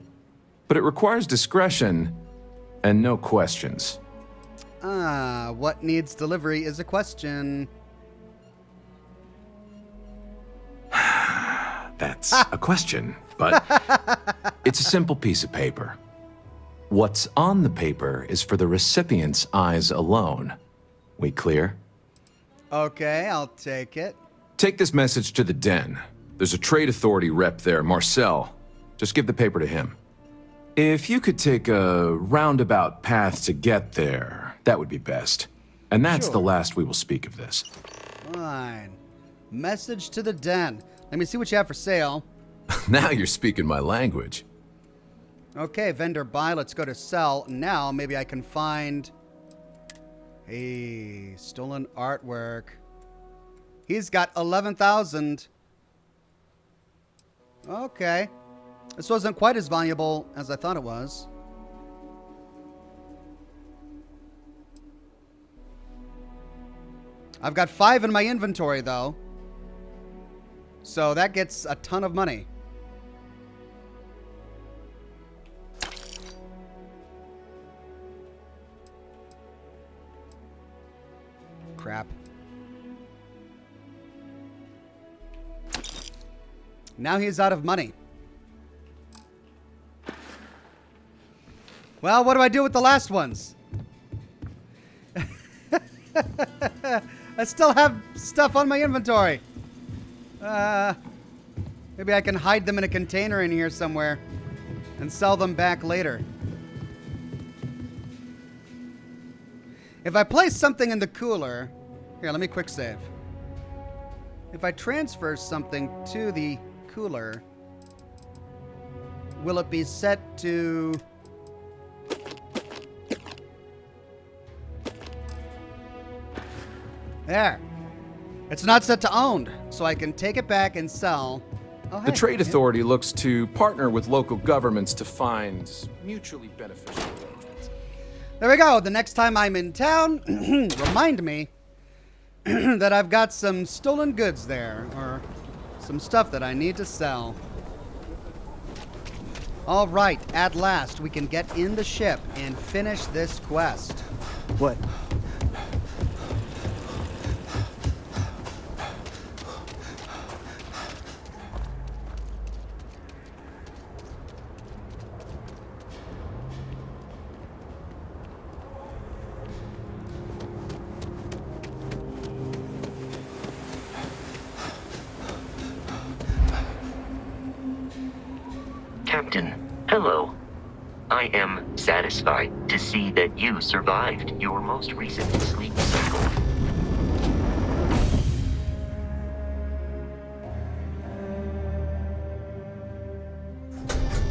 But it requires discretion and no questions. What needs delivery is a question. That's a question, but it's a simple piece of paper. What's on the paper is for the recipient's eyes alone. We clear? Okay, I'll take it. Take this message to the den. There's a Trade Authority rep there, Marcel. Just give the paper to him. If you could take a roundabout path to get there, that would be best. And that's the last we will speak of this. Fine. Message to the den. Let me see what you have for sale. Now you're speaking my language. Okay, vendor buy. Let's go to sell. Now maybe I can find a stolen artwork. He's got 11,000. Okay. This wasn't quite as valuable as I thought it was. I've got 5 in my inventory, though. So that gets a ton of money. Crap. Now he's out of money. Well, what do I do with the last ones? I still have stuff on my inventory. Maybe I can hide them in a container in here somewhere and sell them back later. If I place something in the cooler... Here, let me quick save. If I transfer something to the cooler, will it be set to... There. It's not set to owned, so I can take it back and sell. Oh, hey. The Trade Authority looks to partner with local governments to find mutually beneficial arrangements. There we go. The next time I'm in town, remind me that I've got some stolen goods there, or some stuff that I need to sell. All right, at last we can get in the ship and finish this quest. What? Captain, hello. I am satisfied to see that you survived your most recent sleep cycle.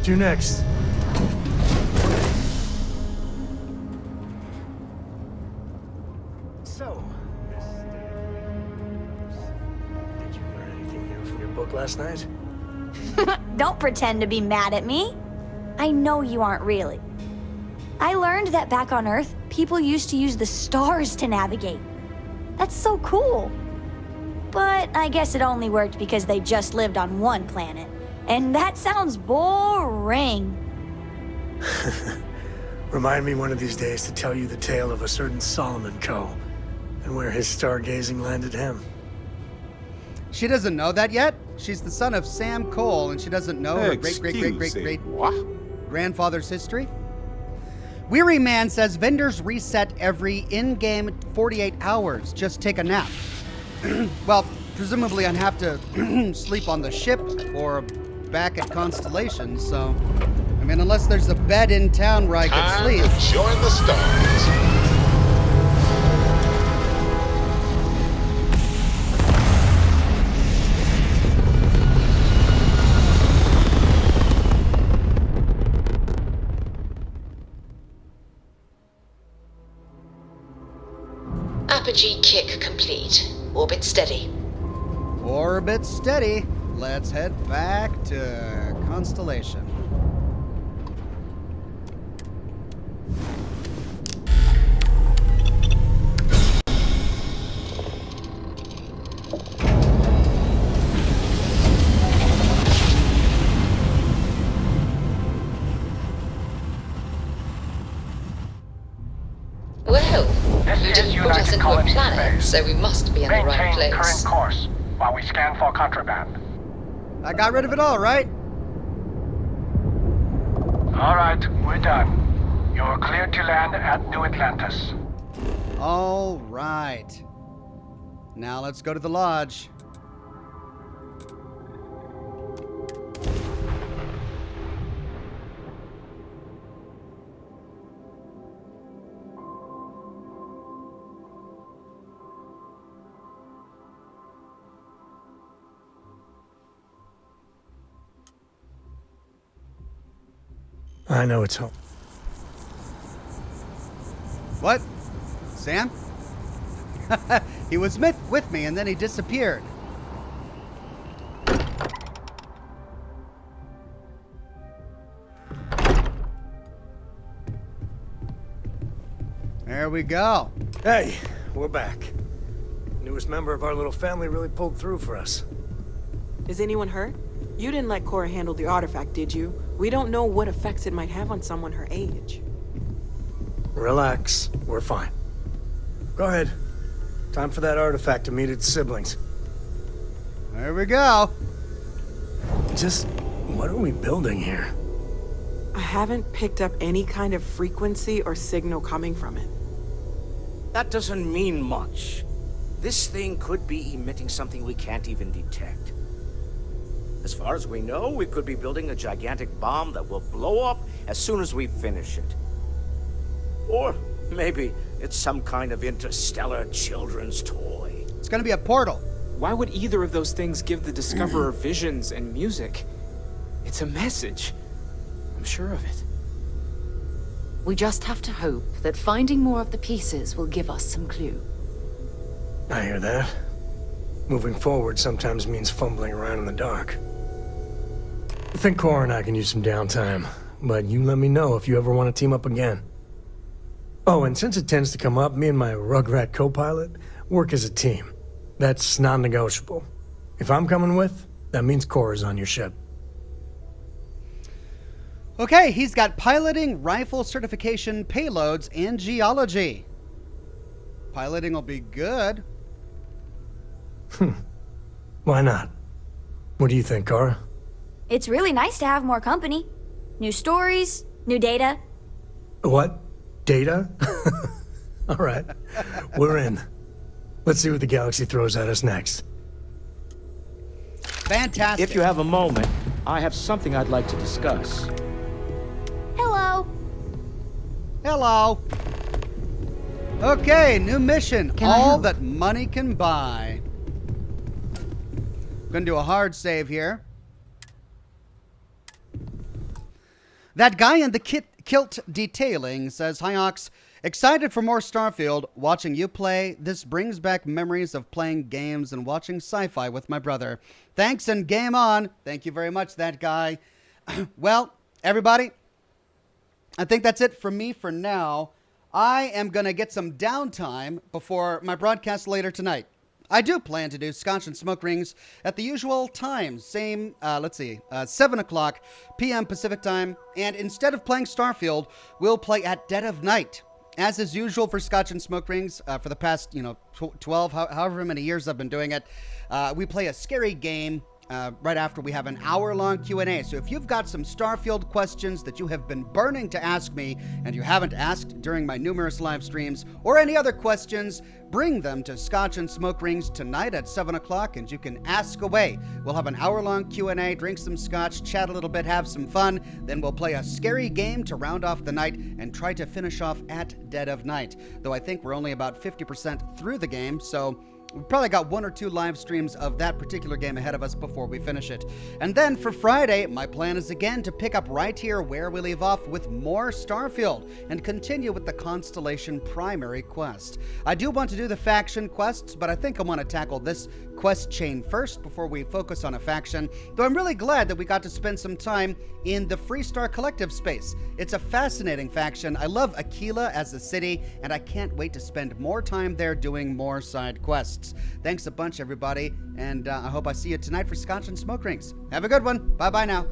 You next. So, did you learn anything new from your book last night? Don't pretend to be mad at me. I know you aren't really. I learned that back on Earth, people used to use the stars to navigate. That's so cool. But I guess it only worked because they just lived on one planet. And that sounds boring. Remind me one of these days to tell you the tale of a certain Solomon Coe and where his stargazing landed him. She doesn't know that yet. She's the son of Sam Cole, and she doesn't know her great-great-great-great-great-grandfather's history. Weary Man says vendors reset every in-game 48 hours. Just take a nap. Well, presumably I'd have to sleep on the ship or back at Constellation, so... I mean, unless there's a bed in town where I could sleep. Join the stars. Apogee kick complete. Orbit steady. Orbit steady. Let's head back to Constellation. Well, you didn't put us into a planet, so we must be in the right place. Current course while we scan for contraband. I got rid of it all, right? All right, we're done. You're cleared to land at New Atlantis. All right. Now let's go to the lodge. I know it's home. What? Sam? He was with me and then he disappeared. There we go. Hey, we're back. Newest member of our little family really pulled through for us. Is anyone hurt? You didn't let Cora handle the artifact, did you? We don't know what effects it might have on someone her age. Relax, we're fine. Go ahead. Time for that artifact to meet its siblings. There we go. Just, what are we building here? I haven't picked up any kind of frequency or signal coming from it. That doesn't mean much. This thing could be emitting something we can't even detect. As far as we know, we could be building a gigantic bomb that will blow up as soon as we finish it. Or maybe it's some kind of interstellar children's toy. It's gonna be a portal. Why would either of those things give the Discoverer visions and music? It's a message. I'm sure of it. We just have to hope that finding more of the pieces will give us some clue. I hear that. Moving forward sometimes means fumbling around in the dark. I think Cora and I can use some downtime, but you let me know if you ever want to team up again. Oh, and since it tends to come up, me and my Rugrat co-pilot work as a team. That's non-negotiable. If I'm coming with, that means Cora's on your ship. Okay, he's got piloting, rifle certification, payloads, and geology. Piloting will be good. Why not? What do you think, Cora? It's really nice to have more company. New stories, new data. What? Data? All right, we're in. Let's see what the galaxy throws at us next. Fantastic. If you have a moment, I have something I'd like to discuss. Hello. Hello. Okay, new mission. Can I All help? that money can buy. Gonna do a hard save here. That guy in the kilt detailing says, "Hi Ox, excited for more Starfield. Watching you play, this brings back memories of playing games and watching sci-fi with my brother. Thanks and game on." Thank you very much, that guy. Well, everybody, I think that's it from me for now. I am going to get some downtime before my broadcast later tonight. I do plan to do Scotch and Smoke Rings at the usual time, same, 7 o'clock p.m. Pacific time, and instead of playing Starfield, we'll play at dead of night. As is usual for Scotch and Smoke Rings, for the past, 12, however many years I've been doing it, we play a scary game right after we have an hour-long Q&A. So if you've got some Starfield questions that you have been burning to ask me and you haven't asked during my numerous live streams, or any other questions, bring them to Scotch and Smoke Rings tonight at 7 o'clock and you can ask away. We'll have an hour-long Q&A, drink some scotch, chat a little bit, have some fun. Then we'll play a scary game to round off the night and try to finish off at dead of night. Though I think we're only about 50% through the game, so we've probably got 1 or 2 live streams of that particular game ahead of us before we finish it. And then for Friday, my plan is again to pick up right here where we leave off with more Starfield and continue with the Constellation primary quest. I do want to do the faction quests, but I think I want to tackle this quest chain first before we focus on a faction, though I'm really glad that we got to spend some time in the Freestar Collective space. It's a fascinating faction. I love Aquila as a city, and I can't wait to spend more time there doing more side quests. Thanks a bunch, everybody, and I hope I see you tonight for Scotch and Smoke Rings. Have a good one. Bye-bye now.